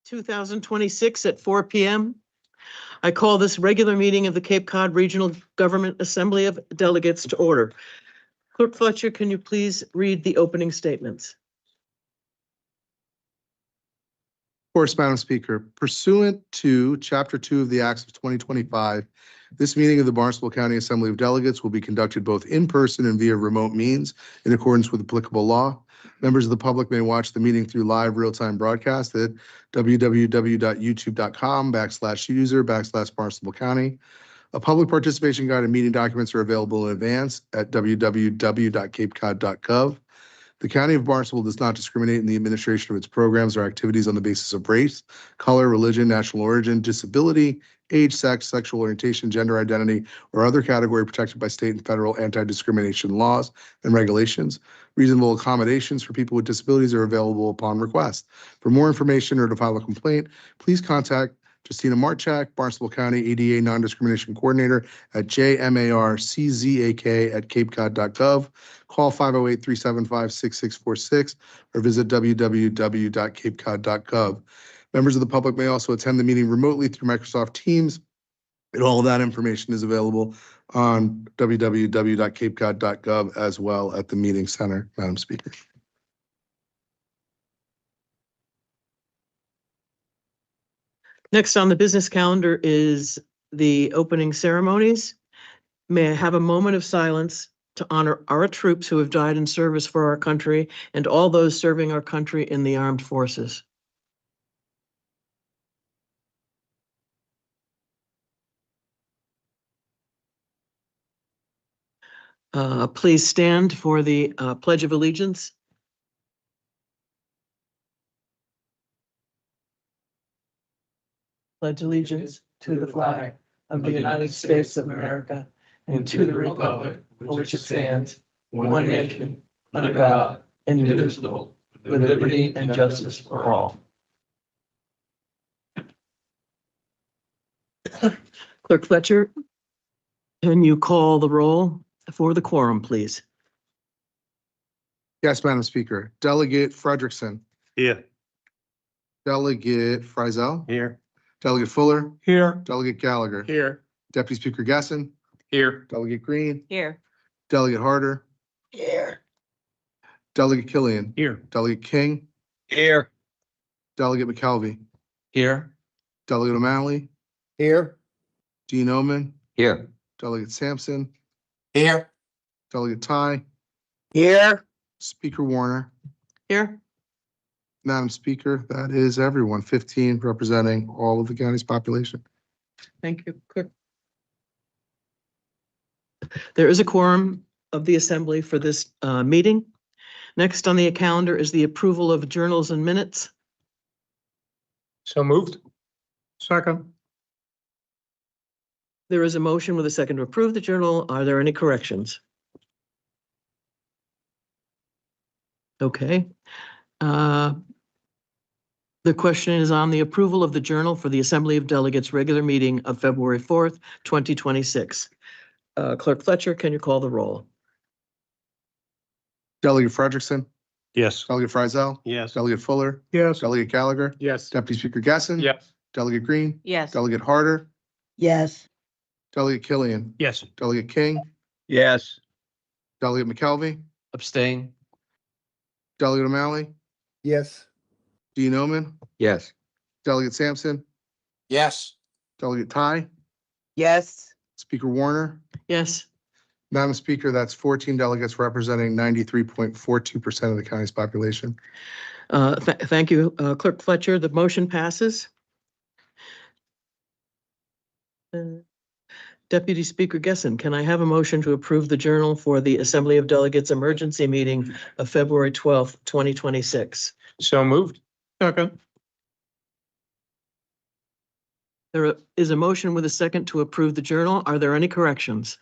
2026 at 4 p.m. I call this regular meeting of the Cape Cod Regional Government Assembly of Delegates to order. Clerk Fletcher, can you please read the opening statements? Of course, Madam Speaker, pursuant to Chapter 2 of the Acts of 2025, this meeting of the Barnstable County Assembly of Delegates will be conducted both in person and via remote means in accordance with applicable law. Members of the public may watch the meeting through live real-time broadcast at www.youtube.com/user/Barnstable County. A public participation guide and meeting documents are available in advance at www.capecod.gov. The County of Barnstable does not discriminate in the administration of its programs or activities on the basis of race, color, religion, national origin, disability, age, sex, sexual orientation, gender identity, or other category protected by state and federal anti-discrimination laws and regulations. Reasonable accommodations for people with disabilities are available upon request. For more information or to file a complaint, please contact Justina Marchak, Barnstable County ADA Non-Discrimination Coordinator at jmarczak@capecod.gov. Call 508-375-6646 or visit www.capecod.gov. Members of the public may also attend the meeting remotely through Microsoft Teams, and all of that information is available on www.capecod.gov as well at the meeting center, Madam Speaker. Next on the business calendar is the opening ceremonies. May I have a moment of silence to honor our troops who have died in service for our country and all those serving our country in the armed forces. Please stand for the Pledge of Allegiance. Pledge allegiance to the flag of the United States of America and to the republic for which it stands, one nation, under God, indivisible, with liberty and justice for all. Clerk Fletcher, can you call the roll for the quorum, please? Yes, Madam Speaker. Delegate Frederickson. Here. Delegate Frizel. Here. Delegate Fuller. Here. Delegate Gallagher. Here. Deputy Speaker Gessen. Here. Delegate Green. Here. Delegate Harder. Here. Delegate Killian. Here. Delegate King. Here. Delegate McKelvey. Here. Delegate O'Malley. Here. Dean Omen. Here. Delegate Sampson. Here. Delegate Ty. Here. Speaker Warner. Here. Madam Speaker, that is everyone, 15 representing all of the county's population. Thank you, Clerk. There is a quorum of the assembly for this meeting. Next on the calendar is the approval of journals and minutes. So moved. Second. There is a motion with a second to approve the journal. Are there any corrections? Okay. The question is on the approval of the journal for the Assembly of Delegates regular meeting of February 4th, 2026. Clerk Fletcher, can you call the roll? Delegate Frederickson. Yes. Delegate Frizel. Yes. Delegate Fuller. Yes. Delegate Gallagher. Yes. Deputy Speaker Gessen. Yes. Delegate Green. Yes. Delegate Harder. Yes. Delegate Killian. Yes. Delegate King. Yes. Delegate McKelvey. Abstain. Delegate O'Malley. Yes. Dean Omen. Yes. Delegate Sampson. Yes. Delegate Ty. Yes. Speaker Warner. Yes. Madam Speaker, that's 14 delegates representing 93.42% of the county's population. Thank you, Clerk Fletcher. The motion passes. Deputy Speaker Gessen, can I have a motion to approve the journal for the Assembly of Delegates emergency meeting of February 12th, 2026? So moved. Second. There is a motion with a second to approve the journal. Are there any corrections?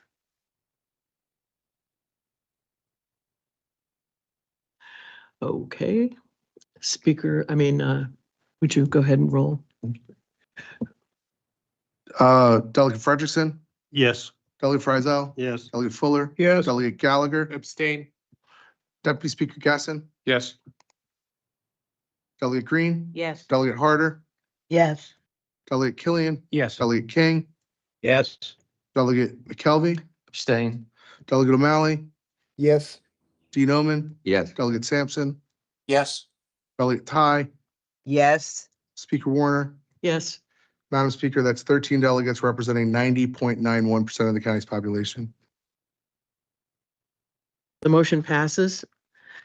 Okay. Would you go ahead and roll? Delegate Frederickson. Yes. Delegate Frizel. Yes. Delegate Fuller. Yes. Delegate Gallagher. Abstain. Deputy Speaker Gessen. Yes. Delegate Green. Yes. Delegate Harder. Yes. Delegate Killian, Yes. Delegate King, Yes. Delegate McKelvey, Abstain. Delegate O'Malley, Yes. Dean Omen, Yes. Delegate Sampson, Yes. Delegate Ty, Yes. Speaker Warner. Yes. Madam Speaker, that's 13 delegates representing 90.91% of the county's population. The motion passes.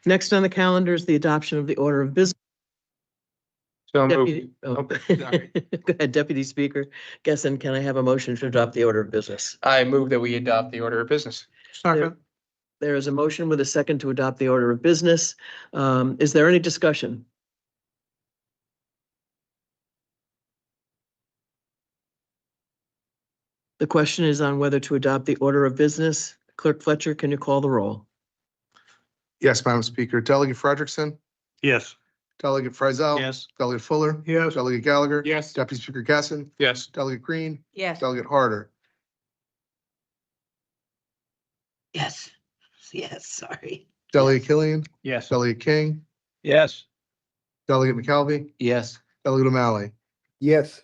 Next on the calendar is the adoption of the order of business. So moved. Deputy, oh, go ahead, Deputy Speaker Gessen, can I have a motion to adopt the order of business? I move that we adopt the order of business. There there is a motion with a second to adopt the order of business. Is there any discussion? The question is on whether to adopt the order of business. Clerk Fletcher, can you call the roll? Yes, Madam Speaker. Delegate Frederickson, Yes. Delegate Frizel. Yes. Delegate Fuller. Yes. Delegate Gallagher. Yes. Deputy Speaker Gessen, Yes. Delegate Green, Yes. Delegate Harder. Yes. Yes, sorry. Delegate Killian, Yes. Delegate King, Yes. Delegate McKelvey, Yes. Delegate O'Malley, Yes.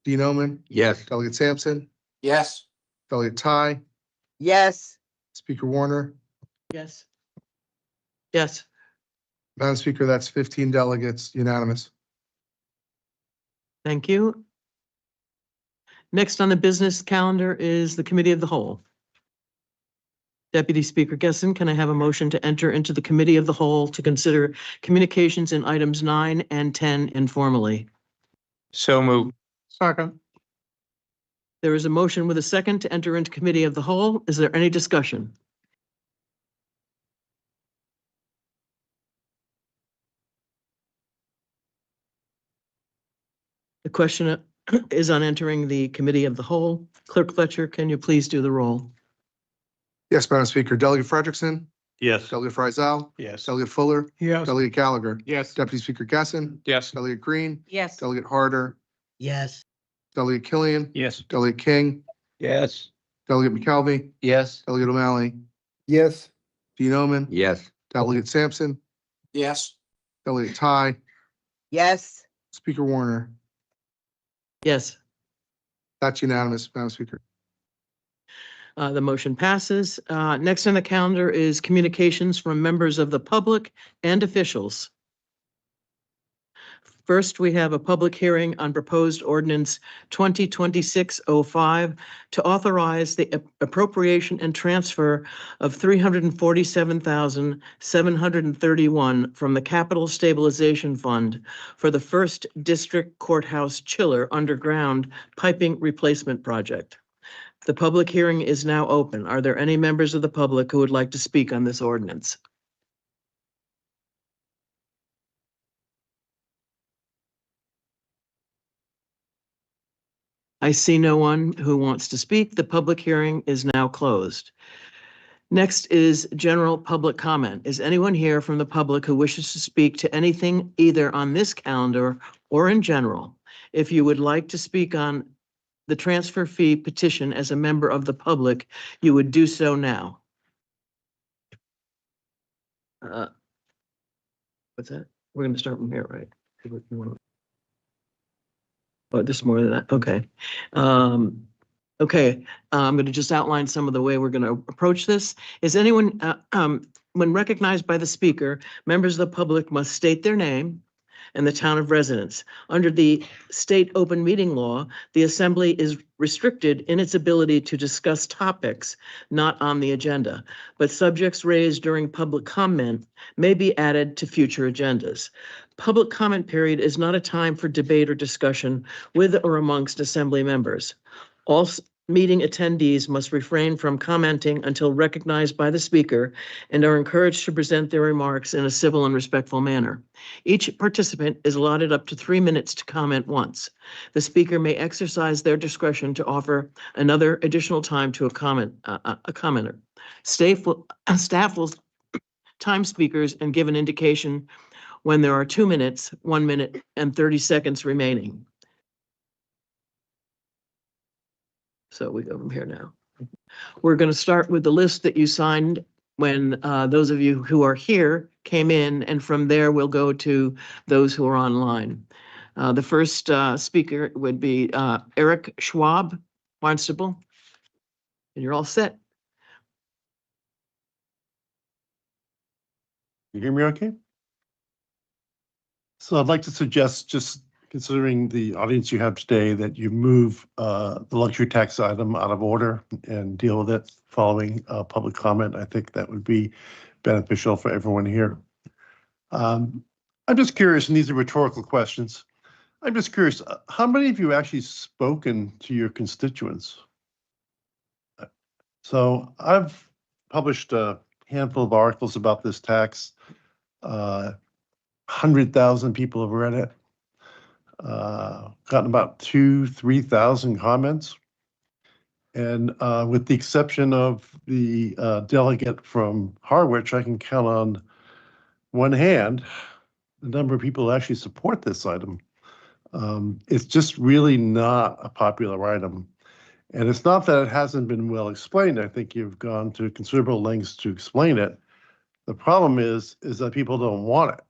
Dean Omen, Yes. Delegate Sampson, Yes. Delegate Ty, Yes. Speaker Warner. Yes. Yes. Madam Speaker, that's 15 delegates, unanimous. Thank you. Next on the business calendar is the Committee of the Whole. Deputy Speaker Gessen, can I have a motion to enter into the Committee of the Whole to consider communications in items 9 and 10 informally? So moved. Second. There is a motion with a second to enter into Committee of the Whole. Is there any discussion? The question is on entering the Committee of the Whole. Clerk Fletcher, can you please do the roll? Yes, Madam Speaker. Delegate Frederickson, Yes. Delegate Frizel, Yes. Delegate Fuller, Yes. Delegate Gallagher, Yes. Deputy Speaker Gessen, Yes. Delegate Green, Yes. Delegate Harder, Yes. Delegate Killian, Yes. Delegate King, Yes. Delegate McKelvey, Yes. Delegate O'Malley, Yes. Dean Omen, Yes. Delegate Sampson, Yes. Delegate Ty, Yes. Speaker Warner. Yes. That's unanimous, Madam Speaker. The motion passes. Next on the calendar is communications from members of the public and officials. First, we have a public hearing on proposed ordinance 2026-05 to authorize the appropriation and transfer of $347,731 from the Capital Stabilization Fund for the First District Courthouse Chiller Underground Piping Replacement Project. The public hearing is now open. Are there any members of the public who would like to speak on this ordinance? I see no one who wants to speak. The public hearing is now closed. Next is general public comment. Is anyone here from the public who wishes to speak to anything either on this calendar or in general? If you would like to speak on the transfer fee petition as a member of the public, you would do so now. What's that? We're going to start from here, right? Oh, there's more than that. Okay. Okay, I'm going to just outline some of the way we're going to approach this. Is anyone, when recognized by the speaker, members of the public must state their name and the town of residence. Under the state open meeting law, the assembly is restricted in its ability to discuss topics not on the agenda, but subjects raised during public comment may be added to future agendas. Public comment period is not a time for debate or discussion with or amongst assembly members. All meeting attendees must refrain from commenting until recognized by the speaker and are encouraged to present their remarks in a civil and respectful manner. Each participant is allotted up to 3 minutes to comment once. The speaker may exercise their discretion to offer another additional time to a commenter. Staff will time speakers and give an indication when there are 2 minutes, 1 minute, and 30 seconds remaining. So we go from here now. We're going to start with the list that you signed when those of you who are here came in, and from there we'll go to those who are online. The first speaker would be Eric Schwab, Barnstable. And you're all set. You hear me okay? So I'd like to suggest, just considering the audience you have today, that you move the luxury tax item out of order and deal with it following public comment. I think that would be beneficial for everyone here. I'm just curious, and these are rhetorical questions. I'm just curious, how many of you actually spoken to your constituents? So I've published a handful of articles about this tax. 100,000 people have read it. Gotten about 3,000 comments. And with the exception of the delegate from Harwich, I can count on one hand the number of people who actually support this item. It's just really not a popular item. And it's not that it hasn't been well explained. I think you've gone to considerable lengths to explain it. The problem is that people don't want it.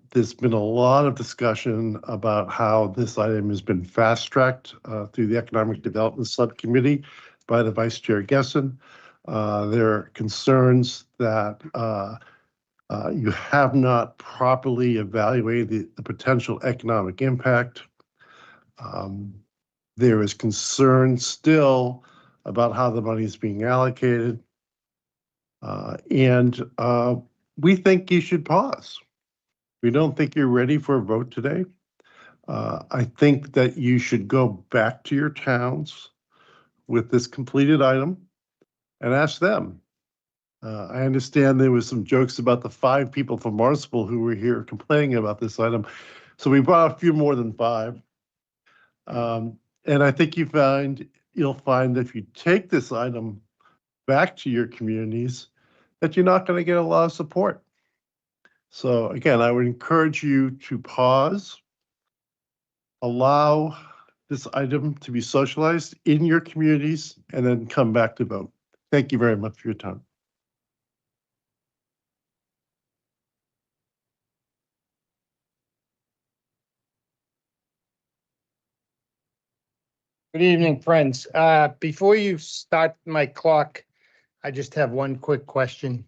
There's been a lot of discussion about how this item has been fast-tracked through the Economic Development Subcommittee by the Vice Chair Gessen. There are concerns that you have not properly evaluated the potential economic impact. There is concern still about how the money is being allocated. And we think you should pause. We don't think you're ready for a vote today. I think that you should go back to your towns with this completed item and ask them. I understand there was some jokes about the 5 people from Barnstable who were here complaining about this item. So we brought a few more than 5. And I think you'll find that if you take this item back to your communities, that you're not going to get a lot of support. So again, I would encourage you to pause, allow this item to be socialized in your communities, and then come back to vote. Thank you very much for your time. Good evening, friends. Before you start my clock, I just have one quick question.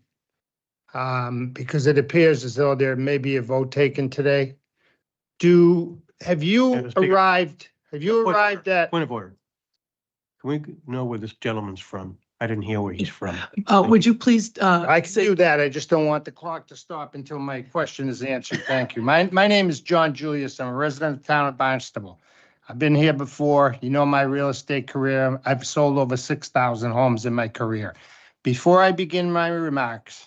Because it appears as though there may be a vote taken today. Have you Madam Speaker. arrived at? Point of order. Can we know where this gentleman's from? I didn't hear where he's from. Would you please, I can do that. I just don't want the clock to stop until my question is answered. Thank you. My name is John Julius. I'm a resident of the town of Barnstable. I've been here before. You know my real estate career. I've sold over 6,000 homes in my career. Before I begin my remarks,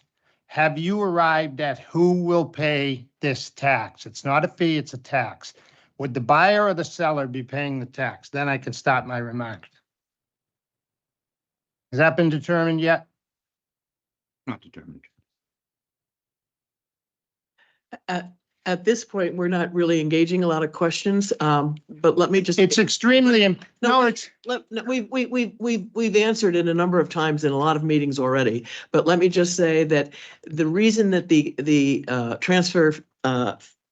have you arrived at who will pay this tax? It's not a fee, it's a tax. Would the buyer or the seller be paying the tax? Then I can start my remarks. Has that been determined yet? Not determined. at this point, we're not really engaging a lot of questions, but let me just. It's extremely, no, it's, No, we've answered it a number of times in a lot of meetings already, but let me just say that the reason that the transfer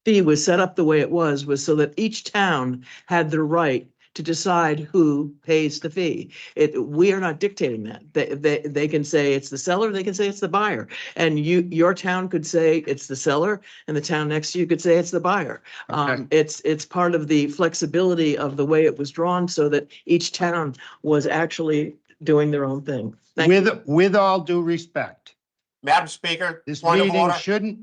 fee was set up the way it was so that each town had the right to decide who pays the fee. We are not dictating that. They can say it's the seller, they can say it's the buyer. And your town could say it's the seller, and the town next to you could say it's the buyer. Okay. It's part of the flexibility of the way it was drawn so that each town was actually doing their own thing. Thank you. with all due respect, Madam Speaker, this point of meeting order, shouldn't,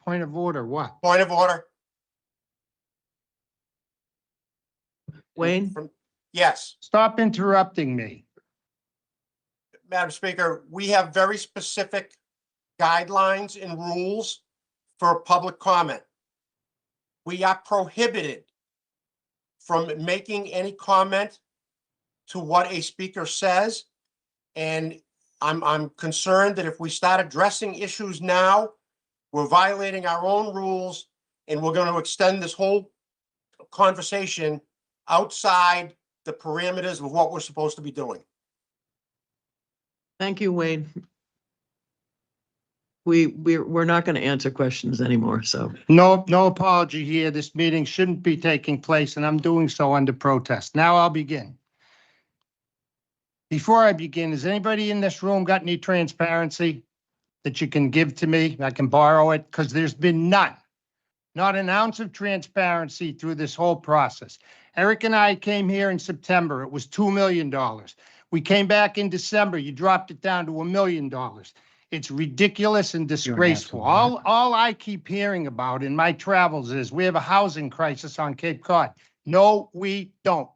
point of order, what? point of order. Wayne? Yes, Stop interrupting me. Madam Speaker, we have very specific guidelines and rules for public comment. We are prohibited from making any comment to what a speaker says. And I'm concerned that if we start addressing issues now, we're violating our own rules, and we're going to extend this whole conversation outside the parameters of what we're supposed to be doing. Thank you, Wayne. we're not going to answer questions anymore, so. No, no apology here. This meeting shouldn't be taking place, and I'm doing so under protest. Now I'll begin. Before I begin, has anybody in this room got any transparency that you can give to me? I can borrow it, because there's been none. Not an ounce of transparency through this whole process. Eric and I came here in September. It was $2 million. We came back in December. You dropped it down to $1 million. It's ridiculous and disgraceful. All I keep hearing about in my travels is we have a housing crisis on Cape Cod. No, we don't.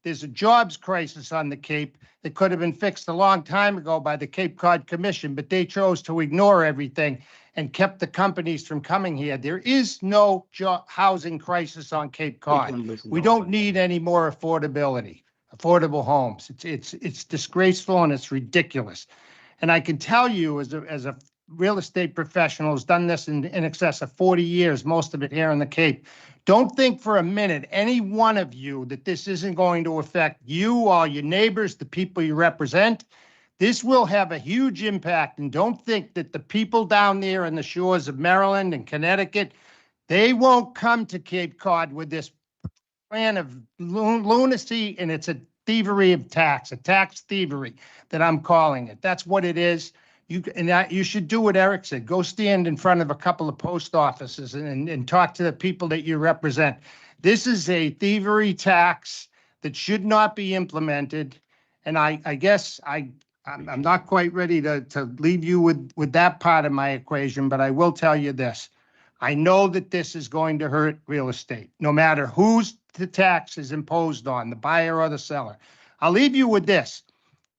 There's a jobs crisis on the Cape that could have been fixed a long time ago by the Cape Cod Commission, but they chose to ignore everything and kept the companies from coming here. There is no housing crisis on Cape Cod. We don't need any more affordable homes. It's disgraceful and it's ridiculous. And I can tell you as a real estate professional who's done this in excess of 40 years, most of it here in the Cape, don't think for a minute, any one of you, that this isn't going to affect you, all your neighbors, the people you represent. This will have a huge impact. And don't think that the people down there in the shores of Maryland and Connecticut, they won't come to Cape Cod with this plan of lunacy, and it's a thievery of tax, a tax thievery that I'm calling it. That's what it is. You should do what Eric said. Go stand in front of a couple of post offices and talk to the people that you represent. This is a thievery tax that should not be implemented. And I guess I'm not quite ready to leave you with that part of my equation, but I will tell you this. I know that this is going to hurt real estate, no matter whose the tax is imposed on, the buyer or the seller. I'll leave you with this.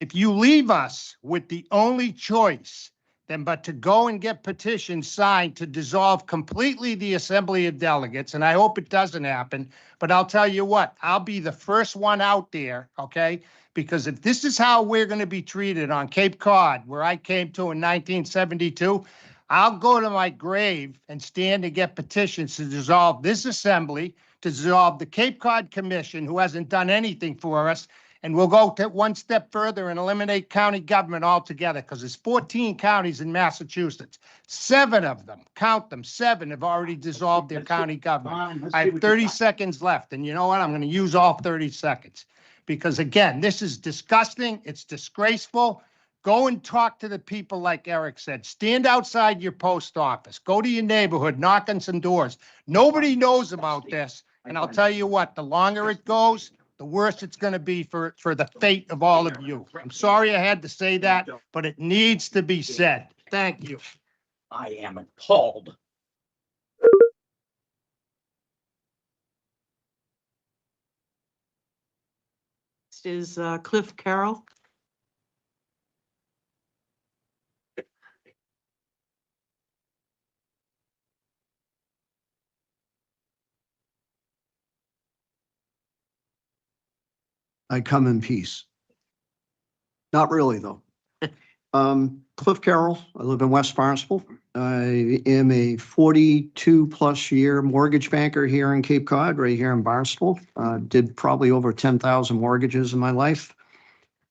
If you leave us with the only choice but to go and get petitions signed to dissolve completely the Assembly of Delegates, and I hope it doesn't happen, but I'll tell you what, I'll be the first one out there, okay? Because if this is how we're going to be treated on Cape Cod, where I came to in 1972, I'll go to my grave and stand and get petitions to dissolve this assembly, to dissolve the Cape Cod Commission, who hasn't done anything for us. And we'll go one step further and eliminate county government altogether, because there's 14 counties in Massachusetts. 7 of them, count them, 7 have already dissolved their county government. I have 30 seconds left, and you know what? I'm going to use all 30 seconds. Because again, this is disgusting. It's disgraceful. Go and talk to the people like Eric said. Stand outside your post office. Go to your neighborhood, knock on some doors. Nobody knows about this. And I'll tell you what, the longer it goes, the worse it's going to be for the fate of all of you. I'm sorry I had to say that, but it needs to be said. Thank you. I am appalled. Next is Cliff Carroll. I come in peace. Not really, though. Cliff Carroll, I live in West Barnstable. I am a 42-plus year mortgage banker here in Cape Cod, right here in Barnstable. Did probably over 10,000 mortgages in my life.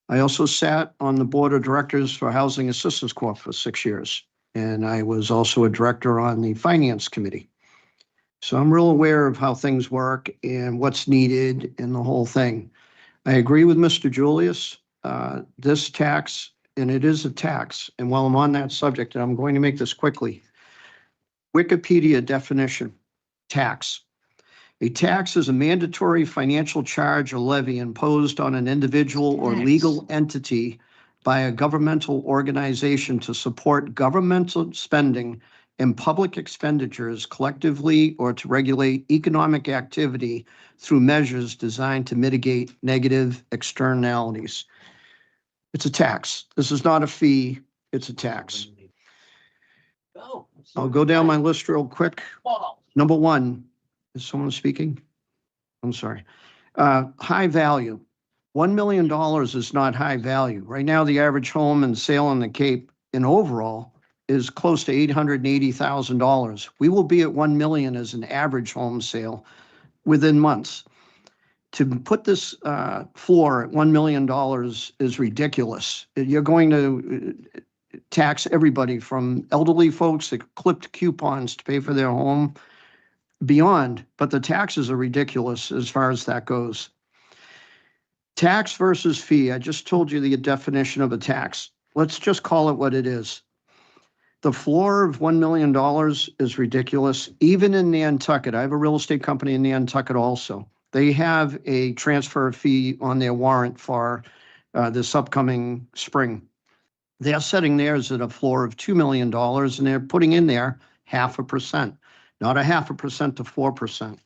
I also sat on the board of directors for Housing Assistance Corp for 6 years. And I was also a director on the finance committee. So I'm real aware of how things work and what's needed and the whole thing. I agree with Mr. Julius. This tax, and it is a tax, and while I'm on that subject, and I'm going to make this quickly, Wikipedia definition, tax. A tax is a mandatory financial charge or levy imposed on an individual or legal entity by a governmental organization to support governmental spending and public expenditures collectively or to regulate economic activity through measures designed to mitigate negative externalities. It's a tax. This is not a fee. It's a tax. I'll go down my list real quick. Number 1, is someone speaking? I'm sorry. High value. $1 million is not high value. Right now, the average home and sale on the Cape in overall is close to $880,000. We will be at 1 million as an average home sale within months. To put this floor at $1 million is ridiculous. You're going to, tax everybody from elderly folks that clipped coupons to pay for their home beyond, but the taxes are ridiculous as far as that goes. Tax versus fee. I just told you the definition of a tax. Let's just call it what it is. The floor of $1 million is ridiculous. Even in Nantucket, I have a real estate company in Nantucket also. They have a transfer fee on their warrant for this upcoming spring. They're setting theirs at a floor of $2 million and they're putting in there 0.5%, not 0.5% to 4%.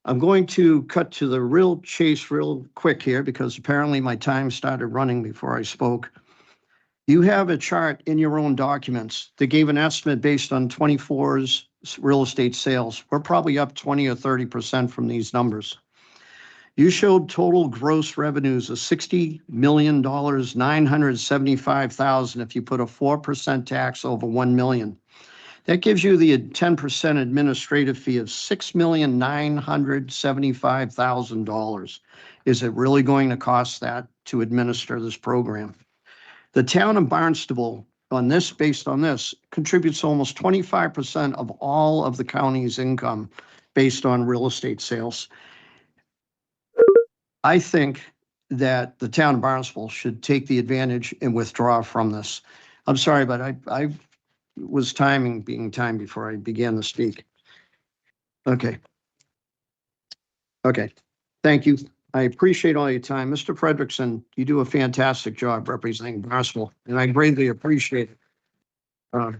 I'm going to cut to the real chase real quick here because apparently my time started running before I spoke. You have a chart in your own documents that gave an estimate based on 24's real estate sales. We're probably up 20 or 30% from these numbers. You showed total gross revenues of $60,975,000 if you put a 4% tax over 1 million. That gives you the 10% administrative fee of $6,975,000. Is it really going to cost that to administer this program? The town of Barnstable, based on this, contributes almost 25% of all of the county's income based on real estate sales. I think that the town of Barnstable should take the advantage and withdraw from this. I'm sorry, but I was being timed before I began to speak. Okay. Okay. Thank you. I appreciate all your time. Mr. Frederickson, you do a fantastic job representing Barnstable, and I greatly appreciate it.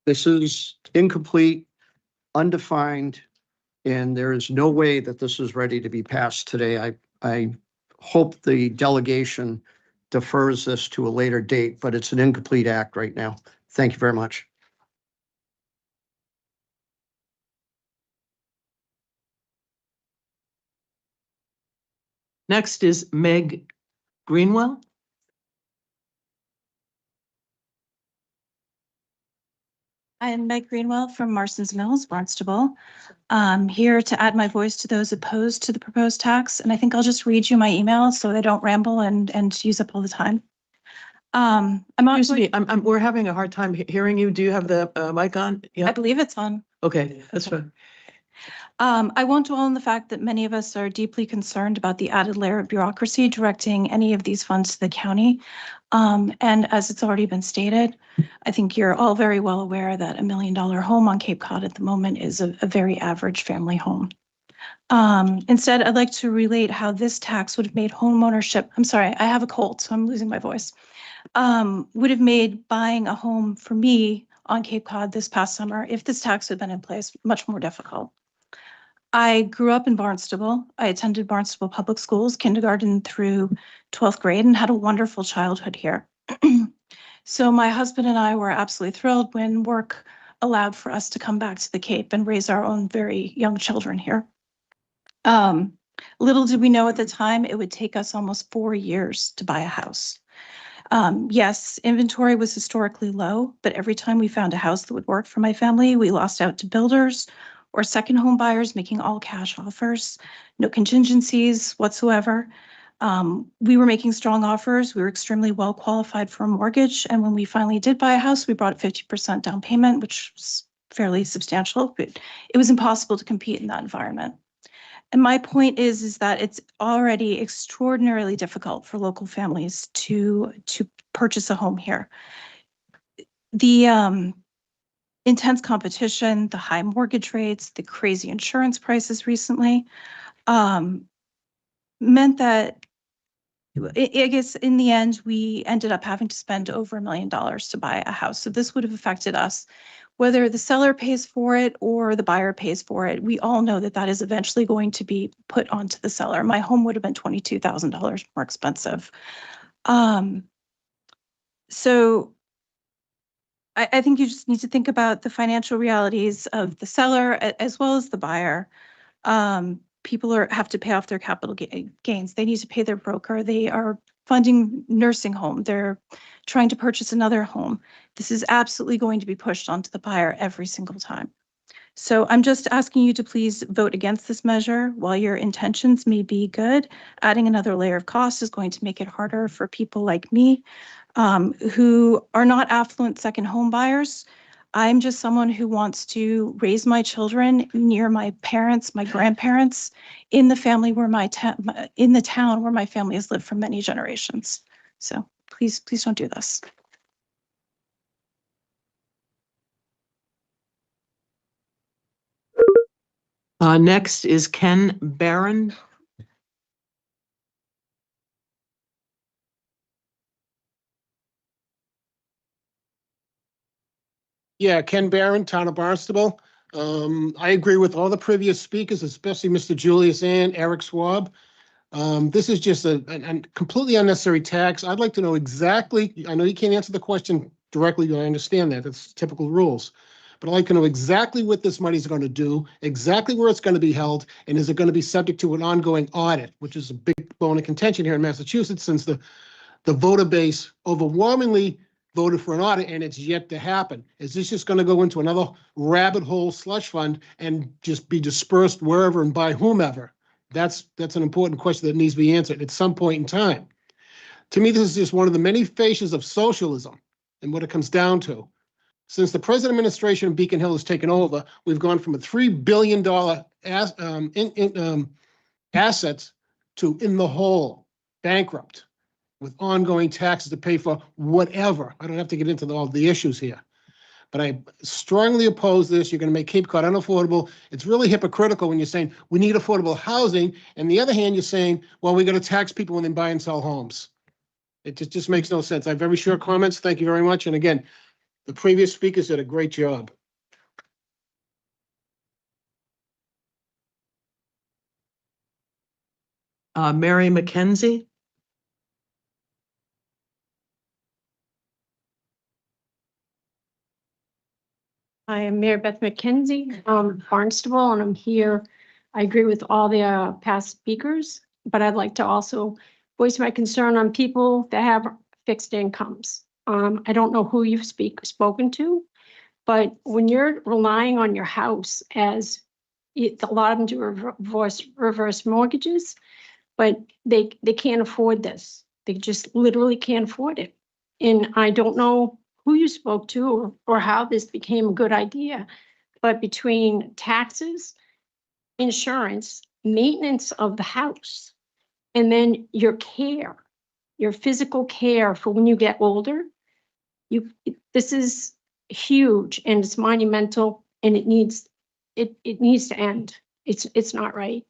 This is incomplete, undefined, and there is no way that this is ready to be passed today. I hope the delegation defers this to a later date, but it's an incomplete act right now. Thank you very much. Next is Meg Greenwell. I am Meg Greenwell from Marston's Mills, Barnstable. Here to add my voice to those opposed to the proposed tax. And I think I'll just read you my email so I don't ramble and use up all the time. Excuse me, we're having a hard time hearing you. Do you have the mic on? I Yeah. believe it's on. Okay, that's fine. I won't dwell on the fact that many of us are deeply concerned about the added layer of bureaucracy directing any of these funds to the county. And as it's already been stated, I think you're all very well aware that $1 million home on Cape Cod at the moment is a very average family home. Instead, I'd like to relate how this tax would have made home ownership, I'm sorry, I have a cold, so I'm losing my voice, would have made buying a home for me on Cape Cod this past summer, if this tax had been in place, much more difficult. I grew up in Barnstable. I attended Barnstable Public Schools, kindergarten through 12th grade, and had a wonderful childhood here. So my husband and I were absolutely thrilled when work allowed for us to come back to the Cape and raise our own very young children here. Little did we know at the time it would take us almost 4 years to buy a house. Yes, inventory was historically low, but every time we found a house that would work for my family, we lost out to builders or second home buyers making all cash offers, no contingencies whatsoever. We were making strong offers. We were extremely well qualified for a mortgage. And when we finally did buy a house, we brought 50% down payment, which was fairly substantial, but it was impossible to compete in that environment. And my point is that it's already extraordinarily difficult for local families to purchase a home here. The intense competition, the high mortgage rates, the crazy insurance prices recently meant that I guess in the end, we ended up having to spend over $1 million to buy a house. So this would have affected us. Whether the seller pays for it or the buyer pays for it, we all know that that is eventually going to be put onto the seller. My home would have been $22,000 more expensive. So I think you just need to think about the financial realities of the seller as well as the buyer. People have to pay off their capital gains. They need to pay their broker. They are funding nursing home. They're trying to purchase another home. This is absolutely going to be pushed onto the buyer every single time. So I'm just asking you to please vote against this measure. While your intentions may be good, adding another layer of cost is going to make it harder for people like me who are not affluent second home buyers. I'm just someone who wants to raise my children near my parents, my grandparents, in the family where in the town where my family has lived for many generations. So please don't do this. Next is Ken Barron. Yeah, Ken Barron, Town of Barnstable. I agree with all the previous speakers, especially Mr. Julius and Eric Schwab. This is just a completely unnecessary tax. I'd like to know exactly, I know you can't answer the question directly, I understand that, that's typical rules. But I'd like to know exactly what this money is going to do, exactly where it's going to be held, and is it going to be subject to an ongoing audit, which is a big bone of contention here in Massachusetts, since the voter base overwhelmingly voted for an audit and it's yet to happen. Is this just going to go into another rabbit hole slush fund and just be dispersed wherever and by whomever? That's an important question that needs to be answered at some point in time. To me, this is just one of the many fascias of socialism and what it comes down to. Since the present administration of Beacon Hill has taken over, we've gone from a $3 billion assets to in the hole, bankrupt, with ongoing taxes to pay for whatever. I don't have to get into all the issues here. But I strongly oppose this. You're going to make Cape Cod unaffordable. It's really hypocritical when you're saying we need affordable housing. And the other hand, you're saying, well, we're going to tax people when they buy and sell homes. It just makes no sense. I have very short comments. Thank you very much. And again, the previous speakers did a great job. Mary McKenzie. I am Mary Beth McKenzie, Barnstable, and I'm here. I agree with all the past speakers, but I'd like to also voice my concern on people that have fixed incomes. I don't know who you've spoken to, but when you're relying on your house as a lot of them do reverse mortgages, but they can't afford this. They just literally can't afford it. And I don't know who you spoke to or how this became a good idea, but between taxes, insurance, maintenance of the house, and then your care, your physical care for when you get older, this is huge and it's monumental and it needs to end. It's not right.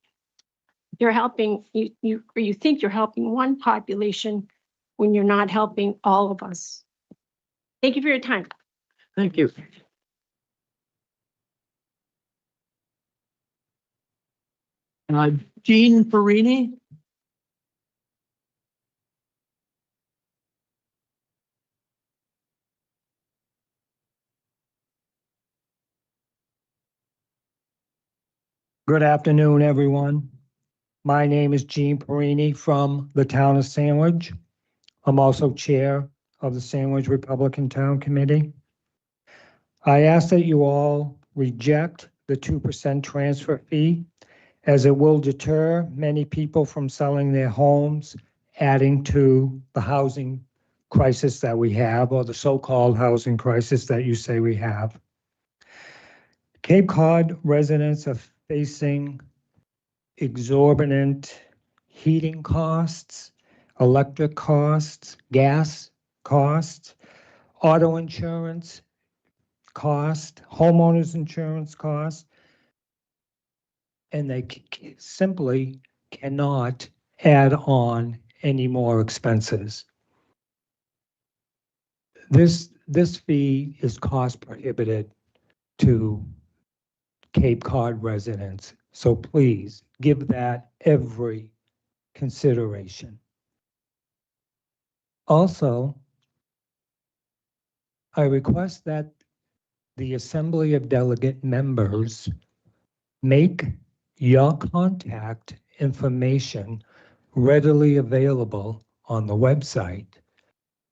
You're helping you think you're helping one population when you're not helping all of us. Thank you for your time. Thank you. Jean Farini. Good afternoon, everyone. My name is Gene Perini from the town of Sandwich. I'm also chair of the Sandwich Republican Town Committee. I ask that you all reject the 2% transfer fee, as it will deter many people from selling their homes, adding to the housing crisis that we have, or the so-called housing crisis that you say we have. Cape Cod residents are facing exorbitant heating costs, electric costs, gas costs, auto insurance cost, homeowners insurance cost, and they simply cannot add on any more expenses. This fee is cost prohibitive to Cape Cod residents, so please give that every consideration. Also, I request that the Assembly of Delegate members make your contact information readily available on the website.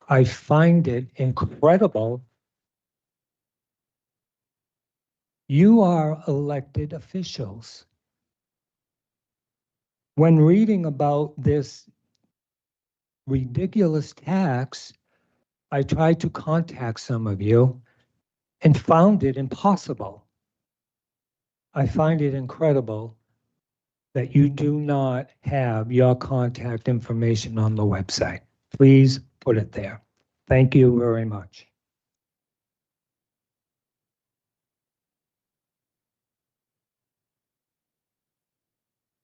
I find it incredible. You are elected officials. When reading about this ridiculous tax, I tried to contact some of you and found it impossible. I find it incredible that you do not have your contact information on the website. Please put it there. Thank you very much.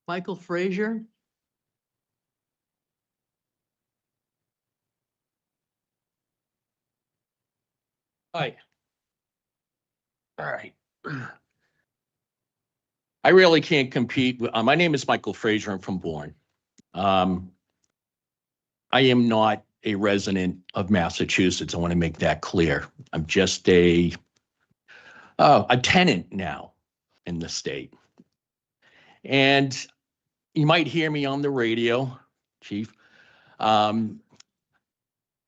Michael Frazier. Hi. All right. I really can't compete. My name is Michael Frazier. I'm from Bourne. I am not a resident of Massachusetts. I want to make that clear. I'm just a tenant now in the state. And you might hear me on the radio, Chief.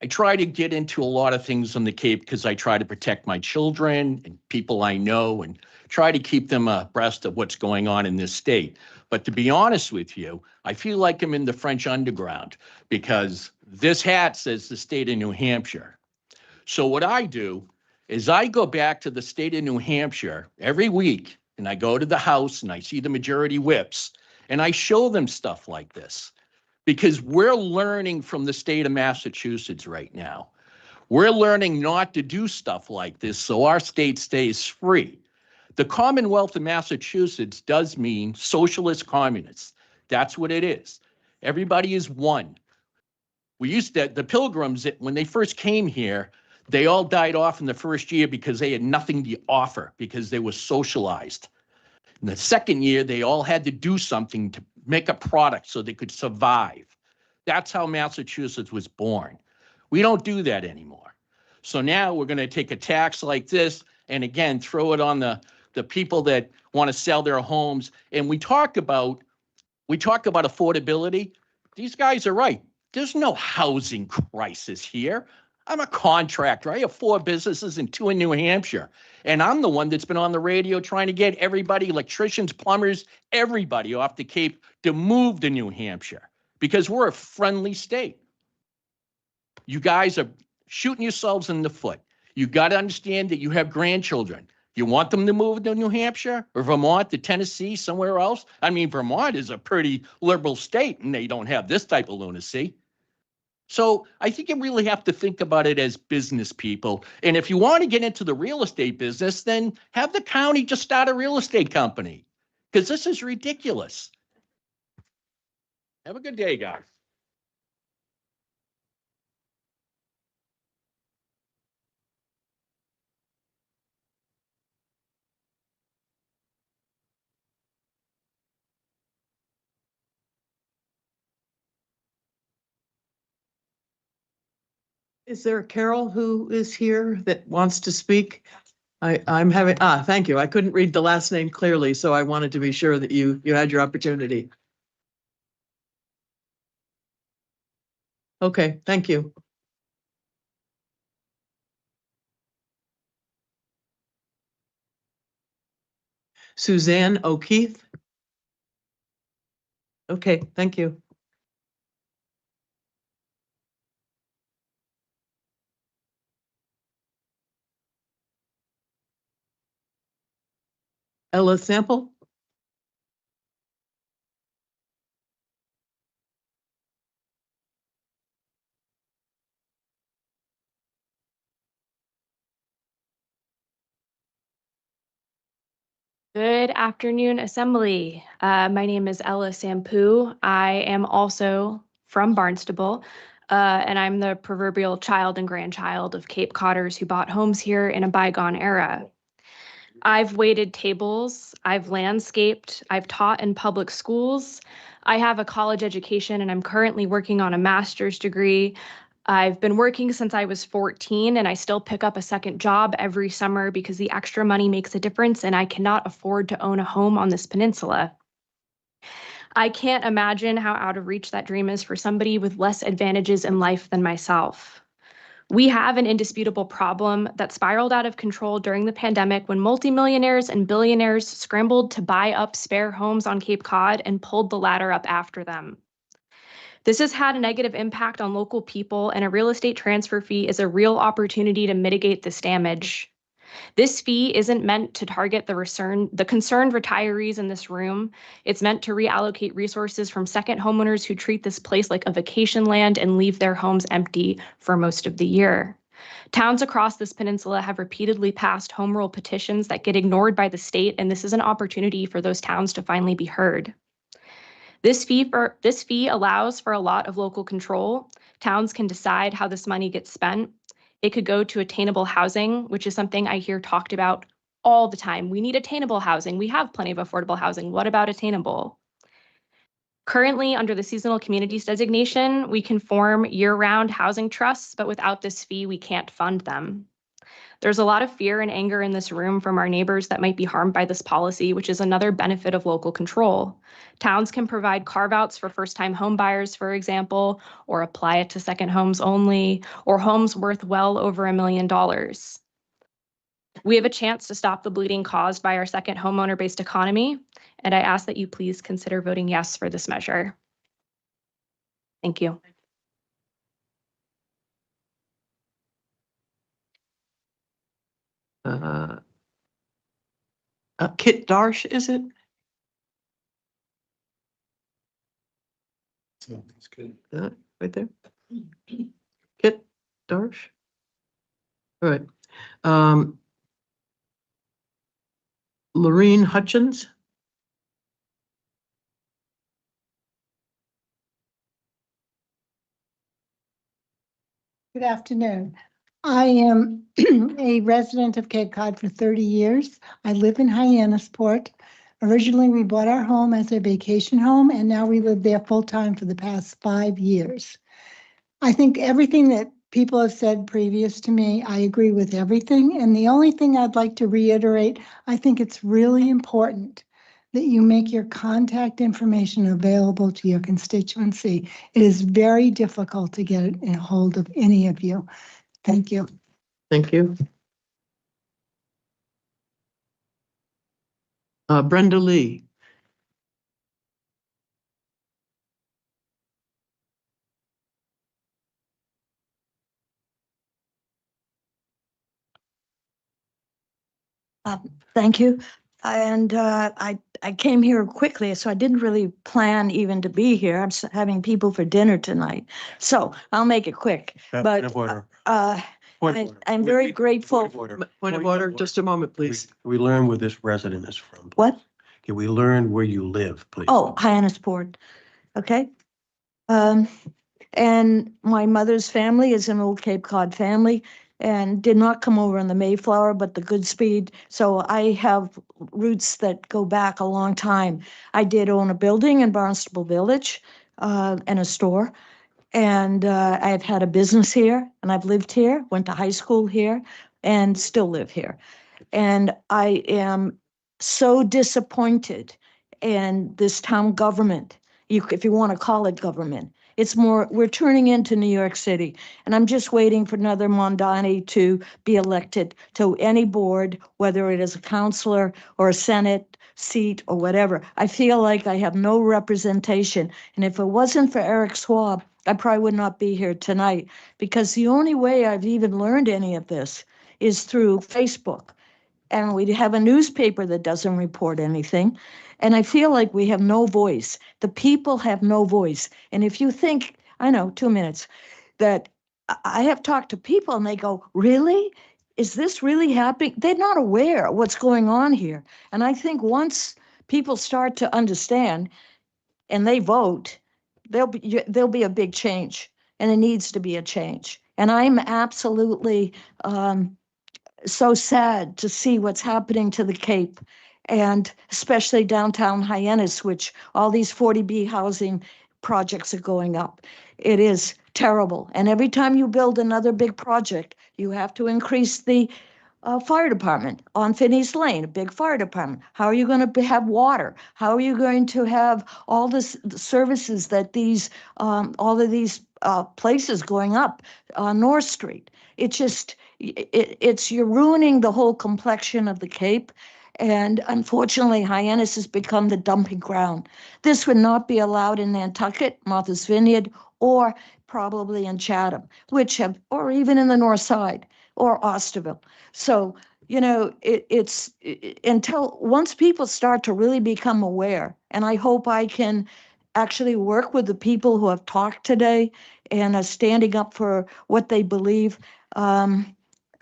I try to get into a lot of things on the Cape because I try to protect my children and people I know and try to keep them abreast of what's going on in this state. But to be honest with you, I feel like I'm in the French underground because this hat says the state of New Hampshire. So what I do is I go back to the state of New Hampshire every week and I go to the House and I see the majority whips and I show them stuff like this. Because we're learning from the state of Massachusetts right now. We're learning not to do stuff like this so our state stays free. The Commonwealth of Massachusetts does mean socialist communists. That's what it is. Everybody is one. The Pilgrims, when they first came here, they all died off in the first year because they had nothing to offer, because they were socialized. In the second year, they all had to do something to make a product so they could survive. That's how Massachusetts was born. We don't do that anymore. So now we're going to take a tax like this and again, throw it on the people that want to sell their homes. And we talk about affordability. These guys are right. There's no housing crisis here. I'm a contractor. I have 4 businesses and 2 in New Hampshire. And I'm the one that's been on the radio trying to get everybody, electricians, plumbers, everybody off the Cape to move to New Hampshire because we're a friendly state. You guys are shooting yourselves in the foot. You got to understand that you have grandchildren. You want them to move to New Hampshire or Vermont to Tennessee, somewhere else? I mean, Vermont is a pretty liberal state and they don't have this type of lunacy. So I think you really have to think about it as business people. And if you want to get into the real estate business, then have the county just start a real estate company because this is ridiculous. Have a good day, guys. Is there a Carol who is here that wants to speak? Thank you. I couldn't read the last name clearly, so I wanted to be sure that you had your opportunity. Okay, thank you. Suzanne O'Keefe. Okay, thank you. Ella Sample. Good afternoon, Assembly. My name is Ella Sampu. I am also from Barnstable, and I'm the proverbial child and grandchild of Cape Codders who bought homes here in a bygone era. I've waited tables, I've landscaped, I've taught in public schools. I have a college education and I'm currently working on a master's degree. I've been working since I was 14 and I still pick up a second job every summer because the extra money makes a difference and I cannot afford to own a home on this peninsula. I can't imagine how out of reach that dream is for somebody with less advantages in life than myself. We have an indisputable problem that spiraled out of control during the pandemic when multimillionaires and billionaires scrambled to buy up spare homes on Cape Cod and pulled the ladder up after them. This has had a negative impact on local people, and a real estate transfer fee is a real opportunity to mitigate this damage. This fee isn't meant to target the concerned retirees in this room. It's meant to reallocate resources from second homeowners who treat this place like a vacation land and leave their homes empty for most of the year. Towns across this peninsula have repeatedly passed home rule petitions that get ignored by the state, and this is an opportunity for those towns to finally be heard. This fee allows for a lot of local control. Towns can decide how this money gets spent. It could go to attainable housing, which is something I hear talked about all the time. We need attainable housing. We have plenty of affordable housing. What about attainable? Currently, under the seasonal communities designation, we can form year-round housing trusts, but without this fee, we can't fund them. There's a lot of fear and anger in this room from our neighbors that might be harmed by this policy, which is another benefit of local control. Towns can provide carve-outs for first-time home buyers, for example, or apply it to second homes only, or homes worth well over $1 million. We have a chance to stop the bleeding caused by our second homeowner-based economy, and I ask that you please consider voting yes for this measure. Thank you. Kit Darsh, is it? Right there. Kit Darsh. All right. Lorene Hutchins. Good afternoon. I am a resident of Cape Cod for 30 years. I live in Hyannisport. Originally, we bought our home as a vacation home, and now we live there full-time for the past 5 years. I think everything that people have said previous to me, I agree with everything. And the only thing I'd like to reiterate, I think it's really important that you make your contact information available to your constituency. It is very difficult to get in hold of any of you. Thank you. Thank you. Brenda Lee. Thank you. And I came here quickly, so I didn't really plan even to be here. I'm having people for dinner tonight, so I'll make it quick. But I'm very grateful. Point of order, just a moment, please. Can we learn where this resident is from? What? Can we learn where you live, please? Oh, Hyannisport. Okay. And my mother's family is an old Cape Cod family and did not come over on the Mayflower, but the Goodspeed. So I have roots that go back a long time. I did own a building in Barnstable Village and a store. And I've had a business here, and I've lived here, went to high school here, and still live here. And I am so disappointed in this town government, if you want to call it government. It's more, we're turning into New York City, and I'm just waiting for another Mondani to be elected to any board, whether it is a councilor or a Senate seat or whatever. I feel like I have no representation. And if it wasn't for Eric Schwab, I probably would not be here tonight, because the only way I've even learned any of this is through Facebook. And we have a newspaper that doesn't report anything. And I feel like we have no voice. The people have no voice. And if you think, I know, 2 minutes, that I have talked to people and they go, really? Is this really happening? They're not aware of what's going on here. And I think once people start to understand and they vote, there'll be a big change, and it needs to be a change. And I'm absolutely so sad to see what's happening to the Cape, and especially downtown Hyannis, which all these 40B housing projects are going up. It is terrible. And every time you build another big project, you have to increase the fire department on Phineas Lane, a big fire department. How are you going to have water? How are you going to have all the services that these, all of these places going up on North Street? It just, you're ruining the whole complexion of the Cape. And unfortunately, Hyannis has become the dumping ground. This would not be allowed in Nantucket, Martha's Vineyard, or probably in Chatham, or even in the North Side or Osterville. So, until once people start to really become aware, and I hope I can actually work with the people who have talked today and are standing up for what they believe, I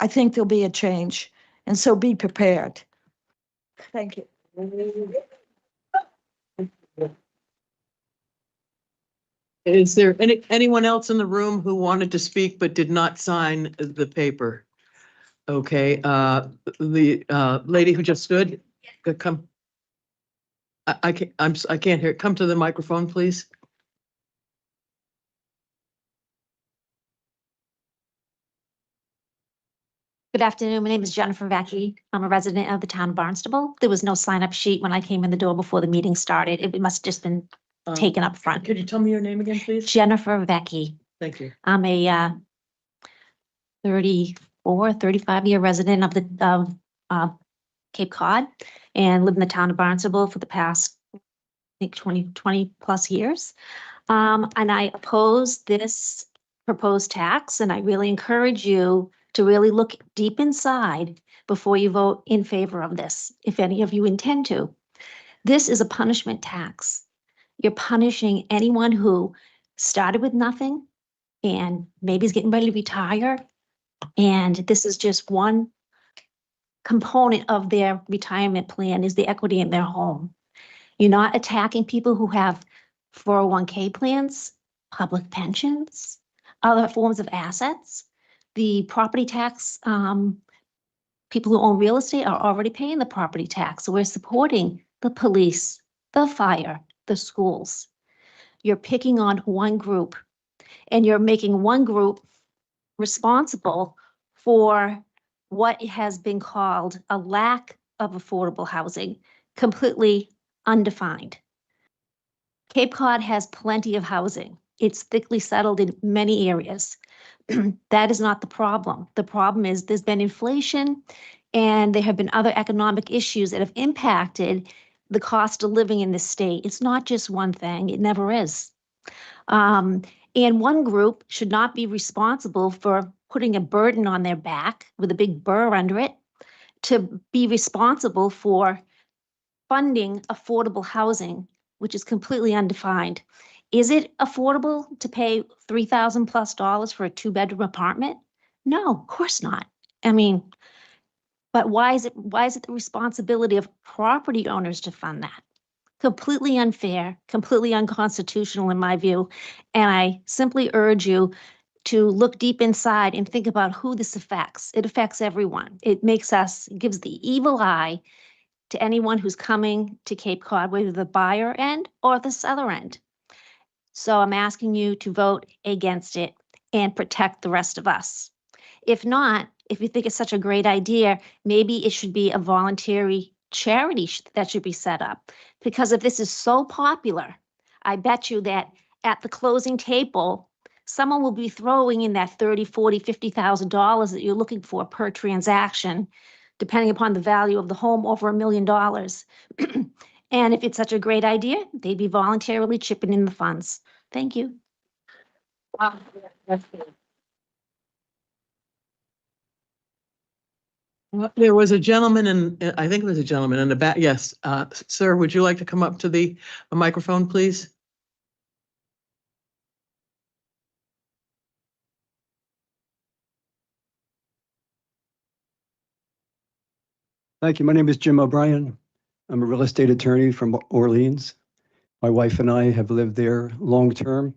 think there'll be a change. And so be prepared. Thank you. Is there anyone else in the room who wanted to speak but did not sign the paper? Okay, the lady who just stood, come. I can't hear. Come to the microphone, please. Good afternoon. My name is Jennifer Vecchi. I'm a resident of the town of Barnstable. There was no sign-up sheet when I came in the door before the meeting started. It must have just been taken up front. Could you tell me your name again, please? Jennifer Vecchi. Thank you. I'm a 35-year resident of Cape Cod and live in the town of Barnstable for the past, I think, 20 plus years. And I oppose this proposed tax, and I really encourage you to really look deep inside before you vote in favor of this, if any of you intend to. This is a punishment tax. You're punishing anyone who started with nothing and maybe is getting ready to retire. And this is just one component of their retirement plan, is the equity in their home. You're not attacking people who have 401k plans, public pensions, other forms of assets. The property tax, people who own real estate are already paying the property tax. So we're supporting the police, the fire, the schools. You're picking on one group, and you're making one group responsible for what has been called a lack of affordable housing, completely undefined. Cape Cod has plenty of housing. It's thickly settled in many areas. That is not the problem. The problem is there's been inflation and there have been other economic issues that have impacted the cost of living in the state. It's not just one thing. It never is. And one group should not be responsible for putting a burden on their back with a big burr under it to be responsible for funding affordable housing, which is completely undefined. Is it affordable to pay $3,000+ for a 2-bedroom apartment? No, of course not. I mean, but why is it the responsibility of property owners to fund that? Completely unfair, completely unconstitutional in my view. And I simply urge you to look deep inside and think about who this affects. It affects everyone. It gives the evil eye to anyone who's coming to Cape Cod, whether the buyer end or the seller end. So I'm asking you to vote against it and protect the rest of us. If not, if you think it's such a great idea, maybe it should be a voluntary charity that should be set up. Because if this is so popular, I bet you that at the closing table, someone will be throwing in that $30,000, $40,000, $50,000 that you're looking for per transaction, depending upon the value of the home, over $1 million. And if it's such a great idea, they'd be voluntarily chipping in the funds. Thank you. There was a gentleman I think there's a gentleman in the back. Yes, sir, would you like to come up to the microphone, please? Thank you. My name is Jim O'Brien. I'm a real estate attorney from Orleans. My wife and I have lived there long term,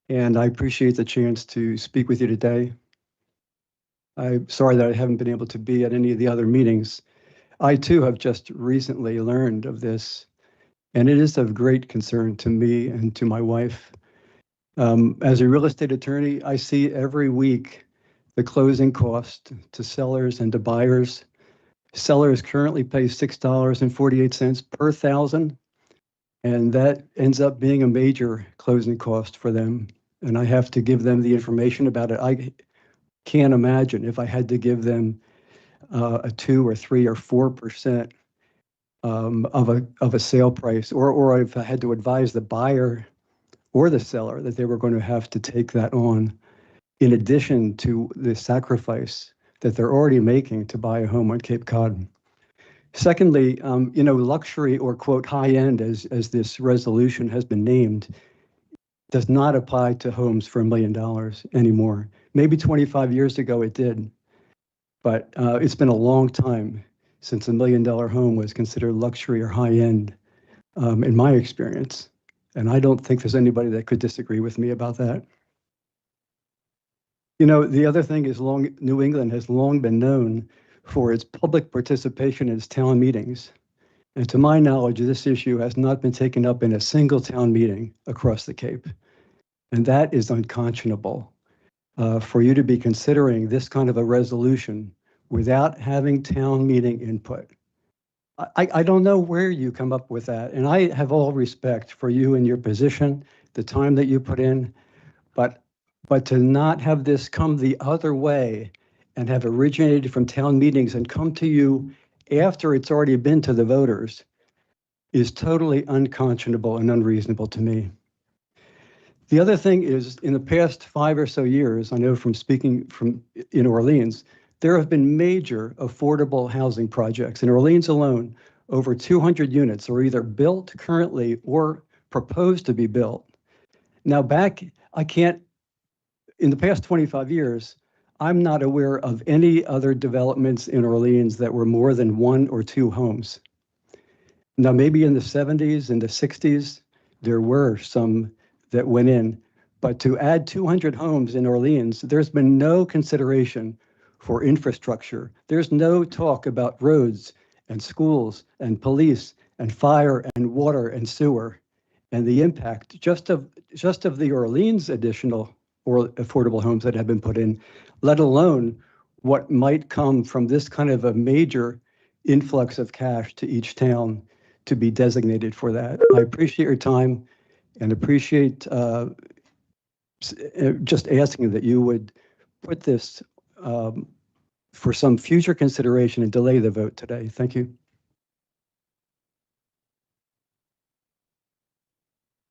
and I appreciate the chance to speak with you today. I'm sorry that I haven't been able to be at any of the other meetings. I too have just recently learned of this, and it is of great concern to me and to my wife. As a real estate attorney, I see every week the closing cost to sellers and to buyers. Sellers currently pay $6.48 per thousand, and that ends up being a major closing cost for them. And I have to give them the information about it. I can't imagine if I had to give them a 2 or 3 or 4% of a sale price, or if I had to advise the buyer or the seller that they were going to have to take that on in addition to the sacrifice that they're already making to buy a home on Cape Cod. Secondly, luxury or quote high end, as this resolution has been named, does not apply to homes for $1 million anymore. Maybe 25 years ago it did, but it's been a long time since $1 million home was considered luxury or high end, in my experience. And I don't think there's anybody that could disagree with me about that. The other thing is New England has long been known for its public participation in its town meetings. And to my knowledge, this issue has not been taken up in a single town meeting across the Cape. And that is unconscionable for you to be considering this kind of a resolution without having town meeting input. I don't know where you come up with that. And I have all respect for you and your position, the time that you put in, but to not have this come the other way and have originated from town meetings and come to you after it's already been to the voters is totally unconscionable and unreasonable to me. The other thing is, in the past 5 or so years, I know from speaking in Orleans, there have been major affordable housing projects. In Orleans alone, over 200 units are either built currently or proposed to be built. Now in the past 25 years, I'm not aware of any other developments in Orleans that were more than 1 or 2 homes. Now, maybe in the 70s and the 60s, there were some that went in, but to add 200 homes in Orleans, there's been no consideration for infrastructure. There's no talk about roads and schools and police and fire and water and sewer and the impact just of the Orleans additional or affordable homes that have been put in, let alone what might come from this kind of a major influx of cash to each town to be designated for that. I appreciate your time and appreciate just asking that you would put this for some future consideration and delay the vote today. Thank you.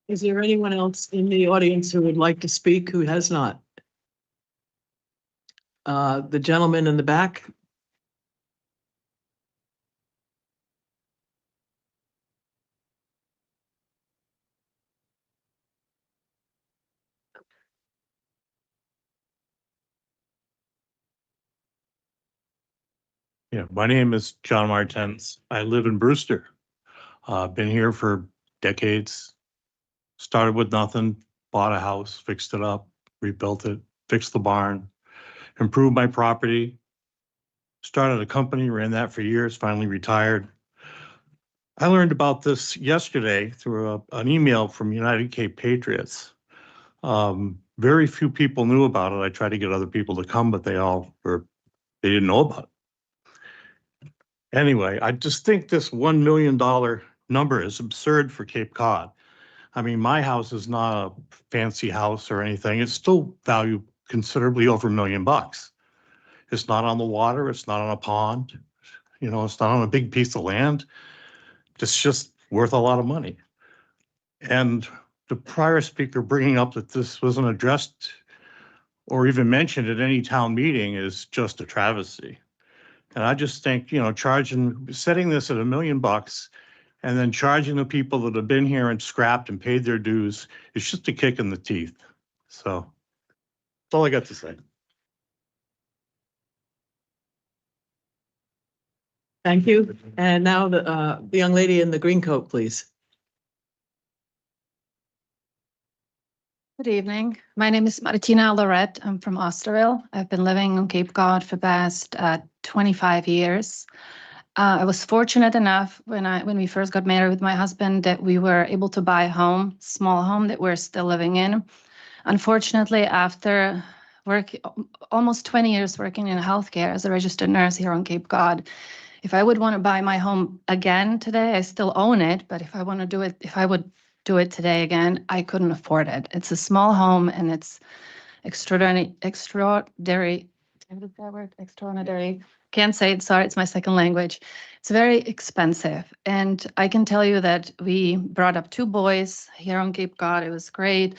Is there anyone else in the audience who would like to speak who has not? The gentleman in the back. Yeah, my name is John Martens. I live in Brewster. Been here for decades. Started with nothing, bought a house, fixed it up, rebuilt it, fixed the barn, improved my property. Started a company, ran that for years, finally retired. I learned about this yesterday through an email from United Cape Patriots. Very few people knew about it. I tried to get other people to come, but they didn't know about it. Anyway, I just think this $1 million number is absurd for Cape Cod. I mean, my house is not a fancy house or anything. It's still valued considerably over $1 million. It's not on the water. It's not on a pond. It's not on a big piece of land. It's just worth a lot of money. And the prior speaker bringing up that this wasn't addressed or even mentioned at any town meeting is just a travesty. And I just think, setting this at $1 million and then charging the people that have been here and scrapped and paid their dues is just a kick in the teeth. So that's all I got to say. Thank you. And now the young lady in the green coat, please. Good evening. My name is Martina Lorette. I'm from Osterville. I've been living on Cape Cod for the past 25 years. I was fortunate enough when we first got married with my husband that we were able to buy a home, small home that we're still living in. Unfortunately, after almost 20 years working in healthcare as a registered nurse here on Cape Cod, if I would want to buy my home again today, I still own it, but if I would do it today again, I couldn't afford it. It's a small home and it's extraordinary can't say it, sorry, it's my second language. It's very expensive. And I can tell you that we brought up 2 boys here on Cape Cod. It was great.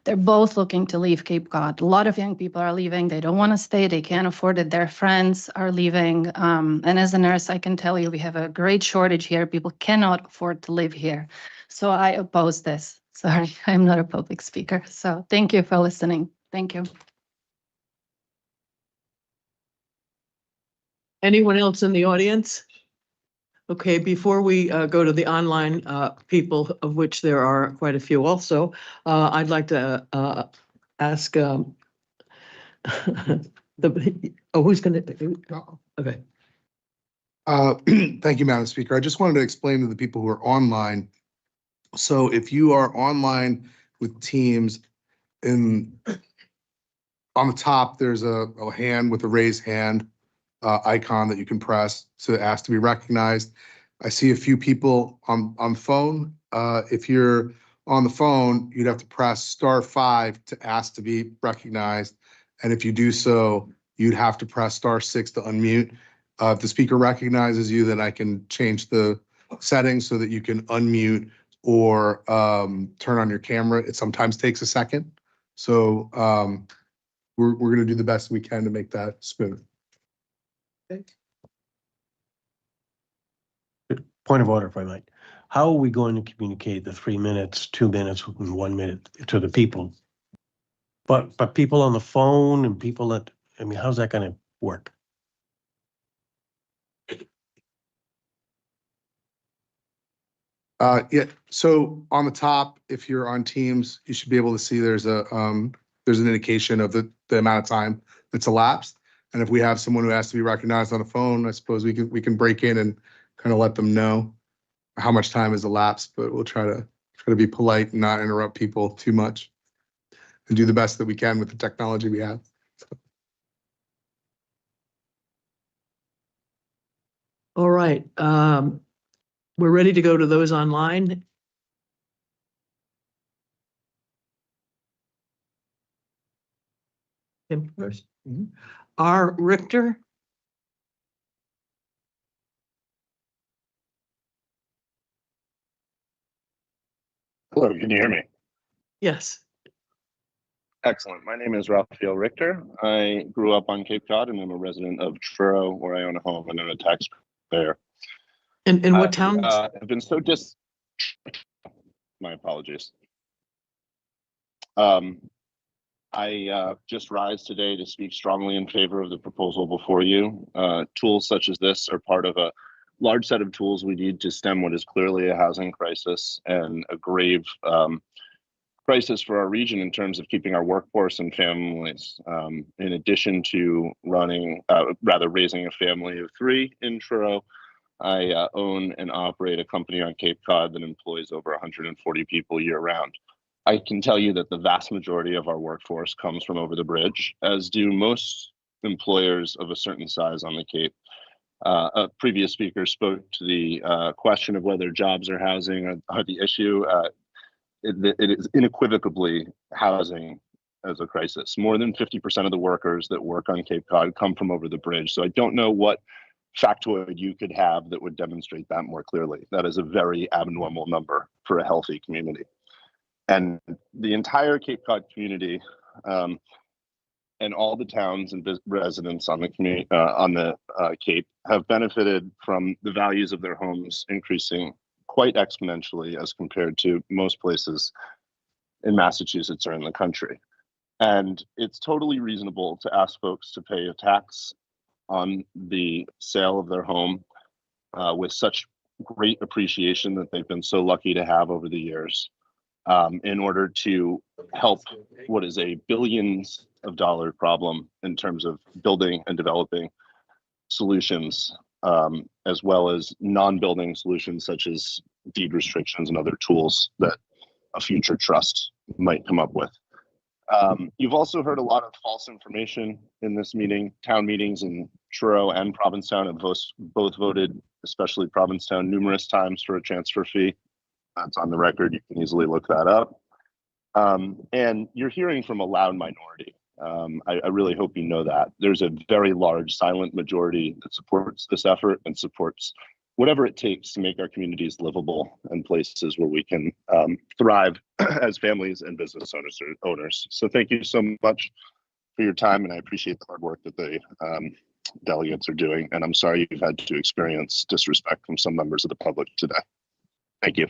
They're both looking to leave Cape Cod. A lot of young people are leaving. They don't want to stay. They can't afford it. Their friends are leaving. And as a nurse, I can tell you we have a great shortage here. People cannot afford to live here. So I oppose this. Sorry, I'm not a public speaker. So thank you for listening. Thank you. Anyone else in the audience? Okay, before we go to the online people, of which there are quite a few also, I'd like to ask who's going to, okay. Thank you, Madam Speaker. I just wanted to explain to the people who are online. So if you are online with Teams, on the top, there's a hand with a raised hand icon that you can press to ask to be recognized. I see a few people on phone. If you're on the phone, you'd have to press *5 to ask to be recognized. And if you do so, you'd have to press *6 to unmute. If the speaker recognizes you, then I can change the settings so that you can unmute or turn on your camera. It sometimes takes a second. So we're going to do the best we can to make that smooth. Point of order, if I might. How are we going to communicate the 3 minutes, 2 minutes, and 1 minute to the people? But people on the phone and people that, I mean, how's that going to work? Yeah, so on the top, if you're on Teams, you should be able to see there's an indication of the amount of time that's elapsed. And if we have someone who has to be recognized on the phone, I suppose we can break in and kind of let them know how much time has elapsed, but we'll try to be polite and not interrupt people too much and do the best that we can with the technology we have. All right. We're ready to go to those online. Him first. R. Richter. Hello, can you hear me? Yes. Excellent. My name is Raphael Richter. I grew up on Cape Cod and I'm a resident of Truro, where I own a home and I'm a taxpayer. In what town? I've been so my apologies. I just rise today to speak strongly in favor of the proposal before you. Tools such as this are part of a large set of tools we need to stem what is clearly a housing crisis and a grave crisis for our region in terms of keeping our workforce and families. In addition to raising a family of 3 in Truro, I own and operate a company on Cape Cod that employs over 140 people year round. I can tell you that the vast majority of our workforce comes from over the bridge, as do most employers of a certain size on the Cape. A previous speaker spoke to the question of whether jobs or housing are the issue. It is unequivocally housing as a crisis. More than 50% of the workers that work on Cape Cod come from over the bridge. So I don't know what factoid you could have that would demonstrate that more clearly. That is a very abnormal number for a healthy community. And the entire Cape Cod community and all the towns and residents on the community Cape have benefited from the values of their homes increasing quite exponentially as compared to most places in Massachusetts or in the country. And it's totally reasonable to ask folks to pay a tax on the sale of their home with such great appreciation that they've been so lucky to have over the years in order to help what is a billions of dollar problem in terms of building and developing solutions, as well as non-building solutions such as deed restrictions and other tools that a future trust might come up with. You've also heard a lot of false information in this meeting. Town meetings in Truro and Provincetown have both voted, especially Provincetown, numerous times for a transfer fee. That's on the record. You can easily look that up. And you're hearing from a loud minority. I really hope you know that. There's a very large silent majority that supports this effort and supports whatever it takes to make our communities livable and places where we can thrive as families and business owners. So thank you so much for your time, and I appreciate the hard work that the delegates are doing. And I'm sorry you've had to experience disrespect from some members of the public today. Thank you.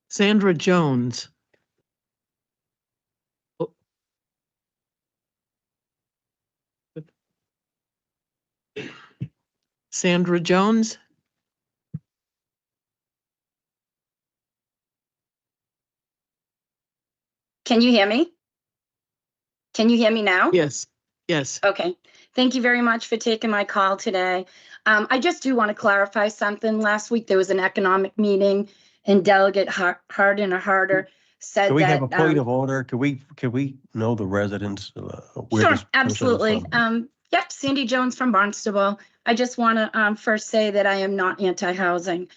Sandra Jones. Sandra Jones. Can you hear me? Can you hear me now? Yes, yes. Okay. Thank you very much for taking my call today. I just do want to clarify something. Last week, there was an economic meeting and Delegate Hardin or Harder said Can we that. have a point of order? Can we know the residents? Where Sure, this person is absolutely. from? Yep, Sandy Jones from Barnstable. I just want to first say that I am not anti-housing.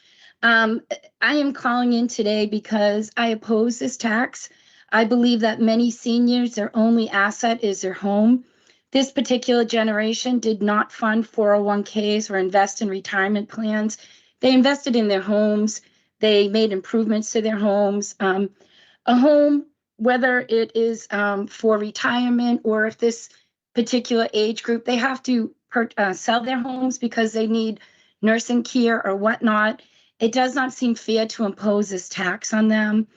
I am calling in today because I oppose this tax. I believe that many seniors, their only asset is their home. This particular generation did not fund 401ks or invest in retirement plans. They invested in their homes. They made improvements to their homes. A home, whether it is for retirement or if this particular age group, they have to sell their homes because they need nursing care or whatnot. It does not seem fair to impose this tax on them.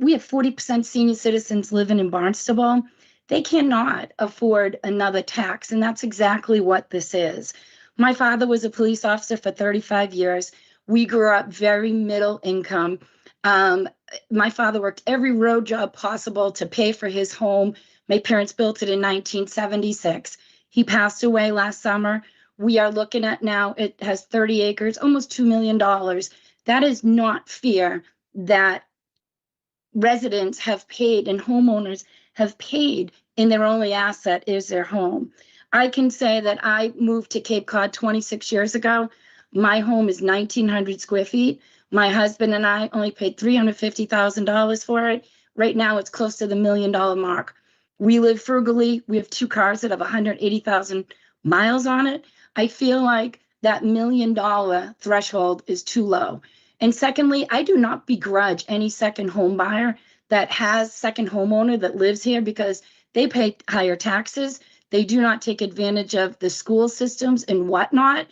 We have 40% senior citizens living in Barnstable. They cannot afford another tax, and that's exactly what this is. My father was a police officer for 35 years. We grew up very middle income. My father worked every road job possible to pay for his home. My parents built it in 1976. He passed away last summer. We are looking at now, it has 30 acres, almost $2 million. That is not fair that residents have paid and homeowners have paid and their only asset is their home. I can say that I moved to Cape Cod 26 years ago. My home is 1,900 square feet. My husband and I only paid $350,000 for it. Right now it's close to the $1 million mark. We live frugally. We have 2 cars that have 180,000 miles on it. I feel like that $1 million threshold is too low. And secondly, I do not begrudge any second home buyer that has second homeowner that lives here because they pay higher taxes. They do not take advantage of the school systems and whatnot.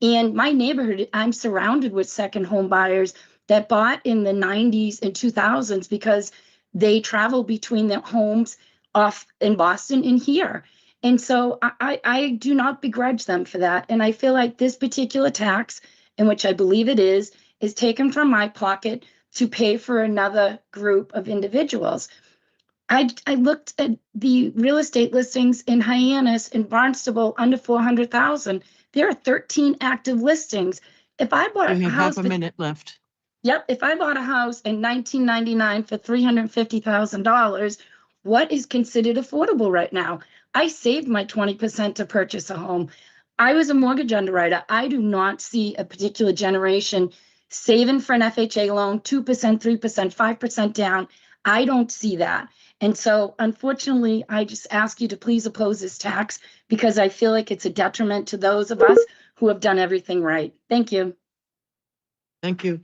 And my neighborhood, I'm surrounded with second home buyers that bought in the 90s and 2000s because they travel between their homes off in Boston and here. And so I do not begrudge them for that. And I feel like this particular tax, in which I believe it is taken from my pocket to pay for another group of individuals. I looked at the real estate listings in Hyannis and Barnstable under 400,000. There are 13 active listings. If I bought a We have house, half a minute left. Yep, if I bought a house in 1999 for $350,000, what is considered affordable right now? I saved my 20% to purchase a home. I was a mortgage underwriter. I do not see a particular generation saving for an FHA loan, 2%, 3%, 5% down. I don't see that. And so unfortunately, I just ask you to please oppose this tax because I feel like it's a detriment to those of us who have done everything right. Thank you. Thank you.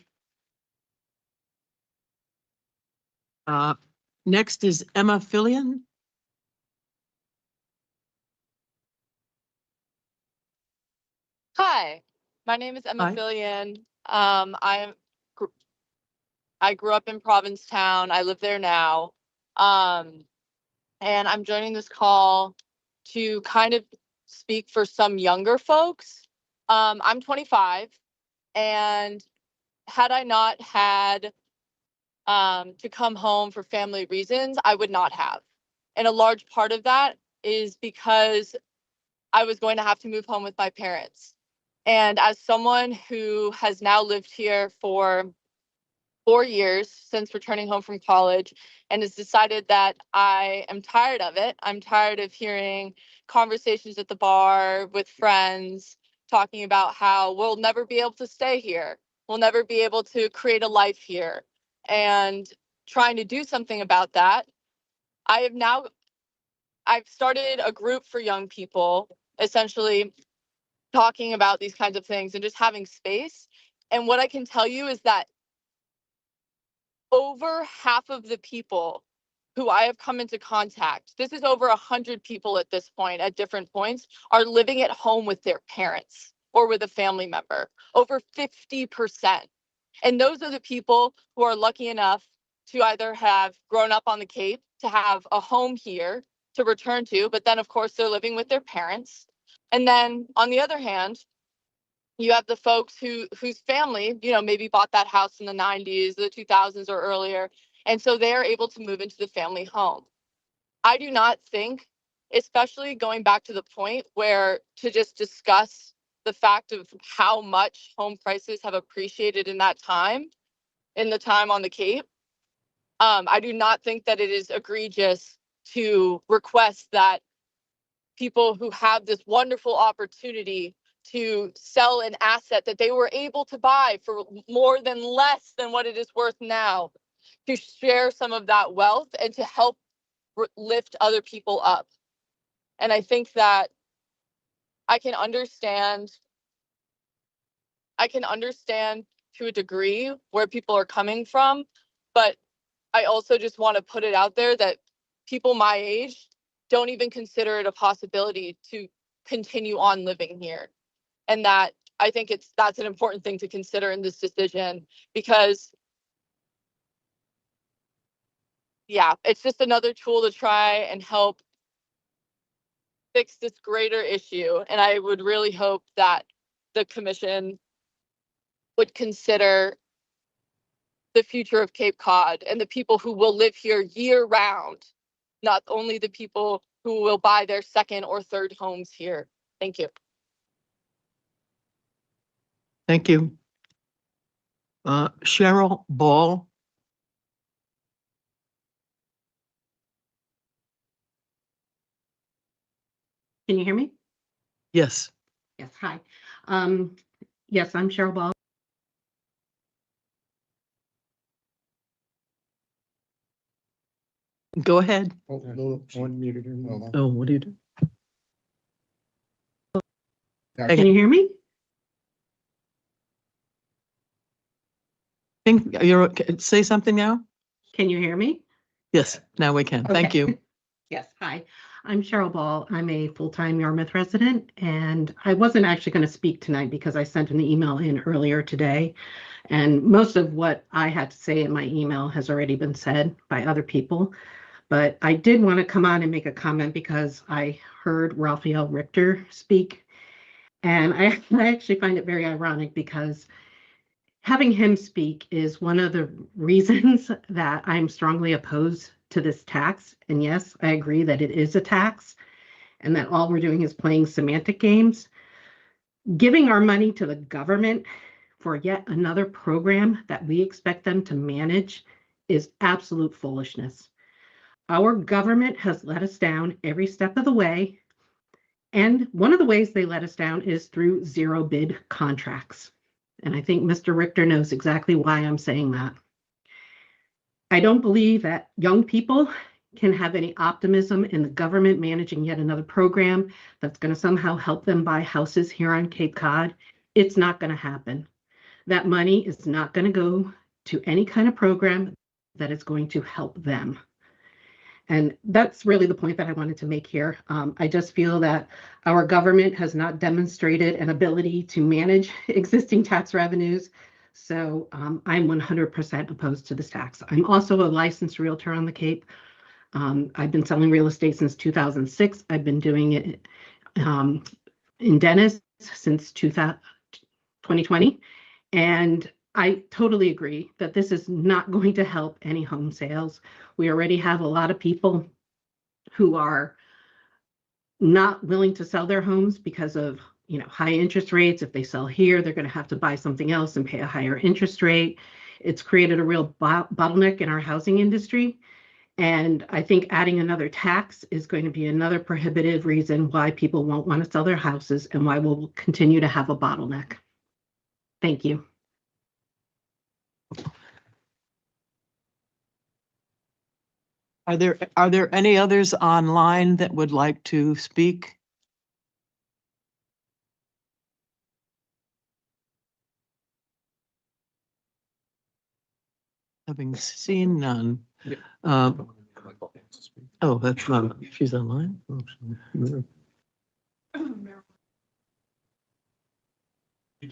Next is Emma Fillion. Hi, my name is Emma Hi. Fillion. I grew up in Provincetown. I live there now. And I'm joining this call to kind of speak for some younger folks. I'm 25, and had I not had to come home for family reasons, I would not have. And a large part of that is because I was going to have to move home with my parents. And as someone who has now lived here for 4 years since returning home from college and has decided that I am tired of it, I'm tired of hearing conversations at the bar with friends talking about how we'll never be able to stay here. We'll never be able to create a life here. and trying to do something about that, I've started a group for young people, essentially talking about these kinds of things and just having space. And what I can tell you is that over half of the people who I have come into contact, this is over 100 people at this point at different points, are living at home with their parents or with a family member, over 50%. And those are the people who are lucky enough to either have grown up on the Cape, to have a home here to return to, but then of course they're living with their parents. And then on the other hand, you have the folks whose family, maybe bought that house in the 90s, the 2000s or earlier. And so they're able to move into the family home. I do not think, especially going back to the point where to just discuss the fact of how much home prices have appreciated in the time on the Cape, I do not think that it is egregious to request that people who have this wonderful opportunity to sell an asset that they were able to buy for less than what it is worth now, to share some of that wealth and to help lift other people up. And I think that I can understand to a degree where people are coming from, but I also just want to put it out there that people my age don't even consider it a possibility to continue on living here. And that I think that's an important thing to consider in this decision, because it's just another tool to try and help fix this greater issue. And I would really hope that the commission would consider the future of Cape Cod and the people who will live here year round, not only the people who will buy their second or third homes here. Thank you. Thank you. Cheryl Ball. Can you hear me? Yes. Yes, hi. Yes, I'm Cheryl Ball. Go ahead. Oh, no, unmuted her. Oh, what do you do? Can you hear me? Think you're okay. Say something now? Can you hear me? Yes, now we can. Thank Okay. you. Yes, hi. I'm Cheryl Ball. I'm a full-time Yarmouth resident, and I wasn't actually going to speak tonight because I sent an email in earlier today, and most of what I had to say in my email has already been said by other people. But I did want to come on and make a comment because I heard Raphael Richter speak, and I actually find it very ironic because having him speak is one of the reasons that I'm strongly opposed to this tax. And yes, I agree that it is a tax and that all we're doing is playing semantic games. Giving our money to the government for yet another program that we expect them to manage is absolute foolishness. Our government has let us down every step of the way. And one of the ways they let us down is through zero bid contracts. And I think Mr. Richter knows exactly why I'm saying that. I don't believe that young people can have any optimism in the government managing yet another program that's going to somehow help them buy houses here on Cape Cod. It's not going to happen. That money is not going to go to any kind of program that is going to help them. And that's really the point that I wanted to make here. I just feel that our government has not demonstrated an ability to manage existing tax revenues. So I'm 100% opposed to this tax. I'm also a licensed realtor on the Cape. I've been selling real estate since 2006. I've been doing it in Dennis since 2020. And I totally agree that this is not going to help any home sales. We already have a lot of people who are not willing to sell their homes because of, high interest rates. If they sell here, they're going to have to buy something else and pay a higher interest rate. It's created a real bottleneck in our housing industry. And I think adding another tax is going to be another prohibitive reason why people won't want to sell their houses and why we'll continue to have a bottleneck. Thank you. Are there any others online that would like to speak? Having seen none. Oh, that's not, she's online? You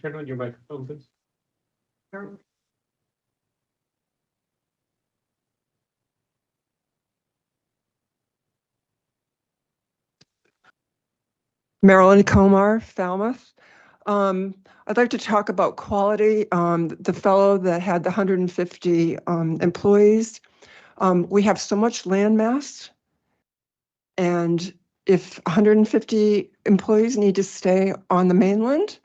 turn on your microphone, please. Marilyn Comar, Falmouth. I'd like to talk about quality. The fellow that had the 150 employees. We have so much land mass. And if 150 employees need to stay on the mainland,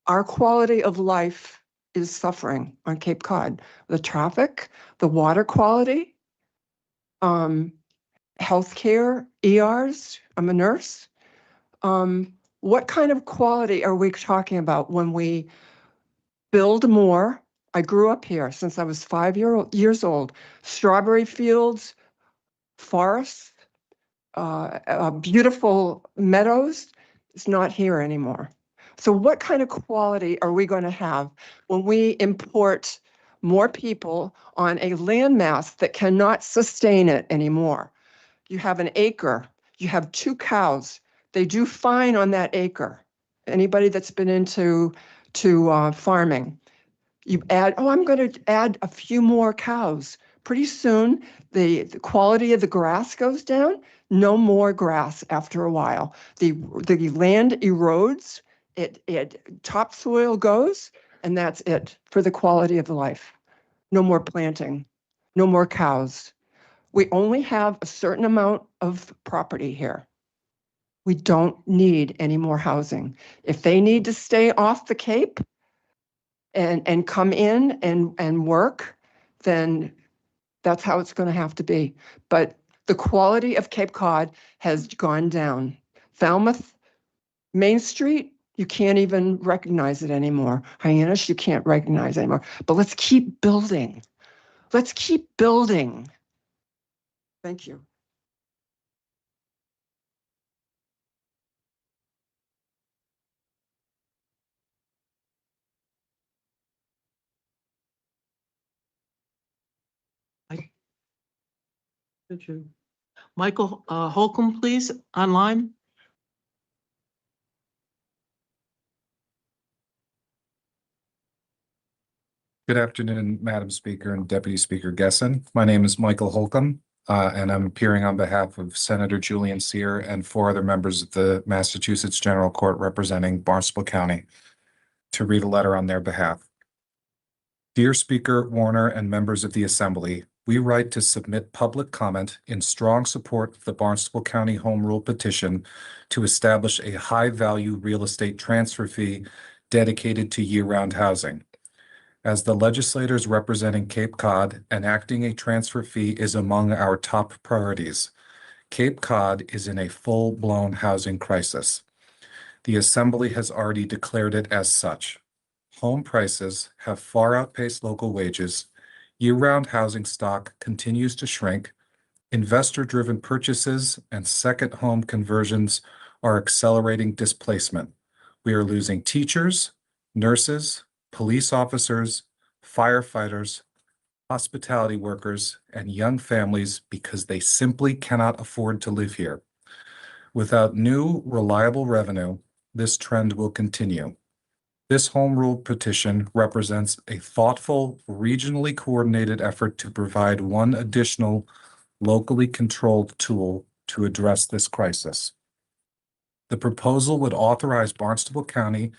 our quality of life is suffering on Cape Cod. The traffic, the water quality, healthcare, ERs. I'm a nurse. What kind of quality are we talking about when we build more? I grew up here since I was 5 years old. Strawberry fields, forests, beautiful meadows. It's not here anymore. So what kind of quality are we going to have when we import more people on a landmass that cannot sustain it anymore? You have an acre, you have 2 cows. They do fine on that acre. Anybody that's been into farming, you add, oh, I'm going to add a few more cows. Pretty soon, the quality of the grass goes down. No more grass after a while. The land erodes, topsoil goes, and that's it for the quality of life. No more planting, no more cows. We only have a certain amount of property here. We don't need any more housing. If they need to stay off the Cape and come in and work, then that's how it's going to have to be. But the quality of Cape Cod has gone down. Falmouth, Main Street, you can't even recognize it anymore. Hyannis, you can't recognize it anymore. But let's keep building. Let's keep building. Thank you. Did you? Michael Holcomb, please, online. Good afternoon, Madam Speaker and Deputy Speaker Gessen. My name is Michael Holcomb, and I'm appearing on behalf of Senator Julian Cyr and 4 other members of the Massachusetts General Court representing Barnstable County to read a letter on their behalf. Dear Speaker Warner and members of the Assembly, we write to submit public comment in strong support of the Barnstable County Home Rule petition to establish a high-value real estate transfer fee dedicated to year-round housing. As the legislators representing Cape Cod, enacting a transfer fee is among our top priorities. Cape Cod is in a full-blown housing crisis. The Assembly has already declared it as such. Home prices have far outpaced local wages. Year-round housing stock continues to shrink. Investor-driven purchases and second home conversions are accelerating displacement. We are losing teachers, nurses, police officers, firefighters, hospitality workers, and young families because they simply cannot afford to live here. Without new, reliable revenue, this trend will continue. This home rule petition represents a thoughtful, regionally coordinated effort to provide one additional locally controlled tool to address this crisis. The proposal would authorize Barnstable County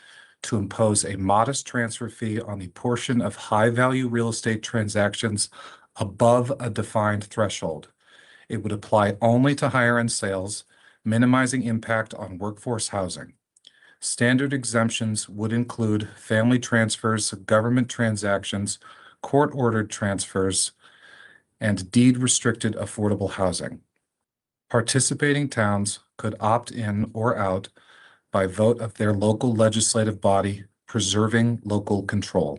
to impose a modest transfer fee on the portion of high-value real estate transactions above a defined threshold. It would apply only to higher-end sales, minimizing impact on workforce housing. Standard exemptions would include family transfers, government transactions, court-ordered transfers, and deed-restricted affordable housing. Participating towns could opt in or out by vote of their local legislative body, preserving local control.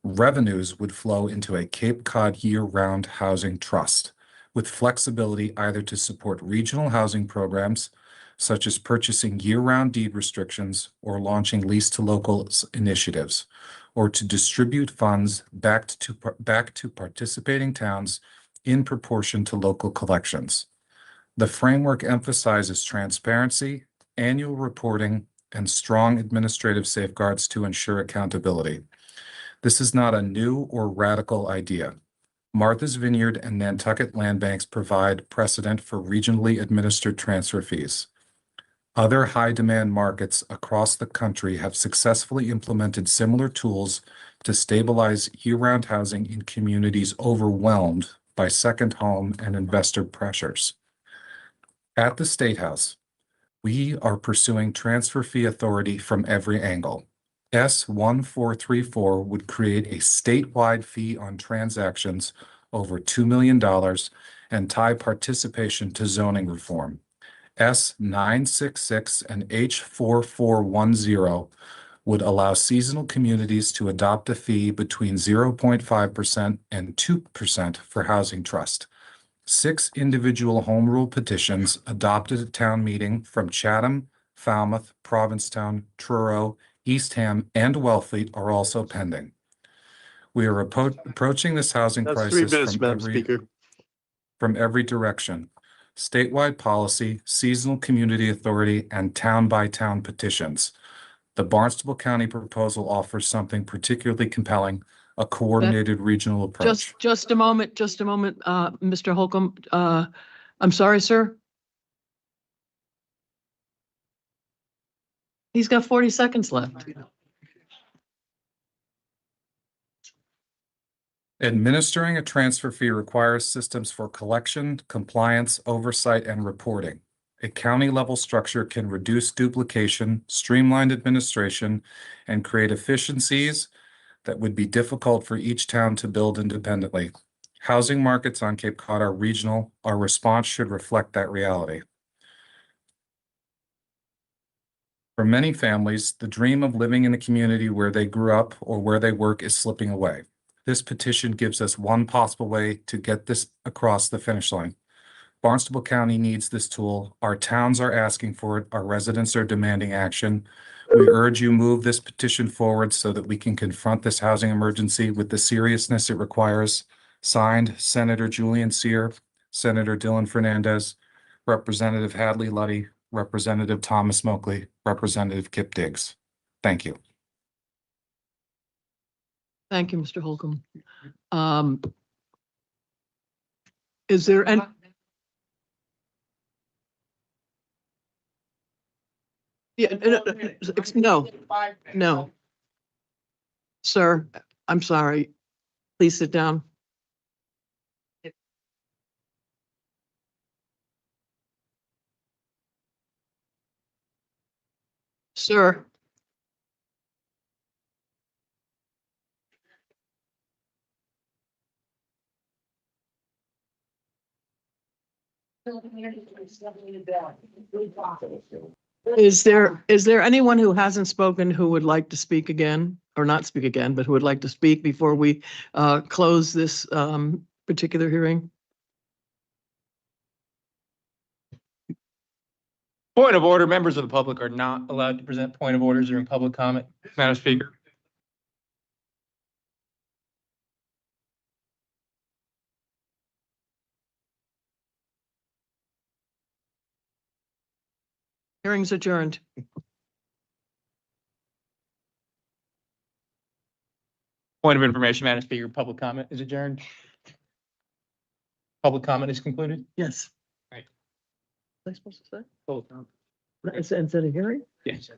Revenues would flow into a Cape Cod year-round housing trust, with flexibility either to support regional housing programs, such as purchasing year-round deed restrictions or launching lease-to-local initiatives, or to distribute funds back to participating towns in proportion to local collections. The framework emphasizes transparency, annual reporting, and strong administrative safeguards to ensure accountability. This is not a new or radical idea. Martha's Vineyard and Nantucket Land Banks provide precedent for regionally administered transfer fees. Other high-demand markets across the country have successfully implemented similar tools to stabilize year-round housing in communities overwhelmed by second home and investor pressures. At the State House, we are pursuing transfer fee authority from every angle. S1434 would create a statewide fee on transactions over $2 million and tie participation to zoning reform. S966 and H4410 would allow seasonal communities to adopt a fee between 0.5% and 2% for housing trust. 6 individual home rule petitions adopted at town meeting from Chatham, Falmouth, Provincetown, Truro, Eastham, and Wellfleet are also pending. We are approaching this housing crisis from every direction. Statewide policy, seasonal community authority, and town-by-town petitions. The Barnstable County proposal offers something particularly compelling, a coordinated regional approach. Just a moment, Mr. Holcomb. I'm sorry, sir. He's got 40 seconds left. Administering a transfer fee requires systems for collection, compliance, oversight, and reporting. A county-level structure can reduce duplication, streamline administration, and create efficiencies that would be difficult for each town to build independently. Housing markets on Cape Cod are regional. Our response should reflect that reality. For many families, the dream of living in a community where they grew up or where they work is slipping away. This petition gives us one possible way to get this across the finish line. Barnstable County needs this tool. Our towns are asking for it. Our residents are demanding action. We urge you move this petition forward so that we can confront this housing emergency with the seriousness it requires. Signed, Senator Julian Cyr, Senator Dylan Fernandez, Representative Hadley Luddy, Representative Thomas Moakley, Representative Kip Diggs. Thank you. Thank you, Mr. Holcomb. Is there any? Yeah, no. Sir, I'm sorry. Please sit down. Sir. Is there anyone who hasn't spoken who would like to speak again, or not speak again, but who would like to speak before we close this particular hearing? Point of order, members of the public are not allowed to present point of orders during public comment. Madam Speaker. Hearing's adjourned. Point of information, Madam Speaker, public comment is adjourned. Public comment is concluded. Yes. Right. What am I supposed to say? Public comment. Instead of hearing? Yes.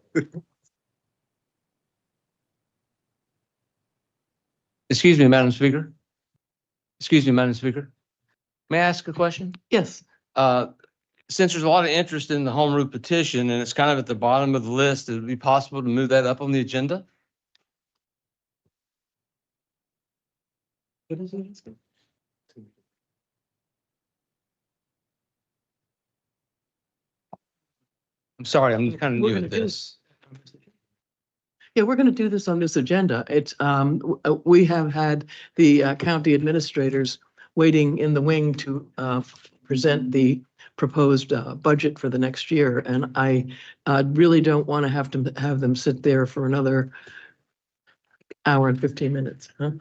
Excuse me, Madam Speaker. Excuse me, Madam Speaker. May I ask a question? Yes. Since there's a lot of interest in the home rule petition and it's kind of at the bottom of the list, would it be possible to move that up on the agenda? What is it? I'm sorry, I'm kind of We're new gonna at do this. Yeah, we're going to do this on this agenda. It's, we have had the county administrators waiting in the wing to present the proposed budget for the next year. And I really don't want to have them sit there for another hour and 15 minutes. Huh?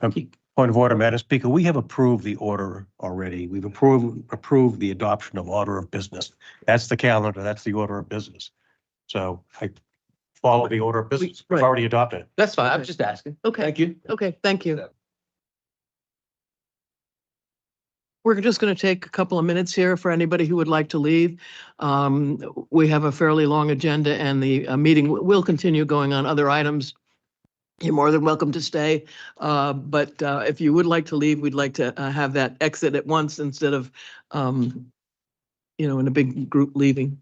Point of order, Madam Speaker, we have approved the order already. We've approved the adoption of order of business. That's the calendar, that's the order of business. So I follow the order of business. We've Right. already adopted it. That's fine. I'm Okay. just asking. Okay. Thank you. Okay, thank you. We're just going to take a couple of minutes here for anybody who would like to leave. We have a fairly long agenda and the meeting will continue going on other items. You're more than welcome to stay. But if you would like to leave, we'd like to have that exit at once instead of, in a big group leaving.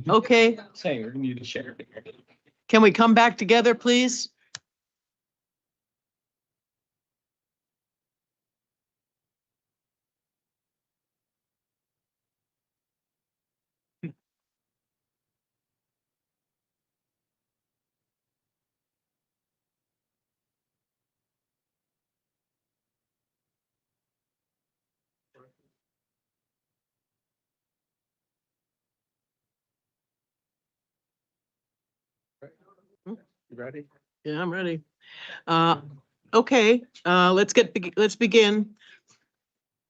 Okay, Saying we're gonna need to share. can we come back together, please? You ready? Yeah, I'm ready. Okay, let's begin.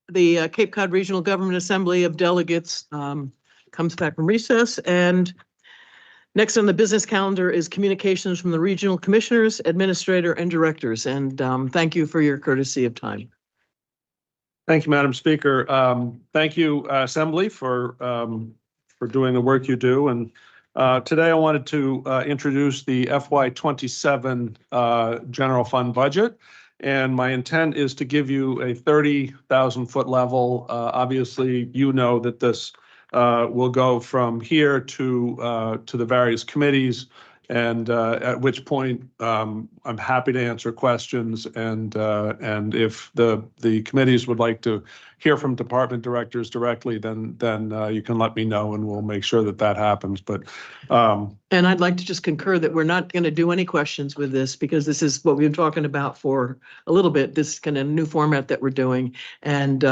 The Cape Cod Regional Government Assembly of Delegates comes back from recess, and next on the business calendar is communications from the regional commissioners, administrator, and directors. And thank you for your courtesy of time. Thank you, Madam Speaker. Thank you, Assembly, for doing the work you do. And today I wanted to introduce the FY27 general fund budget. And my intent is to give you a 30,000 foot level. Obviously, you know that this will go from here to the various committees. And at which point I'm happy to answer questions. And if the committees would like to hear from department directors directly, then you can let me know and we'll make sure that that happens. But and I'd like to just concur that we're not going to do any questions with this because this is what we've been talking about for a little bit. This kind of new format that we're doing, and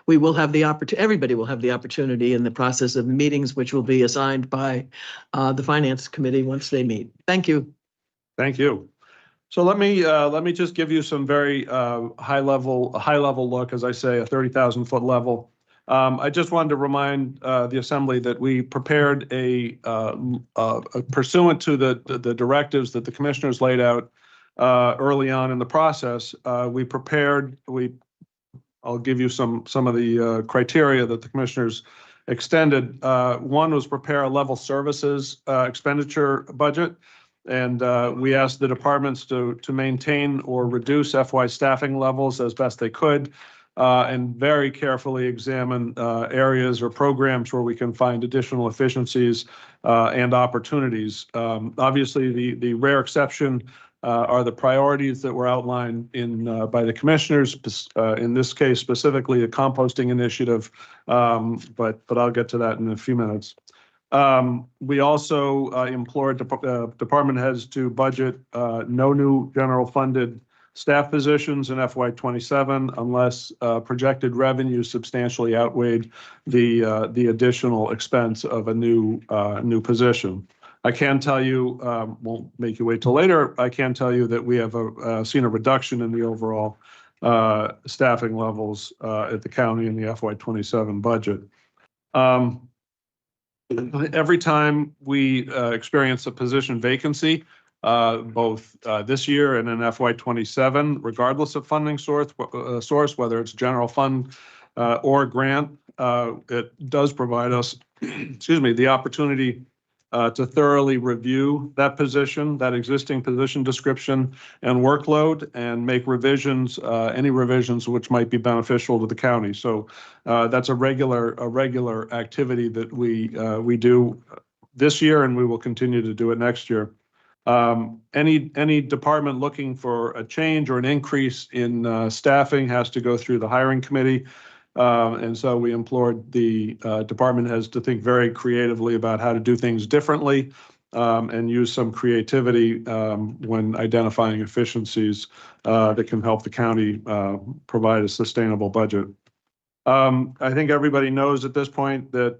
we will have the opportunity, everybody will have the opportunity in the process of meetings, which will be assigned by the Finance Committee once they meet. Thank you. Thank you. So let me just give you some very high level look, as I say, a 30,000 foot level. I just wanted to remind the Assembly that we prepared a pursuant to the directives that the commissioners laid out early on in the process. I'll give you some of the criteria that the commissioners extended. One was prepare a level services expenditure budget. And we asked the departments to maintain or reduce FY staffing levels as best they could and very carefully examine areas or programs where we can find additional efficiencies and opportunities. Obviously, the rare exception are the priorities that were outlined by the commissioners, in this case specifically the composting initiative, but I'll get to that in a few minutes. We also implored department heads to budget no new general funded staff positions in FY27 unless projected revenue substantially outweighed the additional expense of a new position. I can tell you, won't make you wait till later, I can tell you that we have seen a reduction in the overall staffing levels at the county in the FY27 budget. Every time we experience a position vacancy, both this year and in FY27, regardless of funding source, whether it's general fund or grant, it does provide us, excuse me, the opportunity to thoroughly review that position, that existing position description and workload, and make revisions, any revisions which might be beneficial to the county. So that's a regular activity that we do this year, and we will continue to do it next year. Any department looking for a change or an increase in staffing has to go through the hiring committee. And so we implored the department heads to think very creatively about how to do things differently and use some creativity when identifying efficiencies that can help the county provide a sustainable budget. I think everybody knows at this point that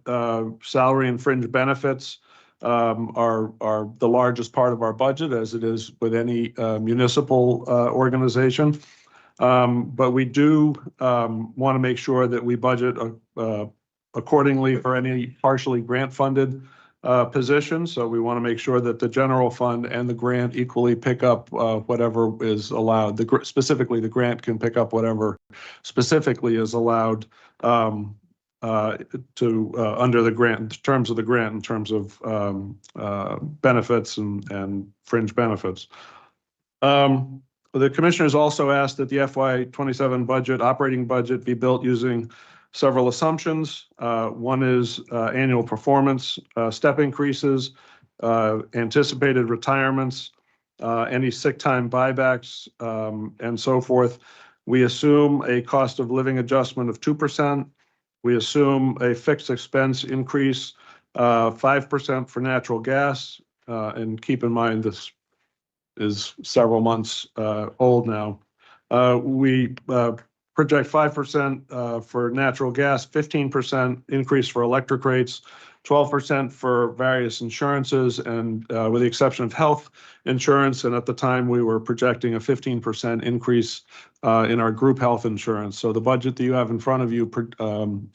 salary and fringe benefits are the largest part of our budget, as it is with any municipal organization. But we do want to make sure that we budget accordingly for any partially grant-funded positions. So we want to make sure that the general fund and the grant equally pick up whatever is allowed. Specifically, the grant can pick up whatever specifically is allowed under the grant, in terms of the grant, in terms of benefits and fringe benefits. The commissioners also asked that the FY27 operating budget be built using several assumptions. One is annual performance, step increases, anticipated retirements, any sick time buybacks, and so forth. We assume a cost of living adjustment of 2%. We assume a fixed expense increase, 5% for natural gas. And keep in mind, this is several months old now. We project 5% for natural gas, 15% increase for electric rates, 12% for various insurances, and with the exception of health insurance. And at the time, we were projecting a 15% increase in our group health insurance. So the budget that you have in front of you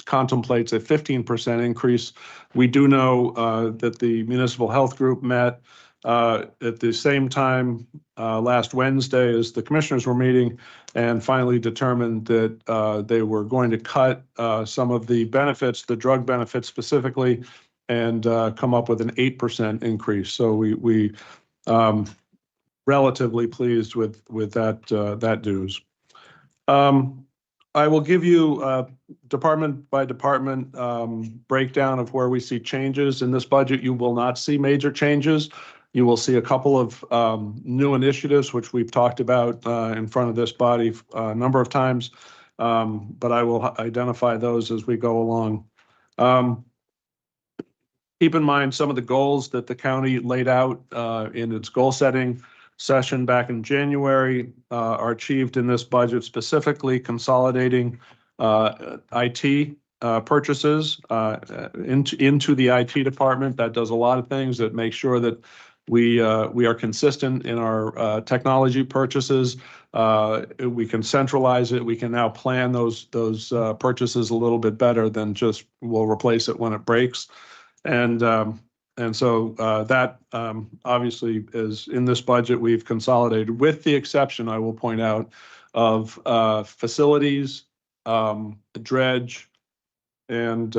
contemplates a 15% increase. We do know that the municipal health group met at the same time last Wednesday as the commissioners were meeting, and finally determined that they were going to cut some of the benefits, the drug benefits specifically, and come up with an 8% increase. So we relatively pleased with that news. I will give you department by department breakdown of where we see changes. In this budget, you will not see major changes. You will see a couple of new initiatives, which we've talked about in front of this body a number of times, but I will identify those as we go along. Keep in mind some of the goals that the county laid out in its goal setting session back in January are achieved in this budget, specifically consolidating IT purchases into the IT department. That does a lot of things. That makes sure that we are consistent in our technology purchases. We can centralize it. We can now plan those purchases a little bit better than just we'll replace it when it breaks. And so that obviously is in this budget. We've consolidated, with the exception, I will point out, of facilities, dredge, and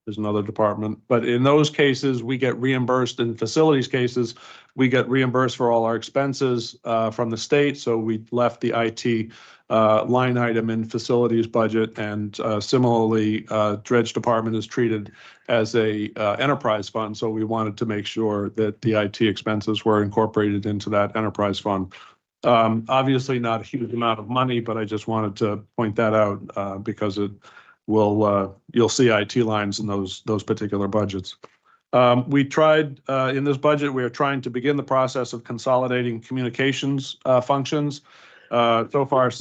there's another department. But in those cases, we get reimbursed. In facilities cases, we get reimbursed for all our expenses from the state. So we left the IT line item in facilities budget, and similarly, dredge department is treated as a enterprise fund. So we wanted to make sure that the IT expenses were incorporated into that enterprise fund. Obviously not a huge amount of money, but I just wanted to point that out because it will, you'll see IT lines in those particular budgets. We tried in this budget, we are trying to begin the process of consolidating communications functions. So far,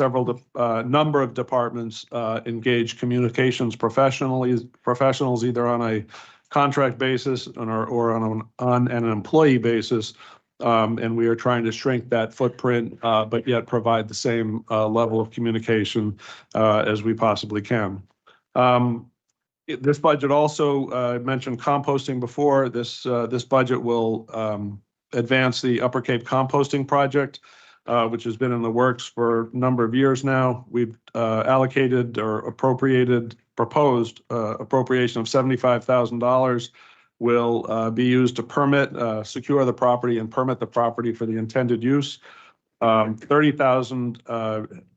number of departments engage communications professionals either on a contract basis or on an employee basis. And we are trying to shrink that footprint, but yet provide the same level of communication as we possibly can. This budget also, I mentioned composting before. This budget will advance the Upper Cape composting project, which has been in the works for a number of years now. We've allocated or proposed appropriation of $75,000 will be used to secure the property and permit the property for the intended use. 30,000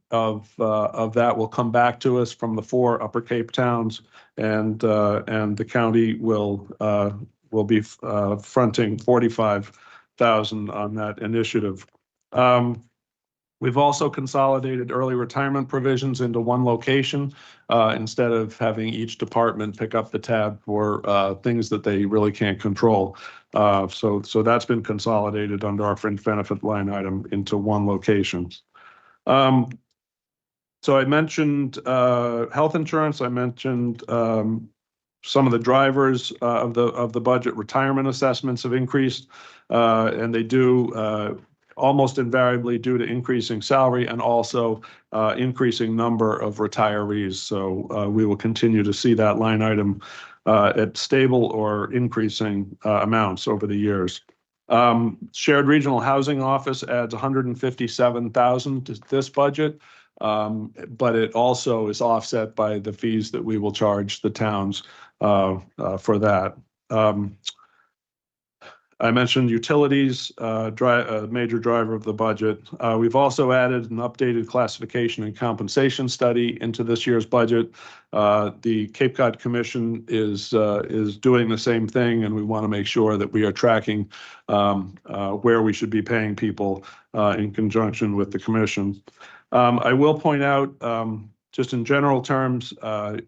of that will come back to us from the 4 Upper Cape towns, and the county will be fronting 45,000 on that initiative. We've also consolidated early retirement provisions into one location instead of having each department pick up the tab for things that they really can't control. So that's been consolidated under our fringe benefit line item into one location. So I mentioned health insurance. I mentioned some of the drivers of the budget. Retirement assessments have increased, and they do almost invariably due to increasing salary and also increasing number of retirees. So we will continue to see that line item at stable or increasing amounts over the years. Shared Regional Housing Office adds $157,000 to this budget, but it also is offset by the fees that we will charge the towns for that. I mentioned utilities, a major driver of the budget. We've also added an updated classification and compensation study into this year's budget. The Cape Cod Commission is doing the same thing, and we want to make sure that we are tracking where we should be paying people in conjunction with the commission. I will point out, just in general terms, our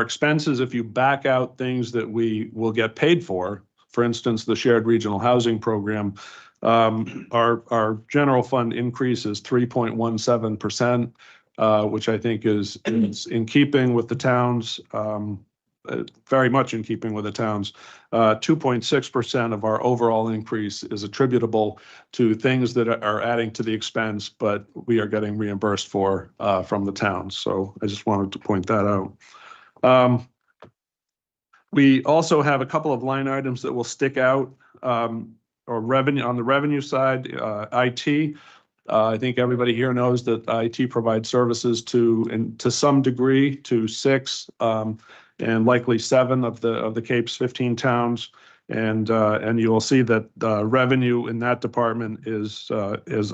expenses, if you back out things that we will get paid for instance, the shared regional housing program, our general fund increase is 3.17%, which I think is in keeping with the towns, very much in keeping with the towns. 2.6% of our overall increase is attributable to things that are adding to the expense, but we are getting reimbursed for from the towns. So I just wanted to point that out. We also have a couple of line items that will stick out, or revenue on the revenue side, IT. I think everybody here knows that IT provides services to some degree to 6 and likely 7 of the Cape's 15 towns, and you will see that revenue in that department is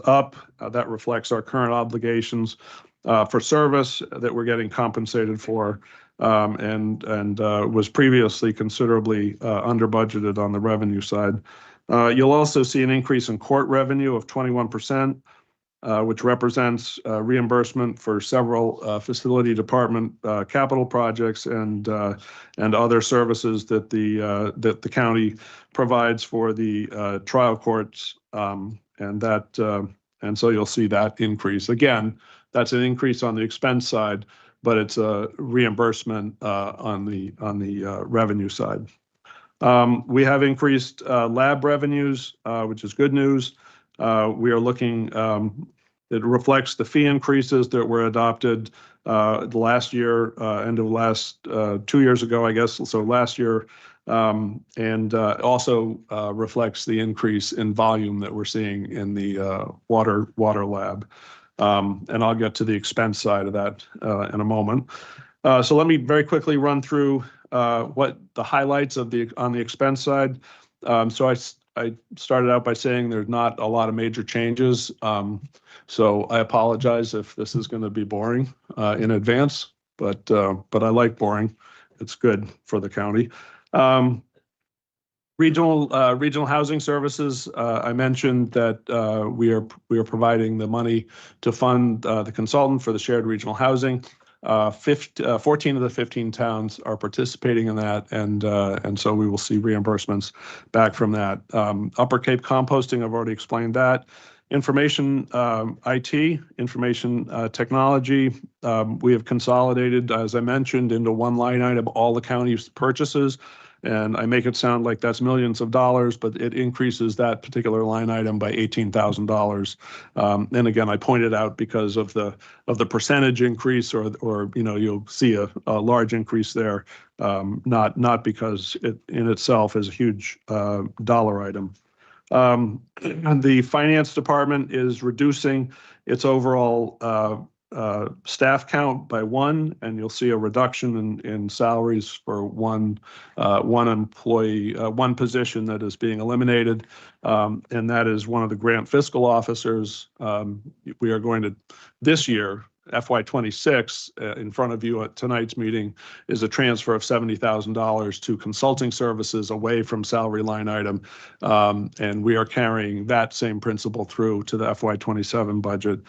up. That reflects our current obligations for service that we're getting compensated for, and was previously considerably under budgeted on the revenue side. You'll also see an increase in court revenue of 21%. Which represents reimbursement for several facility department capital projects and other services that the county provides for the trial courts, and so you'll see that increase. Again, that's an increase on the expense side, but it's a reimbursement on the revenue side. We have increased lab revenues, which is good news. We are looking, it reflects the fee increases that were adopted the last year, end of last 2 years ago, I guess, so last year, and also reflects the increase in volume that we're seeing in the water lab. And I'll get to the expense side of that in a moment. So let me very quickly run through what the highlights on the expense side. So I started out by saying there's not a lot of major changes. So I apologize if this is going to be boring in advance, but I like boring. It's good for the county. Regional housing services. I mentioned that we are providing the money to fund the consultant for the shared regional housing. 14 of the 15 towns are participating in that, and so we will see reimbursements back from that. Upper Cape composting, I've already explained that. Information IT, information technology, we have consolidated, as I mentioned, into one line item all the county's purchases. And I make it sound like that's millions of dollars, but it increases that particular line item by $18,000. And again, I pointed out because of the percentage increase, or you'll see a large increase there, not because it in itself is a huge dollar item. And the finance department is reducing its overall staff count by 1, and you'll see a reduction in salaries for one employee, one position that is being eliminated, and that is one of the grant fiscal officers. We are going to, this year, FY26, in front of you at tonight's meeting, is a transfer of $70,000 to consulting services away from salary line item. And we are carrying that same principle through to the FY27 budget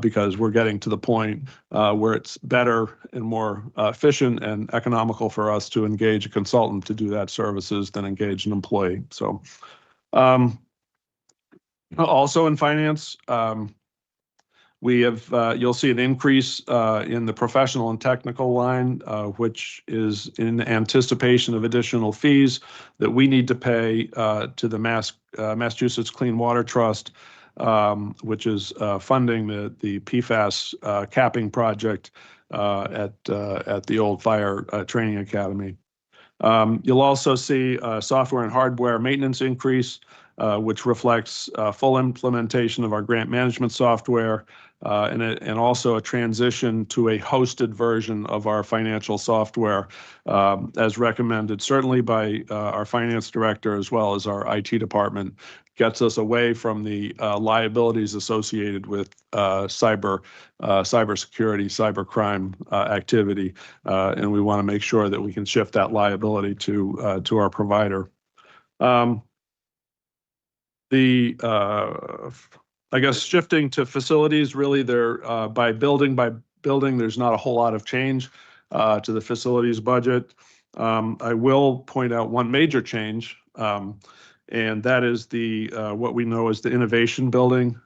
because we're getting to the point where it's better and more efficient and economical for us to engage a consultant to do that services than engage an employee. So also in finance, we have, you'll see an increase in the professional and technical line, which is in anticipation of additional fees that we need to pay to the Massachusetts Clean Water Trust, which is funding the PFAS capping project at the old fire training academy. You'll also see software and hardware maintenance increase. which reflects full implementation of our grant management software and also a transition to a hosted version of our financial software as recommended, certainly by our finance director as well as our IT department. Gets us away from the liabilities associated with cybersecurity, cybercrime activity, and we want to make sure that we can shift that liability to our provider. I guess shifting to facilities, really, they're by building, there's not a whole lot of change to the facilities budget. I will point out one major change, and that is the what we know as the innovation building,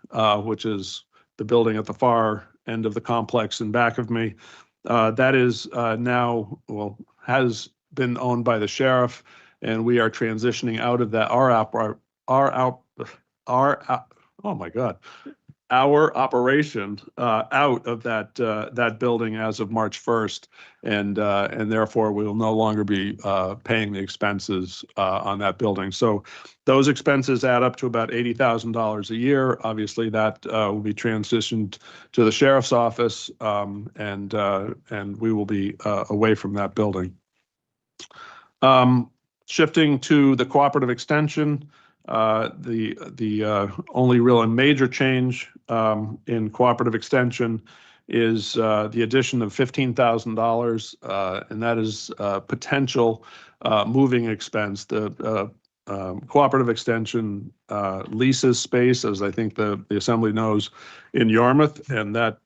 which is the building at the far end of the complex in back of me. That is now, well, has been owned by the sheriff, and we are transitioning out of that our operation out of that building as of March 1st, and therefore we will no longer be paying the expenses on that building. So those expenses add up to about $80,000 a year. Obviously, that will be transitioned to the sheriff's office, and we will be away from that building. Shifting to the cooperative extension. The only real and major change in cooperative extension is the addition of $15,000, and that is potential moving expense. The cooperative extension leases space, as I think the Assembly knows, in Yarmouth, and that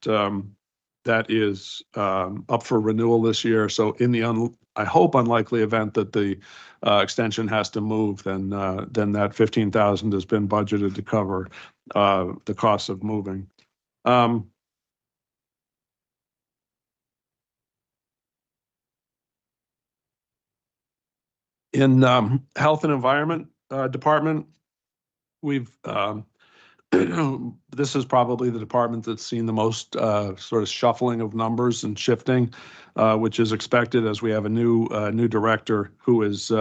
is up for renewal this year. So in the I hope unlikely event that the extension has to move, then that $15,000 has been budgeted to cover the cost of moving. In Health and Environment Department, we've this is probably the department that's seen the most sort of shuffling of numbers and shifting, which is expected as we have a new director who is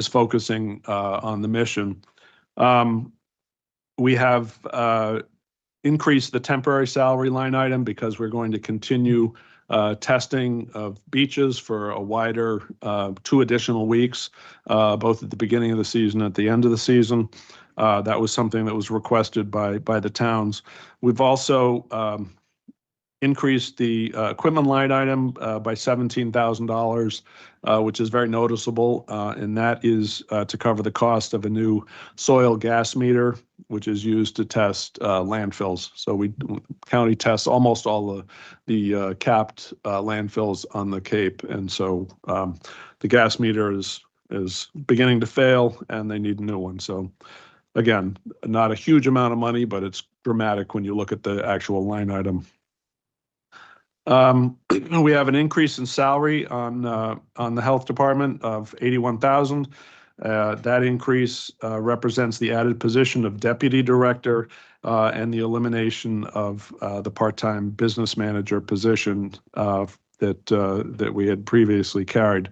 focusing on the mission. We have increased the temporary salary line item because we're going to continue testing of beaches for a wider 2 additional weeks, both at the beginning of the season, at the end of the season. That was something that was requested by the towns. We've also increased the equipment line item by $17,000, which is very noticeable, and that is to cover the cost of a new soil gas meter, which is used to test landfills. So county tests almost all the capped landfills on the Cape, and so the gas meter is beginning to fail, and they need a new one. So again, not a huge amount of money, but it's dramatic when you look at the actual line item. We have an increase in salary on the health department of $81,000. That increase represents the added position of deputy director and the elimination of the part-time business manager position that we had previously carried.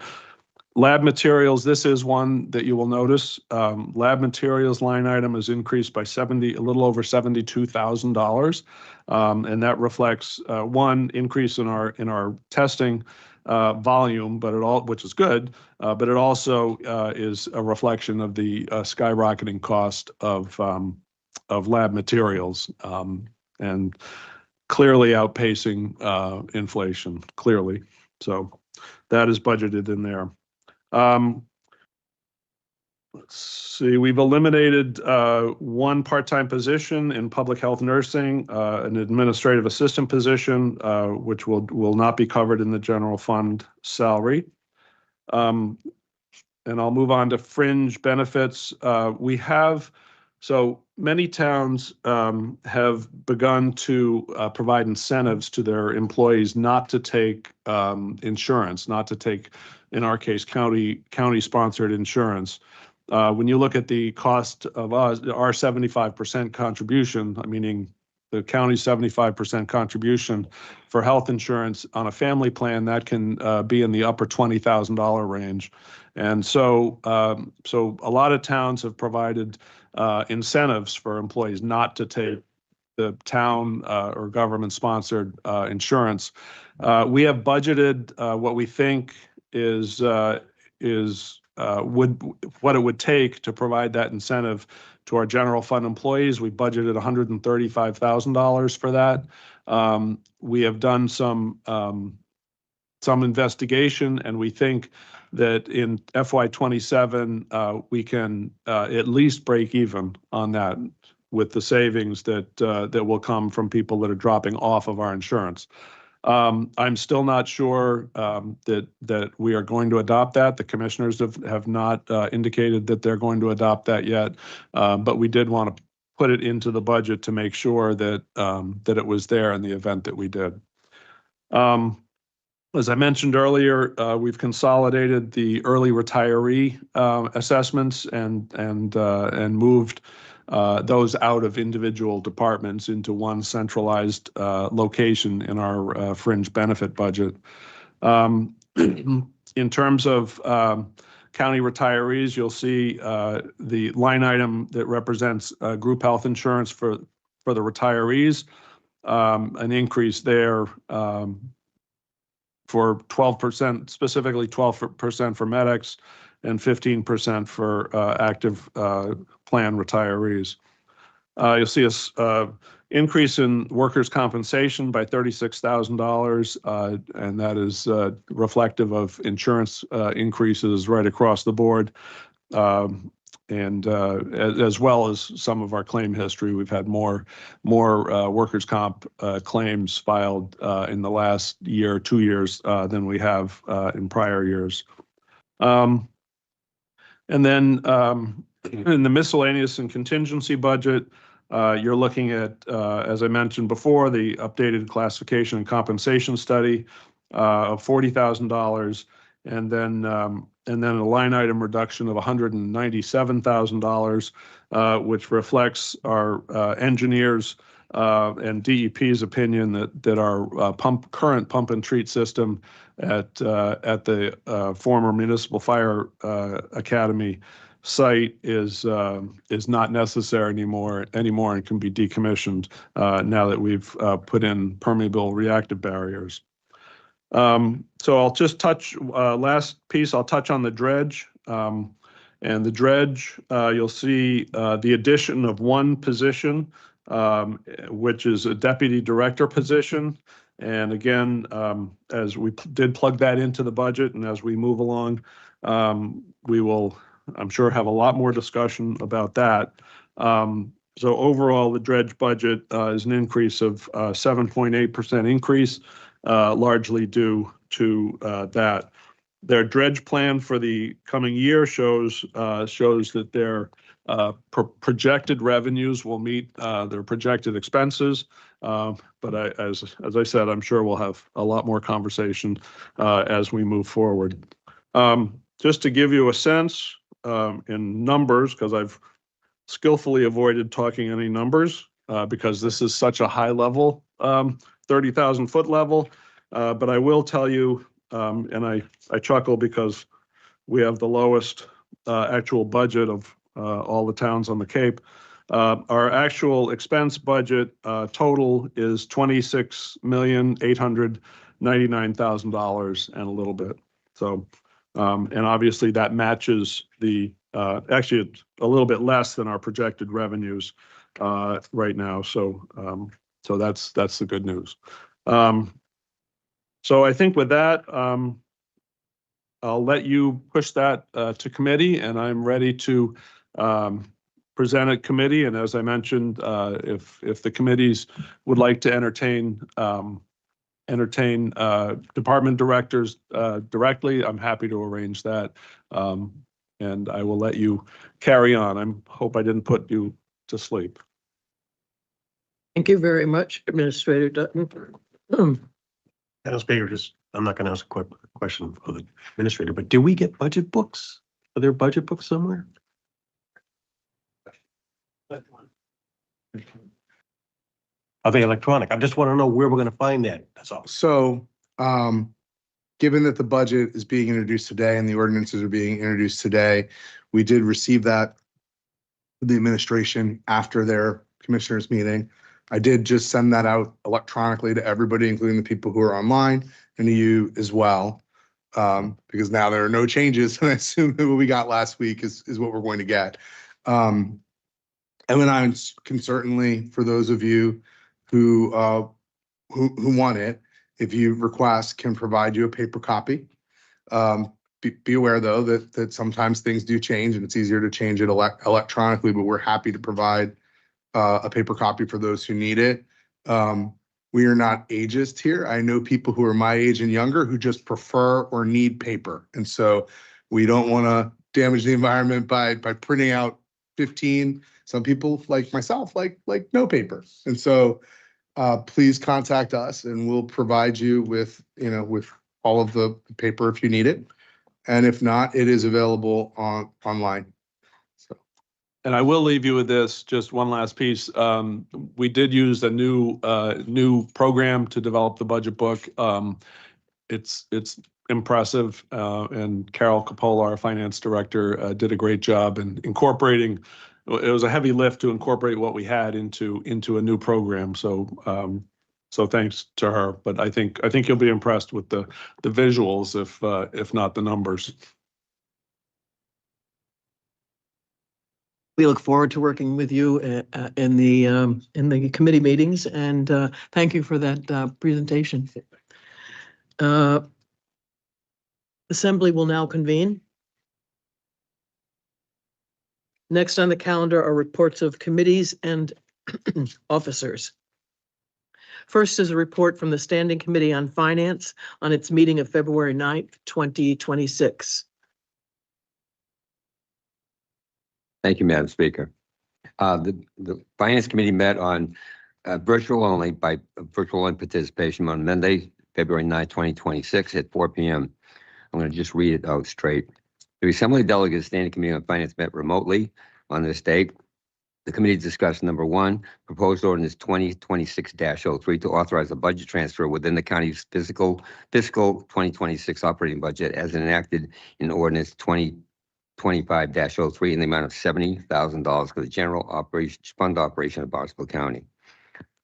Lab materials, this is one that you will notice. Lab materials line item is increased by a little over $72,000, and that reflects one increase in our testing volume, which is good, but it also is a reflection of the skyrocketing cost of lab materials and clearly outpacing inflation, clearly. So that is budgeted in there. Let's see, we've eliminated one part-time position in public health nursing, an administrative assistant position, which will not be covered in the general fund salary. And I'll move on to fringe benefits. So many towns have begun to provide incentives to their employees not to take insurance, not to take, in our case, county-sponsored insurance. When you look at the cost of our 75% contribution, meaning the county's 75% contribution for health insurance on a family plan, that can be in the upper $20,000 range. And so, so a lot of towns have provided incentives for employees not to take the town or government-sponsored insurance. We have budgeted what we think is what it would take to provide that incentive to our general fund employees. We budgeted $135,000 for that. We have done some investigation, and we think that in FY27 we can at least break even on that with the savings that will come from people that are dropping off of our insurance. I'm still not sure that we are going to adopt that. The commissioners have not indicated that they're going to adopt that yet, but we did want to put it into the budget to make sure that that it was there in the event that we did. As I mentioned earlier, we've consolidated the early retiree assessments and moved those out of individual departments into one centralized location in our fringe benefit budget. In terms of county retirees, you'll see the line item that represents group health insurance for the retirees, an increase there for 12%, specifically 12% for medics and 15% for active plan retirees. You'll see a increase in workers' compensation by $36,000, and that is reflective of insurance increases right across the board, and as well as some of our claim history. We've had more workers' comp claims filed in the last year or 2 years than we have in prior years. And then in the miscellaneous and contingency budget, you're looking at, as I mentioned before, the updated classification and compensation study of $40,000, and then a line item reduction of $197,000, which reflects our engineers and DEP's opinion that our current pump and treat system at the former Municipal Fire Academy site is not necessary anymore and can be decommissioned now that we've put in permeable reactive barriers. So I'll just touch, last piece, I'll touch on the dredge. And the dredge, you'll see the addition of one position, which is a deputy director position. And again, as we did plug that into the budget, and as we move along, we will, I'm sure, have a lot more discussion about that. So overall, the dredge budget is an increase of 7.8% increase, largely due to that. Their dredge plan for the coming year shows that their projected revenues will meet their projected expenses. But as I said, I'm sure we'll have a lot more conversation as we move forward. Just to give you a sense in numbers, because I've skillfully avoided talking any numbers because this is such a high level, 30,000 foot level. But I will tell you, and I chuckle because we have the lowest actual budget of all the towns on the Cape. Our actual expense budget total is $26,899,000 and a little bit. So, and obviously that matches the, actually it's a little bit less than our projected revenues right now. So, so that's the good news. So I think with that, I'll let you push that to committee, and I'm ready to present at committee. And as I mentioned, if the committees would like to entertain department directors directly, I'm happy to arrange that. And I will let you carry on. I hope I didn't put you to sleep. Thank you very much, Administrator Dutton. Madam Speaker, I'm not going to ask a quick question of the administrator, but do we get budget books? Are there budget books somewhere? Are they electronic? I just want to know where we're going to find that. That's all. So, given that the budget is being introduced today and the ordinances are being introduced today, we did receive that the administration after their commissioners meeting. I did just send that out electronically to everybody, including the people who are online and to you as well. Because now there are no changes, and I assume that what we got last week is what we're going to get. And then I can certainly, for those of you who want it, if you request, can provide you a paper copy. Be aware though that sometimes things do change and it's easier to change it electronically, but we're happy to provide a paper copy for those who need it. We are not ageist here. I know people who are my age and younger who just prefer or need paper. And so we don't want to damage the environment by printing out 15. Some people like myself, like no paper. And so please contact us and we'll provide you with all of the paper if you need it. And if not, it is available online. And I will leave you with this, just one last piece. We did use a new program to develop the budget book. It's impressive, and Carol Capola, our finance director, did a great job in incorporating. It was a heavy lift to incorporate what we had into a new program. So thanks to her. But I think you'll be impressed with the visuals, if not the numbers. We look forward to working with you in the committee meetings, and thank you for that presentation. Assembly will now convene. Next on the calendar are reports of committees and officers. First is a report from the Standing Committee on Finance on its meeting of February 9th, 2026. Thank you, Madam Speaker. The Finance Committee met on virtual only participation on Monday, February 9, 2026 at 4 p.m. I'm going to just read it out straight. The Assembly Delegates Standing Committee on Finance met remotely on this date. The committee discussed number one, proposed ordinance 2026-03 to authorize a budget transfer within the county's fiscal 2026 operating budget as enacted in ordinance 2025-03 in the amount of $70,000 for the general fund operation of Barnstable County.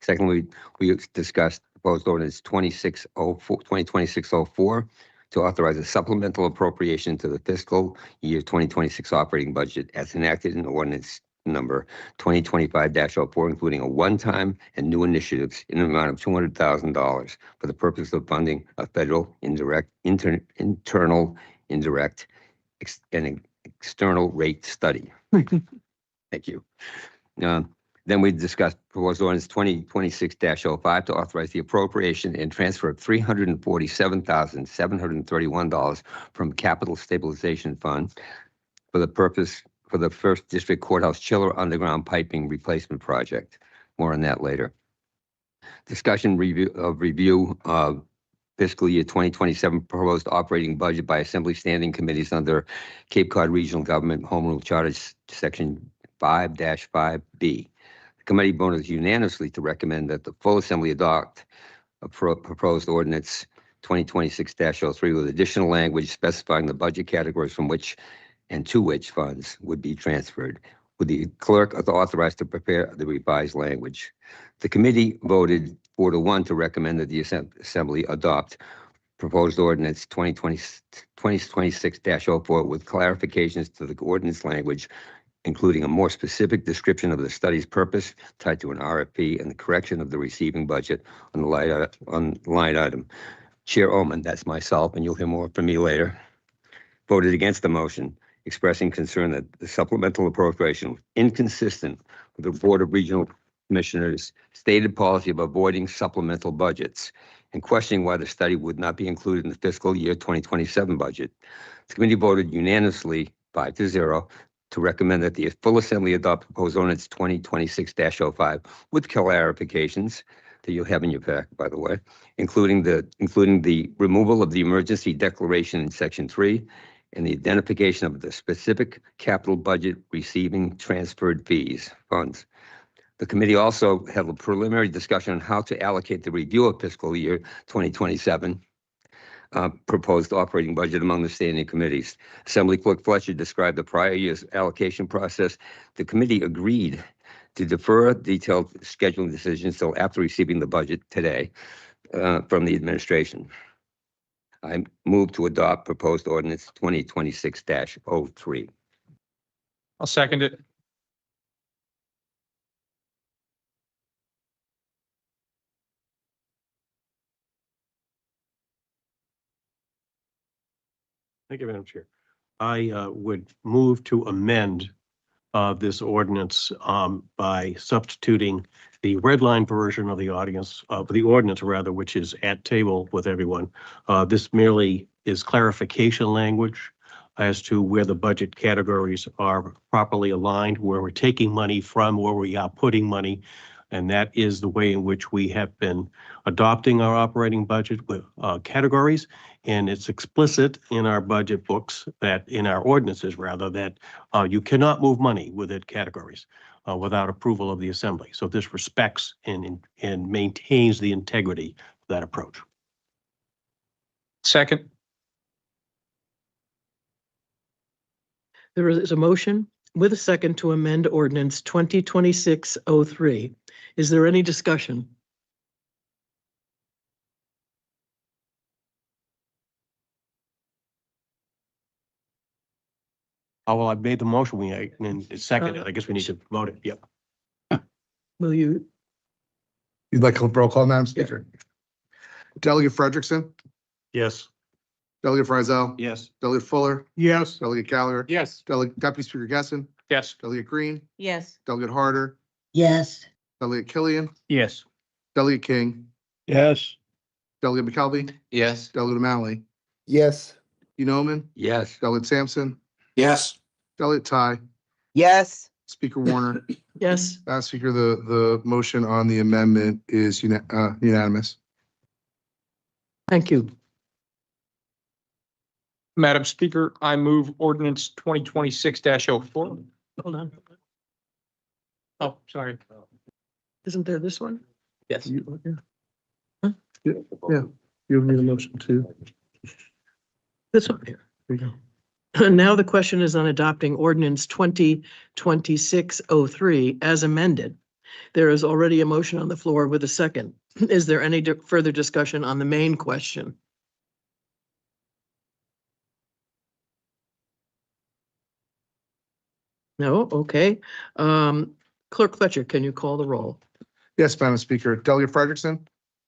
Secondly, we discussed proposed ordinance 2026-04 to authorize a supplemental appropriation to the fiscal year 2026 operating budget as enacted in ordinance number 2025-04, including a one-time and new initiatives in the amount of $200,000 for the purpose of funding a federal internal indirect and external rate study. Thank you. Then we discussed proposed ordinance 2026-05 to authorize the appropriation and transfer of $347,731 from Capital Stabilization Fund for the purpose for the First District Courthouse chiller underground piping replacement project. More on that later. Discussion review of fiscal year 2027 proposed operating budget by Assembly Standing Committees under Cape Cod Regional Government Home Rule Charter Section 5-5B. The committee voted unanimously to recommend that the full Assembly adopt a proposed ordinance 2026-03 with additional language specifying the budget categories from which and to which funds would be transferred, with the clerk authorized to prepare the revised language. The committee voted 4-1 to recommend that the Assembly adopt proposed ordinance 2026-04 with clarifications to the ordinance language, including a more specific description of the study's purpose tied to an RFP and the correction of the receiving budget on the line item. Chair Oman, that's myself, and you'll hear more from me later, voted against the motion, expressing concern that the supplemental appropriation was inconsistent with the Board of Regional Commissioners' stated policy of avoiding supplemental budgets and questioning why the study would not be included in the fiscal year 2027 budget. The committee voted unanimously 5-0 to recommend that the full Assembly adopt proposed ordinance 2026-05 with clarifications that you'll have in your pack, by the way, including the removal of the emergency declaration in Section 3 and the identification of the specific capital budget receiving transferred funds. The committee also held a preliminary discussion on how to allocate the review of fiscal year 2027 proposed operating budget among the standing committees. Assembly Clerk Fletcher described the prior year's allocation process. The committee agreed to defer detailed scheduling decisions till after receiving the budget today from the administration. I move to adopt proposed ordinance 2026-03. I'll second it. Thank you, Madam Chair. I would move to amend this ordinance by substituting the red line version of the ordinance rather, which is at table with everyone. This merely is clarification language as to where the budget categories are properly aligned, where we're taking money from, where we are putting money. And that is the way in which we have been adopting our operating budget with categories. And it's explicit in our budget books that, in our ordinances rather, that you cannot move money within categories without approval of the assembly. So this respects and maintains the integrity of that approach. Second. There is a motion with a second to amend ordinance 2026-03. Is there any discussion? Oh, well, I've made the motion. And it's seconded. I guess we need to vote it. Yep. Will you? You'd like a roll call, Madam Speaker? Delegate Frederickson, Yes. Delegate Frizzell, Yes. Delegate Fuller, Yes. Delegate Gallagher, Yes. Deputy Speaker Gessen, Yes. Delegate Green, Yes. Delegate Harder, Yes. Delegate Killian, Yes. Delegate King, Yes. Delegate McKelvey, Yes. Delegate O'Malley, Yes. Enoman, Yes. Delegate Sampson, Yes. Delegate Ty, Yes. Speaker Warner. Yes. Madam Speaker, the motion on the amendment is unanimous. Thank you. Madam Speaker, I move ordinance 2026-04. Hold on. Oh, sorry. Isn't there this one? Yes. Yeah, you need a motion too. This one here. Here we go. Now the question is on adopting ordinance 2026-03 as amended. There is already a motion on the floor with a second. Is there any further discussion on the main question? No? Okay. Clerk Fletcher, can you call the roll? Yes, Madam Speaker. Delegate Frederickson,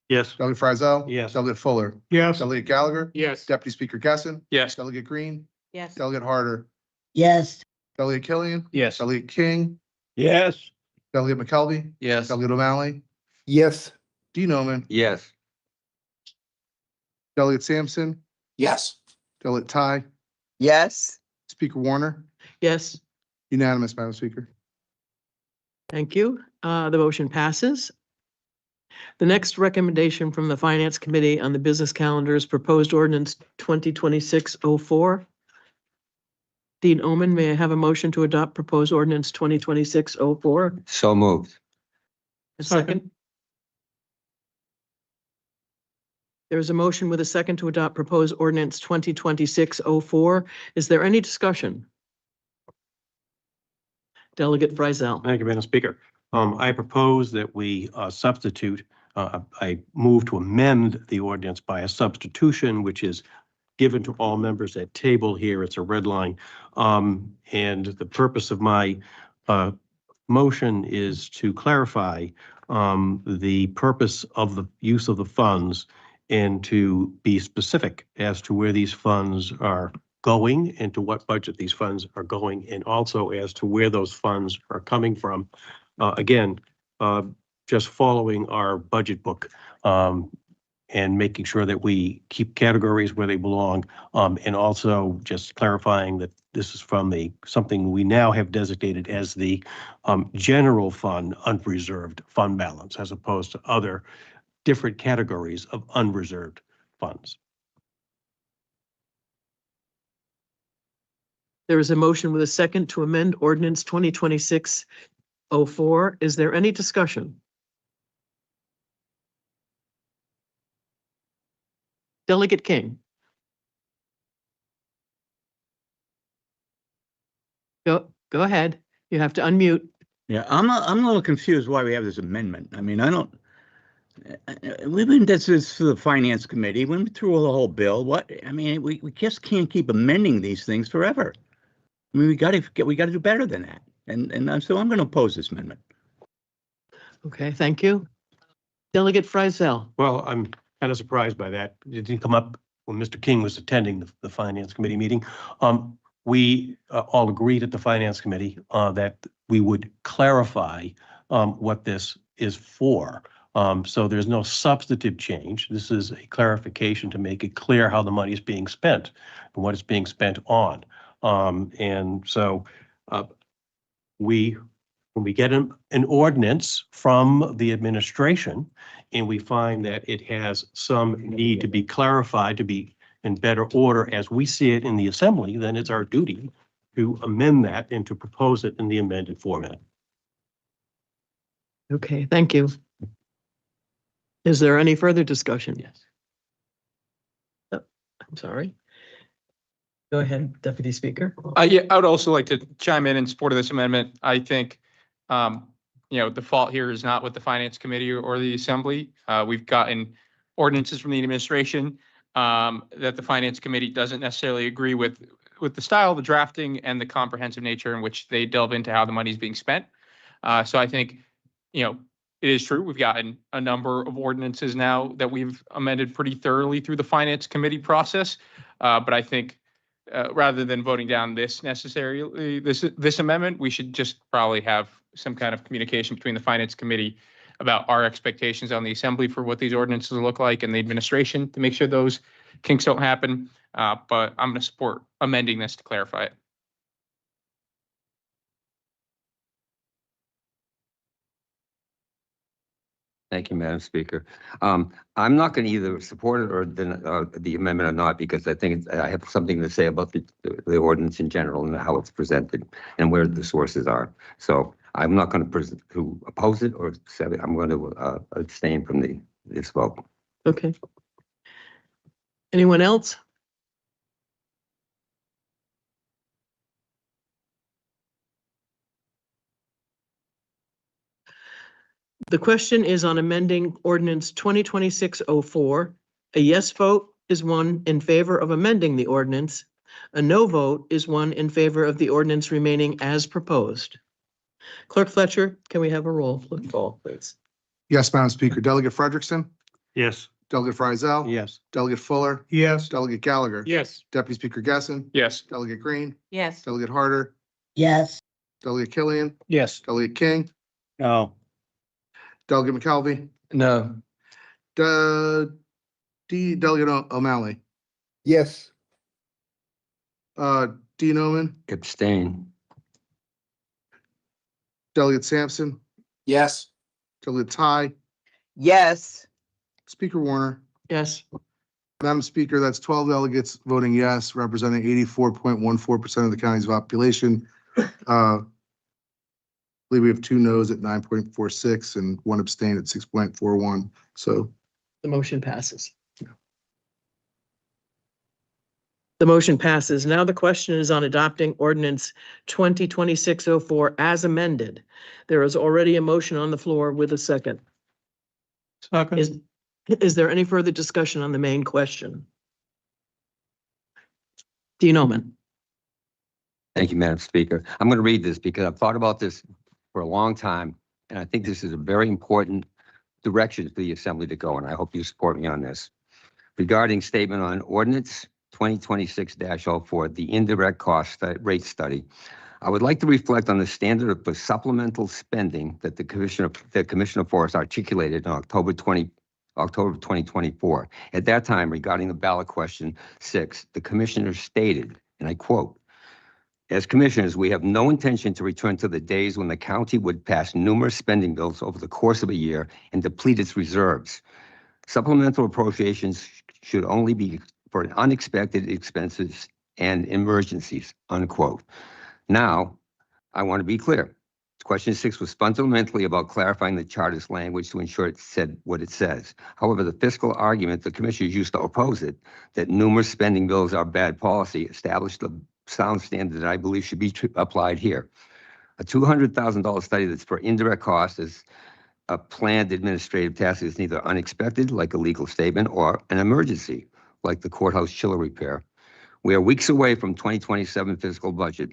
Yes. Delegate Frizzell. Yes. Delegate Fuller, Yes. Delegate Gallagher, Yes. Deputy Speaker Gessen, Yes. Delegate Green, Yes. Delegate Harder, Yes. Delegate Killian, Yes. Delegate King, Yes. Delegate McKelvey, Yes. Delegate O'Malley, Yes. Dean Omen, Yes. Delegate Sampson, Yes. Delegate Ty, Yes. Speaker Warner, Yes. unanimous, Madam Speaker. Thank you. The motion passes. The next recommendation from the Finance Committee on the business calendar is proposed ordinance 2026-04. Dean Omen, may I have a motion to adopt proposed ordinance 2026-04? So moved. A second? There is a motion with a second to adopt proposed ordinance 2026-04. Is there any discussion? Delegate Frizzell. Thank you, Madam Speaker. I propose that we substitute, I move to amend the ordinance by a substitution, which is given to all members at table here. It's a red line. And the purpose of my motion is to clarify the purpose of the use of the funds and to be specific as to where these funds are going and to what budget these funds are going, and also as to where those funds are coming from. Again, just following our budget book and making sure that we keep categories where they belong, and also just clarifying that this is from something we now have designated as the general fund unreserved fund balance, as opposed to other different categories of unreserved funds. There is a motion with a second to amend ordinance 2026-04. 2026-04. Is there any discussion? Delegate King. Go ahead. You have to unmute. Yeah, I'm a little confused why we have this amendment. I mean, I don't, we've been, this is for the finance committee, we went through the whole bill. What, I mean, we just can't keep amending these things forever. I mean, we gotta do better than that. And so I'm gonna oppose this amendment. Okay, thank you. Delegate Friesel. Well, I'm kind of surprised by that. It didn't come up when Mr. King was attending the Finance Committee meeting. We all agreed at the Finance Committee that we would clarify what this is for. So there's no substantive change. This is a clarification to make it clear how the money is being spent and what it's being spent on. And so when we get an ordinance from the administration and we find that it has some need to be clarified, to be in better order as we see it in the assembly, then it's our duty to amend that and to propose it in the amended format. Okay, thank you. Is there any further discussion? Yes. I'm sorry. Go ahead, Deputy Speaker. Yeah, I would also like to chime in support of this amendment. I think, the fault here is not with the Finance Committee or the Assembly. We've gotten ordinances from the administration that the Finance Committee doesn't necessarily agree with the style, the drafting, and the comprehensive nature in which they delve into how the money is being spent. So I think, it is true. We've gotten a number of ordinances now that we've amended pretty thoroughly through the Finance Committee process. But I think rather than voting down this amendment, we should just probably have some kind of communication between the Finance Committee about our expectations on the Assembly for what these ordinances look like and the administration to make sure those kinks don't happen. But I'm going to support amending this to clarify it. Thank you, Madam Speaker. I'm not going to either support it or the amendment or not, because I think I have something to say about the ordinance in general and how it's presented and where the sources are. So I'm not going to oppose it or say it. I'm going to abstain from this vote. Okay. Anyone else? The question is on amending ordinance 2026-04. A yes vote is one in favor of amending the ordinance. A no vote is one in favor of the ordinance remaining as proposed. Clerk Fletcher, can we have a roll call, please? Yes, Madam Speaker. Delegate Frederickson. Yes. Delegate Friesel. Yes. Delegate Fuller. Yes. Delegate Gallagher. Yes. Deputy Speaker Gessen. Yes. Delegate Green. Yes. Delegate Harder. Yes. Delegate Killian. Yes. Delegate King. No. Delegate McKelvey. No. Delegate O'Malley. Yes. Dean Omen. Abstain. Delegate Sampson. Yes. Delegate Ty. Yes. Speaker Warner. Yes. Madam Speaker, that's 12 delegates voting yes, representing 84.14% of the county's population. I believe we have 2 noes at 9.46 and 1 abstain at 6.41. So The motion passes. The motion passes. Now the question is on adopting ordinance 2026-04 as amended. There is already a motion on the floor with a second. Second. Is there any further discussion on the main question? Dean Omen. Thank you, Madam Speaker. I'm going to read this because I've thought about this for a long time, and I think this is a very important direction for the Assembly to go, and I hope you support me on this. Regarding statement on ordinance 2026-04, the indirect cost rate study, I would like to reflect on the standard for supplemental spending that the Commissioner Forrest articulated in October 2024. At that time, regarding the ballot question 6, the Commissioner stated, and I quote, "As commissioners, we have no intention to return to the days when the county would pass numerous spending bills over the course of a year and deplete its reserves. Supplemental appropriations should only be for unexpected expenses and emergencies," unquote. Now, I want to be clear. Question 6 was fundamentally about clarifying the charter's language to ensure it said what it says. However, the fiscal argument the commissioners used to oppose it, that numerous spending bills are bad policy, established a sound standard that I believe should be applied here. A $200,000 study that's for indirect costs is a planned administrative task is neither unexpected, like a legal statement, or an emergency, like the courthouse chiller repair. We are weeks away from 2027 fiscal budget.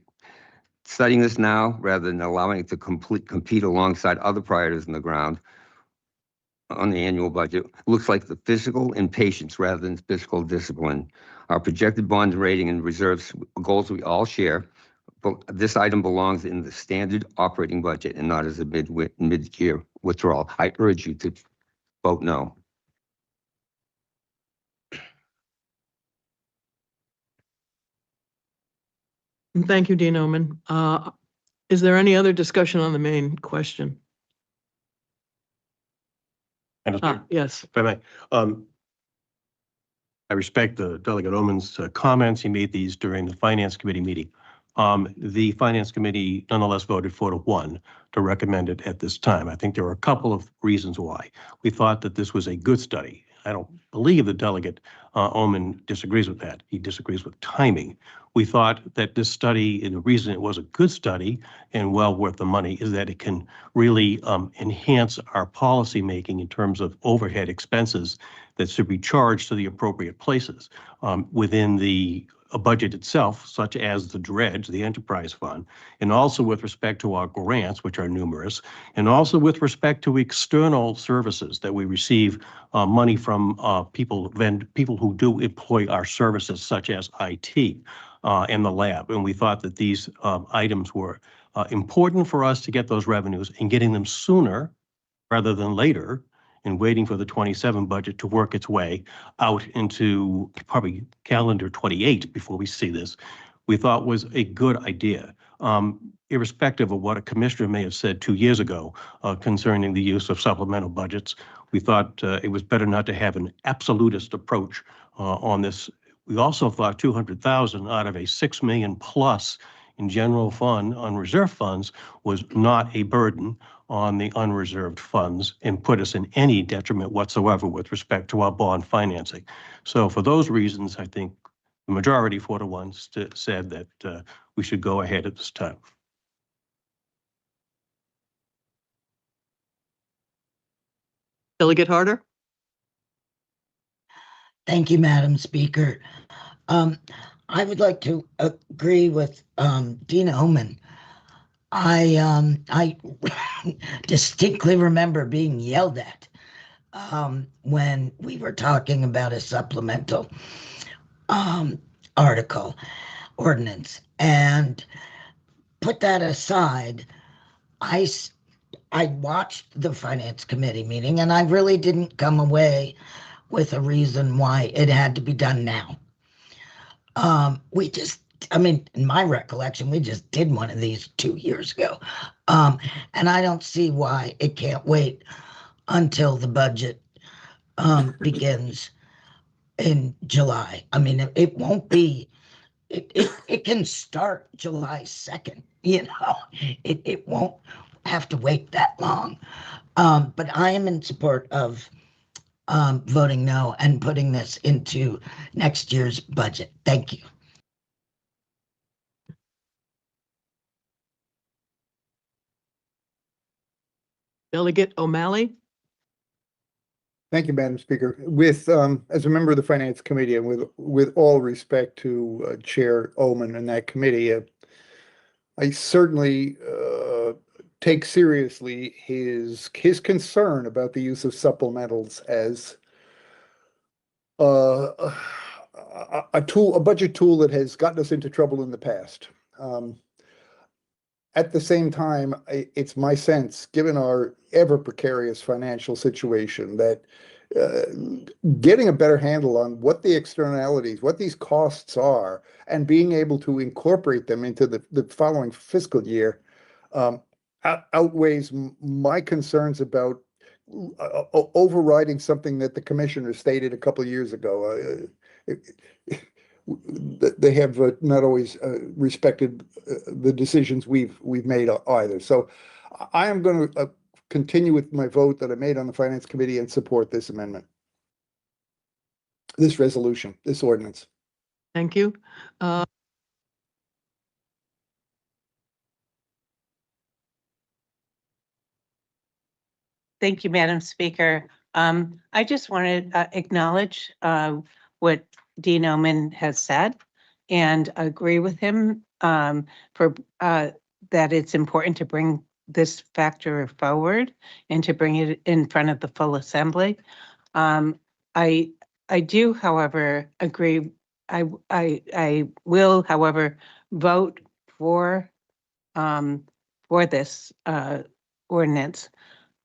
Studying this now, rather than allowing it to compete alongside other priorities on the ground on the annual budget, looks like the fiscal impatience rather than fiscal discipline. Our projected bond rating and reserves goals we all share, but this item belongs in the standard operating budget and not as a mid-year withdrawal. I urge you to vote no. Thank you, Dean Omen. Is there any other discussion on the main question? Yes. If I may, I respect the Delegate Omen's comments. He made these during the Finance Committee meeting. The Finance Committee nonetheless voted 4-1 to recommend it at this time. I think there were a couple of reasons why. We thought that this was a good study. I don't believe the Delegate Omen disagrees with that. He disagrees with timing. We thought that this study, and the reason it was a good study and well worth the money, is that it can really enhance our policy making in terms of overhead expenses that should be charged to the appropriate places within the budget itself, such as the dredge, the enterprise fund, and also with respect to our grants, which are numerous, and also with respect to external services that we receive money from people who do employ our services, such as IT and the lab. And we thought that these items were important for us to get those revenues and getting them sooner rather than later, and waiting for the 27 budget to work its way out into probably calendar 28 before we see this, we thought was a good idea. Irrespective of what a commissioner may have said 2 years ago concerning the use of supplemental budgets, we thought it was better not to have an absolutist approach on this. We also thought 200,000 out of a 6 million plus in general fund unreserved funds was not a burden on the unreserved funds and put us in any detriment whatsoever with respect to our bond financing. So for those reasons, I think the majority 4-1 said that we should go ahead at this time. Delegate Harder? Thank you, Madam Speaker. I would like to agree with Dean Omen. I distinctly remember being yelled at when we were talking about a supplemental article ordinance. And put that aside, I watched the Finance Committee meeting and I really didn't come away with a reason why it had to be done now. In my recollection, we just did one of these 2 years ago. And I don't see why it can't wait until the budget begins in July. I mean, it won't be, it can start July 2nd, it won't have to wait that long. But I am in support of voting no and putting this into next year's budget. Thank you. Delegate O'Malley? Thank you, Madam Speaker. With as a member of the Finance Committee, and with all respect to Chair Omen and that committee, I certainly take seriously his concern about the use of supplementals as a budget tool that has gotten us into trouble in the past. At the same time, it's my sense, given our ever precarious financial situation, that getting a better handle on what the externalities, what these costs are, and being able to incorporate them into the following fiscal year outweighs my concerns about overriding something that the commissioner stated a couple of years ago. They have not always respected the decisions we've made either. So I am going to continue with my vote that I made on the Finance Committee and support this amendment. This resolution, this ordinance. Thank you. Thank you, Madam Speaker. I just want to acknowledge what Dean Omen has said and agree with him for that it's important to bring this factor forward and to bring it in front of the full assembly. I do, however, agree. I will, however, vote for this ordinance.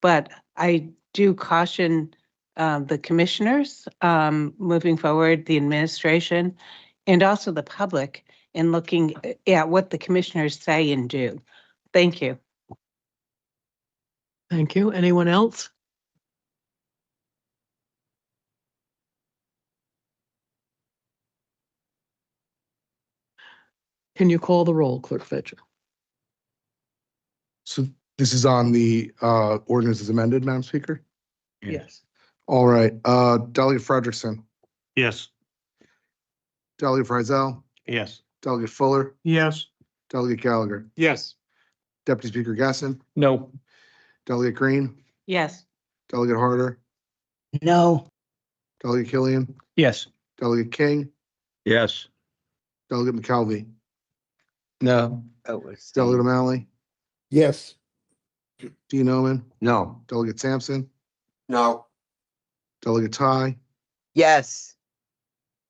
But I do caution the commissioners moving forward, the administration, and also the public in looking at what the commissioners say and do. Thank you. Thank you. Anyone else? Can you call the roll, Clerk Fetcher? So this is on the ordinance as amended, Madam Speaker? Yes. All right, Delegate Frederickson, Yes. Delegate Frizzell, Yes. Delegate Fuller, Yes. Delegate Gallagher, Yes. Deputy Speaker Gasson, No. Delegate Green, Yes. Delegate Harder, No. Delegate Killian, Yes. Delegate King, Yes. Delegate McKelvey, No. Delegate O'Malley, Yes. Dean Omen, No. Delegate Sampson, No. Delegate Ty, Yes.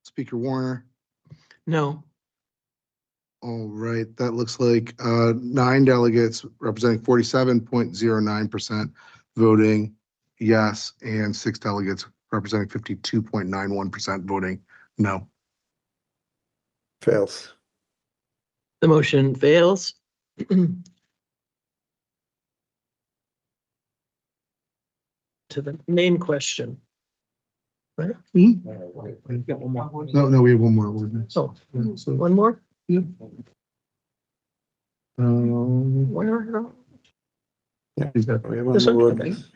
Speaker Warner. No. All right, that looks like 9 delegates representing 47.09% voting yes, and 6 delegates representing 52.91% voting no. Fails. The motion fails. To the main question. Right? No, we have one more ordinance. So, So, one more? yeah. Where? We have one This one? more Okay. ordinance.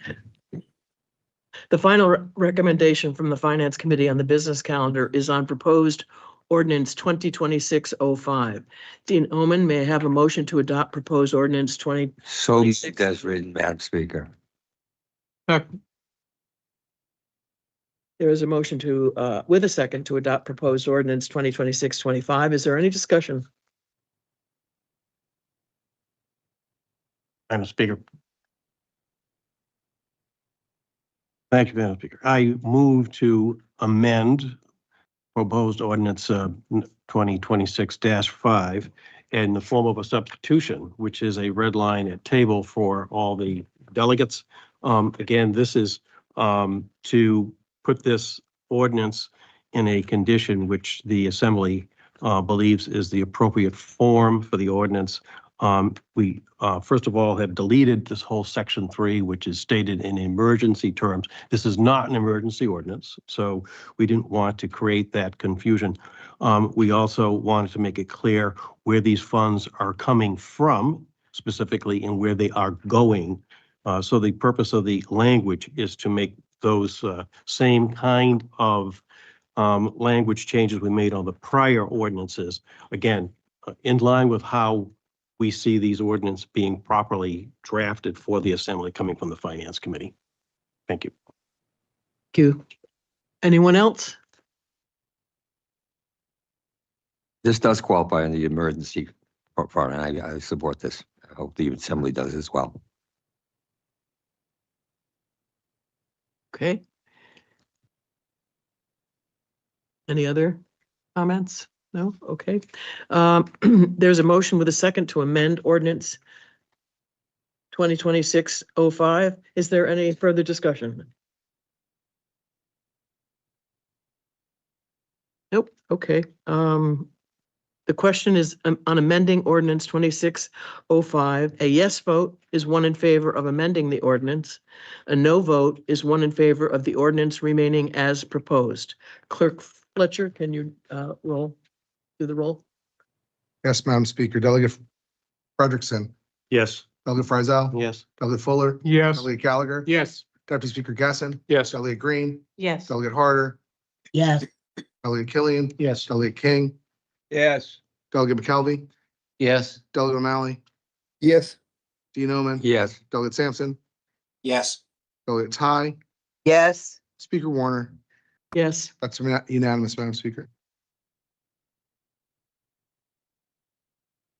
The final recommendation from the Finance Committee on the business calendar is on proposed ordinance 2026-05. Dean Omen, may I have a motion to adopt proposed ordinance 20? So moved as written, Madam Speaker. There is a motion to, with a second, to adopt proposed ordinance 2026-25. Is there any discussion? Madam Speaker. Thank you, Madam Speaker. I move to amend proposed ordinance 2026-5 in the form of a substitution, which is a red line at table for all the delegates. Again, this is to put this ordinance in a condition which the Assembly believes is the appropriate form for the ordinance. We first of all have deleted this whole section 3, which is stated in emergency terms. This is not an emergency ordinance, so we didn't want to create that confusion. We also wanted to make it clear where these funds are coming from specifically and where they are going. So the purpose of the language is to make those same kind of language changes we made on the prior ordinances. Again, in line with how we see these ordinances being properly drafted for the Assembly coming from the Finance Committee. Thank you. Thank you. Anyone else? This does qualify in the emergency part, and I support this. I hope the Assembly does as well. Okay. Any other comments? No? Okay. There's a motion with a second to amend ordinance 2026-05. Is there any further discussion? Nope. Okay. The question is on amending ordinance 26-05. A yes vote is 1 in favor of amending the ordinance. A no vote is 1 in favor of the ordinance remaining as proposed. Clerk Fletcher, can you do the roll? Yes, Madam Speaker. Delegate Frederickson, Yes. Delegate Frizzell, Yes. Delegate Fuller, Yes. Delegate Gallagher, Yes. Deputy Speaker Gesson, Yes. Delegate Green, Yes. Delegate Harder, Yes. Delegate Killian, Yes. Delegate King, Yes. Delegate McKelvey, Yes. Delegate O'Malley, Yes. Dean Omen, Yes. Delegate Sampson, Yes. Delegate Ty, Yes. Speaker Warner. Yes. That's unanimous, Madam Speaker.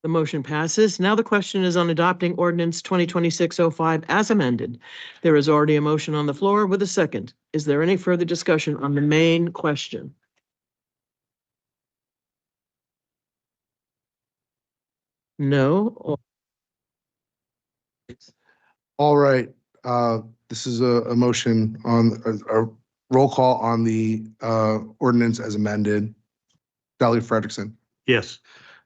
The motion passes. Now the question is on adopting ordinance 2026-05 as amended. There is already a motion on the floor with a second. Is there any further discussion on the main question? No? All right, this is a motion on a roll call on the ordinance as amended. Delegate Frederickson, Yes.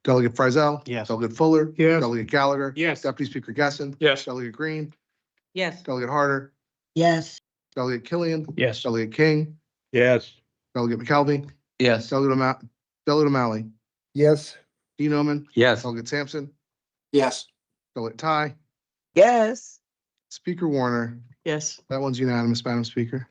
Delegate Frizzell. Yes. Delegate Fuller. Yes. Delegate Gallagher. Yes. Deputy Speaker Gesson. Yes. Delegate Green, Yes. Delegate Harder, Yes. Delegate Killian. Yes. Delegate King, Yes. Delegate McKelvey, Yes. Delegate O'Malley, Yes. Dean Omen, Yes. Delegate Sampson, Yes. Delegate Ty, Yes. Speaker Warner. Yes. That one's unanimous, Madam Speaker.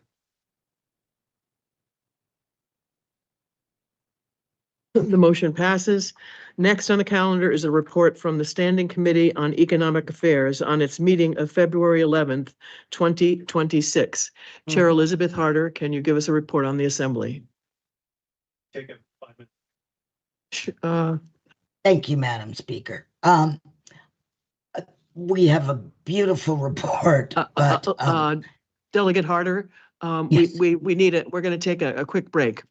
The motion passes. Next on the calendar is a report from the Standing Committee on Economic Affairs on its meeting of February 11th, 2026. Chair Elizabeth Harder, can you give us a report on the Assembly? Take it 5 minutes. Thank you, Madam Speaker. We have a beautiful report, but Delegate Harder, Yes. we need it. We're going to take a quick break.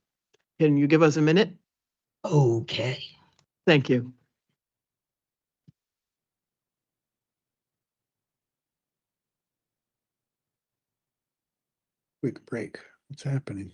Can you give us a minute? okay. Thank you. Quick break. What's happening?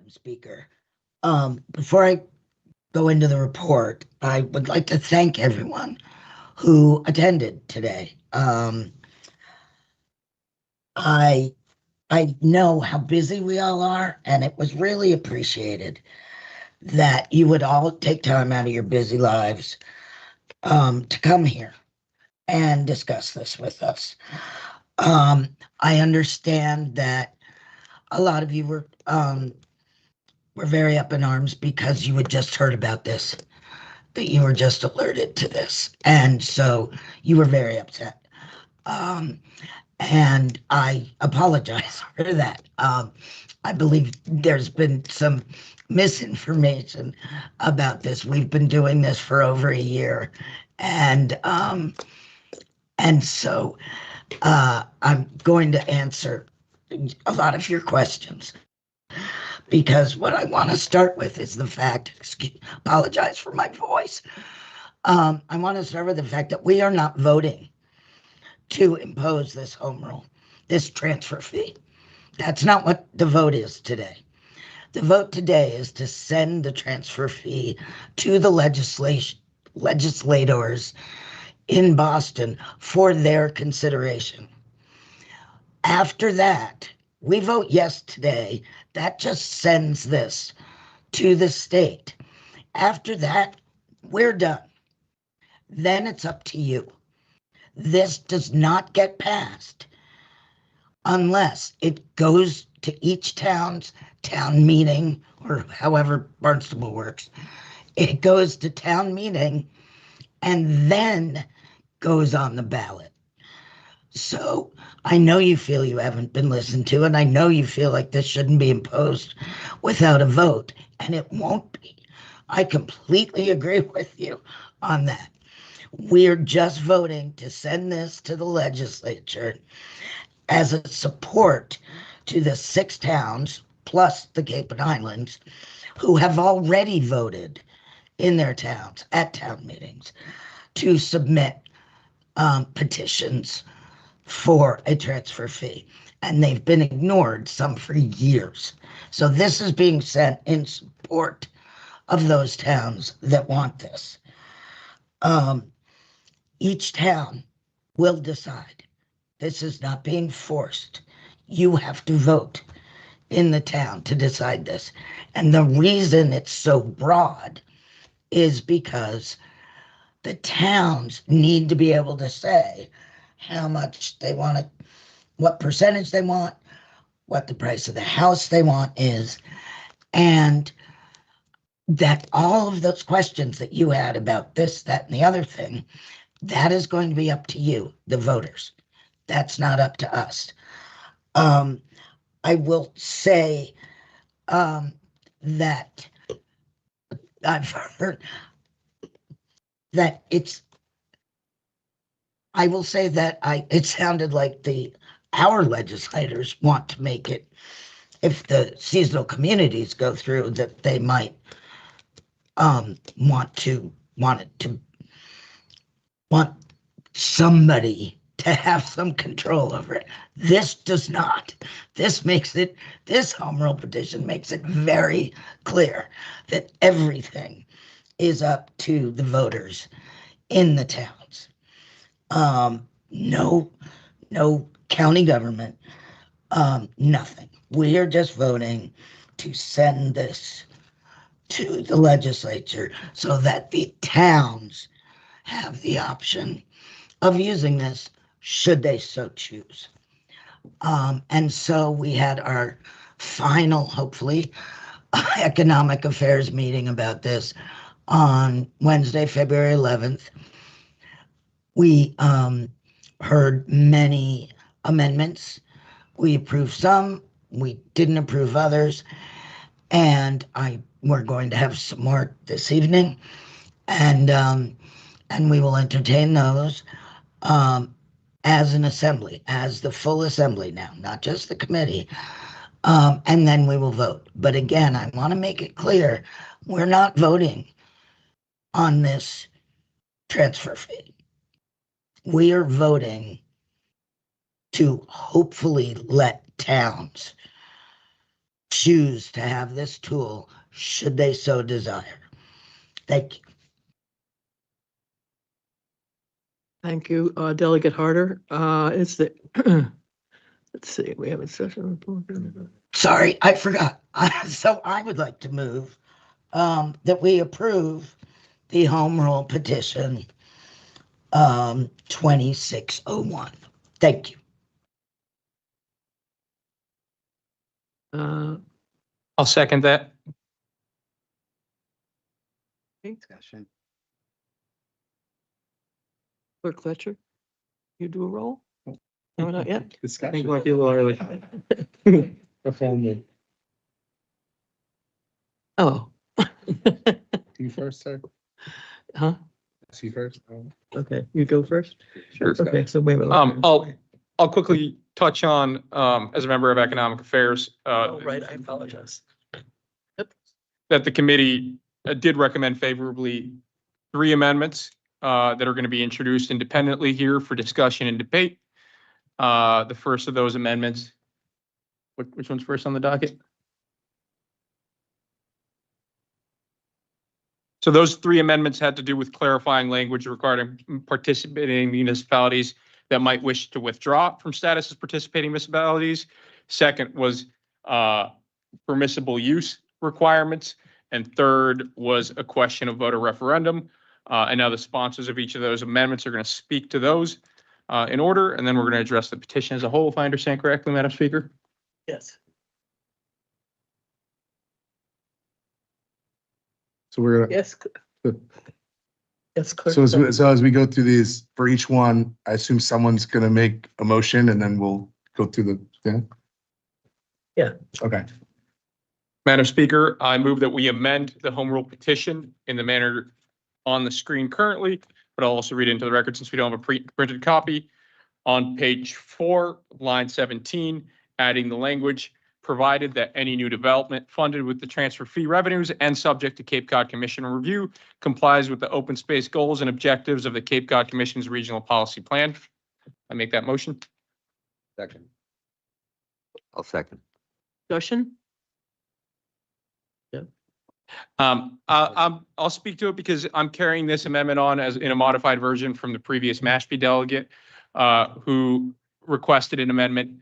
Madam Speaker. Before I go into the report, I would like to thank everyone who attended today. I know how busy we all are, and it was really appreciated that you would all take time out of your busy lives to come here and discuss this with us. I understand that a lot of you were very up in arms because you had just heard about this, that you were just alerted to this, and so you were very upset. And I apologize for that. I believe there's been some misinformation about this. We've been doing this for over a year, and so I'm going to answer a lot of your questions, because what I want to start with is the fact, apologize for my voice. I want to start with the fact that we are not voting to impose this home rule, this transfer fee. That's not what the vote is today. The vote today is to send the transfer fee to the legislators in Boston for their consideration. After that, we vote yes today. That just sends this to the state. After that, we're done. Then it's up to you. This does not get passed unless it goes to each town's town meeting, or however Barnstable works. It goes to town meeting and then goes on the ballot. So I know you feel you haven't been listened to, and I know you feel like this shouldn't be imposed without a vote, and it won't be. I completely agree with you on that. We're just voting to send this to the legislature as a support to the 6 towns plus the Cape and Islands who have already voted in their towns at town meetings to submit petitions for a transfer fee. And they've been ignored, some for years. So this is being sent in support of those towns that want this. Each town will decide. This is not being forced. You have to vote in the town to decide this. And the reason it's so broad is because the towns need to be able to say how much they want it, what percentage they want, what the price of the house they want is, and that all of those questions that you had about this, that, and the other thing, that is going to be up to you, the voters. That's not up to us. I will say that I've heard that I will say that it sounded like our legislators want to make it, if the seasonal communities go through, that they might want somebody to have some control over it. This does not. This home rule petition makes it very clear that everything is up to the voters in the towns. No county government, nothing. We are just voting to send this to the legislature so that the towns have the option of using this should they so choose. And so we had our final, hopefully, economic affairs meeting about this on Wednesday, February 11th. We heard many amendments. We approved some, we didn't approve others, and we're going to have some more this evening, and we will entertain those as an assembly, as the full assembly now, not just the committee, and then we will vote. But again, I want to make it clear, we're not voting on this transfer fee. We are voting to hopefully let towns choose to have this tool should they so desire. Thank you. Thank you, Delegate Harder. It's the, let's see, we have a session. Sorry, I forgot. So I would like to move that we approve the home rule petition 2601. Thank you. I'll second that. Discussion. Clerk Fletcher, you do a roll? No, not yet. I think might be a little early. Oh. You first, sir? Huh? You first? Okay, you go first? Sure. Okay, so wait a minute. I'll quickly touch on, as a member of Economic Affairs, Oh, right, I apologize. that the committee did recommend favorably 3 amendments that are going to be introduced independently here for discussion and debate. The first of those amendments, which one's first on the docket? So those 3 amendments had to do with clarifying language regarding participating municipalities that might wish to withdraw from status as participating municipalities. Second was permissible use requirements. And third was a question of voter referendum. And now the sponsors of each of those amendments are going to speak to those in order, and then we're going to address the petition as a whole, if I understand correctly, Madam Speaker. Yes. So we're gonna. Yes. Yes, clerk. So as we go through these, for each one, I assume someone's gonna make a motion and then we'll go through the thing? Yeah. Okay. Madam Speaker, I move that we amend the home rule petition in the manner on the screen currently, but I'll also read it into the record since we don't have a printed copy. On page 4, line 17, adding the language, provided that any new development funded with the transfer fee revenues and subject to Cape Cod Commission review complies with the open space goals and objectives of the Cape Cod Commission's regional policy plan. I make that motion. Second. I'll second. Discussion? I'll speak to it because I'm carrying this amendment on as in a modified version from the previous Mashpee delegate who requested an amendment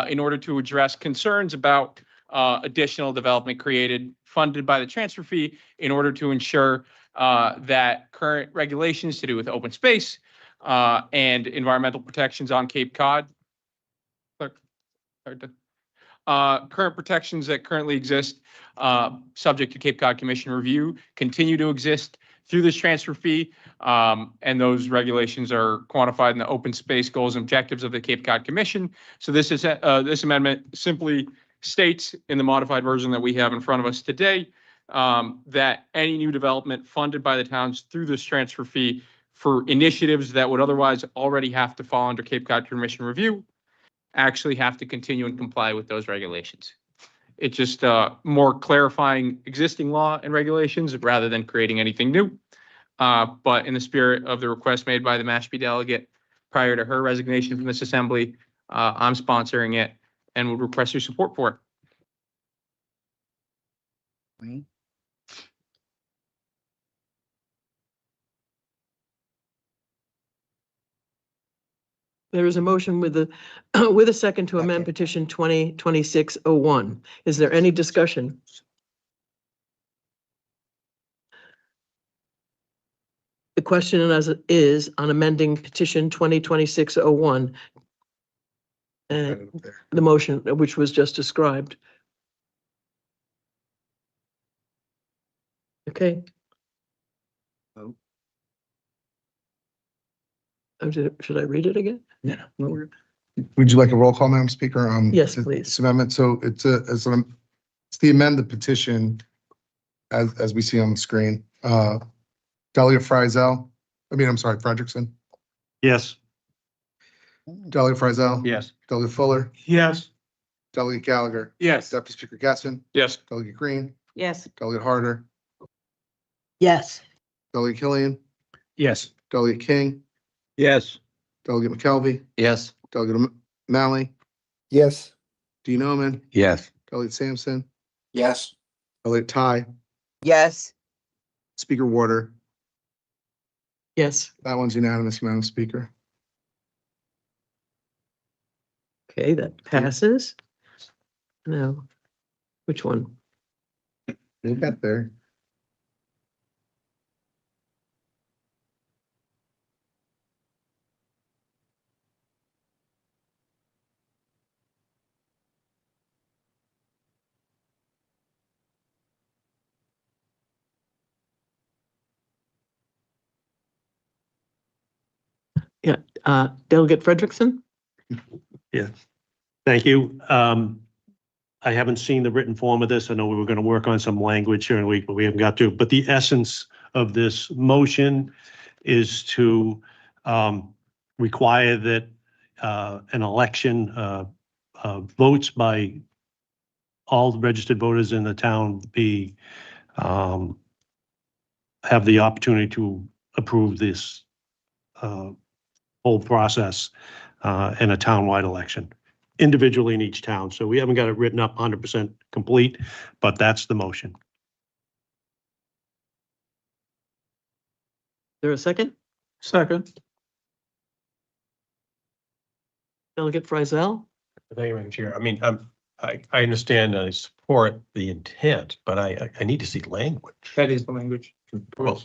in order to address concerns about additional development created, funded by the transfer fee in order to ensure that current regulations to do with open space and environmental protections on Cape Cod. Current protections that currently exist, subject to Cape Cod Commission review, continue to exist through this transfer fee. And those regulations are quantified in the open space goals and objectives of the Cape Cod Commission. So this is this amendment simply states in the modified version that we have in front of us today that any new development funded by the towns through this transfer fee for initiatives that would otherwise already have to fall under Cape Cod Commission review actually have to continue and comply with those regulations. It's just more clarifying existing law and regulations rather than creating anything new. But in the spirit of the request made by the Mashpee delegate prior to her resignation from this assembly, I'm sponsoring it and would request your support for it. There is a motion with the, with a second to amend petition 2026-01. Is there any discussion? The question is on amending petition 2026-01. And the motion, which was just described. Okay. Should I read it again? No. Would you like a roll call, Madam Speaker? Yes, please. This amendment, so it's the amend the petition as we see on the screen. Delegate Frederickson. Yes. Delegate Friesel. Yes. Delegate Fuller. Yes. Delegate Gallagher. Yes. Deputy Speaker Gasson. Yes. Delegate Green. Yes. Delegate Harder. Yes. Delegate Killian. Yes. Delegate King. Yes. Delegate McKelvey. Yes. Delegate Malley. Yes. Dean Omen. Yes. Delegate Sampson. Yes. Elliot Ty, Yes. Speaker Warder. Yes. That one's unanimous, Madam Speaker. Okay, that passes. No. Which one? We'll get there. Yeah, Delegate Frederickson? Yeah, thank you. I haven't seen the written form of this. I know we were going to work on some language here in a week, but we haven't got to. But the essence of this motion is to require that an election votes by all the registered voters in the town be have the opportunity to approve this whole process in a townwide election, individually in each town. So we haven't got it written up 100% complete, but that's the motion. There a second? Second. Delegate Friesel? Thank you, Madam Chair. I mean, I understand, I support the intent, but I need to see language. That is the language. Well,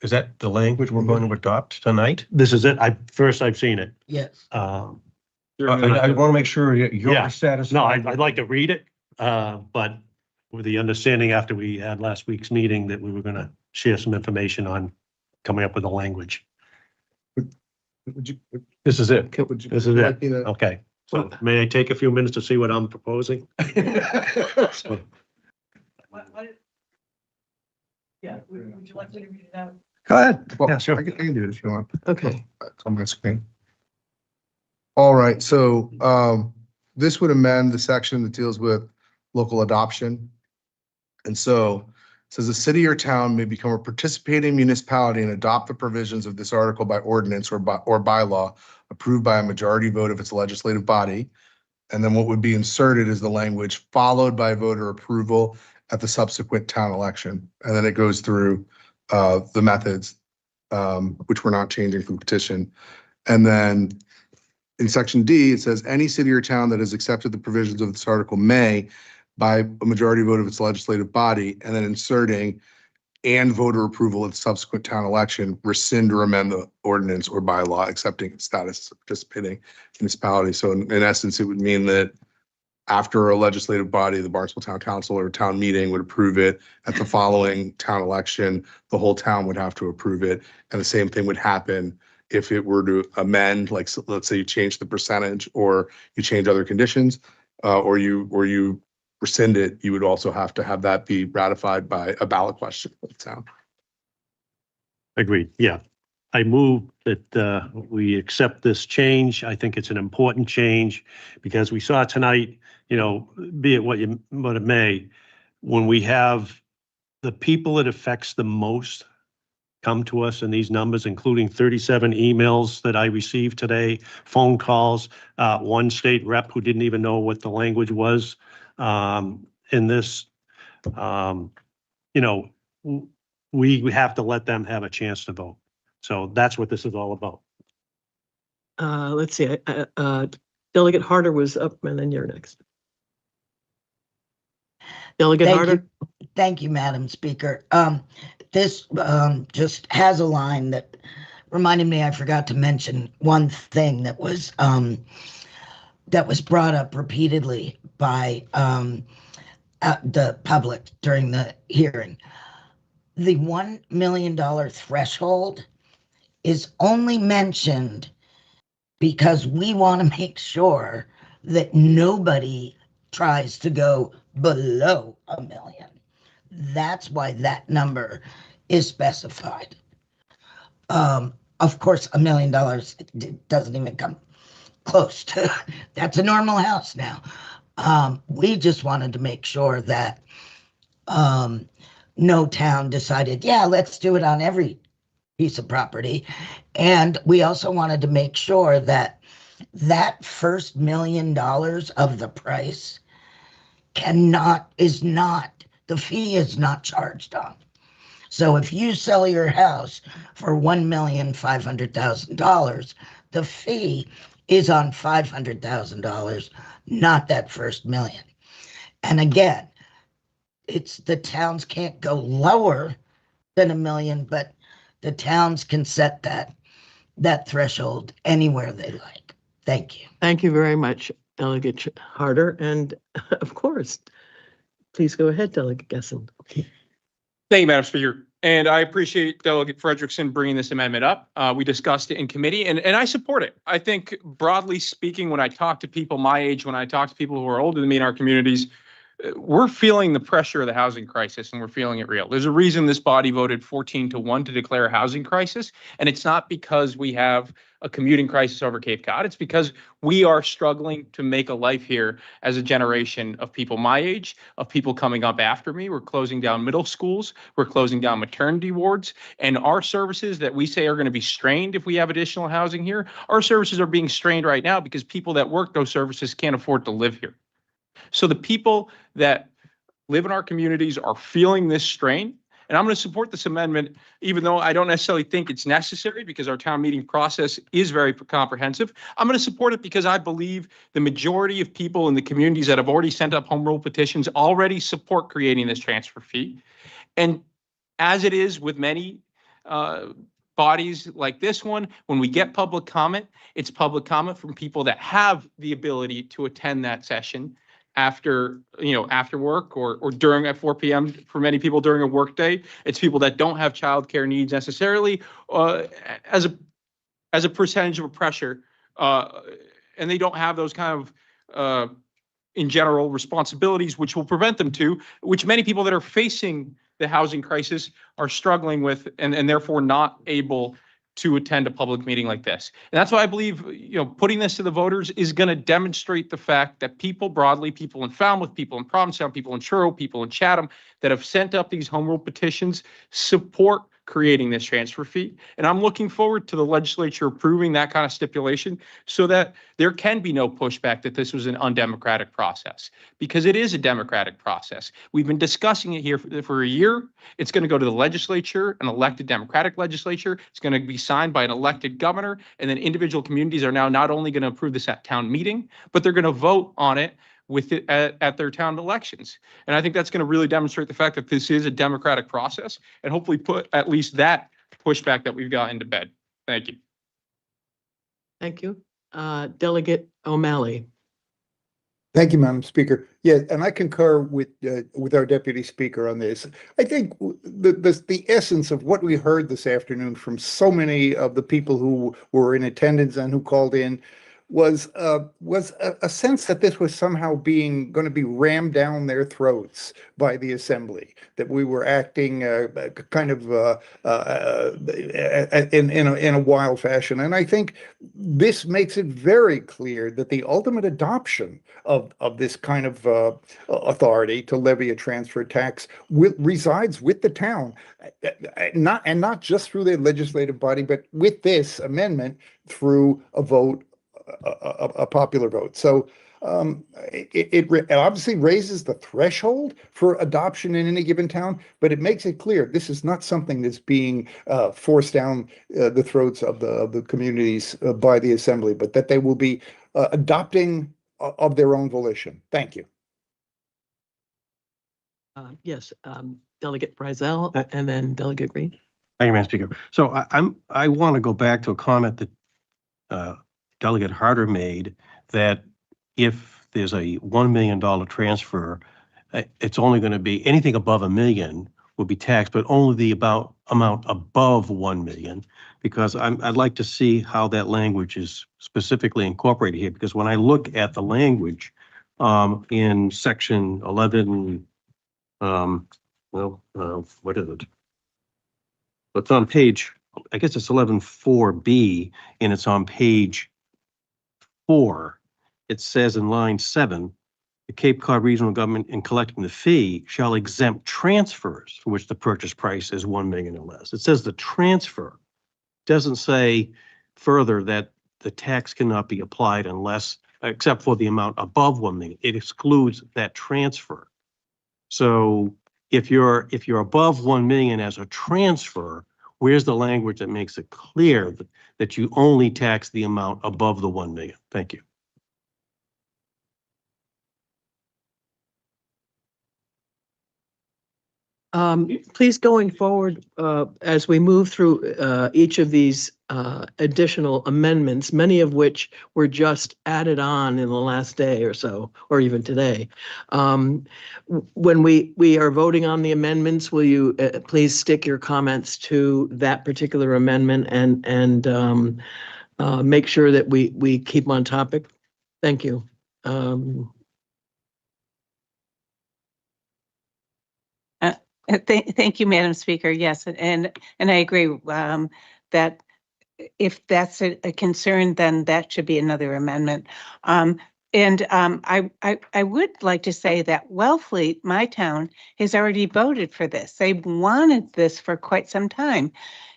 is that the language we're going to adopt tonight? This is it. I've seen it. Yes. I want to make sure you're satisfied. No, I'd like to read it, but with the understanding after we had last week's meeting that we were going to share some information on coming up with the language. This is it. This is it. Okay. So may I take a few minutes to see what I'm proposing? Yeah, would you like me to read it out? Go ahead. Well, yeah, sure. I can do it if you want. Okay. It's on my screen. All right, so this would amend the section that deals with local adoption. And so it says a city or town may become a participating municipality and adopt the provisions of this article by ordinance or bylaw approved by a majority vote of its legislative body. And then what would be inserted is the language followed by voter approval at the subsequent town election. And then it goes through the methods, which we're not changing from petition. And then in section D, it says any city or town that has accepted the provisions of this article may, by a majority vote of its legislative body, and then inserting and voter approval of the subsequent town election, rescind or amend the ordinance or bylaw accepting its status as a participating municipality. So in essence, it would mean that after a legislative body, the Barnstable Town Council or town meeting would approve it at the following town election, the whole town would have to approve it. And the same thing would happen if it were to amend, like, so let's say you change the percentage or you change other conditions, or you rescind it, you would also have to have that be ratified by a ballot question of the town. Agreed. Yeah. I move that we accept this change. I think it's an important change because we saw tonight, be it what it may, when we have the people it affects the most come to us in these numbers, including 37 emails that I received today, phone calls, one state rep who didn't even know what the language was in this. We have to let them have a chance to vote. So that's what this is all about. Let's see, Delegate Harder was up and then you're next. Delegate Harder? Thank you, Madam Speaker. This just has a line that reminded me I forgot to mention one thing that was brought up repeatedly by the public during the hearing. The $1 million threshold is only mentioned because we want to make sure that nobody tries to go below $1 million. That's why that number is specified. Of course, $1 million doesn't even come close to, that's a normal house now. We just wanted to make sure that no town decided, yeah, let's do it on every piece of property. And we also wanted to make sure that that first $1 million of the price the fee is not charged on. So if you sell your house for $1,500,000, the fee is on $500,000, not that first million. And again, it's the towns can't go lower than $1 million, but the towns can set that threshold anywhere they like. Thank you. Thank you very much, Delegate Harder. And of course, please go ahead, Delegate Gessen. Thank you, Madam Speaker. And I appreciate Delegate Frederickson bringing this amendment up. We discussed it in committee and I support it. I think broadly speaking, when I talk to people my age, when I talk to people who are older than me in our communities, we're feeling the pressure of the housing crisis and we're feeling it real. There's a reason this body voted 14-1 to declare a housing crisis. And it's not because we have a commuting crisis over Cape Cod. It's because we are struggling to make a life here as a generation of people my age, of people coming up after me. We're closing down middle schools. We're closing down maternity wards. And our services that we say are going to be strained if we have additional housing here, our services are being strained right now because people that work those services can't afford to live here. So the people that live in our communities are feeling this strain. And I'm going to support this amendment, even though I don't necessarily think it's necessary because our town meeting process is very comprehensive. I'm going to support it because I believe the majority of people in the communities that have already sent up home rule petitions already support creating this transfer fee. And as it is with many bodies like this one, when we get public comment, it's public comment from people that have the ability to attend that session after work or during at 4 p.m. for many people during a work day. It's people that don't have childcare needs necessarily as a percentage of a pressure, and they don't have those kind of in general responsibilities, which will prevent them to, which many people that are facing the housing crisis are struggling with and therefore not able to attend a public meeting like this. And that's why I believe, putting this to the voters is going to demonstrate the fact that people broadly, people in Falmouth, people in Provincetown, people in Truro, people in Chatham that have sent up these home rule petitions support creating this transfer fee. And I'm looking forward to the legislature approving that kind of stipulation so that there can be no pushback that this was an undemocratic process, because it is a democratic process. We've been discussing it here for a year. It's going to go to the legislature, an elected democratic legislature. It's going to be signed by an elected governor. And then individual communities are now not only going to approve this at town meeting, but they're going to vote on it with it at their town elections. And I think that's going to really demonstrate the fact that this is a democratic process and hopefully put at least that pushback that we've got into bed. Thank you. Thank you. Delegate O'Malley. Thank you, Madam Speaker. Yeah, and I concur with our Deputy Speaker on this. I think the essence of what we heard this afternoon from so many of the people who were in attendance and who called in was a sense that this was somehow going to be rammed down their throats by the Assembly, that we were acting kind of in a wild fashion. And I think this makes it very clear that the ultimate adoption of this kind of authority to levy a transfer tax resides with the town, not just through the legislative body, but with this amendment through a vote. A popular vote. So it obviously raises the threshold for adoption in any given town, but it makes it clear this is not something that's being forced down the throats of the communities by the Assembly, but that they will be adopting of their own volition. Thank you. Yes, Delegate Brizell and then Delegate Green. Thank you, Madam Speaker. So I want to go back to a comment that Delegate Harder made, that if there's a $1 million transfer, it's only going to be anything above $1 million will be taxed, but only the amount above 1 million, because I'd like to see how that language is specifically incorporated here, because when I look at the language in section 11, what is it? It's on page, I guess it's 11.4B, and it's on page 4, it says in line 7, the Cape Cod Regional Government in collecting the fee shall exempt transfers for which the purchase price is 1 million or less. It says the transfer. Doesn't say further that the tax cannot be applied unless except for the amount above 1 million. It excludes that transfer. So if you're above 1 million as a transfer, where's the language that makes it clear that you only tax the amount above the 1 million? Thank you. Please, going forward, as we move through each of these additional amendments, many of which were just added on in the last day or so, or even today. When we are voting on the amendments, will you please stick your comments to that particular amendment and make sure that we keep on topic? Thank you. Thank you, Madam Speaker. Yes, and I agree that if that's a concern, then that should be another amendment. I would like to say that Wellfleet, my town, has already voted for this. They wanted this for quite some time.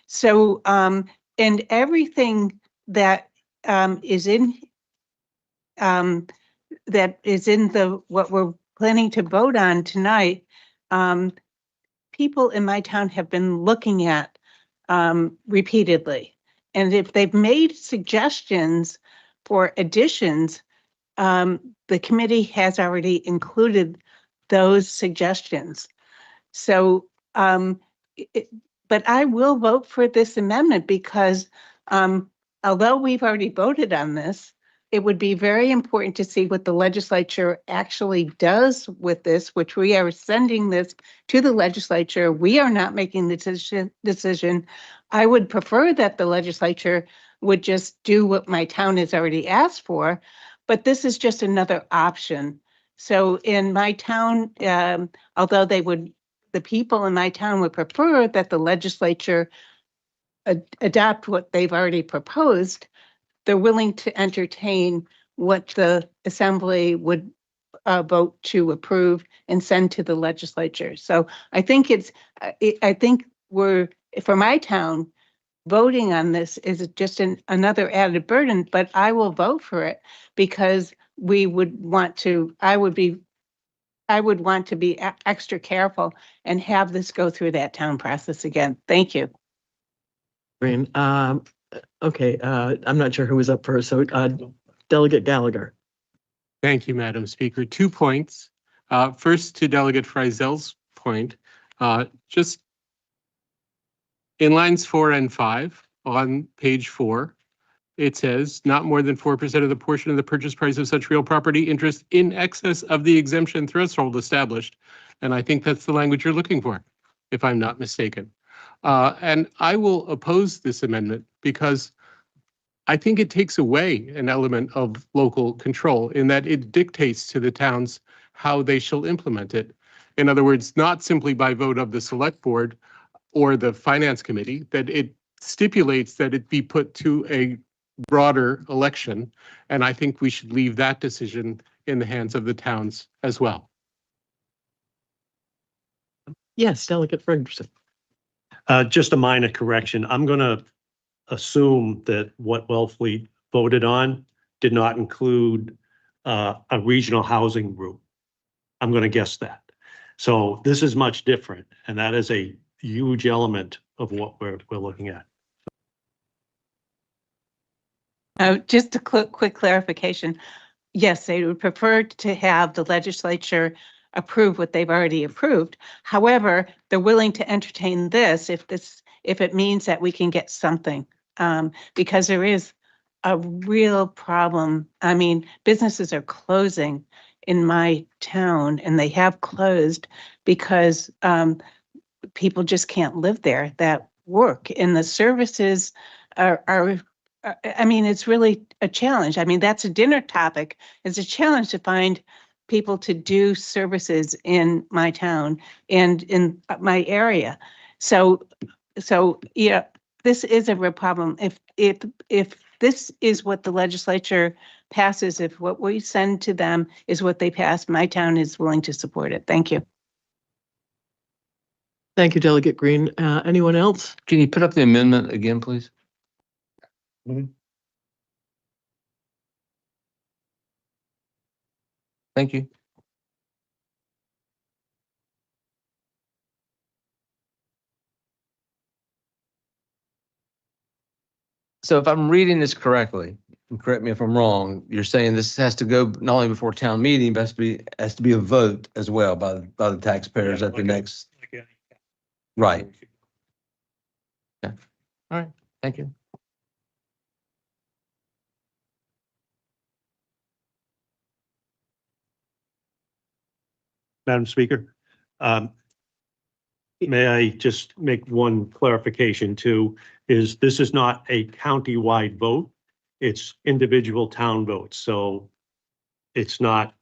So, and everything that is in what we're planning to vote on tonight, people in my town have been looking at repeatedly. And if they've made suggestions for additions, the committee has already included those suggestions. So, but I will vote for this amendment because although we've already voted on this, it would be very important to see what the legislature actually does with this, which we are sending this to the legislature. We are not making the decision. I would prefer that the legislature would just do what my town has already asked for, but this is just another option. So in my town, although the people in my town would prefer that the legislature adopt what they've already proposed, they're willing to entertain what the assembly would vote to approve and send to the legislature. So I think for my town, voting on this is just another added burden, but I will vote for it because I would want to be extra careful and have this go through that town process again. Thank you. Green. Okay, I'm not sure who was up first, so Delegate Gallagher. Thank you, Madam Speaker. 2 points. First, to Delegate Freisel's point, just in lines 4 and 5 on page 4, it says not more than 4% of the portion of the purchase price of such real property interest in excess of the exemption threshold established. And I think that's the language you're looking for, if I'm not mistaken. And I will oppose this amendment because I think it takes away an element of local control in that it dictates to the towns how they shall implement it. In other words, not simply by vote of the select board or the finance committee, that it stipulates that it be put to a broader election. And I think we should leave that decision in the hands of the towns as well. Yes, Delegate Ferguson. Just a minor correction. I'm going to assume that what Wellfleet voted on did not include a regional housing group. I'm going to guess that. So this is much different, and that is a huge element of what we're looking at. Just a quick clarification. Yes, they would prefer to have the legislature approve what they've already approved. However, they're willing to entertain this if it means that we can get something, because there is a real problem. I mean, businesses are closing in my town, and they have closed because people just can't live there that work, and the services are I mean, it's really a challenge. I mean, that's a dinner topic. It's a challenge to find people to do services in my town and in my area. So yeah, this is a real problem. If this is what the legislature passes, if what we send to them is what they pass, my town is willing to support it. Thank you. Thank you, Delegate Green. Anyone else? Can you put up the amendment again, please? Thank you. So if I'm reading this correctly, and correct me if I'm wrong, you're saying this has to go not only before town meeting, but has to be a vote as well by the taxpayers at the next. Right. Yeah. All right. Thank you. Madam Speaker, may I just make one clarification too, is this is not a county-wide vote. It's individual town votes, so it's not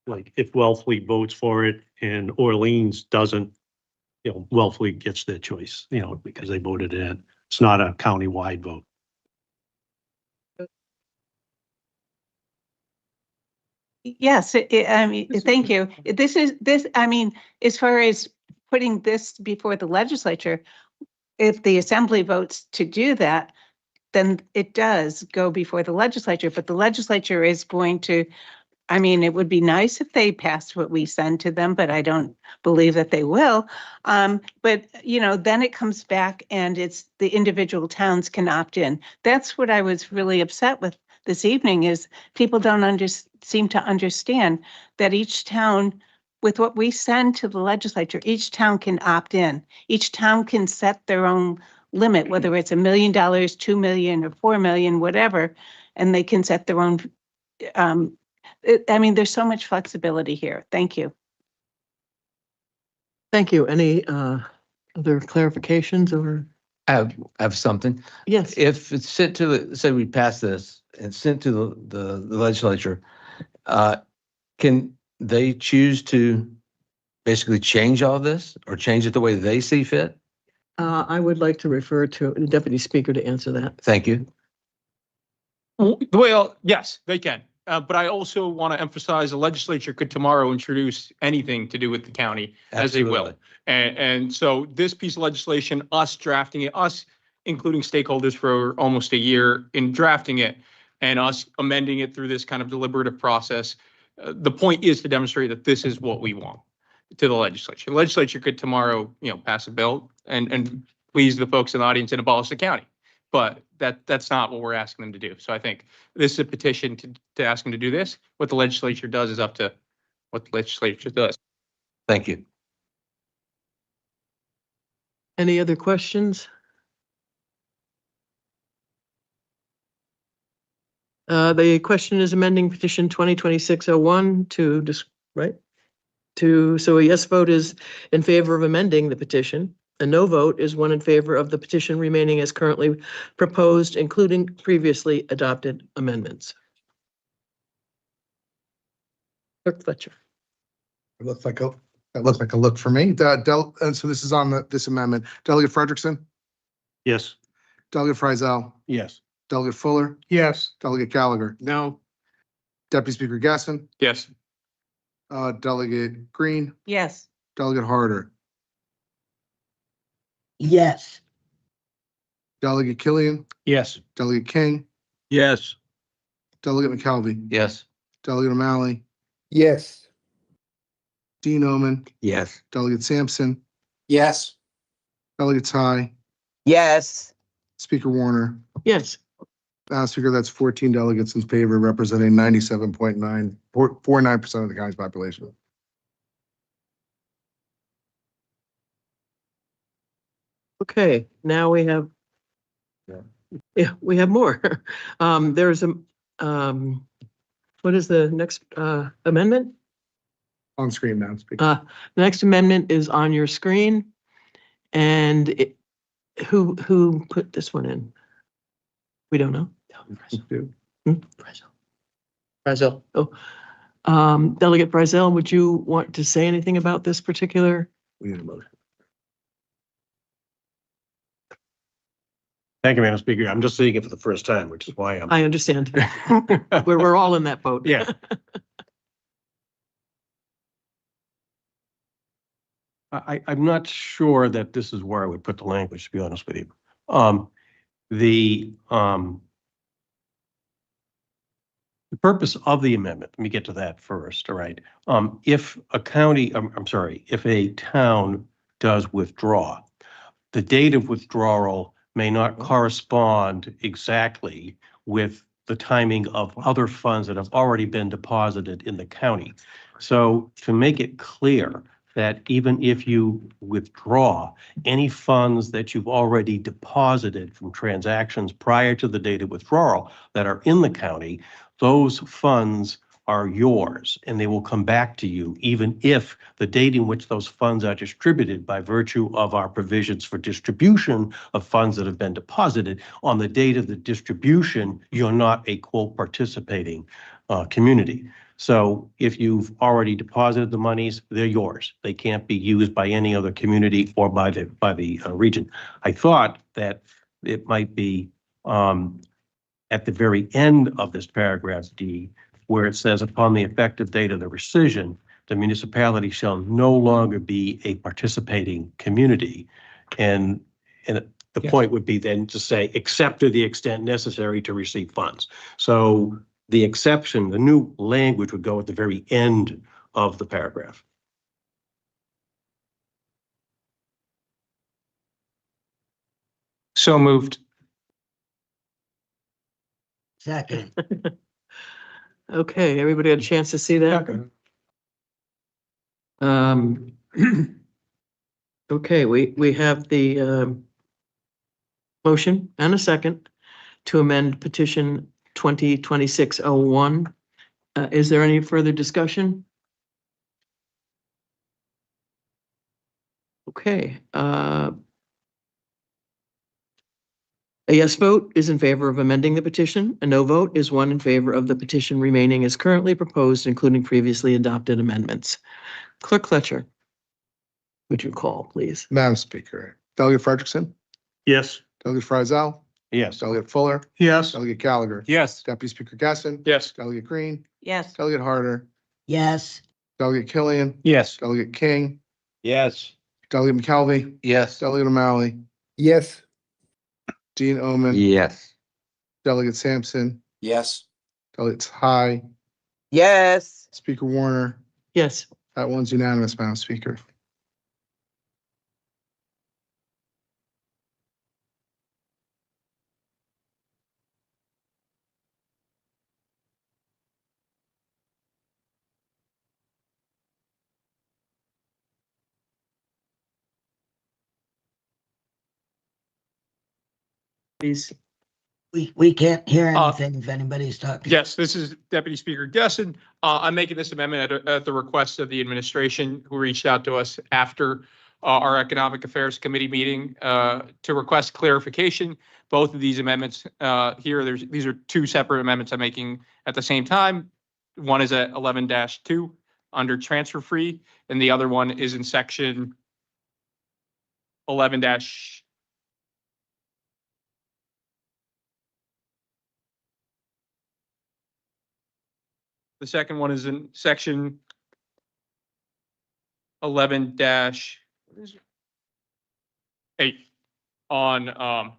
like if Wellfleet votes for it and Orleans doesn't, Wellfleet gets their choice, because they voted it in. It's not a county-wide vote. Yes, I mean, thank you. I mean, as far as putting this before the legislature, if the assembly votes to do that, then it does go before the legislature, but the legislature is going to, I mean, it would be nice if they passed what we send to them, but I don't believe that they will. But, then it comes back and it's the individual towns can opt in. That's what I was really upset with this evening is people don't seem to understand that each town, with what we send to the legislature, each town can opt in. Each town can set their own limit, whether it's $1 million, 2 million, or 4 million, whatever, and they can set their own. I mean, there's so much flexibility here. Thank you. Thank you. Any other clarifications or? I have something. Yes. If it's sent to say we pass this and sent to the legislature, can they choose to basically change all this or change it the way they see fit? I would like to refer to the Deputy Speaker to answer that. Thank you. Well, yes, they can. But I also want to emphasize the legislature could tomorrow introduce anything to do with the county as they will. And so this piece of legislation, us drafting it, us including stakeholders for almost a year in drafting it and us amending it through this kind of deliberative process. The point is to demonstrate that this is what we want to the legislature. The legislature could tomorrow, pass a bill and please the folks in the audience and abolish the county. But that's not what we're asking them to do. So I think this is a petition to ask them to do this. What the legislature does is up to what the legislature does. Thank you. Any other questions? The question is amending petition 2026-01 to, right? So a yes vote is in favor of amending the petition. A no vote is one in favor of the petition remaining as currently proposed, including previously adopted amendments. Clerk Fletcher. It looks like a look for me. And so this is on this amendment. Delegate Frederickson, Yes. Delegate Friesel, Yes. Delegate Fuller, Yes. Delegate Gallagher, No. Deputy Speaker Gasson, Yes. Delegate Green, Yes. Delegate Harder, Yes. Delegate Killian, Yes. Delegate King, Yes. Delegate McKelvey, Yes. Delegate O'Malley, Yes. Dean Omen, Yes. Delegate Sampson, Yes. Delegate Ty, Yes. Speaker Warner. Yes. Madam Speaker, that's 14 delegates in favor, representing 97.49% of the county's population. Okay, now we have. Yeah, we have more. There's a, what is the next amendment? On screen, Madam Speaker. The next amendment is on your screen. And who put this one in? We don't know. Friesel. Oh, Delegate Friesel, would you want to say anything about this particular? We need a motion. Thank you, Madam Speaker. I'm just seeing it for the first time, which is why I'm. I understand. We're all in that boat. Yeah. I'm not sure that this is where I would put the language, to be honest with you. The The purpose of the amendment, let me get to that first, all right? If a county, I'm sorry, if a town does withdraw, the date of withdrawal may not correspond exactly with the timing of other funds that have already been deposited in the county. So to make it clear that even if you withdraw any funds that you've already deposited from transactions prior to the date of withdrawal that are in the county, those funds are yours and they will come back to you, even if the date in which those funds are distributed by virtue of our provisions for distribution of funds that have been deposited, on the date of the distribution, you're not a quote participating community. So if you've already deposited the monies, they're yours. They can't be used by any other community or by the region. I thought that it might be at the very end of this paragraph D, where it says upon the effective date of the rescission, the municipality shall no longer be a participating community. And the point would be then to say, except to the extent necessary to receive funds. So the exception, the new language would go at the very end of the paragraph. So moved. Second. Okay, everybody had a chance to see that? Okay, we have the motion and a second to amend petition 2026-01. Is there any further discussion? Okay, a yes vote is in favor of amending the petition. A no vote is one in favor of the petition remaining as currently proposed, including previously adopted amendments. Clerk Fletcher, would you call, please? Madam Speaker, Delegate Frederickson, Yes. Delegate Frizel, Yes. Delegate Fuller, Yes. Delegate Gallagher, Yes. Deputy Speaker Gasson, Yes. Delegate Green, Yes. Delegate Harder, Yes. Delegate Killian, Yes. Delegate King, Yes. Delegate McKelvey, Yes. Delegate O'Malley, Yes. Dean Omen, Yes. Delegate Sampson, Yes. Delegates High, Yes. Speaker Warner. Yes. That one's unanimous, Madam Speaker. Please. We can't hear Uh, anything if anybody's talking. Yes, this is Deputy Speaker Gesson. I'm making this amendment at the request of the administration who reached out to us after our Economic Affairs Committee meeting to request clarification. Both of these amendments here, these are two separate amendments I'm making at the same time. One is at 11-2 under transfer free, and the other one is in section 11 The second one is in section 11-8 on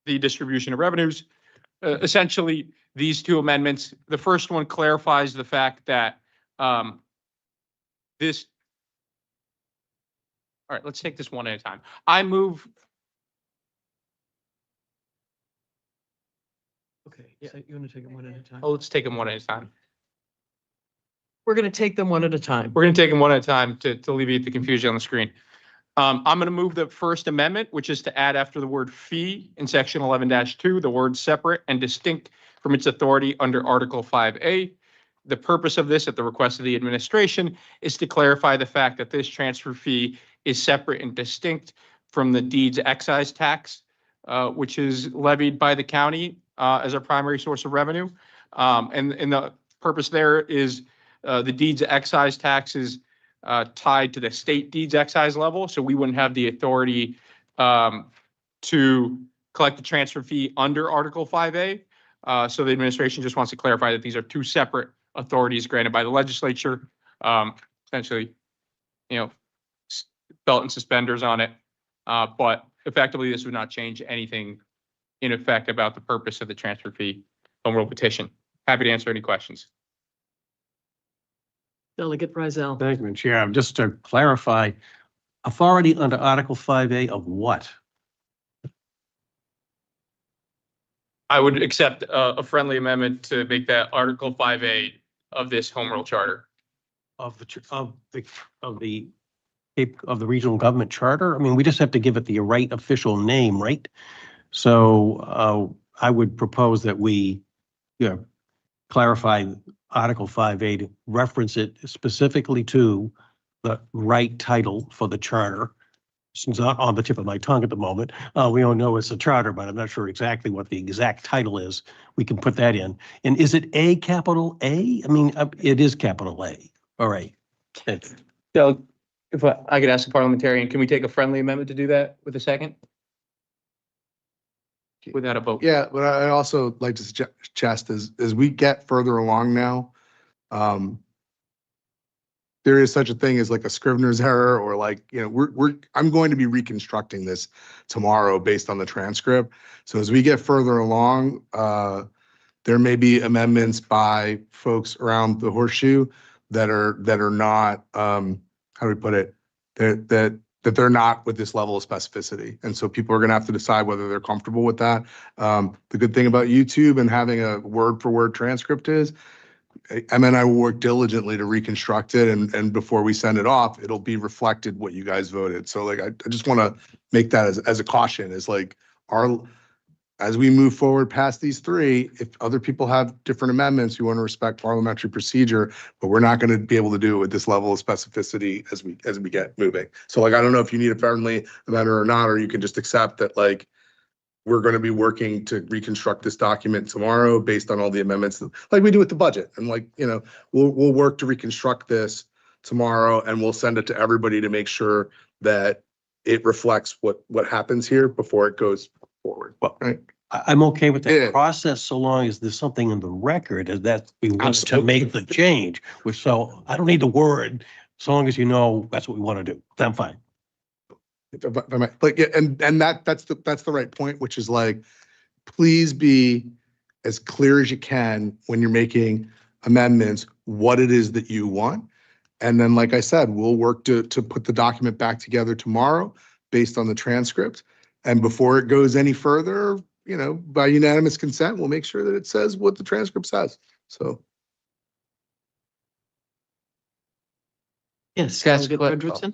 the distribution of revenues. Essentially, these two amendments, the first one clarifies the fact that this. All right, let's take this one at a time. I move. Okay, yeah, you want to take them one at a time? Oh, let's take them one at a time. We're going to take them one at a time. We're going to take them one at a time to alleviate the confusion on the screen. I'm going to move the First Amendment, which is to add after the word fee in section 11-2, the word separate and distinct from its authority under Article 5A. The purpose of this, at the request of the administration, is to clarify the fact that this transfer fee is separate and distinct from the deeds excise tax, which is levied by the county as our primary source of revenue. And the purpose there is the deeds excise tax is tied to the state deeds excise level, so we wouldn't have the authority to collect the transfer fee under Article 5A. So the administration just wants to clarify that these are two separate authorities granted by the legislature. Essentially, belt and suspenders on it. But effectively, this would not change anything in effect about the purpose of the transfer fee home rule petition. Happy to answer any questions. Delegate Frizzell. Thank you, Madam Chair. Just to clarify, authority under Article 5A of what? I would accept a friendly amendment to make that Article 5A of this home rule charter. Of the, of the regional government charter? I mean, we just have to give it the right official name, right? So I would propose that we, clarify Article 5A to reference it specifically to the right title for the charter. It's not on the tip of my tongue at the moment. We all know it's a charter, but I'm not sure exactly what the exact title is. We can put that in. And is it a capital A? I mean, it is capital A. All right. So if I could ask the parliamentarian, can we take a friendly amendment to do that with a second? Without a vote? Yeah, but I also like to suggest as we get further along now, there is such a thing as like a Scrivener's error, or like, I'm going to be reconstructing this tomorrow based on the transcript. So as we get further along, there may be amendments by folks around the horseshoe that are not, how do we put it? That they're not with this level of specificity. And so people are gonna have to decide whether they're comfortable with that. The good thing about YouTube and having a word for word transcript is, Emma and I will work diligently to reconstruct it, and before we send it off, it'll be reflected what you guys voted. So like, I just wanna make that as a caution, is like, as we move forward past these three, if other people have different amendments, we want to respect parliamentary procedure, but we're not going to be able to do it with this level of specificity as we get moving. So like, I don't know if you need a friendly amendment or not, or you can just accept that like, we're going to be working to reconstruct this document tomorrow based on all the amendments, like we do with the budget. And like, we'll work to reconstruct this tomorrow, and we'll send it to everybody to make sure that it reflects what happens here before it goes forward. Well, right. I'm okay with that Yeah. process so long as there's something in the record that we want to make the change. So I don't need the word, so long as that's what we want to do. I'm fine. Like, yeah, and that's the right point, which is like, please be as clear as you can when you're making amendments, what it is that you want. And then, like I said, we'll work to put the document back together tomorrow based on the transcript. And before it goes any further, by unanimous consent, we'll make sure that it says what the transcript says. So. Yes, That's Delegate what- Frederickson.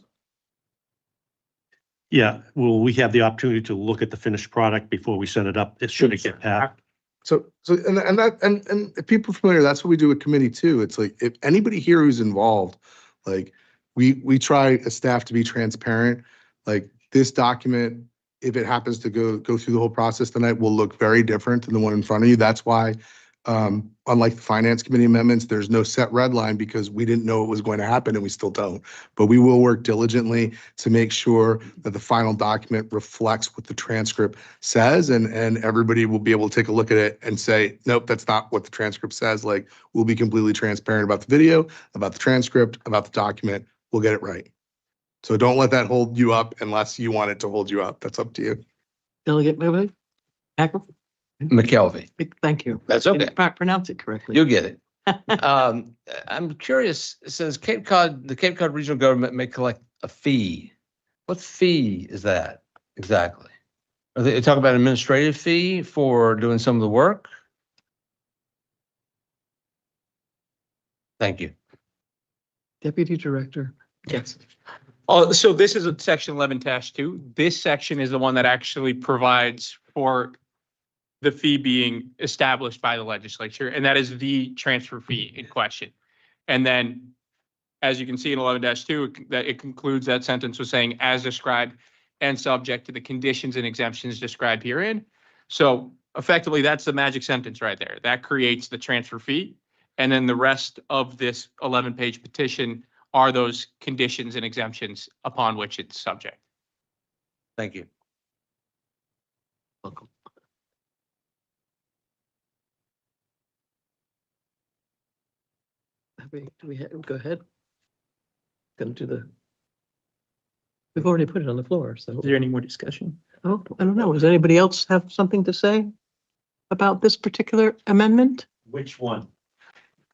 Yeah, will we have the opportunity to look at the finished product before we send it up? It should get packed. So if people are familiar, that's what we do with committee too. It's like, if anybody here who's involved, like we try as staff to be transparent. Like this document, if it happens to go through the whole process tonight, will look very different than the one in front of you. That's why, unlike the finance committee amendments, there's no set red line, because we didn't know it was going to happen and we still don't. But we will work diligently to make sure that the final document reflects what the transcript says, and everybody will be able to take a look at it and say, nope, that's not what the transcript says. Like, we'll be completely transparent about the video, about the transcript, about the document. We'll get it right. So don't let that hold you up unless you want it to hold you up. That's up to you. Delegate Hacker. McKelvey. Thank you. That's okay. Didn't pronounce it correctly. You'll get it. I'm curious, it says the Cape Cod regional government may collect a fee. What fee is that exactly? Are they talking about administrative fee for doing some of the work? Thank you. Deputy Director. Yes. Oh, so this is a section 11-2. This section is the one that actually provides for the fee being established by the legislature, and that is the transfer fee in question. And then, as you can see in 11-2, that it concludes that sentence with saying, as described and subject to the conditions and exemptions described herein. So effectively, that's the magic sentence right there. That creates the transfer fee. And then the rest of this 11-page petition are those conditions and exemptions upon which it's subject. Thank you. Welcome. Go ahead. Gonna do the. We've already put it on the floor, so. Is there any more discussion? Oh, I don't know. Does anybody else have something to say about this particular amendment? Which one?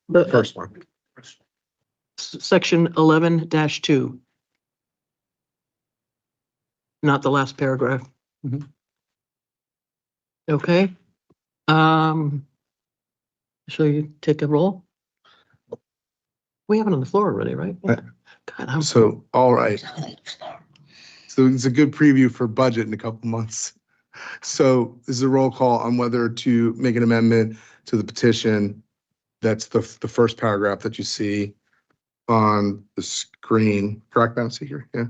The First one. section 11-2. Not the last paragraph. Mhm. Okay. Shall you take a roll? We have it on the floor already, right? Uh, God, I'm So, all right. So it's a good preview for budget in a couple months. So this is a roll call on whether to make an amendment to the petition. That's the first paragraph that you see on the screen. Correct, Madam Speaker? Yeah,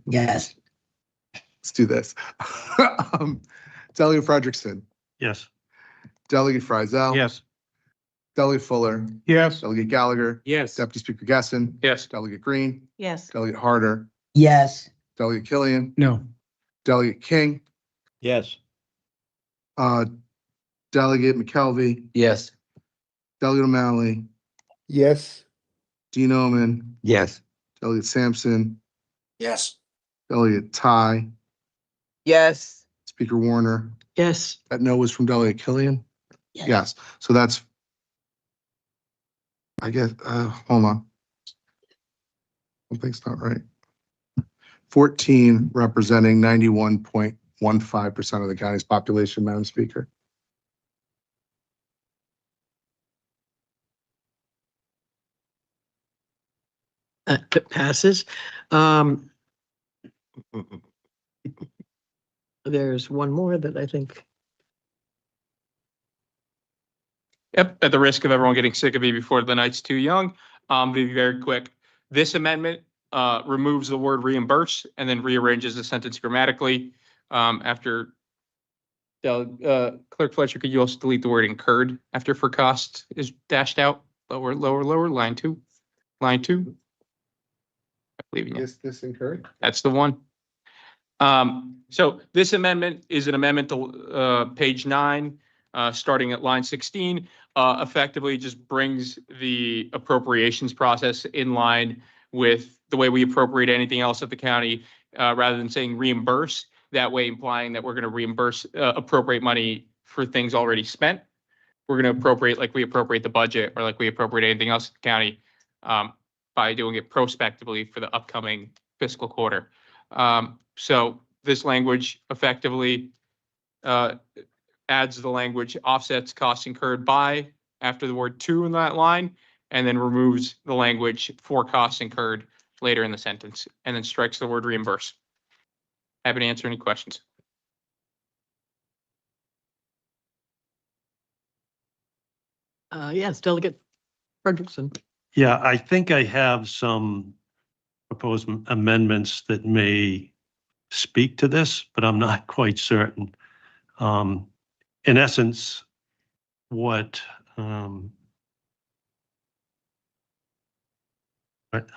Yes. let's do this. Delegate Frederickson, Yes. Delegate Frizel. Yes. Delegate Fuller, Yes. Delegate Gallagher, Yes. Deputy Speaker Gesson, Yes. Delegate Green, Yes. Delegate Harder, Yes. Delegate Killian, No. Delegate King, Yes. uh, Delegate McKelvey, Yes. Delegate O'Malley, Yes. Dean Omen, Yes. Delegate Sampson, Yes. Delegate Ty, Yes. Speaker Warner. yes. That no was from Delegate Killian? Yes. Yes, so that's, I guess, hold on. Something's not right. 14 representing 91.15% of the county's population, Madam Speaker. That passes. Um, there's one more that I think, Yep, at the risk of everyone getting sick of me before the night's too young, be very quick. This amendment removes the word reimburse and then rearranges the sentence grammatically. After Clerk Fletcher, could you also delete the word incurred after for cost is dashed out? Lower, lower, lower, line 2. Line 2. I believe in you. This incurred? That's the one. So this amendment is an amendment to page 9, starting at line 16, effectively just brings the appropriations process in line with the way we appropriate anything else at the county, rather than saying reimburse, that way implying that we're going to reimburse, appropriate money for things already spent. We're going to appropriate like we appropriate the budget or like we appropriate anything else at the county, by doing it prospectively for the upcoming fiscal quarter. So this language effectively adds the language offsets costs incurred by after the word to in that line, and then removes the language for costs incurred later in the sentence, and then strikes the word reimburse. Happy to answer any questions. yes, Delegate Frederickson. Yeah, I think I have some proposed amendments that may speak to this, but I'm not quite certain. In essence, what I'm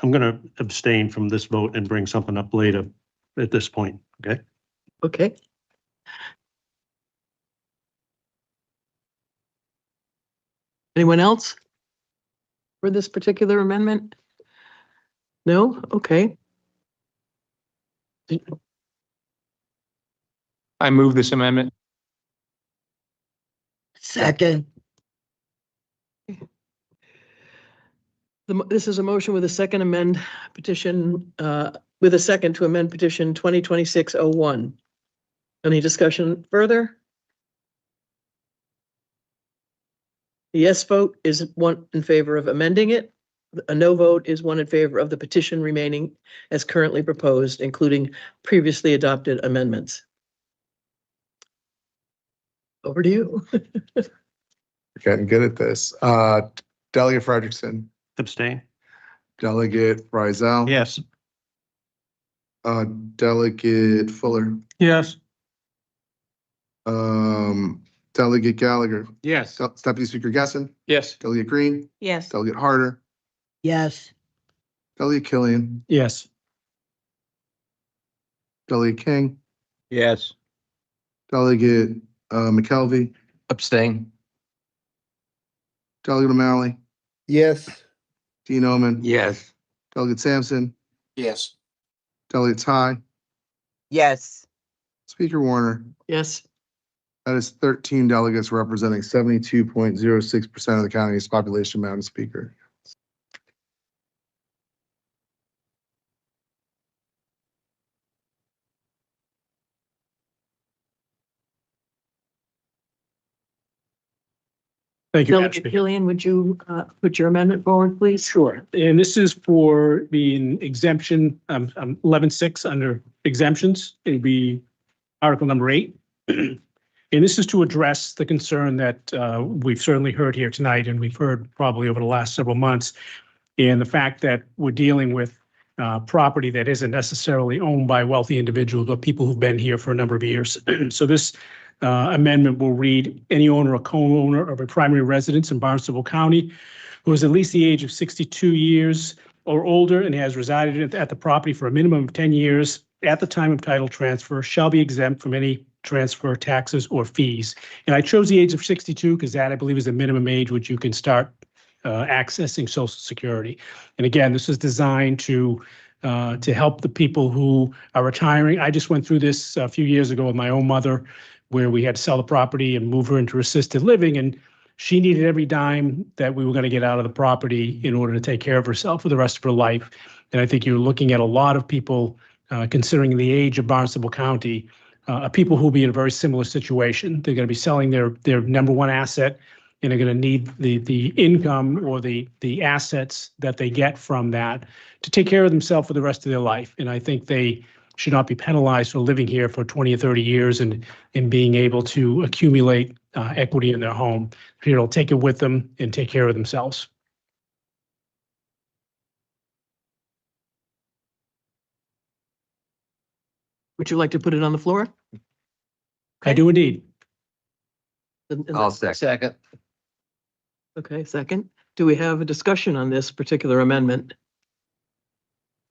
going to abstain from this vote and bring something up later at this point, okay? Okay. Anyone else for this particular amendment? No? Okay. I move this amendment. Second. This is a motion with a second amend petition, with a second to amend petition 2026-01. Any discussion further? The yes vote is 1 in favor of amending it. A no vote is 1 in favor of the petition remaining as currently proposed, including previously adopted amendments. Over to you. We're getting good at this. Delegate Frederickson, Abstain? Delegate Frizel. Yes. Delegate Fuller, Yes. Delegate Gallagher, Yes. Deputy Speaker Gesson, Yes. Delegate Green, Yes. Delegate Harder, Yes. Delegate Killian, Yes. Delegate King, Yes. Delegate McKelvey, Abstain? Delegate O'Malley, Yes. Dean Omen, Yes. Delegate Sampson, Yes. Delegate Ty, Yes. Speaker Warner. Yes. That is 13 delegates representing 72.06% of the county's population, Madam Speaker. Thank you, Madam Delegate Speaker. Gillian, would you put your amendment forward, please? Sure. And this is for the exemption, 11.6 under exemptions. It'd be Article number 8. And this is to address the concern that we've certainly heard here tonight, and we've heard probably over the last several months, and the fact that we're dealing with property that isn't necessarily owned by wealthy individuals, but people who've been here for a number of years. So this amendment will read, any owner or co-owner of a primary residence in Barnstable County who is at least the age of 62 years or older and has resided at the property for a minimum of 10 years at the time of title transfer shall be exempt from any transfer taxes or fees. And I chose the age of 62 because that, I believe, is the minimum age which you can start accessing Social Security. And again, this is designed to help the people who are retiring. I just went through this a few years ago with my own mother, where we had to sell the property and move her into assisted living, and she needed every dime that we were going to get out of the property in order to take care of herself for the rest of her life. And I think you're looking at a lot of people, considering the age of Barnstable County, people who will be in a very similar situation. They're going to be selling their number one asset, and they're going to need the income or the assets that they get from that to take care of themselves for the rest of their life. And I think they should not be penalized for living here for 20 or 30 years and being able to accumulate equity in their home. They'll take it with them and take care of themselves. Would you like to put it on the floor? I do indeed. I'll second. Okay, second. Do we have a discussion on this particular amendment?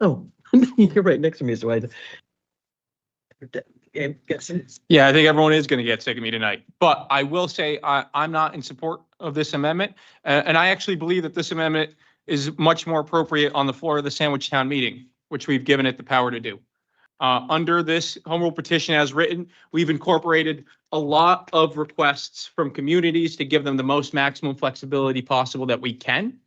Oh, you're right next to me, so Yeah, I think everyone is going to get sick of me tonight. But I will say I'm not in support of this amendment. And I actually believe that this amendment is much more appropriate on the floor of the Sandwich Town meeting, which we've given it the power to do. Under this home rule petition as written, we've incorporated a lot of requests from communities to give them the most maximum flexibility possible that we can.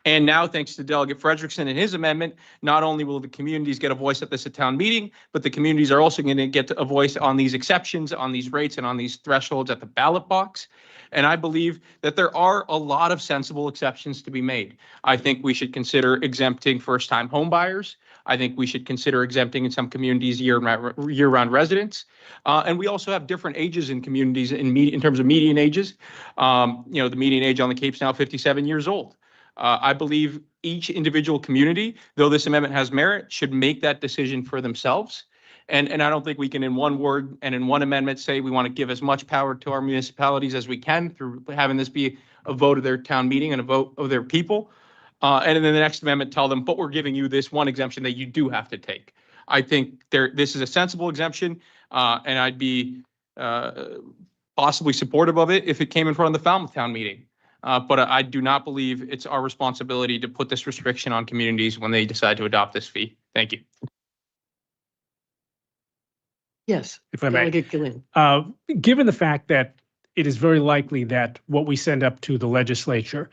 And now, thanks to Delegate Frederickson and his amendment, not only will the communities get a voice at this town meeting, but the communities are also going to get a voice on these exceptions, on these rates, and on these thresholds at the ballot box. And I believe that there are a lot of sensible exceptions to be made. I think we should consider exempting first-time home buyers. I think we should consider exempting in some communities year-round residents. And we also have different ages in communities in terms of median ages. The median age on the Cape's now 57 years old. I believe each individual community, though this amendment has merit, should make that decision for themselves. And I don't think we can, in one word and in one amendment, say we want to give as much power to our municipalities as we can through having this be a vote of their town meeting and a vote of their people. And then the next amendment tell them, but we're giving you this one exemption that you do have to take. I think this is a sensible exemption, and I'd be possibly supportive of it if it came in front of the Falmouth Town meeting. But I do not believe it's our responsibility to put this restriction on communities when they decide to adopt this fee. Thank you. Yes. If I may. Delegate Gillian. Given the fact that it is very likely that what we send up to the legislature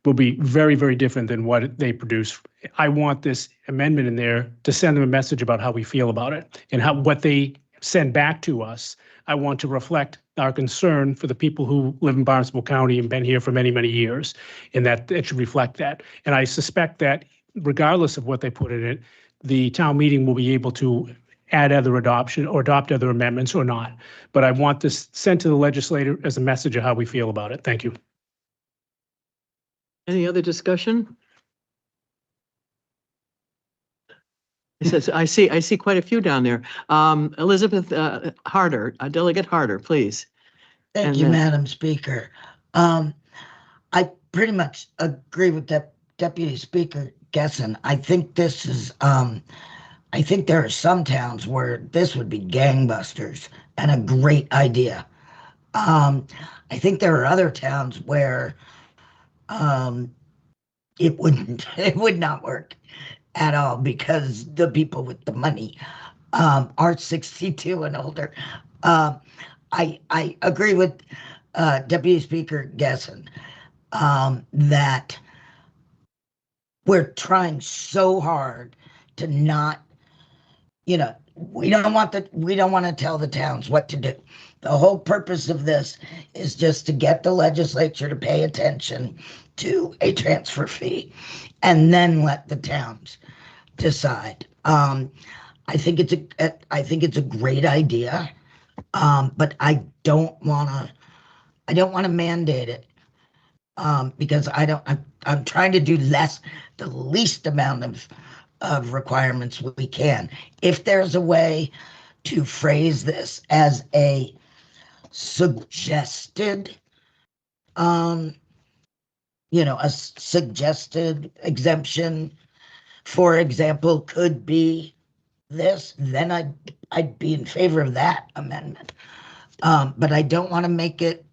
will be very, very different than what they produce, I want this amendment in there to send them a message about how we feel about it and what they send back to us. I want to reflect our concern for the people who live in Barnstable County and been here for many, many years, and that it should reflect that. And I suspect that regardless of what they put in it, the town meeting will be able to add other adoption or adopt other amendments or not. But I want this sent to the legislator as a message of how we feel about it. Thank you. Any other discussion? It says, I see quite a few down there. Elizabeth Harder, Delegate Harder, please. Thank you, Madam Speaker. I pretty much agree with Deputy Speaker Gessen. I think this is, I think there are some towns where this would be gangbusters and a great idea. I think there are other towns where it would not work at all because the people with the money are 62 and older. I agree with Deputy Speaker Gessen that we're trying so hard to not, you know, we don't want to tell the towns what to do. The whole purpose of this is just to get the legislature to pay attention to a transfer fee and then let the towns decide. I think it's a great idea. But I don't want to mandate it. Because I'm trying to do the least amount of requirements we can. If there's a way to phrase this as a suggested, a suggested exemption, for example, could be this, then I'd be in favor of that amendment. But I don't want to make it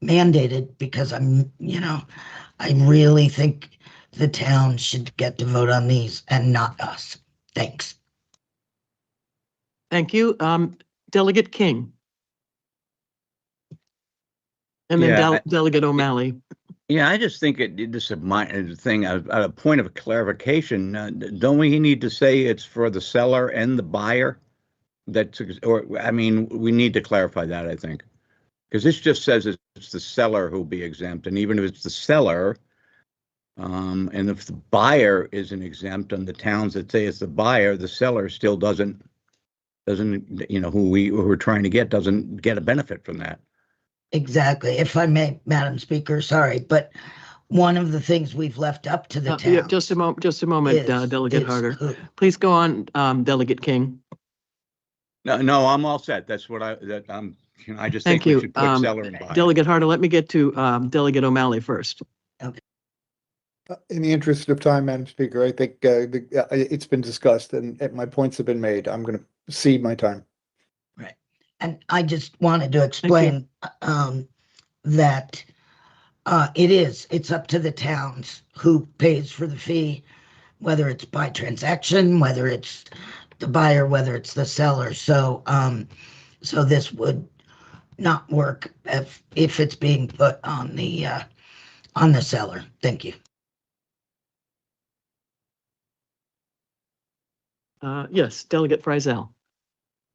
mandated because I really think the town should get to vote on these and not us. Thanks. Thank you. Delegate King. And then Yeah, Delegate O'Malley. Yeah, I just think this is my thing, a point of clarification. Don't we need to say it's for the seller and the buyer? We need to clarify that, I think. Because this just says it's the seller who'll be exempt, and even if it's the seller, and if the buyer isn't exempt, and the towns that say it's the buyer, the seller still doesn't, who we're trying to get doesn't get a benefit from that. Exactly. If I may, Madam Speaker, sorry, but one of the things we've left up to the town. Yeah, just a moment, Delegate Harder. Please go on, Delegate King. No, I'm all set. That's what I just think Thank we you. should put seller and buyer. Delegate Harder, let me get to Delegate O'Malley first. In the interest of time, Madam Speaker, I think it's been discussed and my points have been made. I'm going to cede my time. Right. And I just wanted to explain that it's up to the towns who pays for the fee, whether it's by transaction, whether it's the buyer, whether it's the seller. So this would not work if it's being put on the seller. Thank you. Yes, Delegate Frizzell.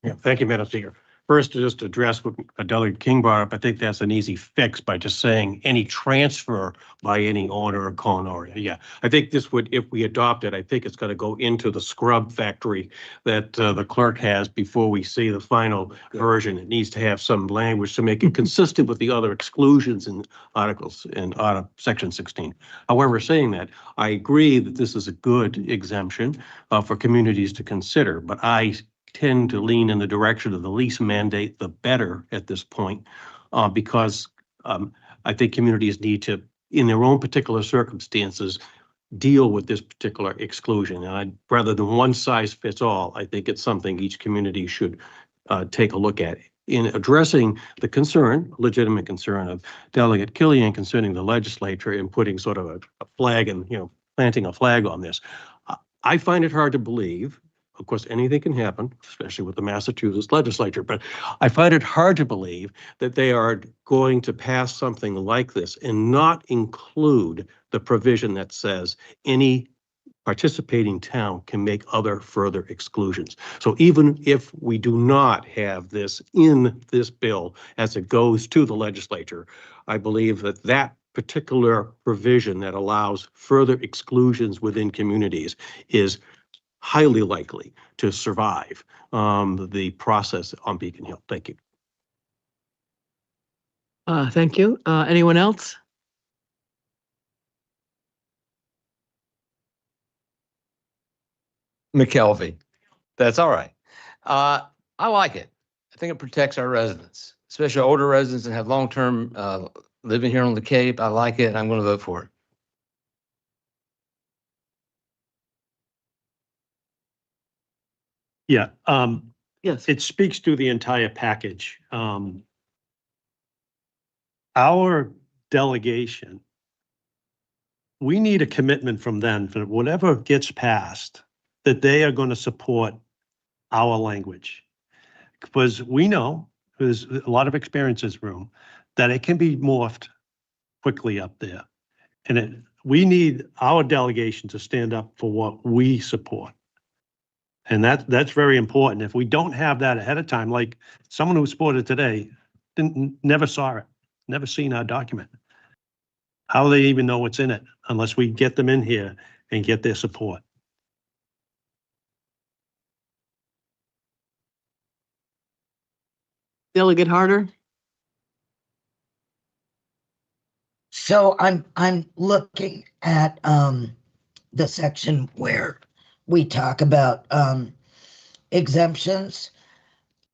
Yeah, thank you, Madam Speaker. First, to just address what Delegate King brought up, I think that's an easy fix by just saying any transfer by any owner or co-owner. Yeah, I think this would, if we adopt it, I think it's going to go into the scrub factory that the clerk has before we see the final version. It needs to have some language to make it consistent with the other exclusions in articles in Section 16. However, saying that, I agree that this is a good exemption for communities to consider, but I tend to lean in the direction of the least mandate, the better at this point, because I think communities need to, in their own particular circumstances, deal with this particular exclusion. And rather than one size fits all, I think it's something each community should take a look at. In addressing the legitimate concern of Delegate Killian concerning the legislature and putting sort of a flag and, planting a flag on this, I find it hard to believe. Of course, anything can happen, especially with the Massachusetts legislature, but I find it hard to believe that they are going to pass something like this and not include the provision that says any participating town can make other further exclusions. So even if we do not have this in this bill as it goes to the legislature, I believe that that particular provision that allows further exclusions within communities is highly likely to survive the process on Beacon Hill. Thank you. Thank you. Anyone else? McKelvey. That's all right. I like it. I think it protects our residents, especially older residents that have long-term living here on the Cape. I like it. I'm going to vote for it. Yeah. Yes. It speaks to the entire package. Our delegation, we need a commitment from them for whatever gets passed, that they are going to support our language. because we know, there's a lot of experience in this room, that it can be morphed quickly up there. And we need our delegation to stand up for what we support. And that's very important. If we don't have that ahead of time, like someone who supported today, never saw it, never seen our document. How do they even know what's in it unless we get them in here and get their support? Delegate Harder? So I'm looking at the section where we talk about exemptions.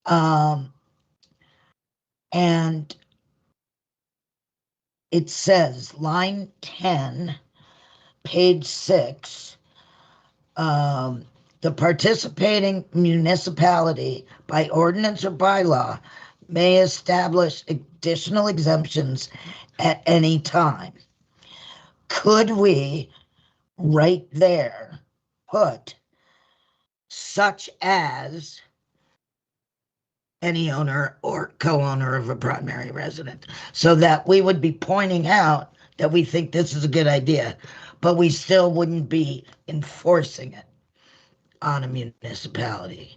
And it says line 10, page 6, the participating municipality by ordinance or bylaw may establish additional exemptions at any time. Could we right there put such as any owner or co-owner of a primary residence, so that we would be pointing out that we think this is a good idea, but we still wouldn't be enforcing it on a municipality?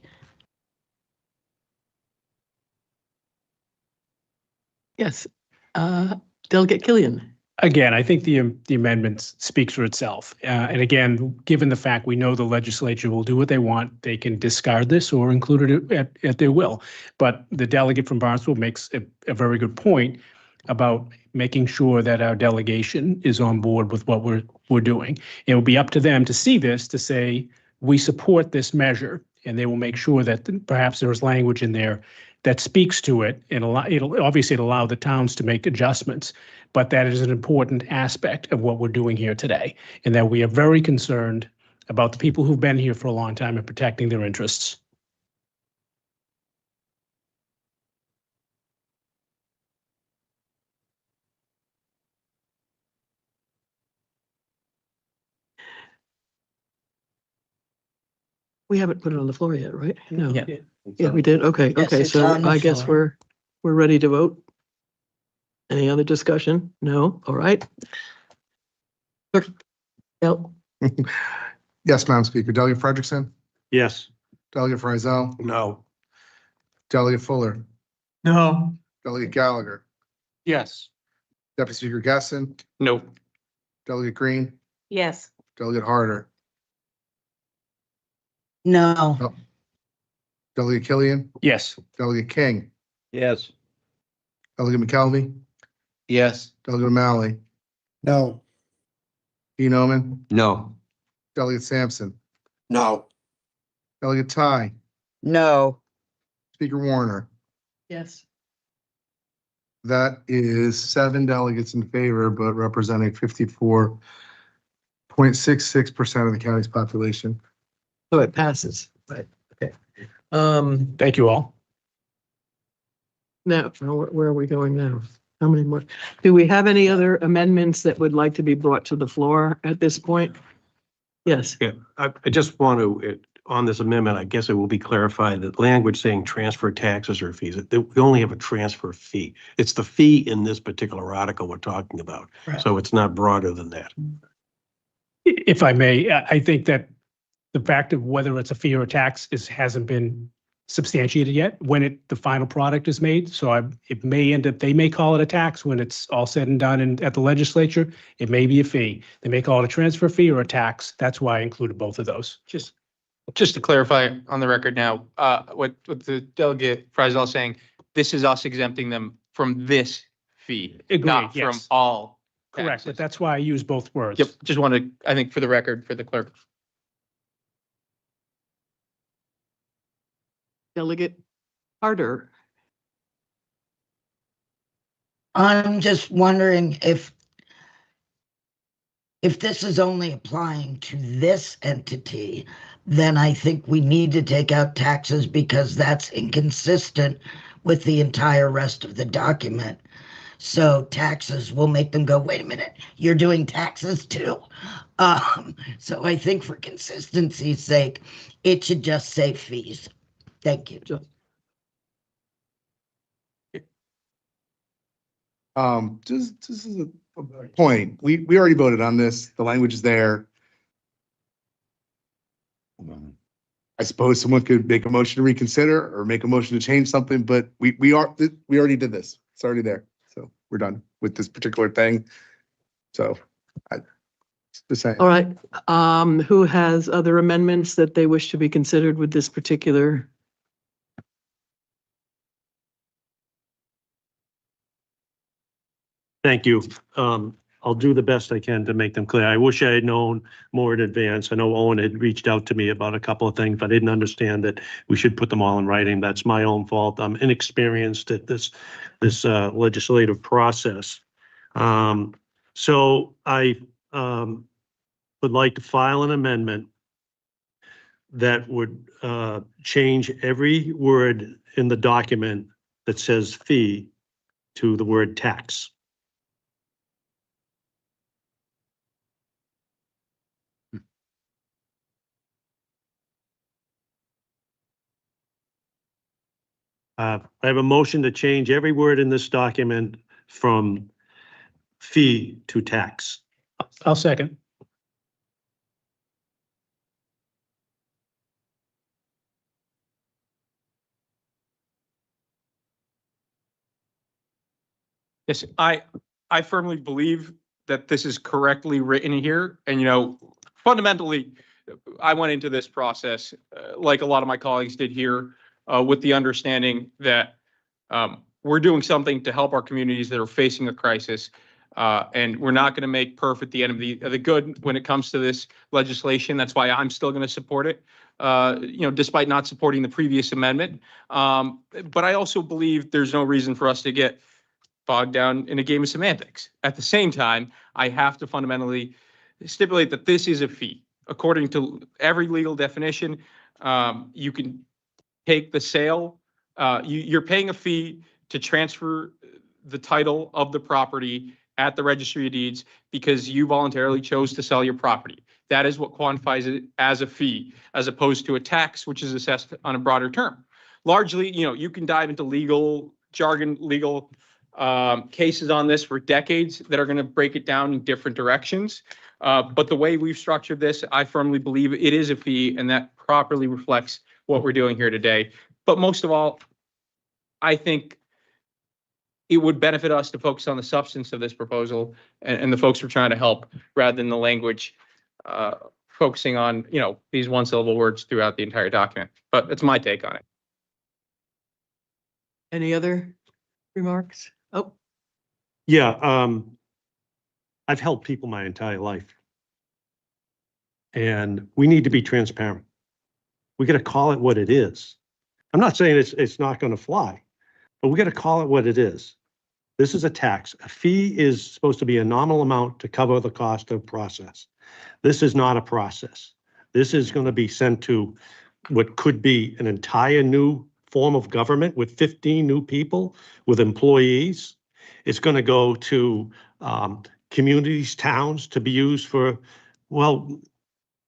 Yes. Delegate Killian? Again, I think the amendment speaks for itself. And again, given the fact we know the legislature will do what they want, they can discard this or include it at their will. But the delegate from Barnstable makes a very good point about making sure that our delegation is on board with what we're doing. It will be up to them to see this, to say, we support this measure, and they will make sure that perhaps there is language in there that speaks to it, and it'll allow the towns to make adjustments, but that is an important aspect of what we're doing here today, and that we are very concerned about the people who've been here for a long time and protecting their interests. We haven't put it on the floor yet, right? No. Yeah. Yeah, we did. Okay, Yes, okay. it's So on the I guess floor. we're ready to vote. Any other discussion? No? All right. Clerk- Yep. Yes, Madam Speaker. Delegate Frederickson, Yes. Delegate Frizel, No. Delegate Fuller, No. Delegate Gallagher, Yes. Deputy Speaker Gasson, No. Delegate Green, Yes. Delegate Harder, No. Delegate Killian, Yes. Delegate King, Yes. Delegate McKelvey, Yes. Delegate O'Malley, No. Dean Omen, No. Delegate Sampson, No. Delegate Ty, No. Speaker Warner. Yes. That is 7 delegates in favor, but representing 54.66% of the county's population. So it passes, right? Okay. Thank you all. Now, where are we going now? How many more? Do we have any other amendments that would like to be brought to the floor at this point? Yes. Yeah, I just want to, on this amendment, I guess it will be clarified that language saying transfer taxes or fees, we only have a transfer fee. It's the fee in this particular article we're talking about. Right. So it's not broader than that. If I may, I think that the fact of whether it's a fee or a tax hasn't been substantiated yet when the final product is made. So it may end up, they may call it a tax when it's all said and done and at the legislature. It may be a fee. They may call it a transfer fee or a tax. That's why I included both of those. Just to clarify on the record now, what the delegate Frizel is saying, this is us exempting them from this fee, Agreed, not from yes. all Correct, but taxes. that's why I use both words. Yep, just wanted, I think for the record, for the clerk. Delegate Harder. I'm just wondering if this is only applying to this entity, then I think we need to take out taxes because that's inconsistent with the entire rest of the document. So taxes will make them go, wait a minute, you're doing taxes too? So I think for consistency's sake, it should just say fees. Thank you. Just as a point, we already voted on this. The language is there. I suppose someone could make a motion to reconsider or make a motion to change something, but we already did this. It's already there. So we're done with this particular thing. So just saying. All right, who has other amendments that they wish to be considered with this particular? Thank you. I'll do the best I can to make them clear. I wish I had known more in advance. I know Owen had reached out to me about a couple of things, but I didn't understand that we should put them all in writing. That's my own fault. I'm inexperienced at this legislative process. So I would like to file an amendment that would change every word in the document that says fee to the word tax. I have a motion to change every word in this document from fee to tax. I'll second. Yes, I firmly believe that this is correctly written here. And, fundamentally, I went into this process, like a lot of my colleagues did here, with the understanding that we're doing something to help our communities that are facing a crisis. And we're not going to make perfect the end of the good when it comes to this legislation. That's why I'm still going to support it, despite not supporting the previous amendment. But I also believe there's no reason for us to get bogged down in a game of semantics. At the same time, I have to fundamentally stipulate that this is a fee. According to every legal definition, you can take the sale. You're paying a fee to transfer the title of the property at the registry of deeds because you voluntarily chose to sell your property. That is what quantifies it as a fee, as opposed to a tax, which is assessed on a broader term. Largely, you can dive into legal jargon, legal cases on this for decades that are going to break it down in different directions. But the way we've structured this, I firmly believe it is a fee, and that properly reflects what we're doing here today. But most of all, I think it would benefit us to focus on the substance of this proposal and the folks we're trying to help, rather than the language focusing on, these one-syllable words throughout the entire document. But that's my take on it. Any other remarks? Oh, Yeah, I've helped people my entire life. And we need to be transparent. We got to call it what it is. I'm not saying it's not going to fly, but we got to call it what it is. This is a tax. A fee is supposed to be a nominal amount to cover the cost of process. This is not a process. This is going to be sent to what could be an entire new form of government with 15 new people, with employees. It's going to go to communities, towns, to be used for, well,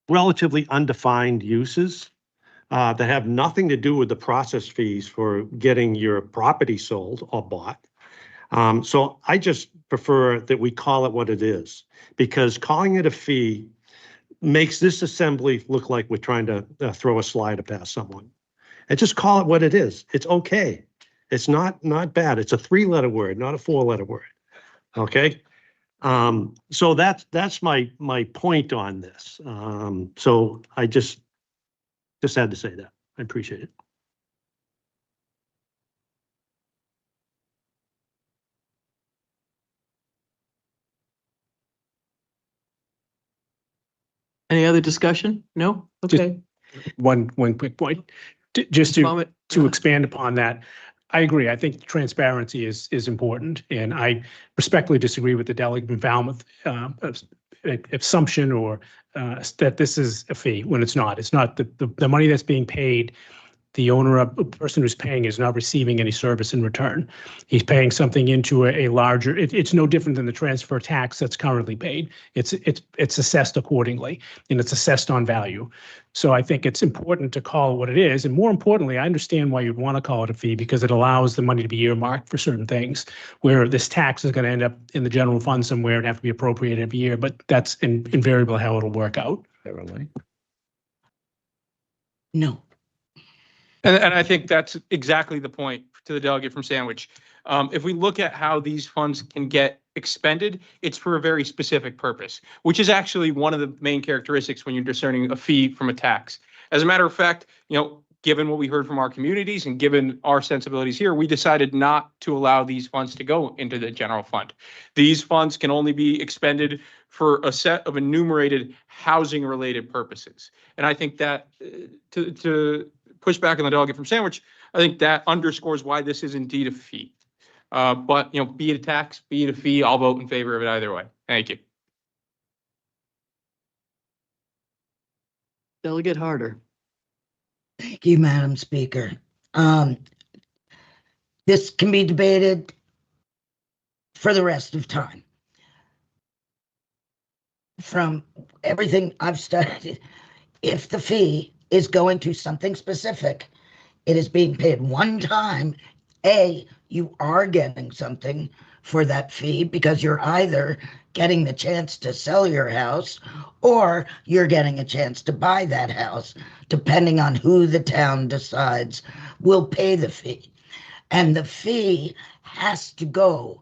relatively undefined uses that have nothing to do with the process fees for getting your property sold or bought. So I just prefer that we call it what it is, because calling it a fee makes this assembly look like we're trying to throw a slider past someone. And just call it what it is. It's okay. It's not bad. It's a 3-letter word, not a 4-letter word. Okay. So that's my point on this. So I just had to say that. I appreciate it. any other discussion? No? Okay. One quick point, just Moment. to expand upon that. I agree. I think transparency is important, and I respectfully disagree with the delegate from Falmouth assumption or that this is a fee when it's not. It's not the money that's being paid the owner of, the person who's paying is not receiving any service in return. He's paying something into a larger, it's no different than the transfer tax that's currently paid. It's assessed accordingly, and it's assessed on value. So I think it's important to call it what it is. And more importantly, I understand why you'd want to call it a fee, because it allows the money to be earmarked for certain things, where this tax is going to end up in the general fund somewhere and have to be appropriated every year, but that's invariably how it'll work out. No. And I think that's exactly the point to the delegate from Sandwich. If we look at how these funds can get expended, it's for a very specific purpose, which is actually one of the main characteristics when you're discerning a fee from a tax. As a matter of fact, given what we heard from our communities and given our sensibilities here, we decided not to allow these funds to go into the general fund. These funds can only be expended for a set of enumerated housing-related purposes. And I think that to push back on the delegate from Sandwich, I think that underscores why this is indeed a fee. But be it a tax, be it a fee, I'll vote in favor of it either way. Thank you. Delegate Harder. Thank you, Madam Speaker. This can be debated for the rest of time. From everything I've studied, if the fee is going to something specific, it is being paid one time. You are getting something for that fee because you're either getting the chance to sell your house or you're getting a chance to buy that house, depending on who the town decides will pay the fee. And the fee has to go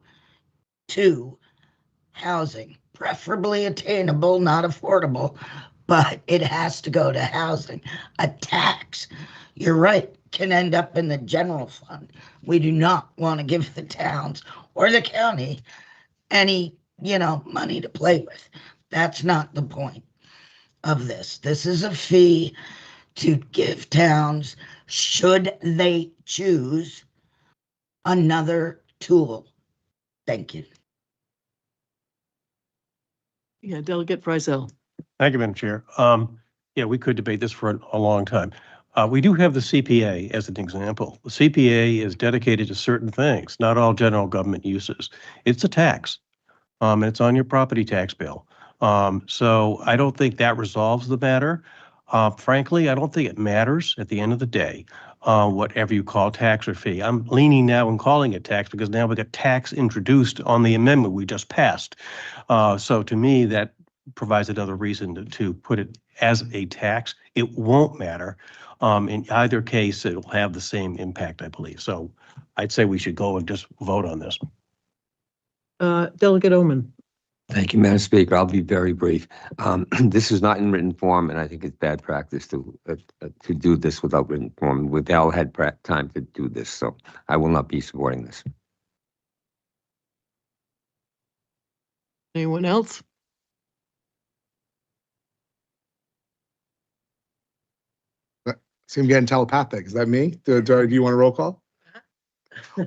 to housing, preferably attainable, not affordable, but it has to go to housing. A tax, you're right, can end up in the general fund. We do not want to give the towns or the county any, money to play with. That's not the point of this. This is a fee to give towns, should they choose, another tool. Thank you. Yeah, Delegate Frizzell. Thank you, Madam Chair. Yeah, we could debate this for a long time. We do have the CPA as an example. The CPA is dedicated to certain things, not all general government uses. It's a tax, and it's on your property tax bill. So I don't think that resolves the matter. Frankly, I don't think it matters at the end of the day, whatever you call tax or fee. I'm leaning now and calling it tax because now we got tax introduced on the amendment we just passed. So to me, that provides another reason to put it as a tax. It won't matter. In either case, it will have the same impact, I believe. So I'd say we should go and just vote on this. Delegate Omen. Thank you, Madam Speaker. I'll be very brief. This is not in written form, and I think it's bad practice to do this without written form. We've all had time to do this, so I will not be supporting this. Anyone else? Seem getting telepathic. Is that me? Do you want a roll call?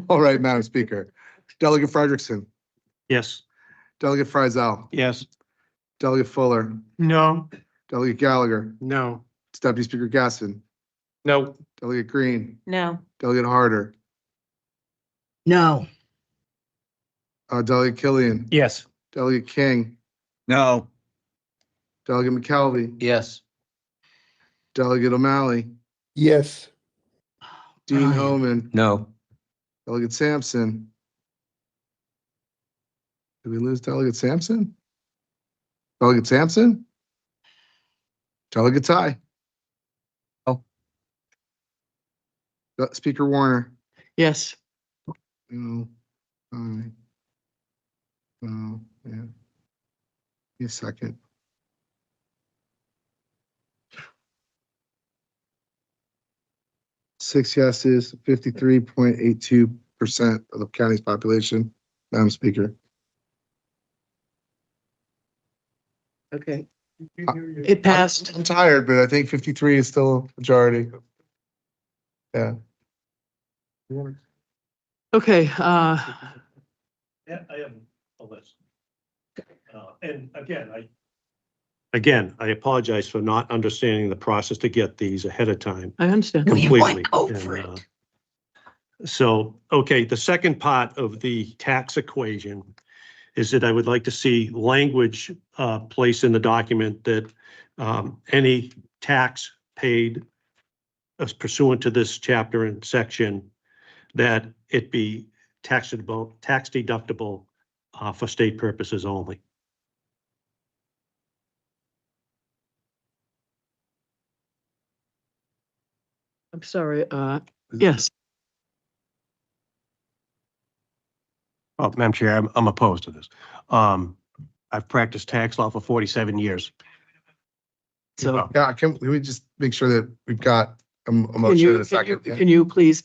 All right, Madam Speaker. Delegate Frederickson. Yes. Delegate Frizzell. Yes. Delegate Fuller. No. Delegate Gallagher. No. Deputy Speaker Gasson. No. Delegate Green. No. Delegate Harder. No. Delegate Killian. Yes. Delegate King. No. Delegate McKelvey. Yes. Delegate O'Malley. Yes. Dean Brian. Homan. No. Delegate Sampson. Did we lose Delegate Sampson? Delegate Sampson? Delegate Ty. Oh. Speaker Warner. Yes. No. No. Yeah. Give me a second. Six yeses, 53.82% of the county's population, Madam Speaker. Okay. It passed. I'm tired, but I think 53 is still a majority. Yeah. Okay, Yeah, I have a list. And again, again, I apologize for not understanding the process to get these ahead of time. I understand. We Completely. went over And, it. So, okay, the second part of the tax equation is that I would like to see language placed in the document that any tax paid as pursuant to this chapter and section, that it be tax deductible for state purposes only. I'm sorry, yes, Oh, Madam Chair, I'm opposed to this. I've practiced tax law for 47 years. so Yeah, can we just make sure that we've got a can motion in you, a can you, second? Yeah. can you please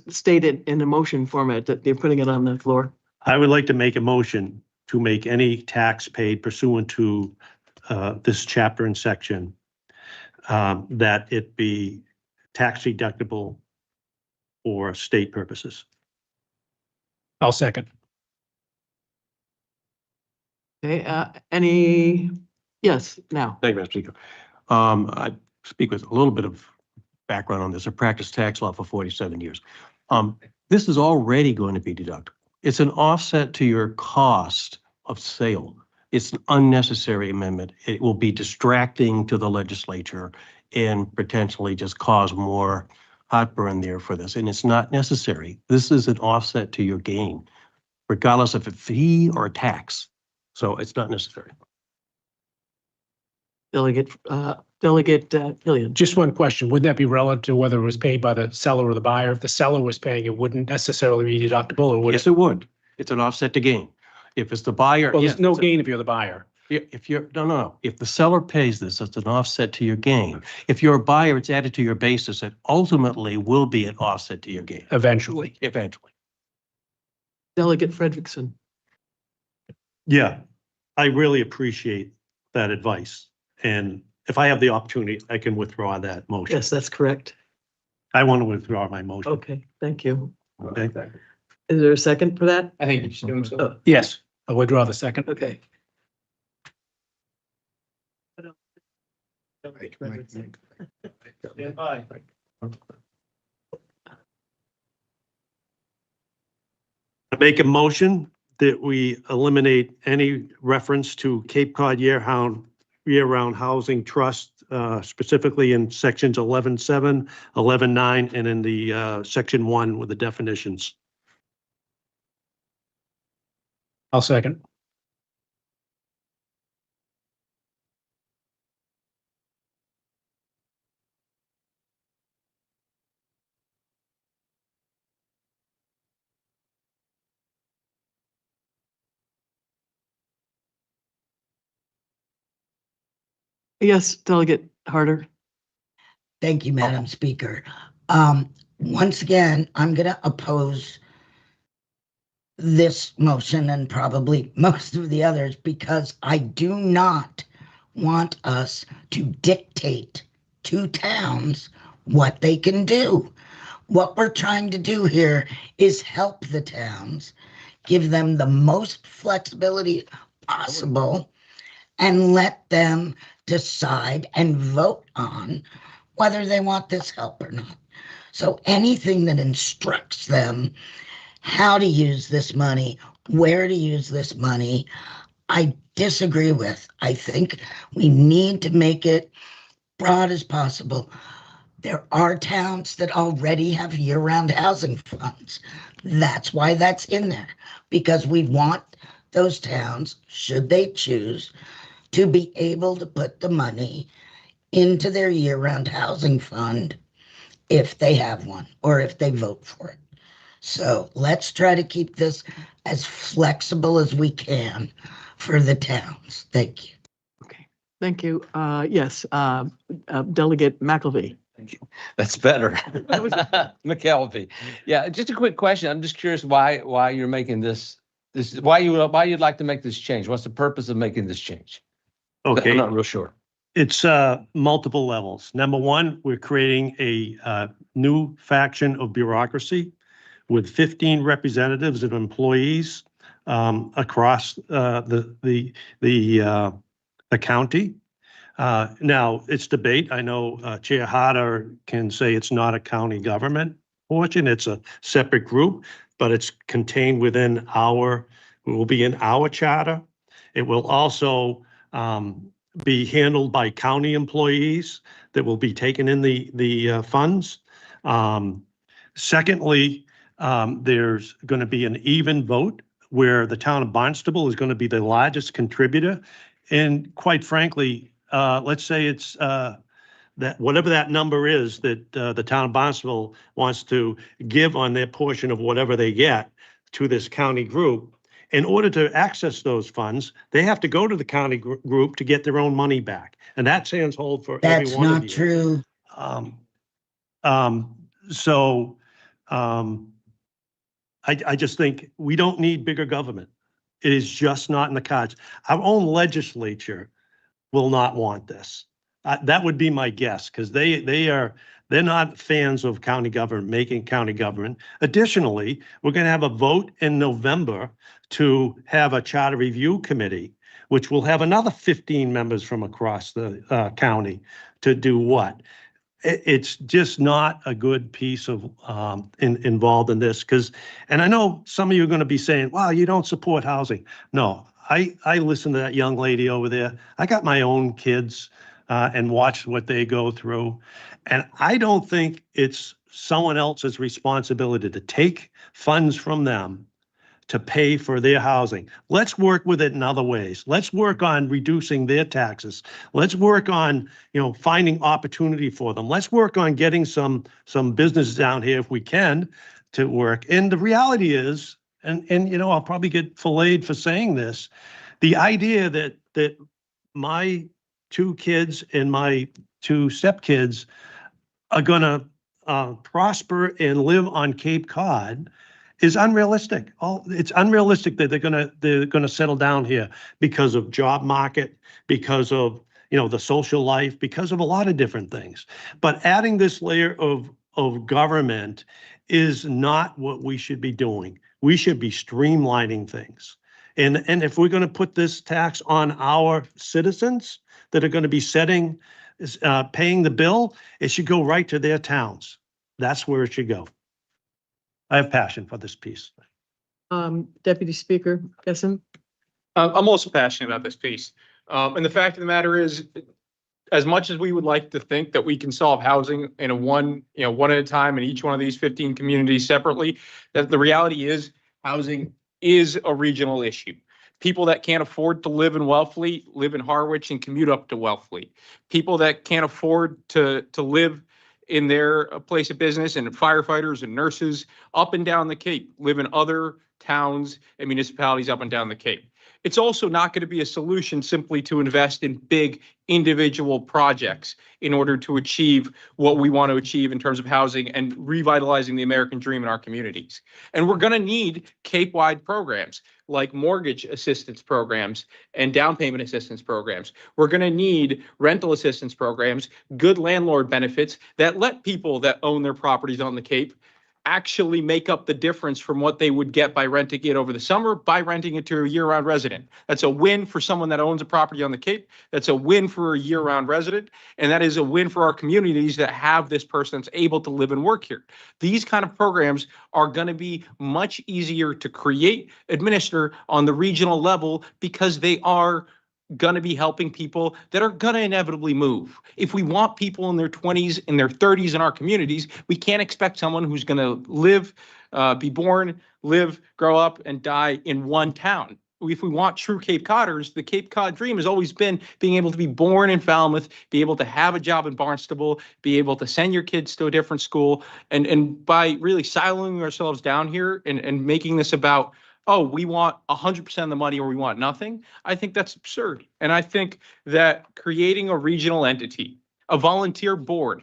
state it in a motion format that you're putting it on the floor? I would like to make a motion to make any tax paid pursuant to this chapter and section, that it be tax deductible for state purposes. I'll second. Okay, any, yes, now, Thank you, Madam Speaker. I speak with a little bit of background on this. I practiced tax law for 47 years. This is already going to be deductible. It's an offset to your cost of sale. It's an unnecessary amendment. It will be distracting to the legislature and potentially just cause more heartburn there for this. And it's not necessary. This is an offset to your gain, regardless of a fee or a tax. So it's not necessary. Delegate Hillian. Just one question. Would that be relative to whether it was paid by the seller or the buyer? If the seller was paying, it wouldn't necessarily be deductible, or would Yes, it? it would. It's an offset to gain. If it's the buyer. Well, yeah, there's no it's a- gain if you're the buyer. If you're, no. If the seller pays this, it's an offset to your gain. If you're a buyer, it's added to your basis. It ultimately will be an offset to your gain. Eventually. Eventually. Delegate Frederickson. Yeah, I really appreciate that advice. And if I have the opportunity, I can withdraw that motion. Yes, that's correct. I want to withdraw my motion. Okay, thank you. Okay. Is there a second for that? I think you should do so. Yes, I withdraw the second. Okay. Stand by. I make a motion that we eliminate any reference to Cape Cod year-round housing trust, specifically in sections 11.7, 11.9, and in the section 1 with the definitions. I'll second. Yes, Delegate Harder. Thank you, Madam Speaker. Once again, I'm going to oppose this motion and probably most of the others because I do not want us to dictate to towns what they can do. What we're trying to do here is help the towns, give them the most flexibility possible, and let them decide and vote on whether they want this help or not. So anything that instructs them how to use this money, where to use this money, I disagree with. I think we need to make it broad as possible. There are towns that already have year-round housing funds. That's why that's in there, because we want those towns, should they choose, to be able to put the money into their year-round housing fund if they have one or if they vote for it. So let's try to keep this as flexible as we can for the towns. Thank you. Okay, thank you. Yes, Delegate McElvey. Thank you. That's better. McKelvey. Yeah, just a quick question. I'm just curious why you're making this why you'd like to make this change. What's the purpose of making this change? Okay. I'm not real sure. It's multiple levels. Number one, we're creating a new faction of bureaucracy with 15 representatives and employees across the county. Now, it's debate. I know Chair Harder can say it's not a county government portion. It's a separate group, but it's contained within will be in our charter. It will also be handled by county employees that will be taken in the funds. Secondly, there's going to be an even vote where the town of Barnstable is going to be the largest contributor. And quite frankly, let's say it's that whatever that number is that the town of Barnstable wants to give on their portion of whatever they get to this county group. In order to access those funds, they have to go to the county group to get their own money back. And that stands hold for every That's one of not you. true. I just think we don't need bigger government. It is just not in the cards. Our own legislature will not want this. That would be my guess, because they're not fans of county government, making county government. Additionally, we're going to have a vote in November to have a charter review committee, which will have another 15 members from across the county to do what? It's just not a good piece of involved in this, and I know some of you are going to be saying, wow, you don't support housing. No, I listen to that young lady over there. I got my own kids and watch what they go through. And I don't think it's someone else's responsibility to take funds from them to pay for their housing. Let's work with it in other ways. Let's work on reducing their taxes. Let's work on, finding opportunity for them. Let's work on getting some businesses down here if we can to work. And the reality is, and I'll probably get filleted for saying this, the idea that my 2 kids and my 2 stepkids are gonna prosper and live on Cape Cod is unrealistic. It's unrealistic that they're gonna settle down here because of job market, because of the social life, because of a lot of different things. But adding this layer of government is not what we should be doing. We should be streamlining things. And if we're going to put this tax on our citizens that are going to be paying the bill, it should go right to their towns. That's where it should go. I have passion for this piece. Deputy Speaker Gessen? I'm also passionate about this piece. And the fact of the matter is, as much as we would like to think that we can solve housing in one at a time in each one of these 15 communities separately, that the reality is housing is a regional issue. People that can't afford to live in Wellfleet live in Harwich and commute up to Wellfleet. People that can't afford to live in their place of business, and firefighters and nurses up and down the Cape live in other towns and municipalities up and down the Cape. It's also not going to be a solution simply to invest in big individual projects in order to achieve what we want to achieve in terms of housing and revitalizing the American dream in our communities. And we're going to need Cape-wide programs like mortgage assistance programs and down payment assistance programs. We're going to need rental assistance programs, good landlord benefits that let people that own their properties on the Cape actually make up the difference from what they would get by renting it over the summer, by renting it to a year-round resident. That's a win for someone that owns a property on the Cape. That's a win for a year-round resident. And that is a win for our communities that have this person that's able to live and work here. These kind of programs are going to be much easier to create, administer on the regional level, because they are going to be helping people that are going to inevitably move. If we want people in their 20s, in their 30s in our communities, we can't expect someone who's going to live, be born, live, grow up, and die in one town. If we want true Cape Codders, the Cape Cod dream has always been being able to be born in Falmouth, be able to have a job in Barnstable, be able to send your kids to a different school. And by really siloing ourselves down here and making this about, oh, we want 100% of the money or we want nothing, I think that's absurd. And I think that creating a regional entity, a volunteer board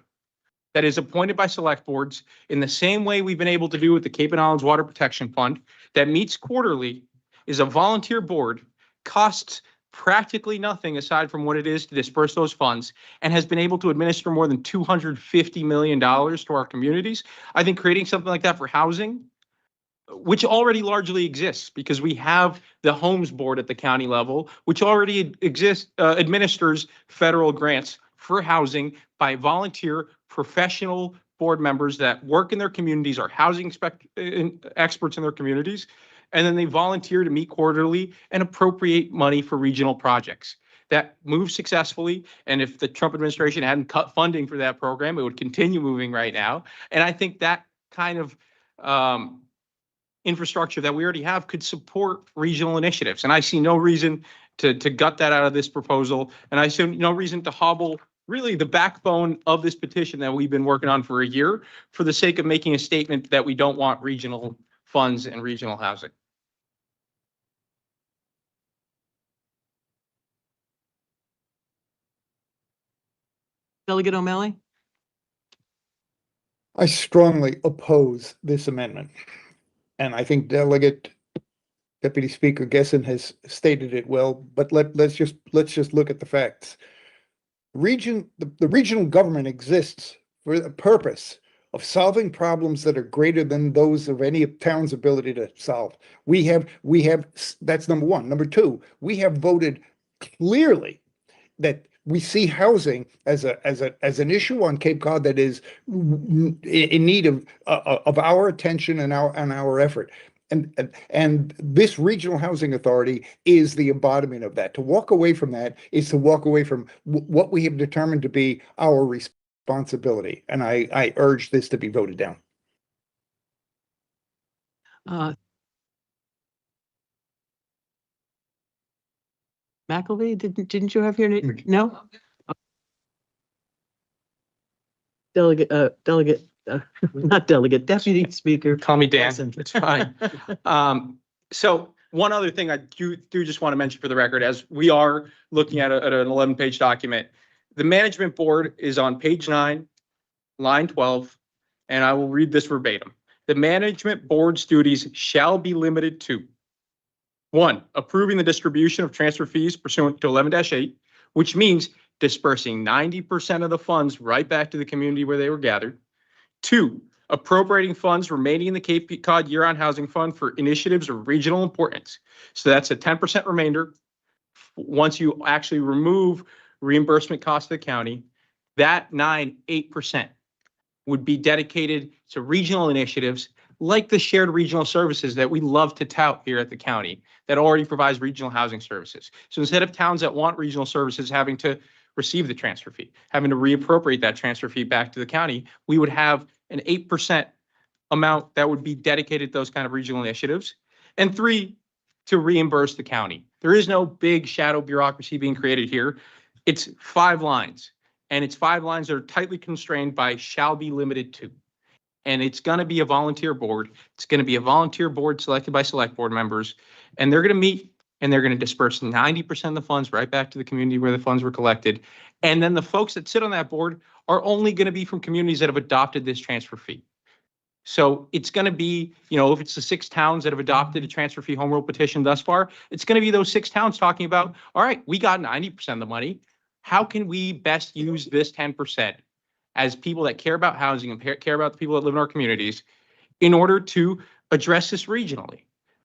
that is appointed by select boards in the same way we've been able to do with the Cape and Islands Water Protection Fund, that meets quarterly, is a volunteer board, costs practically nothing aside from what it is to disperse those funds, and has been able to administer more than $250 million to our communities. I think creating something like that for housing which already largely exists because we have the Homes Board at the county level, which already exists, administers federal grants for housing by volunteer professional board members that work in their communities, are housing experts in their communities, and then they volunteer to meet quarterly and appropriate money for regional projects. That moves successfully, and if the Trump administration hadn't cut funding for that program, it would continue moving right now. And I think that kind of infrastructure that we already have could support regional initiatives. And I see no reason to gut that out of this proposal. And I see no reason to hobble really the backbone of this petition that we've been working on for a year for the sake of making a statement that we don't want regional funds and regional housing. Delegate O'Malley? I strongly oppose this amendment. And I think Deputy Speaker Gessen has stated it well, but let's just look at the facts. The regional government exists for the purpose of solving problems that are greater than those of any town's ability to solve. We have, that's number one. Number two, we have voted clearly that we see housing as an issue on Cape Cod that is in need of our attention and our effort. And this regional housing authority is the embodiment of that. To walk away from that is to walk away from what we have determined to be our responsibility. And I urge this to be voted down. McElvey, didn't you have your name? No? Not delegate, Deputy Speaker. Call me Dan, it's fine. So one other thing I do just want to mention for the record, as we are looking at an 11-page document, the management board is on page 9, line 12, and I will read this verbatim. The management board's duties shall be limited to 1, approving the distribution of transfer fees pursuant to 11-8, which means dispersing 90% of the funds right back to the community where they were gathered. 2, appropriating funds remaining in the Cape Cod Year-Round Housing Fund for initiatives of regional importance. So that's a 10% remainder. Once you actually remove reimbursement costs to the county, that 8% would be dedicated to regional initiatives like the shared regional services that we love to tout here at the county that already provides regional housing services. So instead of towns that want regional services having to receive the transfer fee, having to reappropriate that transfer fee back to the county, we would have an 8% amount that would be dedicated to those kind of regional initiatives. And 3, to reimburse the county. There is no big shadow bureaucracy being created here. It's 5 lines, and it's 5 lines that are tightly constrained by shall be limited to. And it's going to be a volunteer board. It's going to be a volunteer board selected by select board members, and they're going to meet and they're going to disperse 90% of the funds right back to the community where the funds were collected. And then the folks that sit on that board are only going to be from communities that have adopted this transfer fee. So it's going to be, if it's the 6 towns that have adopted a transfer fee home rule petition thus far, it's going to be those 6 towns talking about, all right, we got 90% of the money. How can we best use this 10% as people that care about housing and care about the people that live in our communities in order to address this regionally?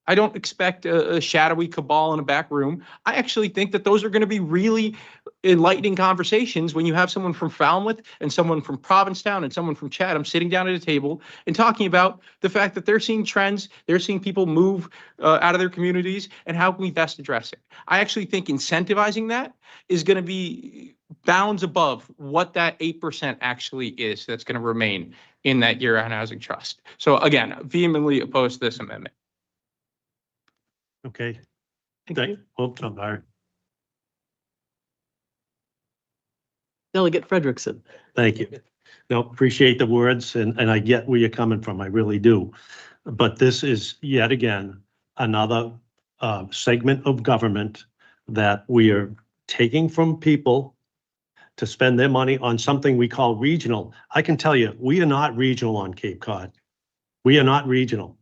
I don't expect a shadowy cabal in a back room. I actually think that those are going to be really enlightening conversations when you have someone from Falmouth and someone from Provincetown and someone from Chatham sitting down at a table and talking about the fact that they're seeing trends, they're seeing people move out of their communities, and how can we best address it. I actually think incentivizing that is going to be bounds above what that 8% actually is that's going to remain in that year-round housing trust. So again, vehemently opposed to this amendment. Okay. Thank you. Oops, I'm sorry. Delegate Frederickson. Thank you. No, appreciate the words and I get where you're coming from. I really do. But this is yet again, another segment of government that we are taking from people to spend their money on something we call regional. I can tell you, we are not regional on Cape Cod. We are not regional.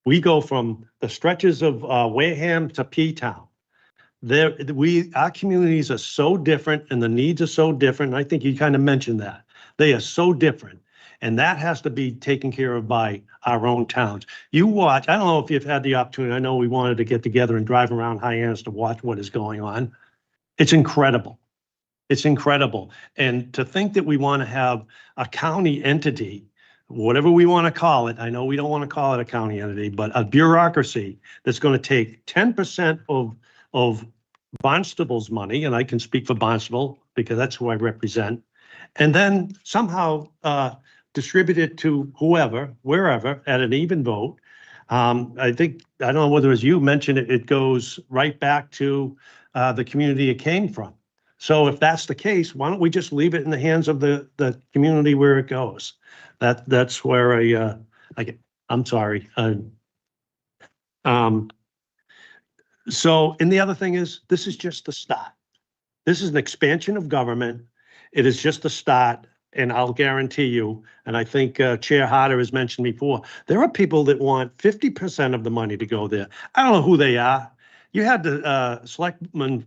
We go from the stretches of Wareham to P-Town. Our communities are so different and the needs are so different. I think you kind of mentioned that. They are so different. And that has to be taken care of by our own towns. You watch, I don't know if you've had the opportunity, I know we wanted to get together and drive around Hyannis to watch what is going on. It's incredible. It's incredible. And to think that we want to have a county entity, whatever we want to call it, I know we don't want to call it a county entity, but a bureaucracy that's going to take 10% of Barnstable's money, and I can speak for Barnstable because that's who I represent, and then somehow distribute it to whoever, wherever, at an even vote. I think, I don't know whether as you mentioned it, it goes right back to the community it came from. So if that's the case, why don't we just leave it in the hands of the community where it goes? That's where I'm sorry. So, and the other thing is, this is just the start. This is an expansion of government. It is just a start, and I'll guarantee you, and I think Chair Harder has mentioned before, there are people that want 50% of the money to go there. I don't know who they are. You had the selectman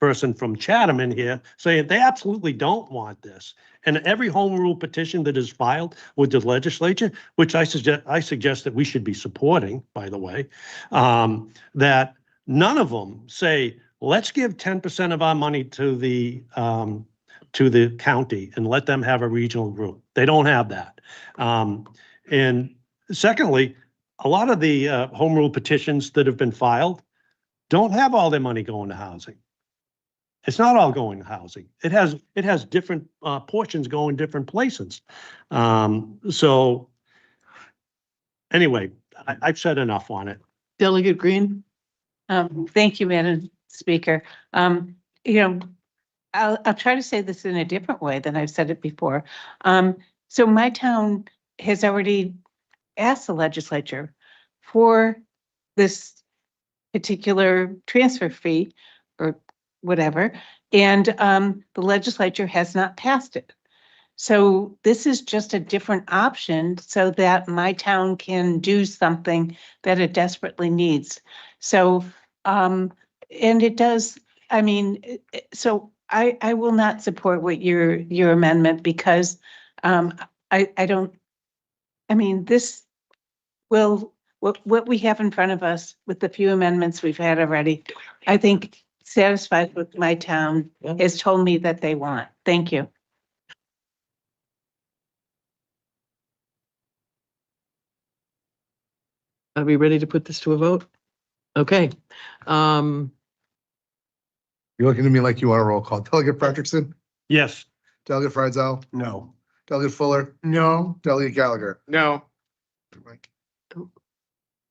person from Chatham in here saying they absolutely don't want this. And every home rule petition that is filed with the legislature, which I suggest that we should be supporting, by the way, that none of them say, let's give 10% of our money to the county and let them have a regional group. They don't have that. And secondly, a lot of the home rule petitions that have been filed don't have all their money going to housing. It's not all going to housing. It has different portions going different places. So anyway, I've said enough on it. Delegate Green? Thank you, Madam Speaker. You know, I'll try to say this in a different way than I've said it before. So my town has already asked the legislature for this particular transfer fee or whatever, and the legislature has not passed it. So this is just a different option so that my town can do something that it desperately needs. So, and it does, I mean, so I will not support what your amendment because I don't, I mean, this will, what we have in front of us with the few amendments we've had already, I think satisfies what my town has told me that they want. Thank you. Are we ready to put this to a vote? Okay. You're looking at me like you want a roll call. Delegate Frederickson? Yes. Delegate Friedel? No. Delegate Fuller? No. Delegate Gallagher? No.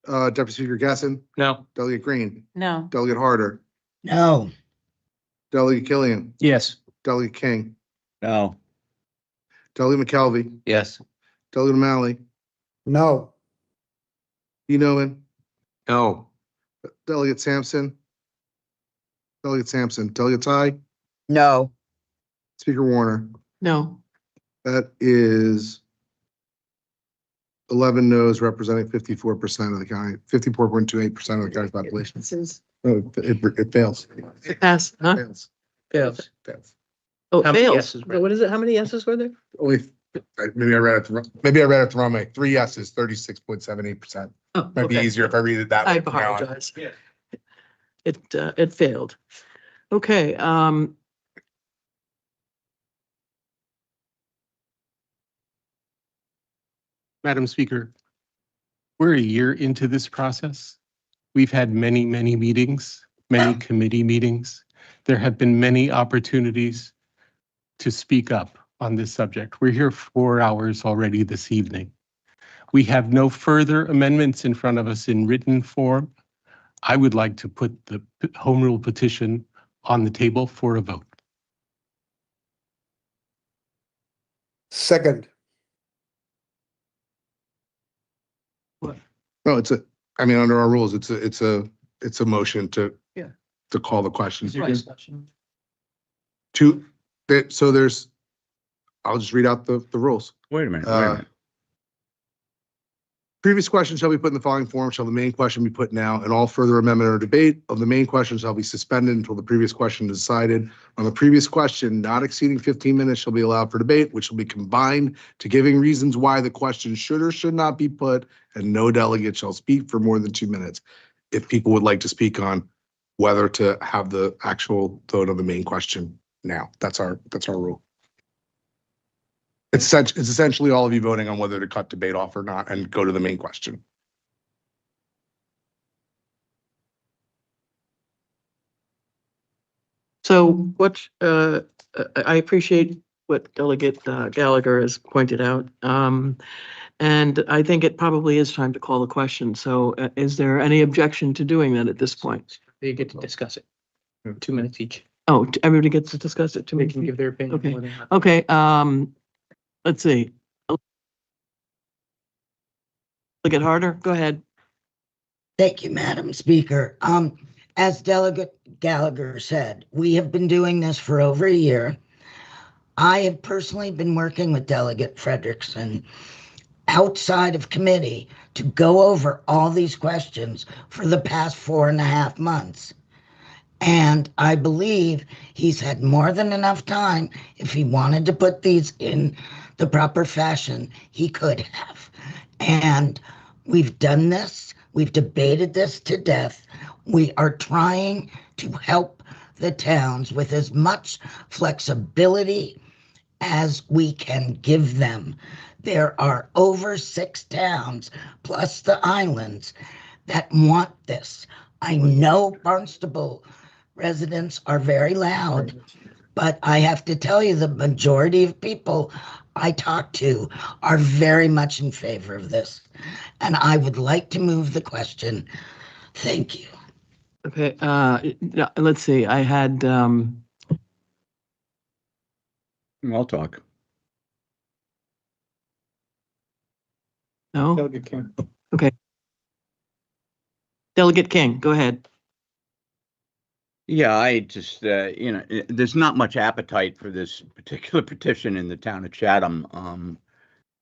Deputy Speaker Gasson? No. Delegate Green? No. Delegate Harder? No. Delegate Killian? Yes. Delegate King? No. Delegate McKelvey? Yes. Delegate O'Malley? No. Enowen? No. Delegate Sampson? Delegate Sampson? Delegate Ty? No. Speaker Warner? No. That is 11 noes representing 54% of the county, 54.28% of the county's population. Oh, it fails. It passed, huh? Fails. Fails. Fails. Oh, How many fails. yeses were What is it? How many yeses were there? Only, maybe I read it the wrong way. 3 yeses, 36.78%. Oh, Might be okay. easier if I read it that way. I from now on. apologize. It failed. Okay, Madam Speaker, we're a year into this process. We've had many, many meetings, many committee meetings. There have been many opportunities to speak up on this subject. We're here 4 hours already this evening. We have no further amendments in front of us in written form. I would like to put the home rule petition on the table for a vote. Second. No, I mean, under our rules, it's a motion to call the question. So there's, I'll just read out the rules. Wait a minute. Uh, Previous question shall be put in the following form. Shall the main question be put now, and all further amendment or debate of the main question shall be suspended until the previous question is decided. On the previous question, not exceeding 15 minutes shall be allowed for debate, which will be combined to giving reasons why the question should or should not be put, and no delegate shall speak for more than 2 minutes. If people would like to speak on whether to have the actual vote on the main question now, that's our rule. It's essentially all of you voting on whether to cut debate off or not and go to the main question. So what, I appreciate what Delegate Gallagher has pointed out. And I think it probably is time to call the question. So is there any objection to doing that at this point? They get to discuss it. 2 minutes each. Oh, everybody gets to discuss it. They can give their opinion. Okay. more than that. Okay, let's see. Delegate Harder, go ahead. Thank you, Madam Speaker. As Delegate Gallagher said, we have been doing this for over a year. I have personally been working with Delegate Frederickson outside of committee to go over all these questions for the past 4.5 months. And I believe he's had more than enough time. If he wanted to put these in the proper fashion, he could have. And we've done this. We've debated this to death. We are trying to help the towns with as much flexibility as we can give them. There are over 6 towns, plus the islands, that want this. I know Barnstable residents are very loud, but I have to tell you, the majority of people I talk to are very much in favor of this. And I would like to move the question. Thank you. Okay, let's see, I had, I'll talk. no? Delegate King. Okay. Delegate King, go ahead. Yeah, I just, there's not much appetite for this particular petition in the town of Chatham.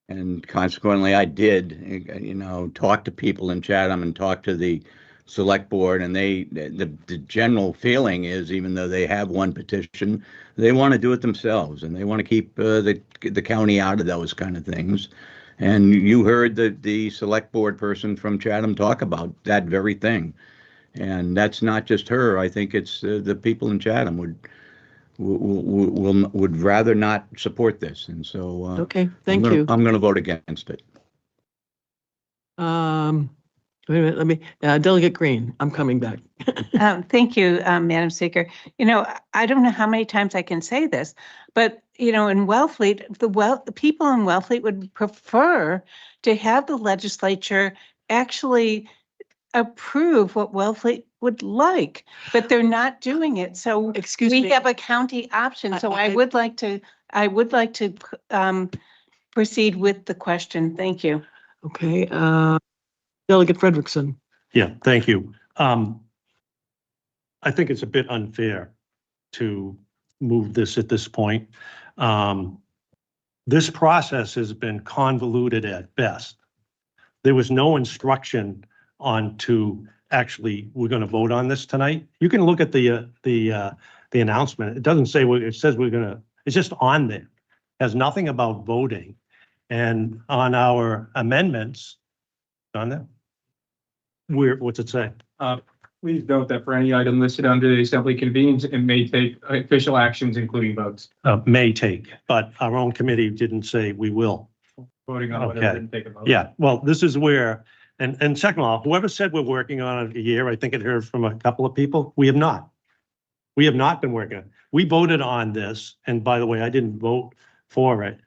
And consequently, I did, talk to people in Chatham and talk to the select board, and the general feeling is, even though they have one petition, they want to do it themselves, and they want to keep the county out of those kind of things. And you heard the select board person from Chatham talk about that very thing. And that's not just her. I think it's the people in Chatham would rather not support this. And so Okay, thank you. I'm going to vote against it. Wait a minute, let me, Delegate Green, I'm coming back. Thank you, Madam Speaker. I don't know how many times I can say this, but, in Wellfleet, the people in Wellfleet would prefer to have the legislature actually approve what Wellfleet would like, but they're not doing it. So Excuse we me. have a county option. So I I- would like to proceed with the question. Thank you. Okay, Delegate Frederickson. Yeah, thank you. I think it's a bit unfair to move this at this point. This process has been convoluted at best. There was no instruction on to actually, we're going to vote on this tonight. You can look at the announcement. It doesn't say what it says we're going to, it's just on there. It has nothing about voting. And on our amendments, on there, what's it say? Please note that for any item listed under the assembly convenes and may take official actions, including votes. May take, but our own committee didn't say we will. Voting on whatever Okay. and take a vote. Yeah, well, this is where, and second of all, whoever said we're working on it a year, I think it heard from a couple of people, we have not. We have not been working. on it. We voted on this, and by the way, I didn't vote for it.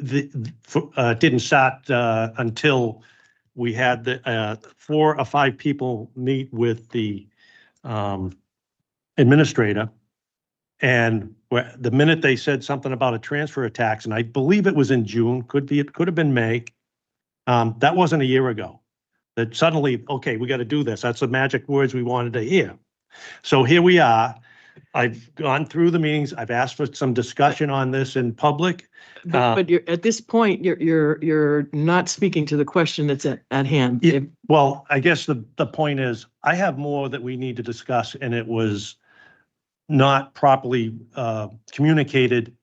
Didn't start until we had the 4 or 5 people meet with the administrator. And the minute they said something about a transfer of tax, and I believe it was in June, it could have been May. That wasn't a year ago. That suddenly, okay, we got to do this. That's the magic words we wanted to hear. So here we are. I've gone through the meetings. I've asked for some discussion on this in public. But you're, at this point, you're not speaking to the question that's at hand. Yeah, well, I guess the point is, I have more that we need to discuss, and it was not properly communicated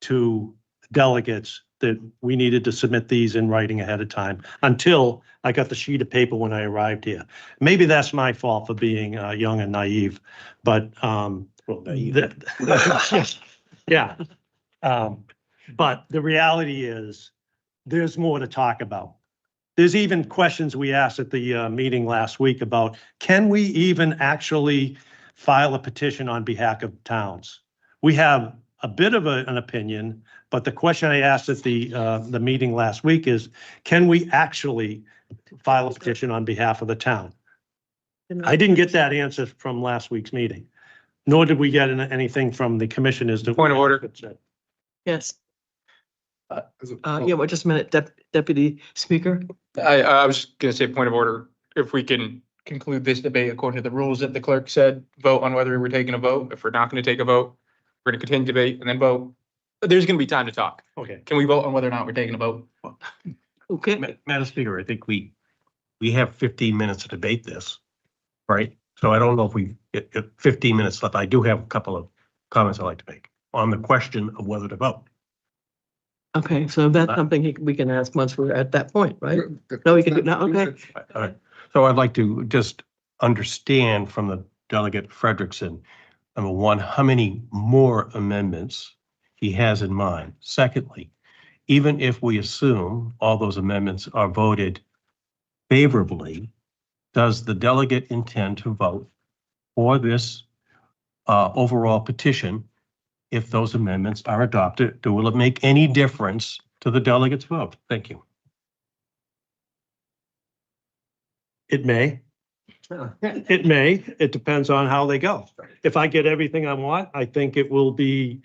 to delegates that we needed to submit these in writing ahead of time until I got the sheet of paper when I arrived here. Maybe that's my fault for being young and naive, but yeah. But the reality is, there's more to talk about. There's even questions we asked at the meeting last week about, can we even actually file a petition on behalf of towns? We have a bit of an opinion, but the question I asked at the meeting last week is, can we actually file a petition on behalf of the town? I didn't get that answer from last week's meeting, nor did we get anything from the commissioners. Point of order. Yes. Yeah, well, just a minute, Deputy Speaker. I was just gonna say point of order. If we can conclude this debate according to the rules that the clerk said, vote on whether we're taking a vote. If we're not gonna take a vote, we're gonna continue debate and then vote. There's gonna be time to talk. Okay. Can we vote on whether or not we're taking a vote? Okay. Madam Speaker, I think we have 15 minutes to debate this, right? So I don't know if we get 15 minutes left. I do have a couple of comments I'd like to make on the question of whether to vote. Okay, so that's something we can ask once we're at that point, right? No, we can do, no, okay. All right. So I'd like to just understand from the Delegate Frederickson, number one, how many more amendments he has in mind. Secondly, even if we assume all those amendments are voted favorably, does the delegate intend to vote for this overall petition if those amendments are adopted? Will it make any difference to the delegates' vote? Thank you. It may. It may. It depends on how they go. If I get everything I want, I think it will be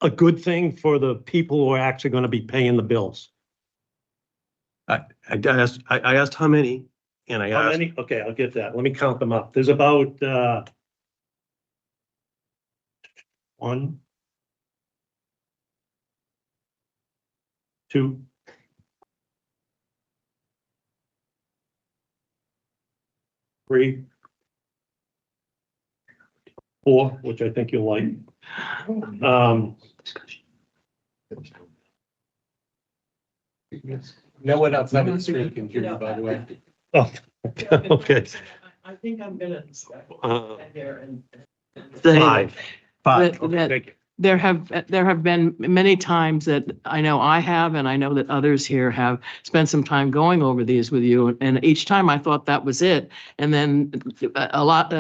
a good thing for the people who are actually going to be paying the bills. I asked how many, and I How asked. many? Okay, I'll get that. Let me count them up. There's about 1, 2, 3, 4, which I think you'll like. No one outside of the screen can hear you, by the way. Oh, okay. I think I'm gonna. There and. Five. That- Okay, that thank you. There have been many times that I know I have, and I know that others here have spent some time going over these with you. And each time I thought that was it. And then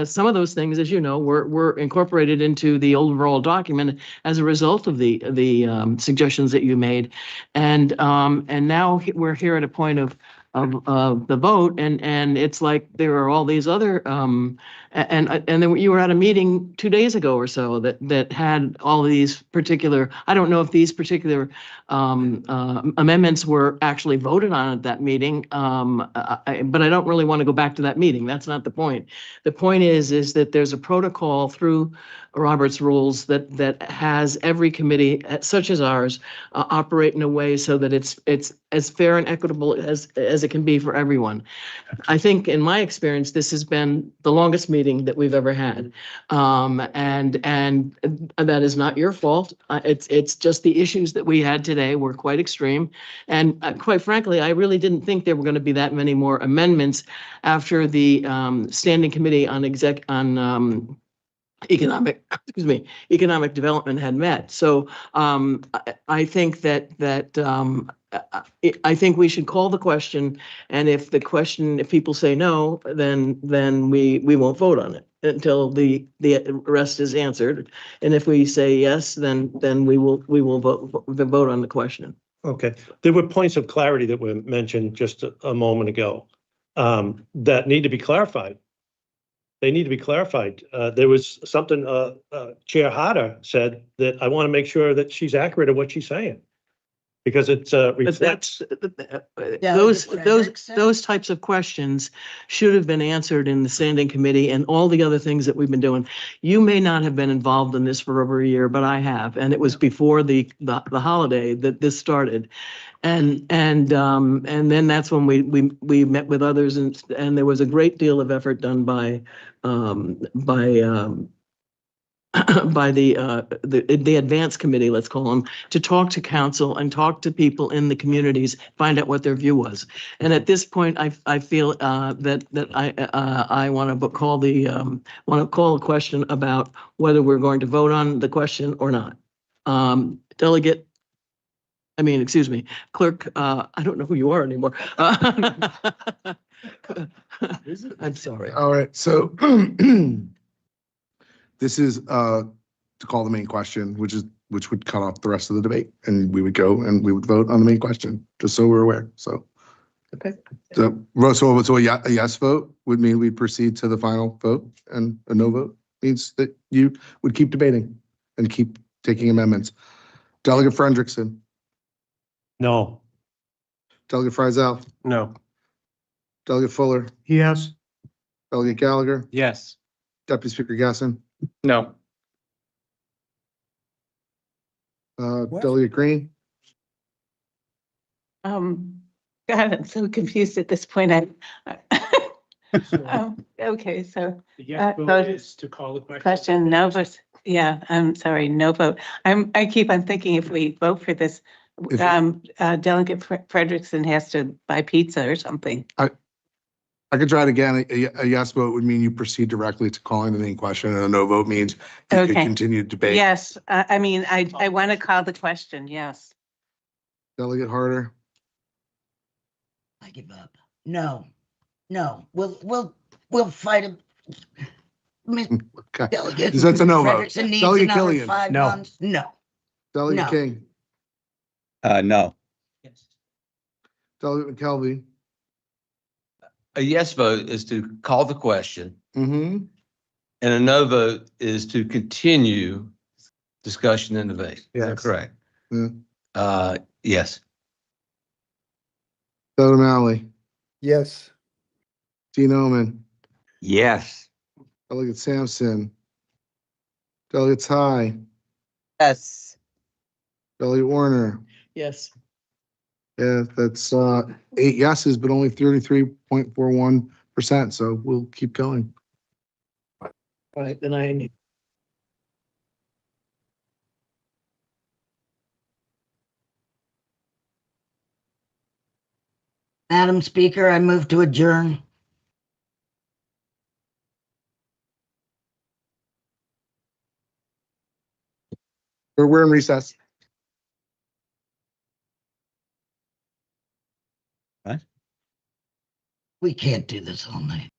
some of those things, as you know, were incorporated into the overall document as a result of the suggestions that you made. And now we're here at a point of the vote, and it's like there are all these other and then you were at a meeting 2 days ago or so that had all of these particular, I don't know if these particular amendments were actually voted on at that meeting, but I don't really want to go back to that meeting. That's not the point. The point is that there's a protocol through Robert's rules that has every committee, such as ours, operate in a way so that it's as fair and equitable as it can be for everyone. I think in my experience, this has been the longest meeting that we've ever had. And that is not your fault. It's just the issues that we had today were quite extreme. And quite frankly, I really didn't think there were going to be that many more amendments after the Standing Committee on economic development had met. So I think that I think we should call the question, and if people say no, then we won't vote on it until the rest is answered. And if we say yes, then we will vote on the question. Okay, there were points of clarity that were mentioned just a moment ago that need to be clarified. They need to be clarified. There was something Chair Harder said that I want to make sure that she's accurate at what she's saying. Because it's, But reflects. those types of questions should have been answered in the standing committee and all the other things that we've been doing. You may not have been involved in this for over a year, but I have, and it was before the holiday that this started. And then that's when we met with others and there was a great deal of effort done by by the advanced committee, let's call them, to talk to council and talk to people in the communities, find out what their view was. And at this point, I feel that I want to call a question about whether we're going to vote on the question or not. Delegate, excuse me, clerk, I don't know who you are anymore. I'm sorry. All right, so this is to call the main question, which would cut off the rest of the debate, and we would go and we would vote on the main question, just so we're aware. So, Okay. so a yes vote would mean we proceed to the final vote, and a no vote means that you would keep debating and keep taking amendments. Delegate Frederickson, No. Delegate Frizel, No. Delegate Fuller, Yes. Delegate Gallagher, Yes. Deputy Speaker Gasson, No. Delegate Green. God, I'm so confused at this point. Okay, so. The yes vote vote is to call the question. Question, no, but, yeah, I'm sorry, no vote. I keep on thinking if we vote for this, If- Delegate Frederickson has to buy pizza or something. I could try it again. A yes vote would mean you proceed directly to calling the main question, and a no vote means you could Okay. continue debate. Yes, I want to call the question, yes. Delegate Harder, I give up. No, we'll fight him. okay. Delegate. That's a no vote. Frederickson needs Delegate another Killian, 5 No. months. No. Delegate No. King, No. Delegate McKelvey. A yes vote is to call the question, Mm-hmm. and a no vote is to continue discussion and debate. Is that Yes. correct? Yeah. Yes. Delegate Malley, Yes. Dean Omen, Yes. Delegate Sampson, Delegate Ty, Yes. Delegate Warner. Yes. Yeah, that's 8 yeses, but only 33.41%. So we'll keep going. All right, then I Madam Speaker, I move to adjourn. We're in recess. We can't do this all night.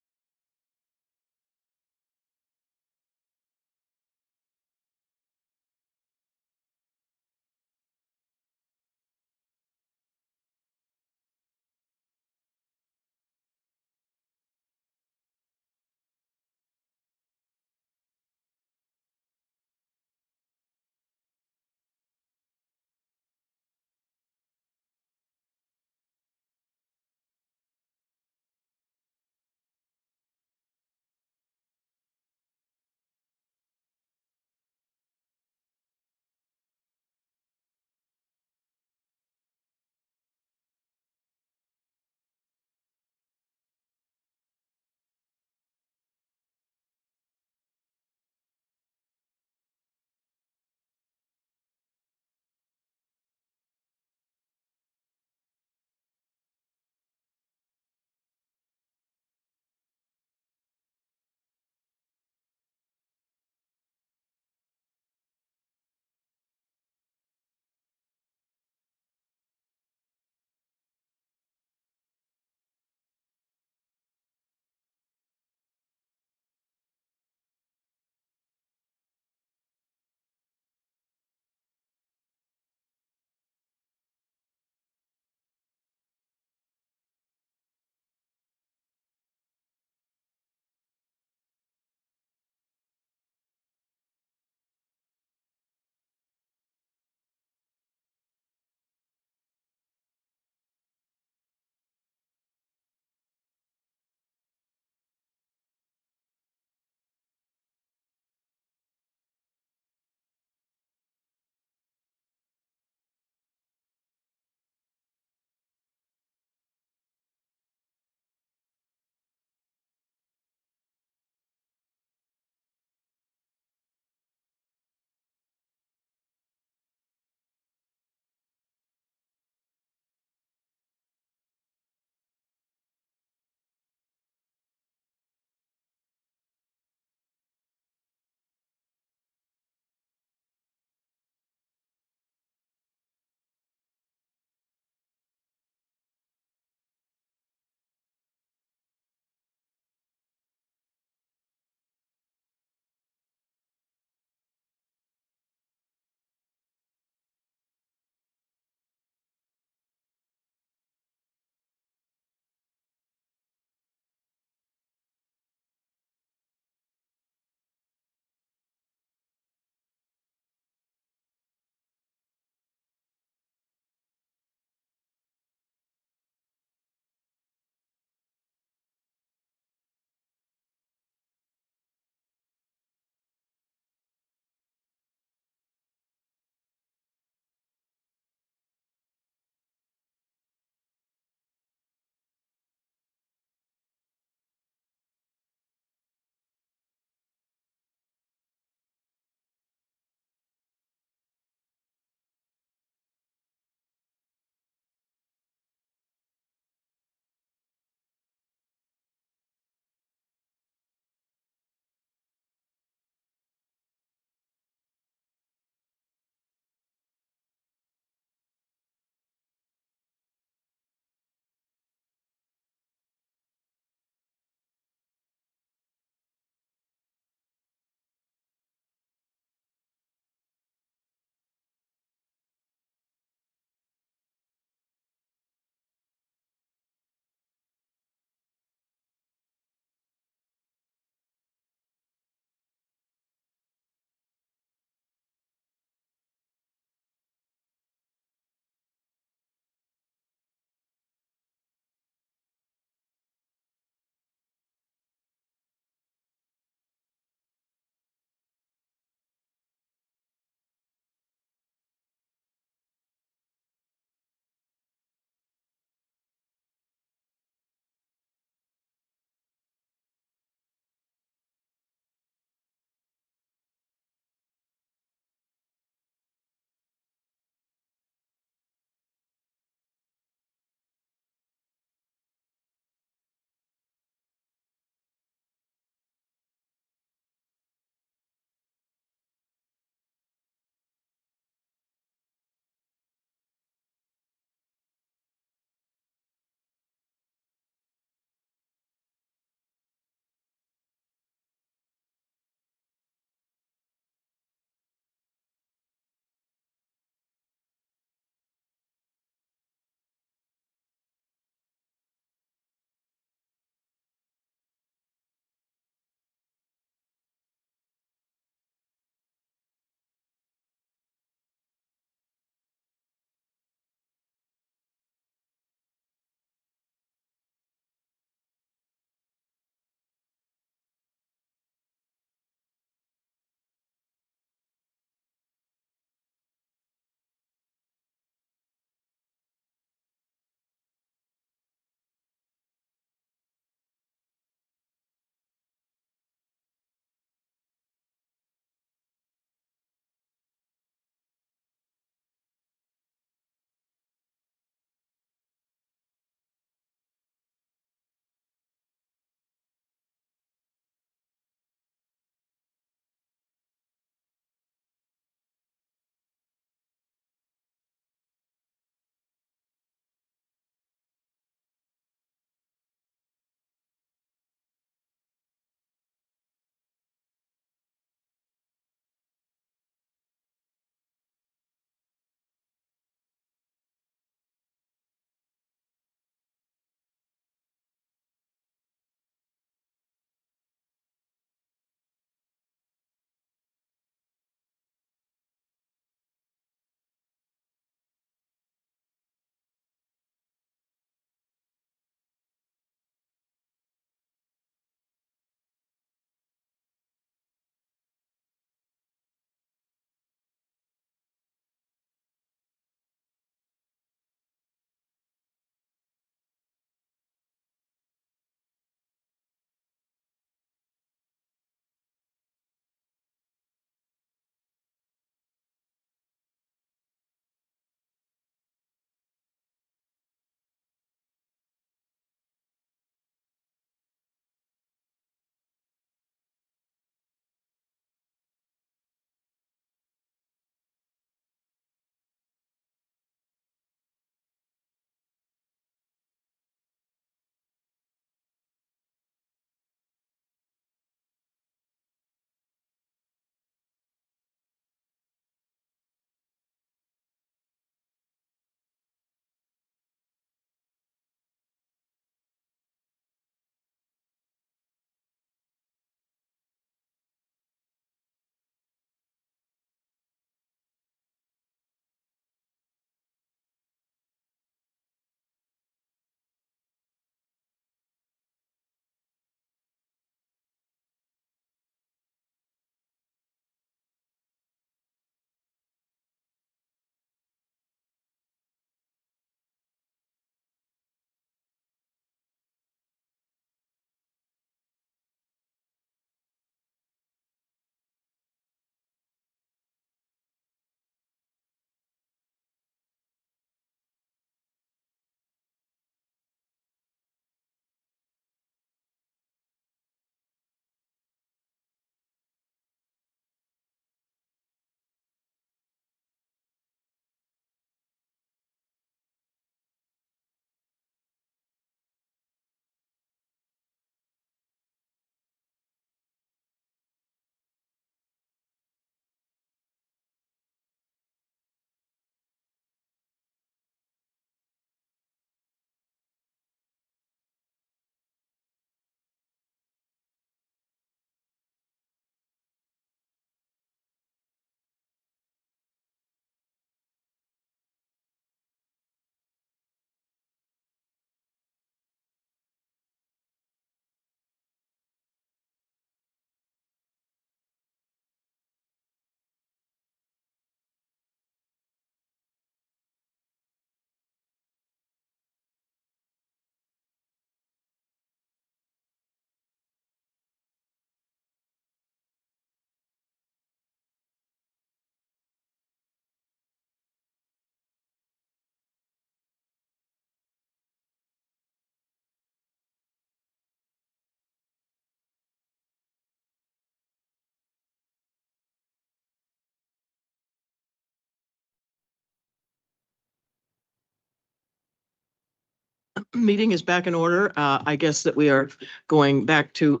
meeting is back in order. I guess that we are going back to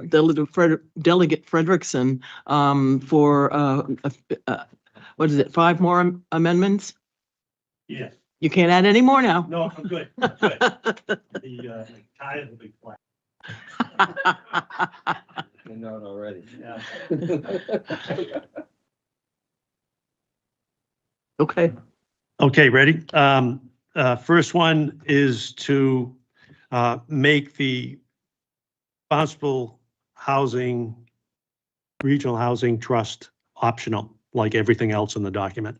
Delegate Frederickson for what is it, 5 more amendments? Yes. You can't add any more now. No, I'm good. I'm good. The tires will be flat. You know it already. Okay. Okay, ready? First one is to make the Barnstable Housing, Regional Housing Trust optional, like everything else in the document.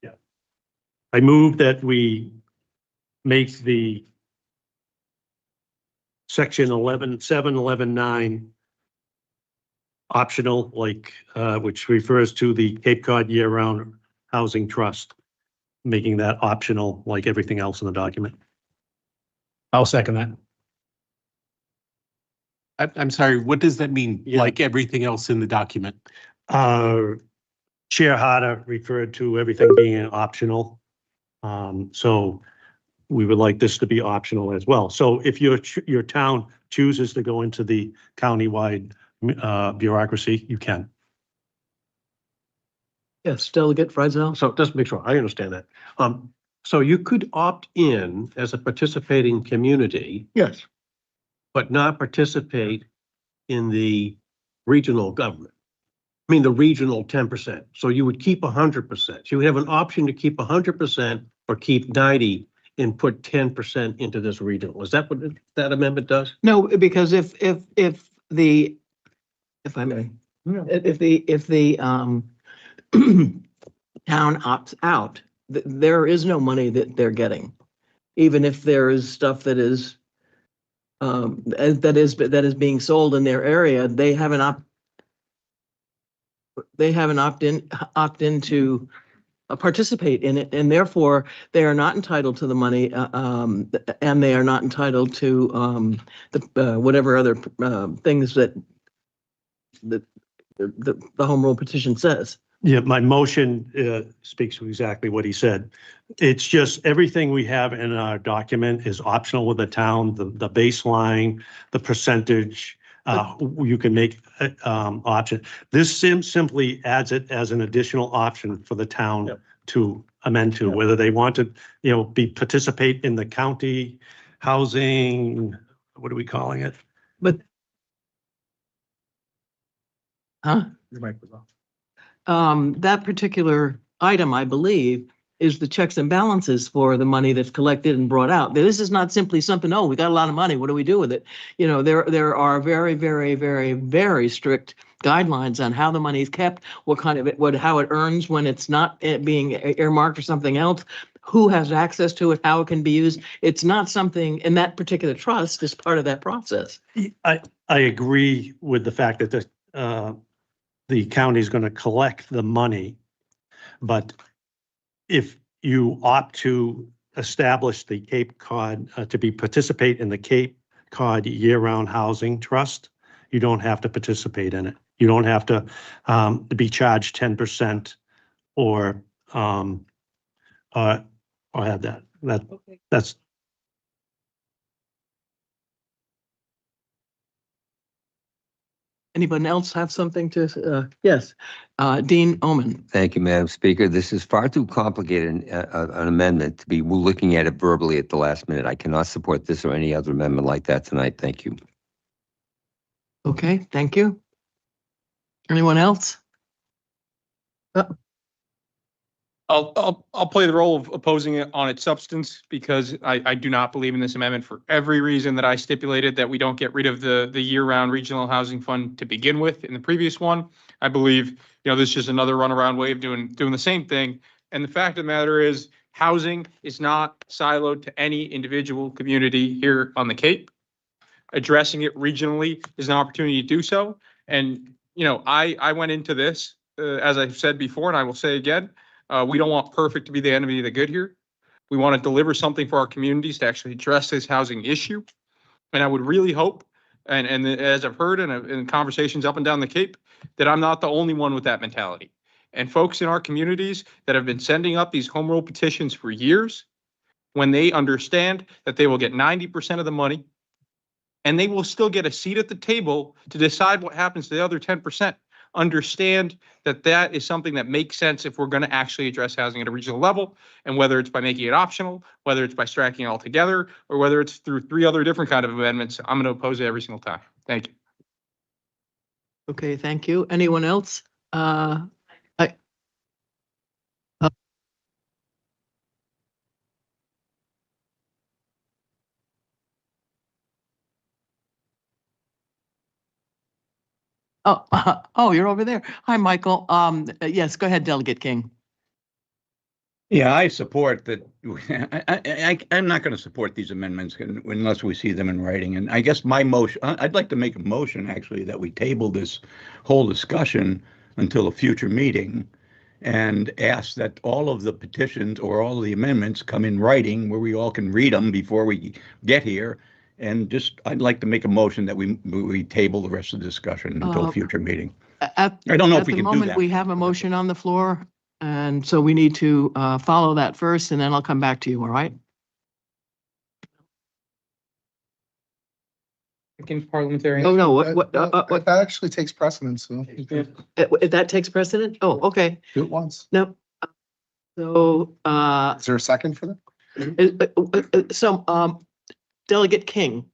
Yeah. I move that we make the section 11.7, 11.9 optional, like, which refers to the Cape Cod Year-Round Housing Trust, making that optional like everything else in the document. I'll second that. I'm sorry, what does that mean? Yeah. Like everything else in the document? Chair Harder referred to everything being optional. So we would like this to be optional as well. So if your town chooses to go into the countywide bureaucracy, you can. Yes, Delegate Frizel. So just make sure I understand that. So you could opt in as a participating community, Yes. but not participate in the regional government. I mean, the regional 10%. So you would keep 100%. You would have an option to keep 100% or keep 90 and put 10% into this regional. Is that what that amendment does? No, because if I may, if the town opts out, there is no money that they're getting. Even if there is stuff that is being sold in their area, they have an opt-in to participate in it, and therefore they are not entitled to the money, and they are not entitled to the whatever other things that the home rule petition says. Yeah, my motion speaks to exactly what he said. It's just everything we have in our document is optional with the town, the baseline, the percentage. You can make option. This simply adds it as an additional option for the town to amend to, whether they want to, participate in the county housing, what are we calling it? But Your mic was off. that particular item, I believe, is the checks and balances for the money that's collected and brought out. This is not simply something, oh, we got a lot of money, what do we do with it? There are very, very, very, very strict guidelines on how the money is kept, how it earns when it's not being earmarked for something else, who has access to it, how it can be used. It's not something, and that particular trust is part of that process. I agree with the fact that the county is going to collect the money, but if you opt to establish the Cape Cod, participate in the Cape Cod Year-Round Housing Trust, you don't have to participate in it. You don't have to be charged 10% or have that. That's. Anyone else have something to, yes, Dean Omen. Thank you, Madam Speaker. This is far too complicated an amendment to be looking at it verbally at the last minute. I cannot support this or any other amendment like that tonight. Thank you. Okay, thank you. Anyone else? I'll play the role of opposing it on its substance because I do not believe in this amendment for every reason that I stipulated, that we don't get rid of the year-round regional housing fund to begin with in the previous one. I believe, this is just another runaround way of doing the same thing. And the fact of the matter is, housing is not siloed to any individual community here on the Cape. Addressing it regionally is an opportunity to do so. And, I went into this, as I've said before, and I will say again, we don't want perfect to be the enemy of the good here. We want to deliver something for our communities to actually address this housing issue. And I would really hope, and as I've heard in conversations up and down the Cape, that I'm not the only one with that mentality. and folks in our communities that have been sending up these home rule petitions for years, when they understand that they will get 90% of the money and they will still get a seat at the table to decide what happens to the other 10%, understand that that is something that makes sense if we're going to actually address housing at a regional level, and whether it's by making it optional, whether it's by striking it altogether, or whether it's through 3 other different kind of amendments, I'm going to oppose it every single time. Thank you. Okay, thank you. Anyone else? Oh, you're over there. Hi, Michael. Yes, go ahead, Delegate King. Yeah, I support that. I'm not going to support these amendments unless we see them in writing. And I guess my motion, I'd like to make a motion actually that we table this whole discussion until a future meeting and ask that all of the petitions or all of the amendments come in writing where we all can read them before we get here. And just, I'd like to make a motion that we table the rest of the discussion until a future meeting. I don't know if we can do At the moment, that. we have a motion on the floor, and so we need to follow that first, and then I'll come back to you, all right? Parliamentary. Oh, no, what, That actually takes precedence, so you can that takes precedent? Oh, okay. do it once. No. So, Is there a second for that? Delegate King,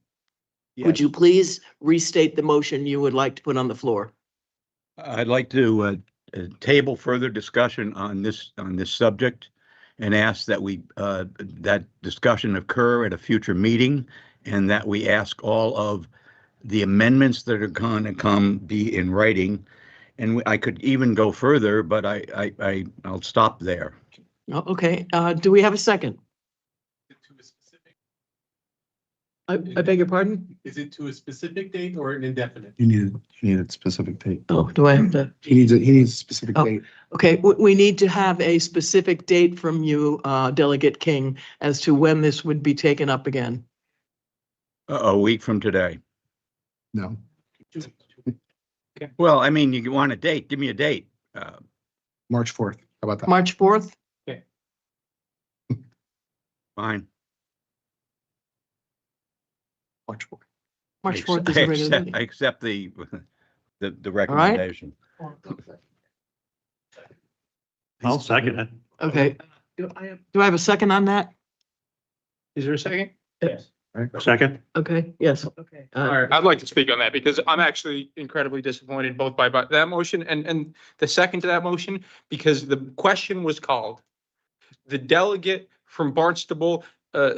would Yes. you please restate the motion you would like to put on the floor? I'd like to table further discussion on this subject and ask that that discussion occur at a future meeting, and that we ask all of the amendments that are going to come be in writing. And I could even go further, but I'll stop there. Oh, okay, do we have a second? I beg your pardon? Is it to a specific date or an indefinite? You need a specific date. Oh, do I have to? He needs a specific Oh. date. Okay, we need to have a specific date from you, Delegate King, as to when this would be taken up again. A week from today. No. Well, I mean, you want a date, give me a date. March 4th. How about that? March 4th? Fine. March 4th. March 4th is a regular meeting. I accept the recommendation. I'll second it. Okay. Do I have a second on that? Is there a second? Yes. Second. Okay, yes, okay. All right, I'd like to speak on that because I'm actually incredibly disappointed both by that motion and the second to that motion, because the question was called. The delegate from Barnstable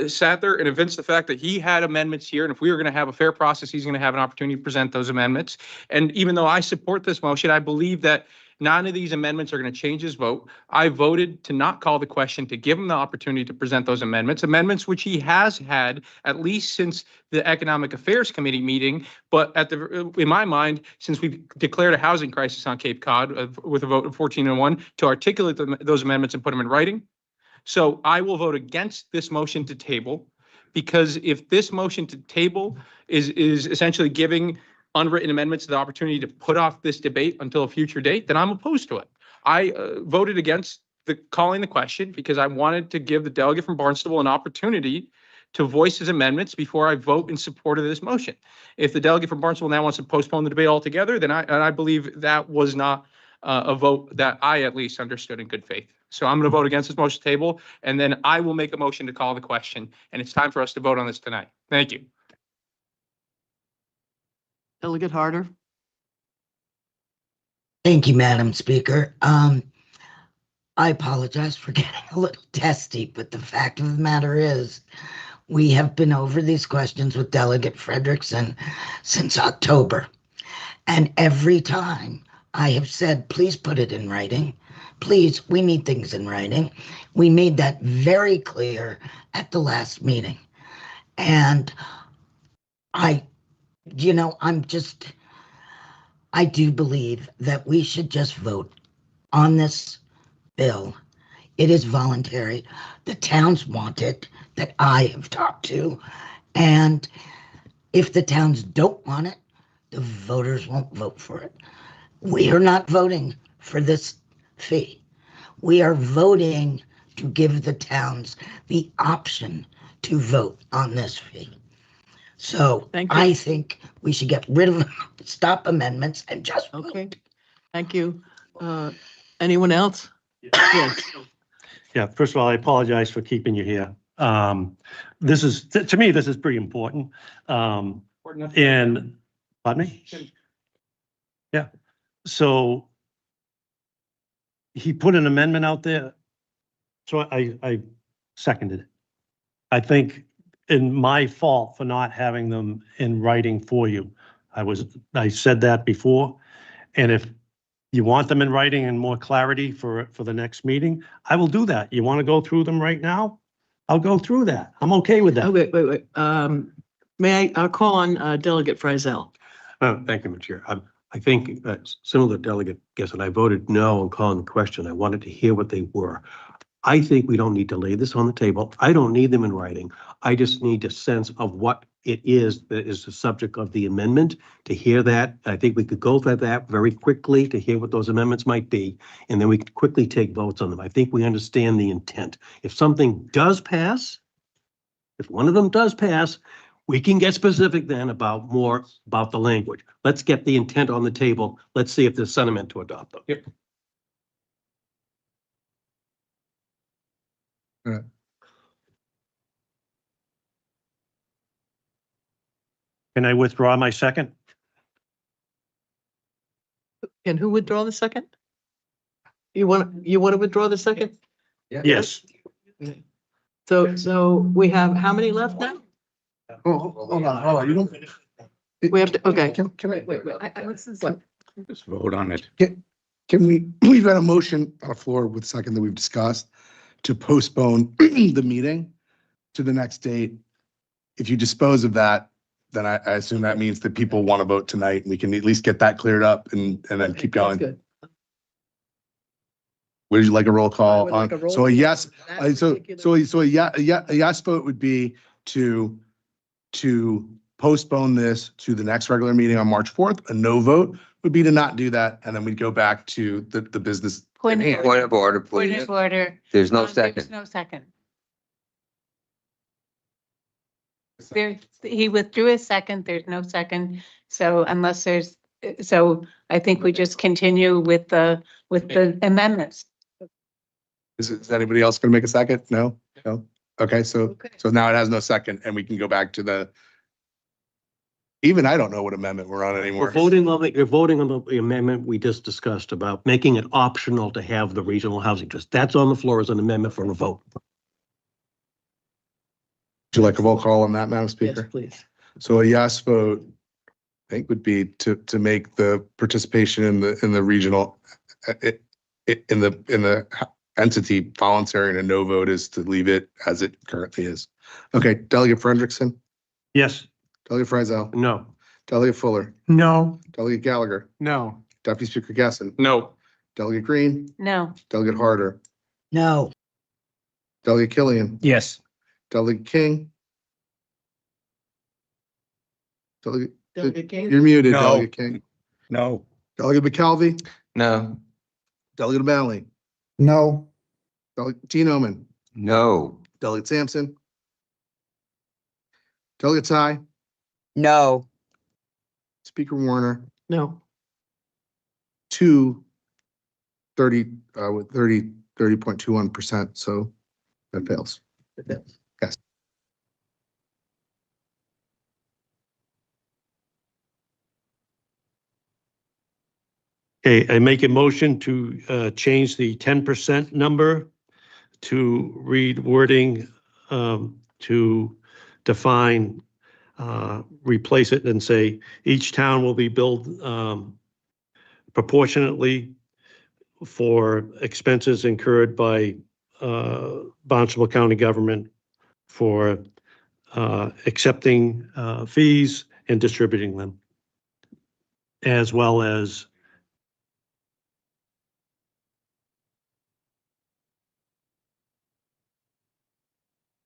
sat there and evinced the fact that he had amendments here, and if we were going to have a fair process, he's going to have an opportunity to present those amendments. And even though I support this motion, I believe that none of these amendments are going to change his vote. I voted to not call the question, to give him the opportunity to present those amendments which he has had at least since the Economic Affairs Committee meeting. But in my mind, since we've declared a housing crisis on Cape Cod with a vote of 14-1, to articulate those amendments and put them in writing. So I will vote against this motion to table, because if this motion to table is essentially giving unwritten amendments the opportunity to put off this debate until a future date, then I'm opposed to it. I voted against calling the question because I wanted to give the delegate from Barnstable an opportunity to voice his amendments before I vote in support of this motion. If the delegate from Barnstable now wants to postpone the debate altogether, then I believe that was not a vote that I at least understood in good faith. So I'm going to vote against this motion table, and then I will make a motion to call the question. And it's time for us to vote on this tonight. Thank you. Delegate Harder. Thank you, Madam Speaker. I apologize for getting a little testy, but the fact of the matter is we have been over these questions with Delegate Frederickson since October. And every time I have said, please put it in writing. Please, we need things in writing. We made that very clear at the last meeting. And I do believe that we should just vote on this bill. It is voluntary. The towns want it, that I have talked to. And if the towns don't want it, the voters won't vote for it. We are not voting for this fee. We are voting to give the towns the option to vote on this fee. So Thank you. I think we should get rid of, stop amendments and just. Okay, thank you. Anyone else? Yes. Yeah, first of all, I apologize for keeping you here. This is, to me, this is pretty important. And, pardon me? Yeah, so he put an amendment out there. So I seconded it. I think in my fault for not having them in writing for you. I said that before. And if you want them in writing and more clarity for the next meeting, I will do that. You want to go through them right now? I'll go through that. I'm okay with that. Oh, wait. I'll call on Delegate Frizel. Thank you, Mr. Chair. I think similar to Delegate Gesson, I voted no on calling the question. I wanted to hear what they were. I think we don't need to lay this on the table. I don't need them in writing. I just need a sense of what it is that is the subject of the amendment, to hear that. I think we could go through that very quickly to hear what those amendments might be, and then we could quickly take votes on them. I think we understand the intent. If something does pass, if one of them does pass, we can get specific then about more about the language. Let's get the intent on the table. Let's see if there's sentiment to adopt them. Yep. Can I withdraw my second? Can who withdraw the second? You want to withdraw the second? Yes. So we have how many left now? Hold on, you don't. We have to, okay. Can I, Wait. Just vote on it. can we've got a motion on the floor with second that we've discussed to postpone the meeting to the next date. If you dispose of that, then I assume that means that people want to vote tonight, and we can at least get that cleared up and then keep going. Good. Would you like a roll call would like a on? roll So a call yes, on that so a yes vote would be to postpone this to the next regular meeting on March 4th. A no vote would be to not do that, and then we'd go back to the business. Point at hand. Point of order, Point please. of order. There's no There's second. no second. He withdrew his second, there's no second. So unless so I think we just continue with the amendments. Is anybody else going to make a second? No? No? Okay, so now it has no second, and we can go back to even I don't know what amendment we're on anymore. You're voting on the amendment we just discussed about making it optional to have the regional housing trust. That's on the floor as an amendment for a vote. Would you like a roll call on that, Madam Yes, Speaker? please. So a yes vote, I think, would be to make the participation in the regional, in the entity voluntary, and a no vote is to leave it as it currently is. Okay, Delegate Frederickson, Yes. Delegate Frizel, No. Delegate Fuller, No. Delegate Gallagher, No. Deputy Speaker Gasson, No. Delegate Green, No, Delegate Harder, No. Delegate Killian, Yes. Delegate King. Delegate, Delegate King? you're muted, No. Delegate King. No. Delegate McKelvey, No. Delegate O'Malley, No. Delegate Gene Omen, No. Delegate Sampson, Delegate Ty, No. Speaker Warner, No. 30.21%, so that fails. Yes. Okay, I make a motion to change the 10% number to read wording to define, replace it and say each town will be billed proportionately for expenses incurred by Barnstable County government for accepting fees and distributing them, as well as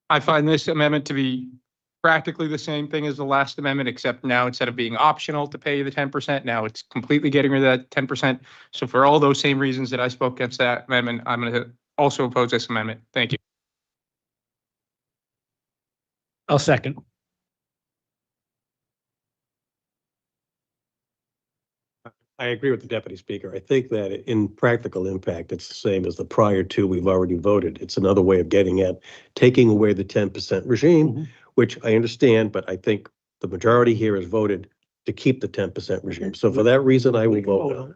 I find this amendment to be practically the same thing as the last amendment, except now instead of being optional to pay the 10%, now it's completely getting rid of that 10%. So for all those same reasons that I spoke against that amendment, I'm going to also oppose this amendment. Thank you. I'll second. I agree with the deputy speaker. I think that in practical impact, it's the same as the prior two we've already voted. It's another way of getting at taking away the 10% regime, which I understand, but I think the majority here has voted to keep the 10% regime. So for that reason, I will vote no.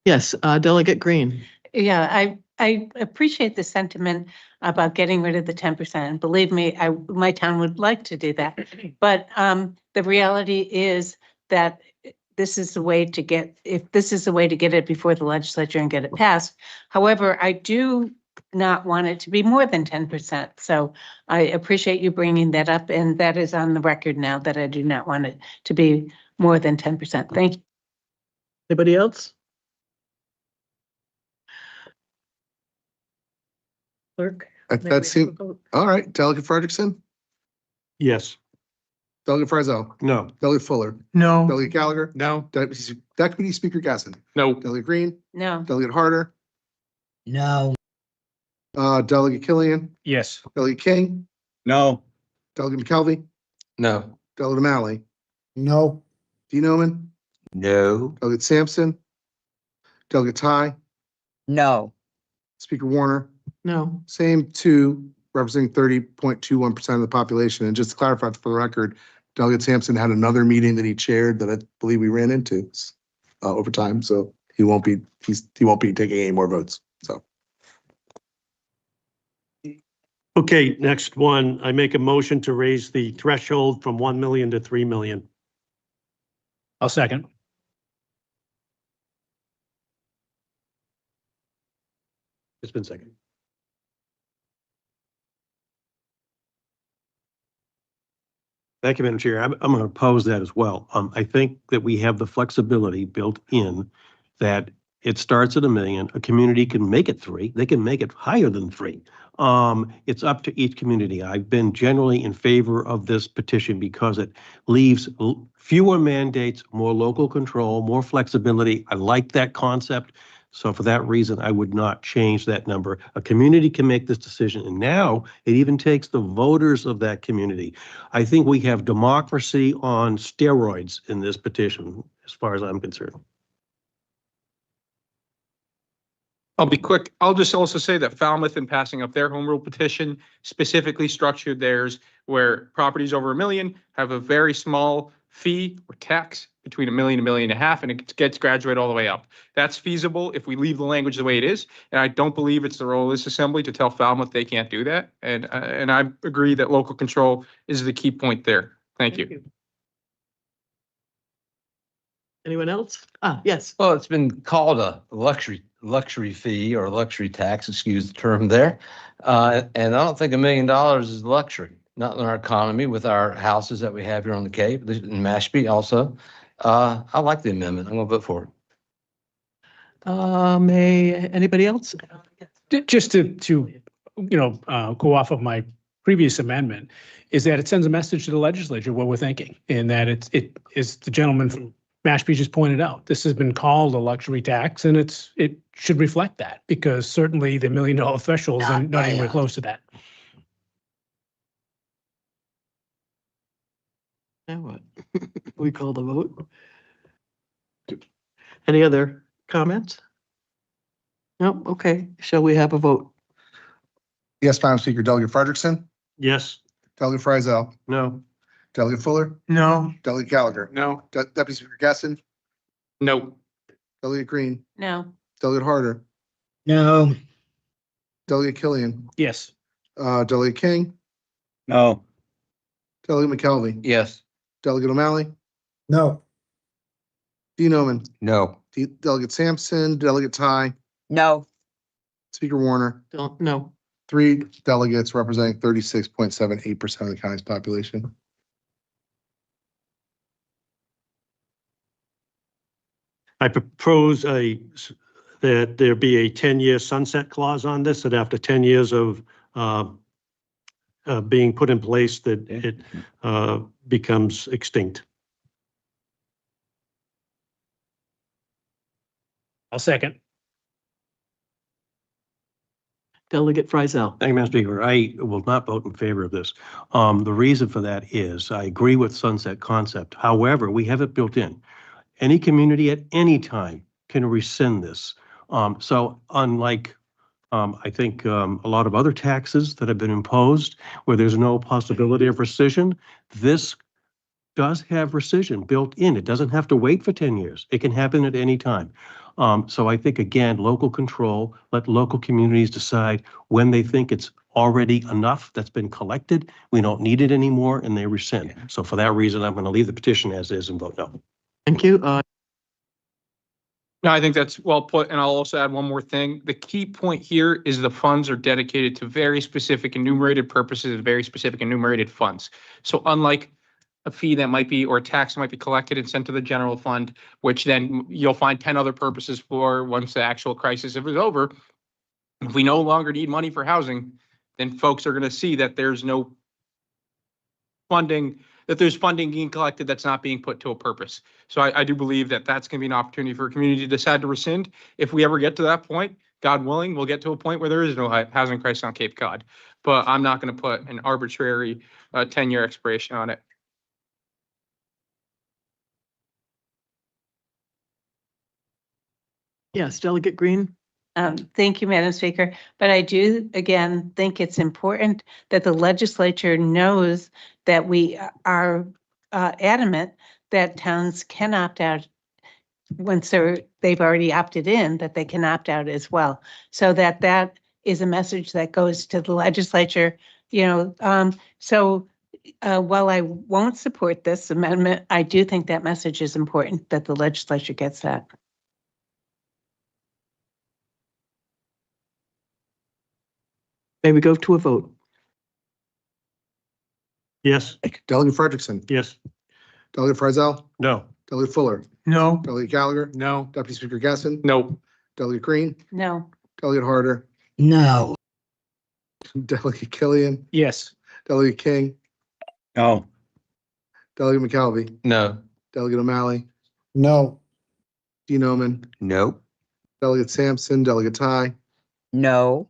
Yes, Delegate Green. Yeah, I appreciate the sentiment about getting rid of the 10%. And believe me, my town would like to do that. But the reality is that this is the way to get, if this is the way to get it before the legislature and get it passed. However, I do not want it to be more than 10%. So I appreciate you bringing that up, and that is on the record now that I do not want it to be more than 10%. Thank you. Anybody else? Clerk? That seems, all right, Delegate Frederickson, Yes. Delegate Frizzell, No. Delegate Fuller, No. Delegate Gallagher, No. Deputy Speaker Gasson, No. Delegate Green, No. Delegate Harder, No. Delegate Killian, Yes. Delegate King, No. Delegate McKelvey, No. Delegate O'Malley, No. Dean Omen, No. Delegate Sampson, Delegate Ty, No. Speaker Warner, No. same two, representing 30.21% of the population. And just to clarify for the record, Delegate Sampson had another meeting that he chaired that I believe we ran into over time. So he won't be taking any more votes. So. Okay, next one. I make a motion to raise the threshold from 1 million to 3 million. I'll second. It's been seconded. Thank you, Madam Chair. I'm going to oppose that as well. I think that we have the flexibility built in that it starts at 1 million. A community can make it 3. They can make it higher than 3. It's up to each community. I've been generally in favor of this petition because it leaves fewer mandates, more local control, more flexibility. I like that concept. So for that reason, I would not change that number. A community can make this decision, and now it even takes the voters of that community. I think we have democracy on steroids in this petition, as far as I'm concerned. I'll be quick. I'll just also say that Falmouth, in passing up their home rule petition, specifically structured theirs where properties over $1 million have a very small fee or tax between $1 million and $1.5 million, and it gets graduated all the way up. That's feasible if we leave the language the way it is. And I don't believe it's the role of this assembly to tell Falmouth they can't do that. And I agree that local control is the key point there. Thank you. Anyone else? Yes. Well, it's been called a luxury fee or luxury tax, excuse the term there. And I don't think $1 million is luxury, not in our economy with our houses that we have here on the Cape, in Mashpee also. I like the amendment. I'm gonna vote for it. Anybody else? Just to go off of my previous amendment, is that it sends a message to the legislature what we're thinking, and that it is the gentleman from Mashpee just pointed out, this has been called a luxury tax, and it should reflect that, because certainly the $1 million threshold is not anywhere close to that. Now what? We call the vote. Any other comments? No, okay. Shall we have a vote? Yes, Madam Speaker. Delegate Frederickson, Yes. Delegate Frizzell, No. Delegate Fuller, No. Delegate Gallagher, No. Deputy Speaker Gasson, No. Delegate Green, No. Delegate Harder, No. Delegate Killian, Yes. Delegate King, No. Delegate McKelvey, Yes. Delegate O'Malley, No. Dean Omen, No. Delegate Sampson, Delegate Ty, No. Speaker Warner, No. 3 delegates representing 36.78% of the county's population. I propose that there be a 10-year sunset clause on this, that after 10 years of being put in place that it becomes extinct. I'll second. Delegate Frizel. Thank you, Madam Speaker. I will not vote in favor of this. The reason for that is I agree with sunset concept. However, we have it built in. Any community at any time can rescind this. So unlike, I think, a lot of other taxes that have been imposed where there's no possibility of rescission, this does have rescission built in. It doesn't have to wait for 10 years. It can happen at any time. So I think, again, local control, let local communities decide when they think it's already enough that's been collected. We don't need it anymore, and they rescind. So for that reason, I'm going to leave the petition as is and vote no. Thank you. No, I think that's well put, and I'll also add one more thing. The key point here is the funds are dedicated to very specific enumerated purposes, very specific enumerated funds. So unlike a fee that might be, or a tax that might be collected and sent to the general fund, which then you'll find 10 other purposes for once the actual crisis is over. If we no longer need money for housing, then folks are going to see that there's no funding, that there's funding being collected that's not being put to a purpose. So I do believe that that's going to be an opportunity for a community to decide to rescind. If we ever get to that point, God willing, we'll get to a point where there is no housing crisis on Cape Cod. But I'm not going to put an arbitrary 10-year expiration on it. Yes, Delegate Green. Thank you, Madam Speaker. But I do, again, think it's important that the legislature knows that we are adamant that towns can opt out once they've already opted in, that they can opt out as well. So that is a message that goes to the legislature, so while I won't support this amendment, I do think that message is important, that the legislature gets that. May we go to a vote? Yes. Delegate Frederickson. Yes. Delegate Frizel. No. Delegate Fuller. No. Delegate Gallagher. No. Deputy Speaker Gasson. No. Delegate Green. No. Delegate Harder. No. Delegate Killian. Yes. Delegate King. No. Delegate McKelvey. No. Delegate O'Malley. No. Dean Omen. No. Delegate Sampson. Delegate Ty. No.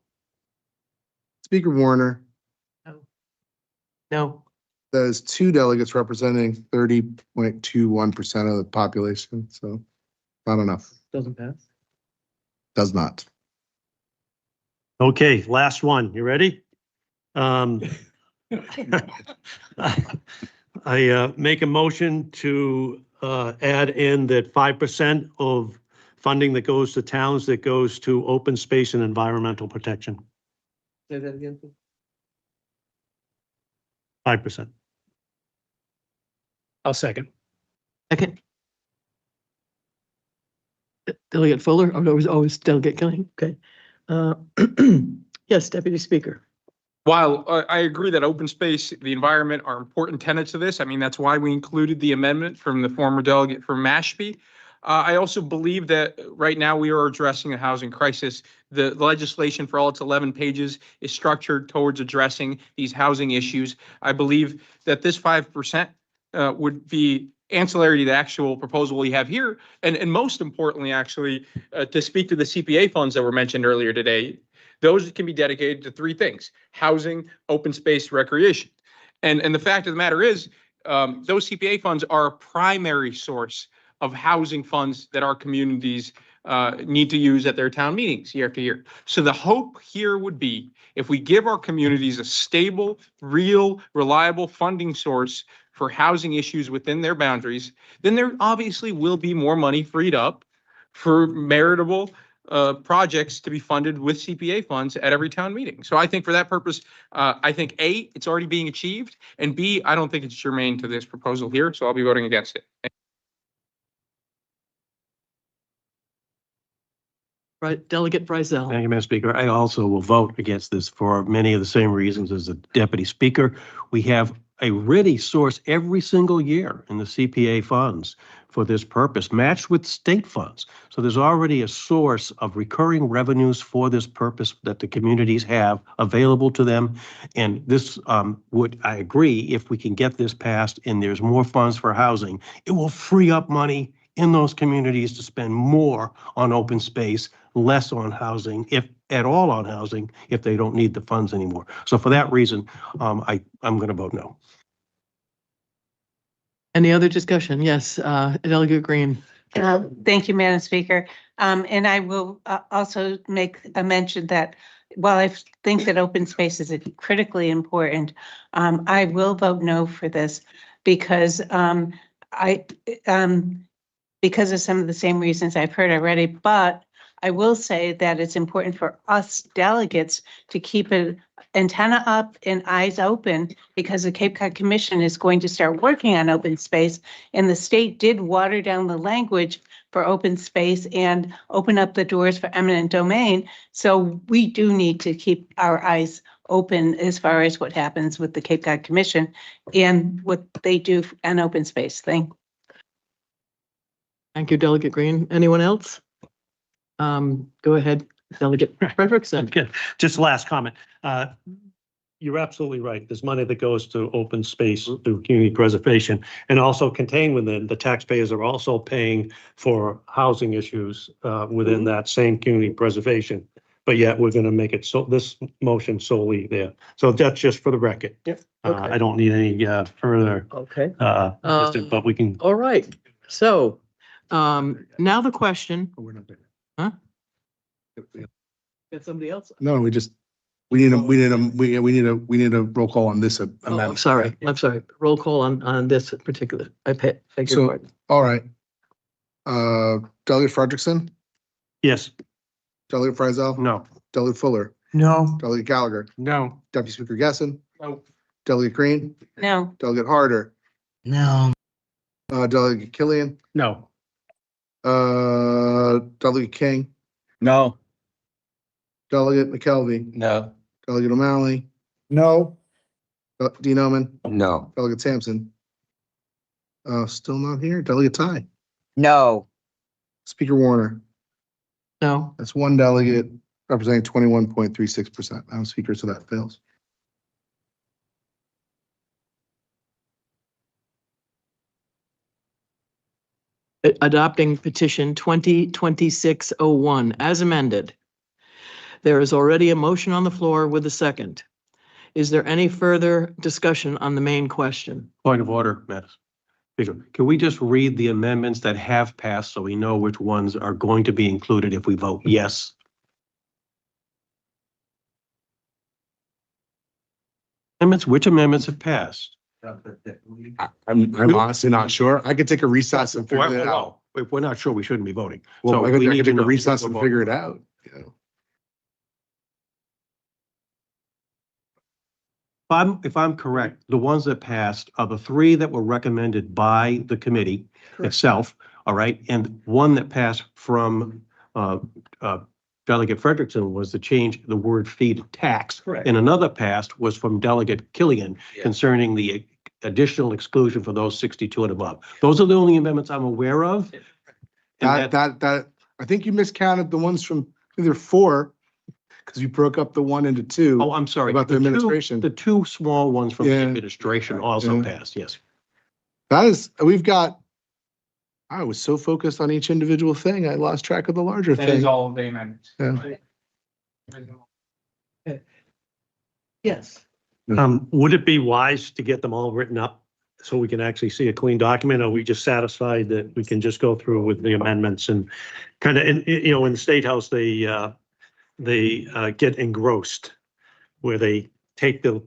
Speaker Warner. No. That is 2 delegates representing 30.21% of the population, so not enough. Doesn't pass. Does not. Okay, last one. You ready? I make a motion to add in that 5% of funding that goes to towns that goes to open space and environmental protection. Say that again. 5%. I'll second. Second. Delegate Fuller. Oh, no, it was Delegate Killing. Okay. Yes, Deputy Speaker. While I agree that open space, the environment are important tenets of this, I mean, that's why we included the amendment from the former delegate from Mashpee. I also believe that right now we are addressing a housing crisis. The legislation, for all its 11 pages, is structured towards addressing these housing issues. I believe that this 5% would be ancillary to the actual proposal we have here. And most importantly, actually, to speak to the CPA funds that were mentioned earlier today, those can be dedicated to 3 things: housing, open space, recreation. And the fact of the matter is, those CPA funds are a primary source of housing funds that our communities need to use at their town meetings year after year. So the hope here would be, if we give our communities a stable, real, reliable funding source for housing issues within their boundaries, then there obviously will be more money freed up for meritable projects to be funded with CPA funds at every town meeting. So I think for that purpose, I think A, it's already being achieved, and B, I don't think it's germane to this proposal here, so I'll be voting against it. Right, Delegate Frizel. Thank you, Madam Speaker. I also will vote against this for many of the same reasons as the Deputy Speaker. We have a ready source every single year in the CPA funds for this purpose, matched with state funds. So there's already a source of recurring revenues for this purpose that the communities have available to them. And this I agree, if we can get this passed and there's more funds for housing, it will free up money in those communities to spend more on open space, less on housing, if at all on housing, if they don't need the funds anymore. So for that reason, I'm going to vote no. Any other discussion? Yes, Delegate Green. Thank you, Madam Speaker. And I will also make a mention that while I think that open space is critically important, I will vote no for this because because of some of the same reasons I've heard already, but I will say that it's important for us delegates to keep an antenna up and eyes open because the Cape Cod Commission is going to start working on open space, and the state did water down the language for open space and open up the doors for eminent domain. So we do need to keep our eyes open as far as what happens with the Cape Cod Commission and what they do on open space. Thank you, Delegate Green. Anyone else? Go ahead, Delegate Frederickson. Okay, just last comment. You're absolutely right. There's money that goes to open space through community preservation, and also contained within, the taxpayers are also paying for housing issues within that same community preservation. But yet we're going to make it so, this motion solely there. So that's just for the record. Yep. I don't need any further. Okay. But we can. All right. So now the question. Huh? Got somebody else? No, we need a roll call on this amendment. I'm sorry. Roll call on this particular. I beg your So, pardon. all right. Delegate Frederickson, Yes. Delegate Friesel, No. Delegate Fuller, No. Delegate Gallagher, No. Deputy Speaker Gessen, No. Delegate Green, No. Delegate Harder, No. Delegate Killian, No. Delegate King, No. Delegate McKelvey, No. Delegate O'Malley, No. Dean Omen, No. Delegate Sampson. Still not here. Delegate Ty, No. Speaker Warner. No. That's one delegate representing 21.36%. Madam Speaker, so that fails. Adopting petition 2026-01 as amended. There is already a motion on the floor with a second. Is there any further discussion on the main question? Point of order, Madam Speaker. Can we just read the amendments that have passed so we know which ones are going to be included if we vote yes? Which amendments have passed? I'm honestly not sure. I could take a recess and figure it out. If we're not sure, we shouldn't be voting. Well, So I could we need to take a know recess what and we're figure it voting. out. You know. If I'm correct, the ones that passed are the three that were recommended by the committee itself, all right? And one that passed from Delegate Frederickson was to change the word fee to tax. Correct. And another passed was from Delegate Killian Yeah. concerning the additional exclusion for those 62 and above. Those are the only amendments I'm aware of. And That I think you miscounted the ones from either four because you broke up the one into two. Oh, I'm sorry. About the two- administration. The two small ones from the Yeah. administration also Yeah. passed, yes. That is, I was so focused on each individual thing, I lost track of the larger That is thing. all of the amendments. Yeah. Yes. Would it be wise to get them all written up so we can actually see a clean document? Or are we just satisfied that we can just go through with the amendments and kind of, you know, in the State House, they get engrossed where they take the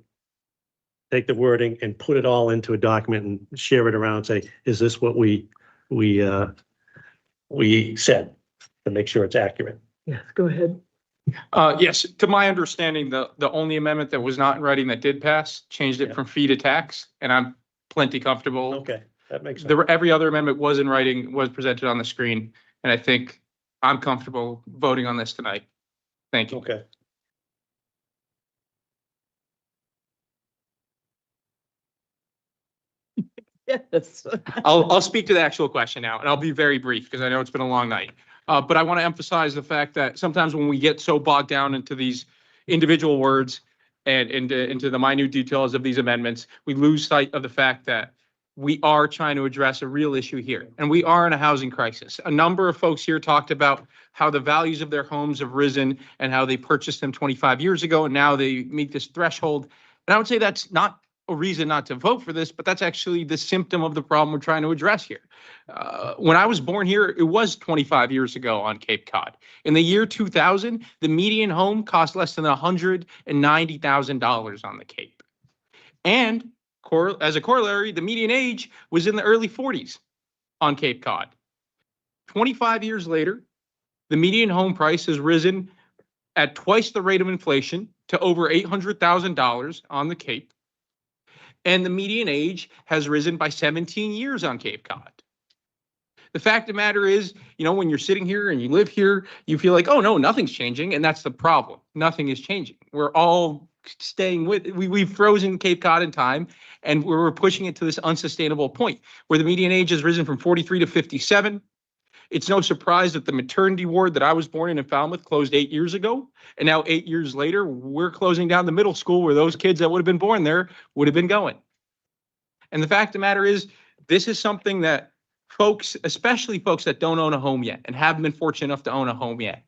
wording and put it all into a document and share it around and say, is this what we said, to make sure it's accurate? Yes, go ahead. Yes, to my understanding, the only amendment that was not in writing that did pass changed it from fee to tax, and I'm plenty comfortable. Okay, that makes sense. Every other amendment was in writing, was presented on the screen, and I think I'm comfortable voting on this tonight. Thank you. Okay. Yes. I'll speak to the actual question now, and I'll be very brief because I know it's been a long night. But I want to emphasize the fact that sometimes when we get so bogged down into these individual words and into the minute details of these amendments, we lose sight of the fact that we are trying to address a real issue here, and we are in a housing crisis. A number of folks here talked about how the values of their homes have risen and how they purchased them 25 years ago, and now they meet this threshold. And I would say that's not a reason not to vote for this, but that's actually the symptom of the problem we're trying to address here. When I was born here, it was 25 years ago on Cape Cod. In the year 2000, the median home cost less than $190,000 on the Cape. And as a corollary, the median age was in the early 40s on Cape Cod. 25 years later, the median home price has risen at twice the rate of inflation to over $800,000 on the Cape. And the median age has risen by 17 years on Cape Cod. The fact of the matter is, when you're sitting here and you live here, you feel like, oh no, nothing's changing. And that's the problem. Nothing is changing. We're all staying with, we've frozen Cape Cod in time, and we're pushing it to this unsustainable point where the median age has risen from 43 to 57. It's no surprise that the maternity ward that I was born in Falmouth closed 8 years ago. And now 8 years later, we're closing down the middle school where those kids that would have been born there would have been going. And the fact of the matter is, this is something that folks, especially folks that don't own a home yet and haven't been fortunate enough to own a home yet,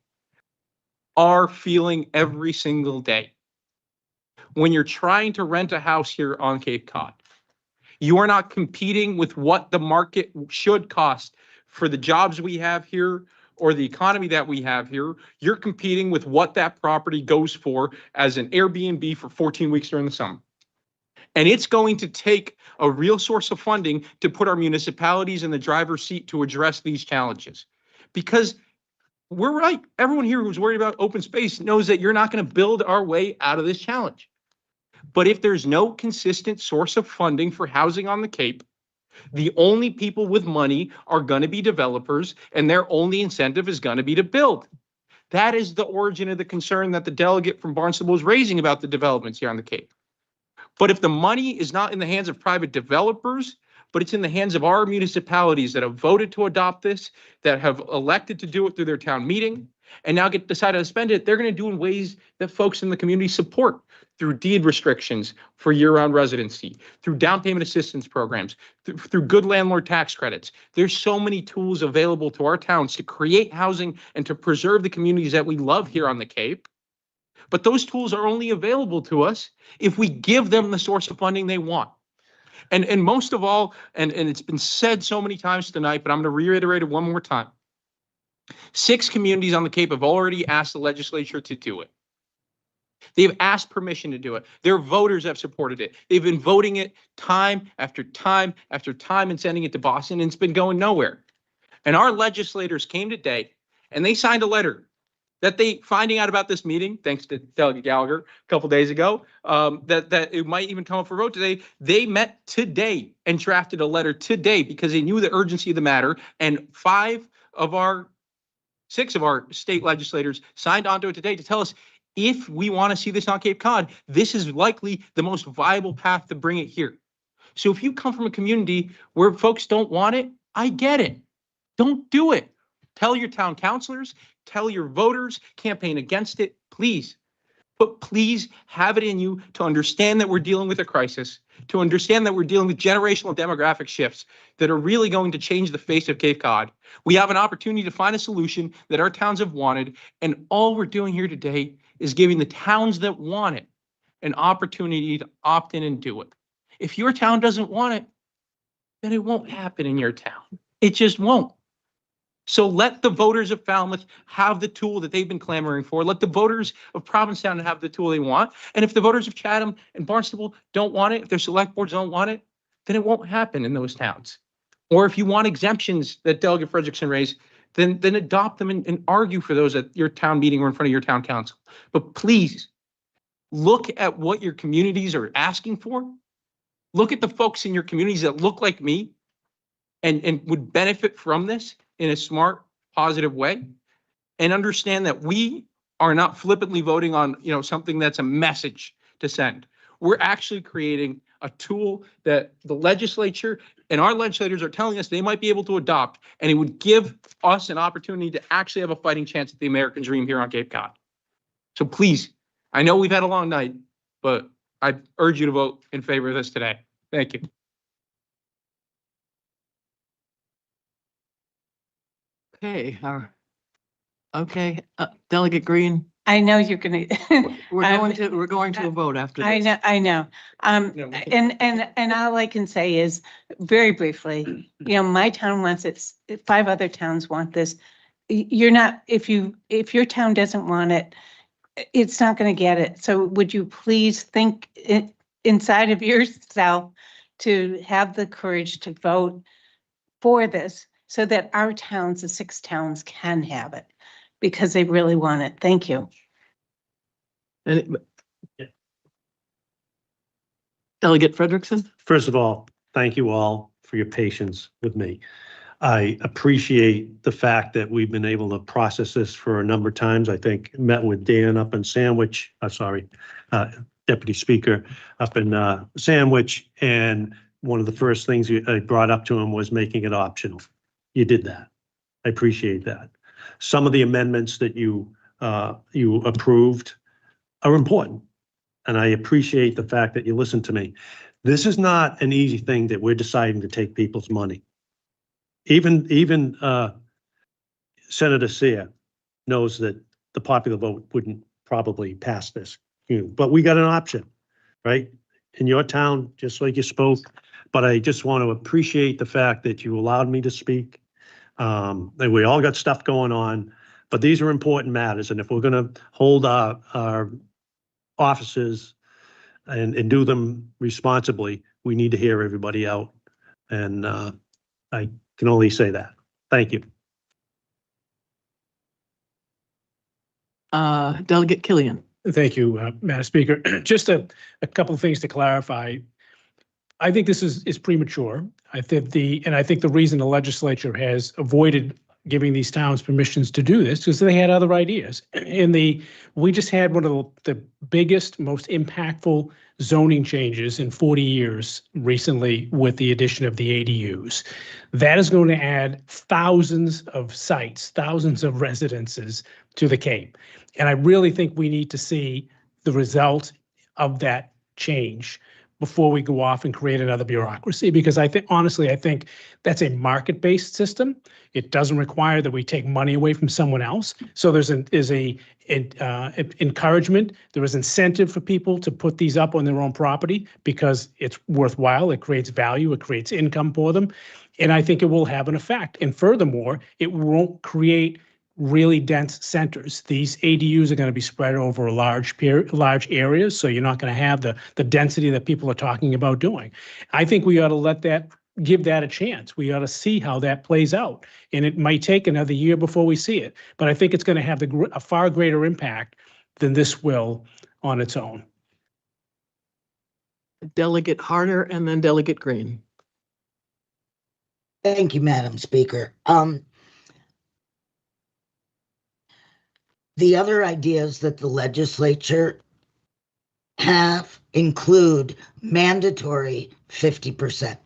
are feeling every single day. When you're trying to rent a house here on Cape Cod, you are not competing with what the market should cost for the jobs we have here or the economy that we have here. You're competing with what that property goes for as an Airbnb for 14 weeks during the summer. And it's going to take a real source of funding to put our municipalities in the driver's seat to address these challenges. Because we're right. Everyone here who's worried about open space knows that you're not going to build our way out of this challenge. But if there's no consistent source of funding for housing on the Cape, the only people with money are going to be developers, and their only incentive is going to be to build. That is the origin of the concern that the delegate from Barnstable is raising about the developments here on the Cape. But if the money is not in the hands of private developers, but it's in the hands of our municipalities that have voted to adopt this, that have elected to do it through their town meeting, and now decided to spend it, they're going to do in ways that folks in the community support, through deed restrictions for year-round residency, through down payment assistance programs, through good landlord tax credits. There's so many tools available to our towns to create housing and to preserve the communities that we love here on the Cape. But those tools are only available to us if we give them the source of funding they want. And most of all, and it's been said so many times tonight, but I'm going to reiterate it one more time. 6 communities on the Cape have already asked the legislature to do it. They've asked permission to do it. Their voters have supported it. They've been voting it time after time after time and sending it to Boston, and it's been going nowhere. And our legislators came today and they signed a letter that finding out about this meeting, thanks to Delegate Gallagher a couple days ago, that it might even come up for vote today. They met today and drafted a letter today because they knew the urgency of the matter. And 6 of our state legislators signed onto it today to tell us, if we want to see this on Cape Cod, this is likely the most viable path to bring it here. So if you come from a community where folks don't want it, I get it. Don't do it. Tell your town councilors, tell your voters, campaign against it, please. But please have it in you to understand that we're dealing with a crisis, to understand that we're dealing with generational and demographic shifts that are really going to change the face of Cape Cod. We have an opportunity to find a solution that our towns have wanted, and all we're doing here today is giving the towns that want it an opportunity to opt in and do it. If your town doesn't want it, then it won't happen in your town. It just won't. So let the voters of Falmouth have the tool that they've been clamoring for. Let the voters of Provincetown have the tool they want. And if the voters of Chatham and Barnstable don't want it, if their select boards don't want it, then it won't happen in those towns. Or if you want exemptions that Delegate Frederickson raised, then adopt them and argue for those at your town meeting or in front of your town council. But please look at what your communities are asking for. Look at the folks in your communities that look like me and would benefit from this in a smart, positive way, and understand that we are not flippantly voting on, something that's a message to send. We're actually creating a tool that the legislature and our legislators are telling us they might be able to adopt, and it would give us an opportunity to actually have a fighting chance at the American dream here on Cape Cod. So please, I know we've had a long night, but I urge you to vote in favor of this today. Thank you. Okay, Delegate Green, I know you're gonna. we're going to a vote after this. I know. Yeah, we can- And all I can say is, very briefly, my town wants it, 5 other towns want this. You're not, if your town doesn't want it, it's not gonna get it. So would you please think inside of yourself to have the courage to vote for this so that our towns, the 6 towns, can have it because they really want it. Thank you. Delegate Frederickson? First of all, thank you all for your patience with me. I appreciate the fact that we've been able to process this for a number of times. I think met with Dan up in Sandwich, Deputy Speaker up in Sandwich, and one of the first things I brought up to him was making it optional. You did that. I appreciate that. Some of the amendments that you approved are important, and I appreciate the fact that you listened to me. This is not an easy thing that we're deciding to take people's money. Even Senator Sear knows that the popular vote wouldn't probably pass this, but we got an option, right? In your town, just like you spoke, but I just want to appreciate the fact that you allowed me to speak. And we all got stuff going on, but these are important matters. And if we're going to hold our offices and do them responsibly, we need to hear everybody out. And I can only say that. Thank you. Delegate Killian. Thank you, Madam Speaker. Just a couple of things to clarify. I think this is premature. I think the reason the legislature has avoided giving these towns permissions to do this is they had other ideas. We just had one of the biggest, most impactful zoning changes in 40 years recently with the addition of the ADUs. That is going to add thousands of sites, thousands of residences to the Cape. And I really think we need to see the result of that change before we go off and create another bureaucracy, because I think that's a market-based system. It doesn't require that we take money away from someone else. So there's encouragement, there is incentive for people to put these up on their own property because it's worthwhile, it creates value, it creates income for them. And I think it will have an effect. And furthermore, it won't create really dense centers. These ADUs are going to be spread over large areas, so you're not going to have the density that people are talking about doing. I think we ought to give that a chance. We ought to see how that plays out. And it might take another year before we see it, but I think it's going to have a far greater impact than this will on its own. Delegate Harder and then Delegate Green. Thank you, Madam Speaker. The other ideas that the legislature have include mandatory 50%.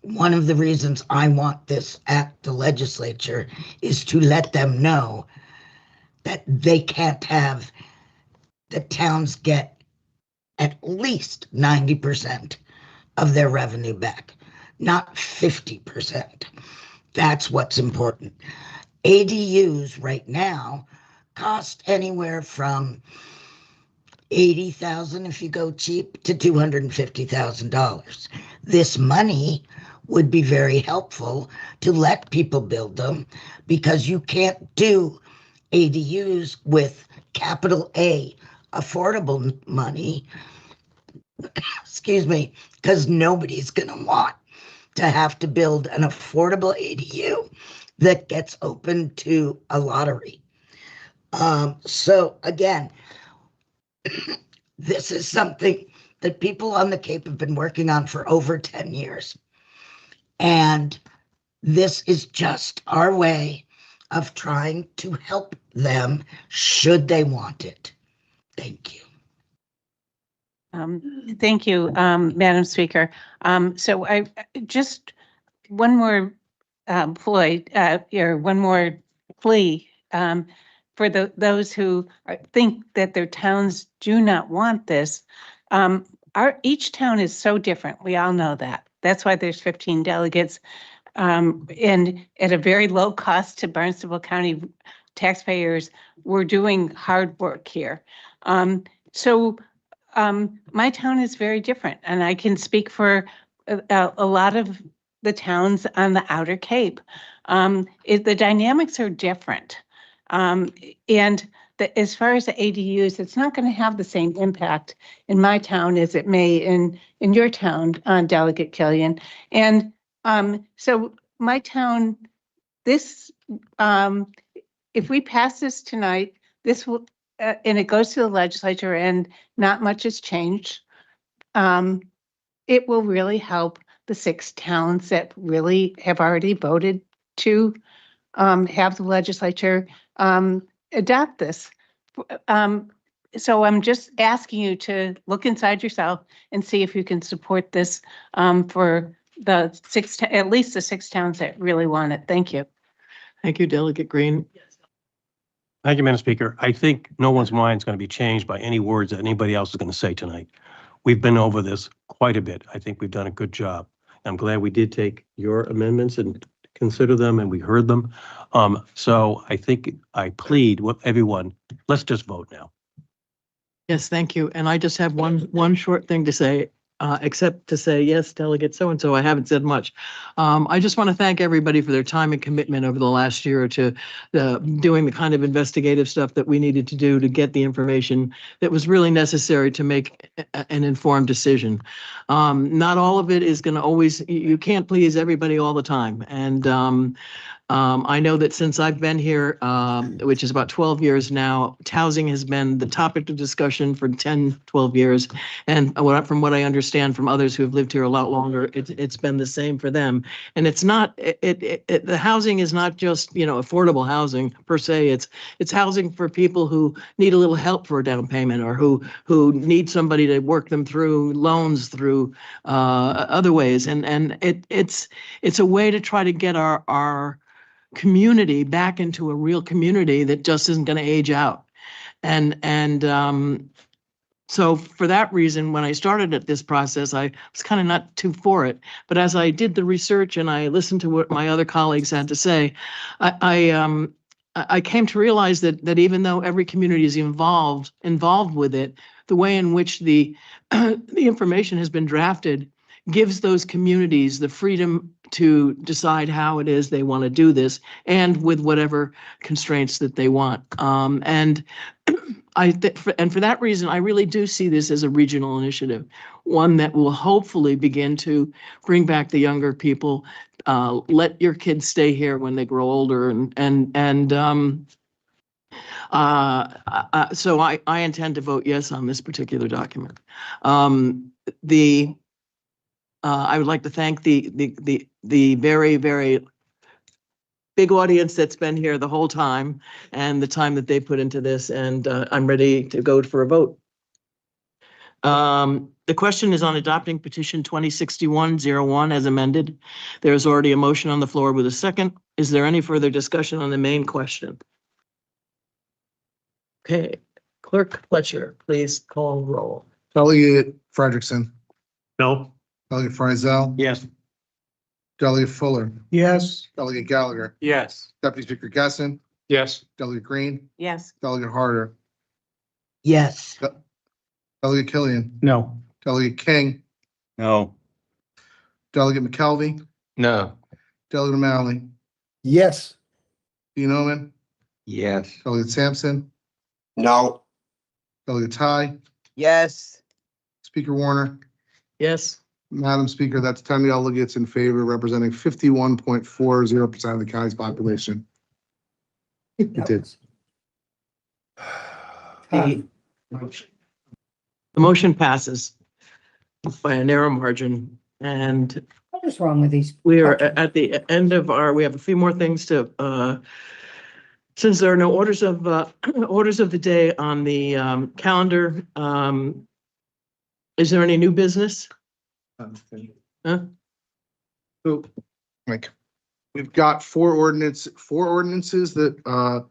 One of the reasons I want this at the legislature is to let them know that they can't have the towns get at least 90% of their revenue back, not 50%. That's what's important. ADUs right now cost anywhere from $80,000 if you go cheap to $250,000. This money would be very helpful to let people build them because you can't do ADUs with capital A affordable money, excuse me, because nobody's going to want to have to build an affordable ADU that gets open to a lottery. So again, this is something that people on the Cape have been working on for over 10 years. And this is just our way of trying to help them should they want it. Thank you. Thank you, Madam Speaker. So I just one more one more plea for those who think that their towns do not want this. Each town is so different. We all know that. That's why there's 15 delegates, and at a very low cost to Barnstable County taxpayers. We're doing hard work here. My town is very different, and I can speak for a lot of the towns on the Outer Cape. The dynamics are different. As far as the ADUs, it's not going to have the same impact in my town as it may in your town, Delegate Killian. And so my town, this, if we pass this tonight, this will, and it goes to the legislature and not much has changed, it will really help the 6 towns that really have already voted to have the legislature adopt this. So I'm just asking you to look inside yourself and see if you can support this for the at least the 6 towns that really want it. Thank you. Thank you, Delegate Green. Thank you, Madam Speaker. I think no one's mind is going to be changed by any words that anybody else is going to say tonight. We've been over this quite a bit. I think we've done a good job. I'm glad we did take your amendments and consider them, and we heard them. So I think I plead with everyone, let's just vote now. Yes, thank you. And I just have one short thing to say, except to say, yes, Delegate so-and-so, I haven't said much. I just want to thank everybody for their time and commitment over the last year to doing the kind of investigative stuff that we needed to do to get the information that was really necessary to make an informed decision. Not all of it is going to always, you can't please everybody all the time. And I know that since I've been here, which is about 12 years now, housing has been the topic of discussion for 10, 12 years. And from what I understand from others who have lived here a lot longer, it's been the same for them. And it's not, the housing is not just, affordable housing per se. It's housing for people who need a little help for a down payment, or who need somebody to work them through loans, through other ways. And it's a way to try to get our community back into a real community that just isn't going to age out. So for that reason, when I started at this process, I was kind of not too for it. But as I did the research and I listened to what my other colleagues had to say, I came to realize that even though every community is involved with it, the way in which the information has been drafted gives those communities the freedom to decide how it is they want to do this, and with whatever constraints that they want. And for that reason, I really do see this as a regional initiative, one that will hopefully begin to bring back the younger people. Let your kids stay here when they grow older, so I intend to vote yes on this particular document. I would like to thank the very, very big audience that's been here the whole time and the time that they put into this, and I'm ready to go for a vote. The question is on adopting petition 2061-01 as amended. There's already a motion on the floor with a second. Is there any further discussion on the main question? Okay, Clerk Fletcher, please call roll. Delegate Frederickson. No. Delegate Frizel. Yes. Delegate Fuller. Yes. Delegate Gallagher. Yes. Deputy Speaker Gessen. Yes. Delegate Green. Yes. Delegate Harder. Yes. Delegate Killian. No. Delegate King. No. Delegate McKelvey. No. Delegate O'Malley. Yes. Dean Omen. Yes. Delegate Sampson. No. Delegate Ty. Yes. Speaker Warner. Yes. Madam Speaker, that's 10 delegates in favor, representing 51.40% of the county's population. It did. The motion passes by a narrow margin, and What is wrong with these? we are at the end of we have a few more things to, since there are no orders of the day on the calendar, Is there any new business? Huh? So, like, we've got four ordinances that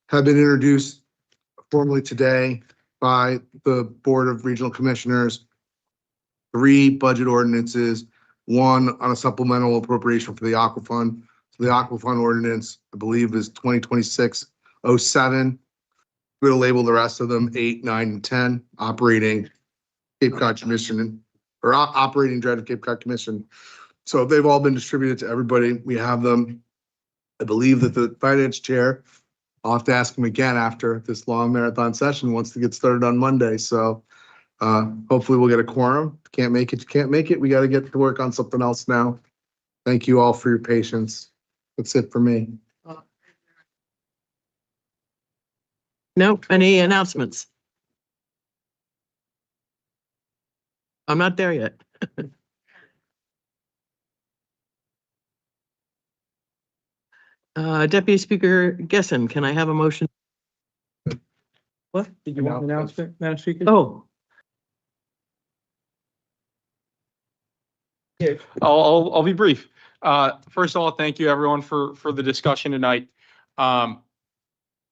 have been introduced formally today by the Board of Regional Commissioners. 3 budget ordinances, 1 on a supplemental appropriation for the Aqua Fund. So the Aqua Fund ordinance, I believe, is 2026-07. We're gonna label the rest of them 8, 9, and 10, operating Cape Cod Commission or operating Dredge Cape Cod Commission. So they've all been distributed to everybody. We have them. I believe that the finance chair, I'll have to ask him again after this long marathon session, wants to get started on Monday. So hopefully we'll get a quorum. Can't make it, can't make it. We got to get to work on something else now. Thank you all for your patience. That's it for me. No, any announcements? I'm not there yet. Deputy Speaker Gessen, can I have a motion? What? Did you want an announcement, Madam Speaker? Oh, I'll be brief. First of all, thank you everyone for the discussion tonight. I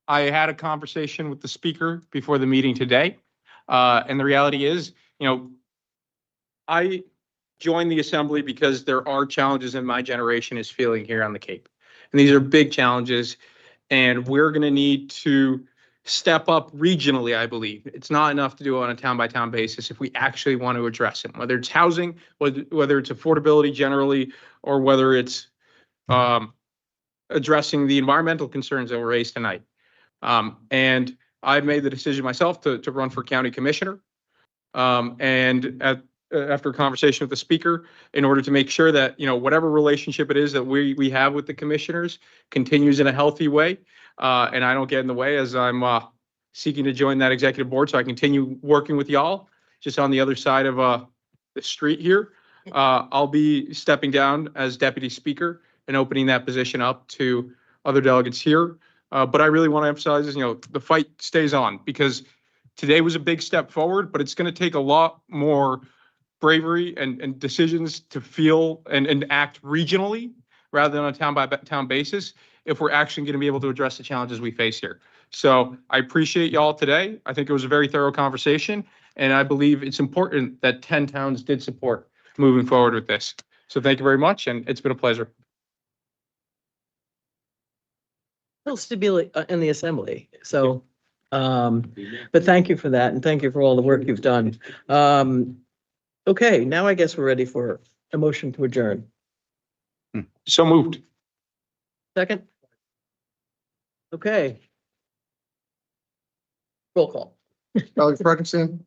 had a conversation with the speaker before the meeting today. And the reality is, I joined the assembly because there are challenges in my generation is feeling here on the Cape. And these are big challenges, and we're going to need to step up regionally, I believe. It's not enough to do it on a town-by-town basis if we actually want to address them, whether it's housing, whether it's affordability generally, or whether it's addressing the environmental concerns that were raised tonight. And I've made the decision myself to run for county commissioner. And after a conversation with the speaker, in order to make sure that, whatever relationship it is that we have with the commissioners continues in a healthy way. And I don't get in the way as I'm seeking to join that executive board. So I continue working with y'all just on the other side of the street here. I'll be stepping down as deputy speaker and opening that position up to other delegates here. But I really want to emphasize is, the fight stays on, because today was a big step forward, but it's going to take a lot more bravery and decisions to feel and act regionally rather than on a town by town basis if we're actually going to be able to address the challenges we face here. So I appreciate y'all today. I think it was a very thorough conversation, and I believe it's important that 10 towns did support moving forward with this. So thank you very much, and it's been a pleasure. still stability in the assembly, so, but thank you for that, and thank you for all the work you've done. Okay, now I guess we're ready for a motion to adjourn. So moved. Second? Okay. Roll call. Delegate Frederickson,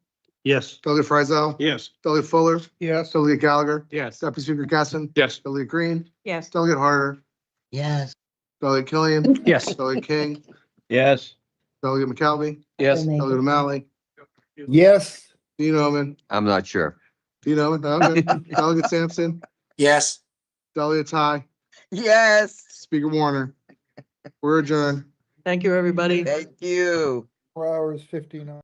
Yes. Delegate Friesel, Yes. Delegate Fuller, Yes. Delegate Gallagher, Yes. Deputy Speaker Gasson, Yes. Delegate Green, Yes. Delegate Harder, Yes. Delegate Killian, Yes. Delegate King, Yes. Delegate McCalvey, Yes. Delegate O'Malley, Yes. Dean Omen, I'm not sure. Dean Omen, okay. Delegate Sampson, Yes. Delegate Ty, Yes. Speaker Warner. We're adjourned. Thank you, everybody. Thank you. 4 hours, 59.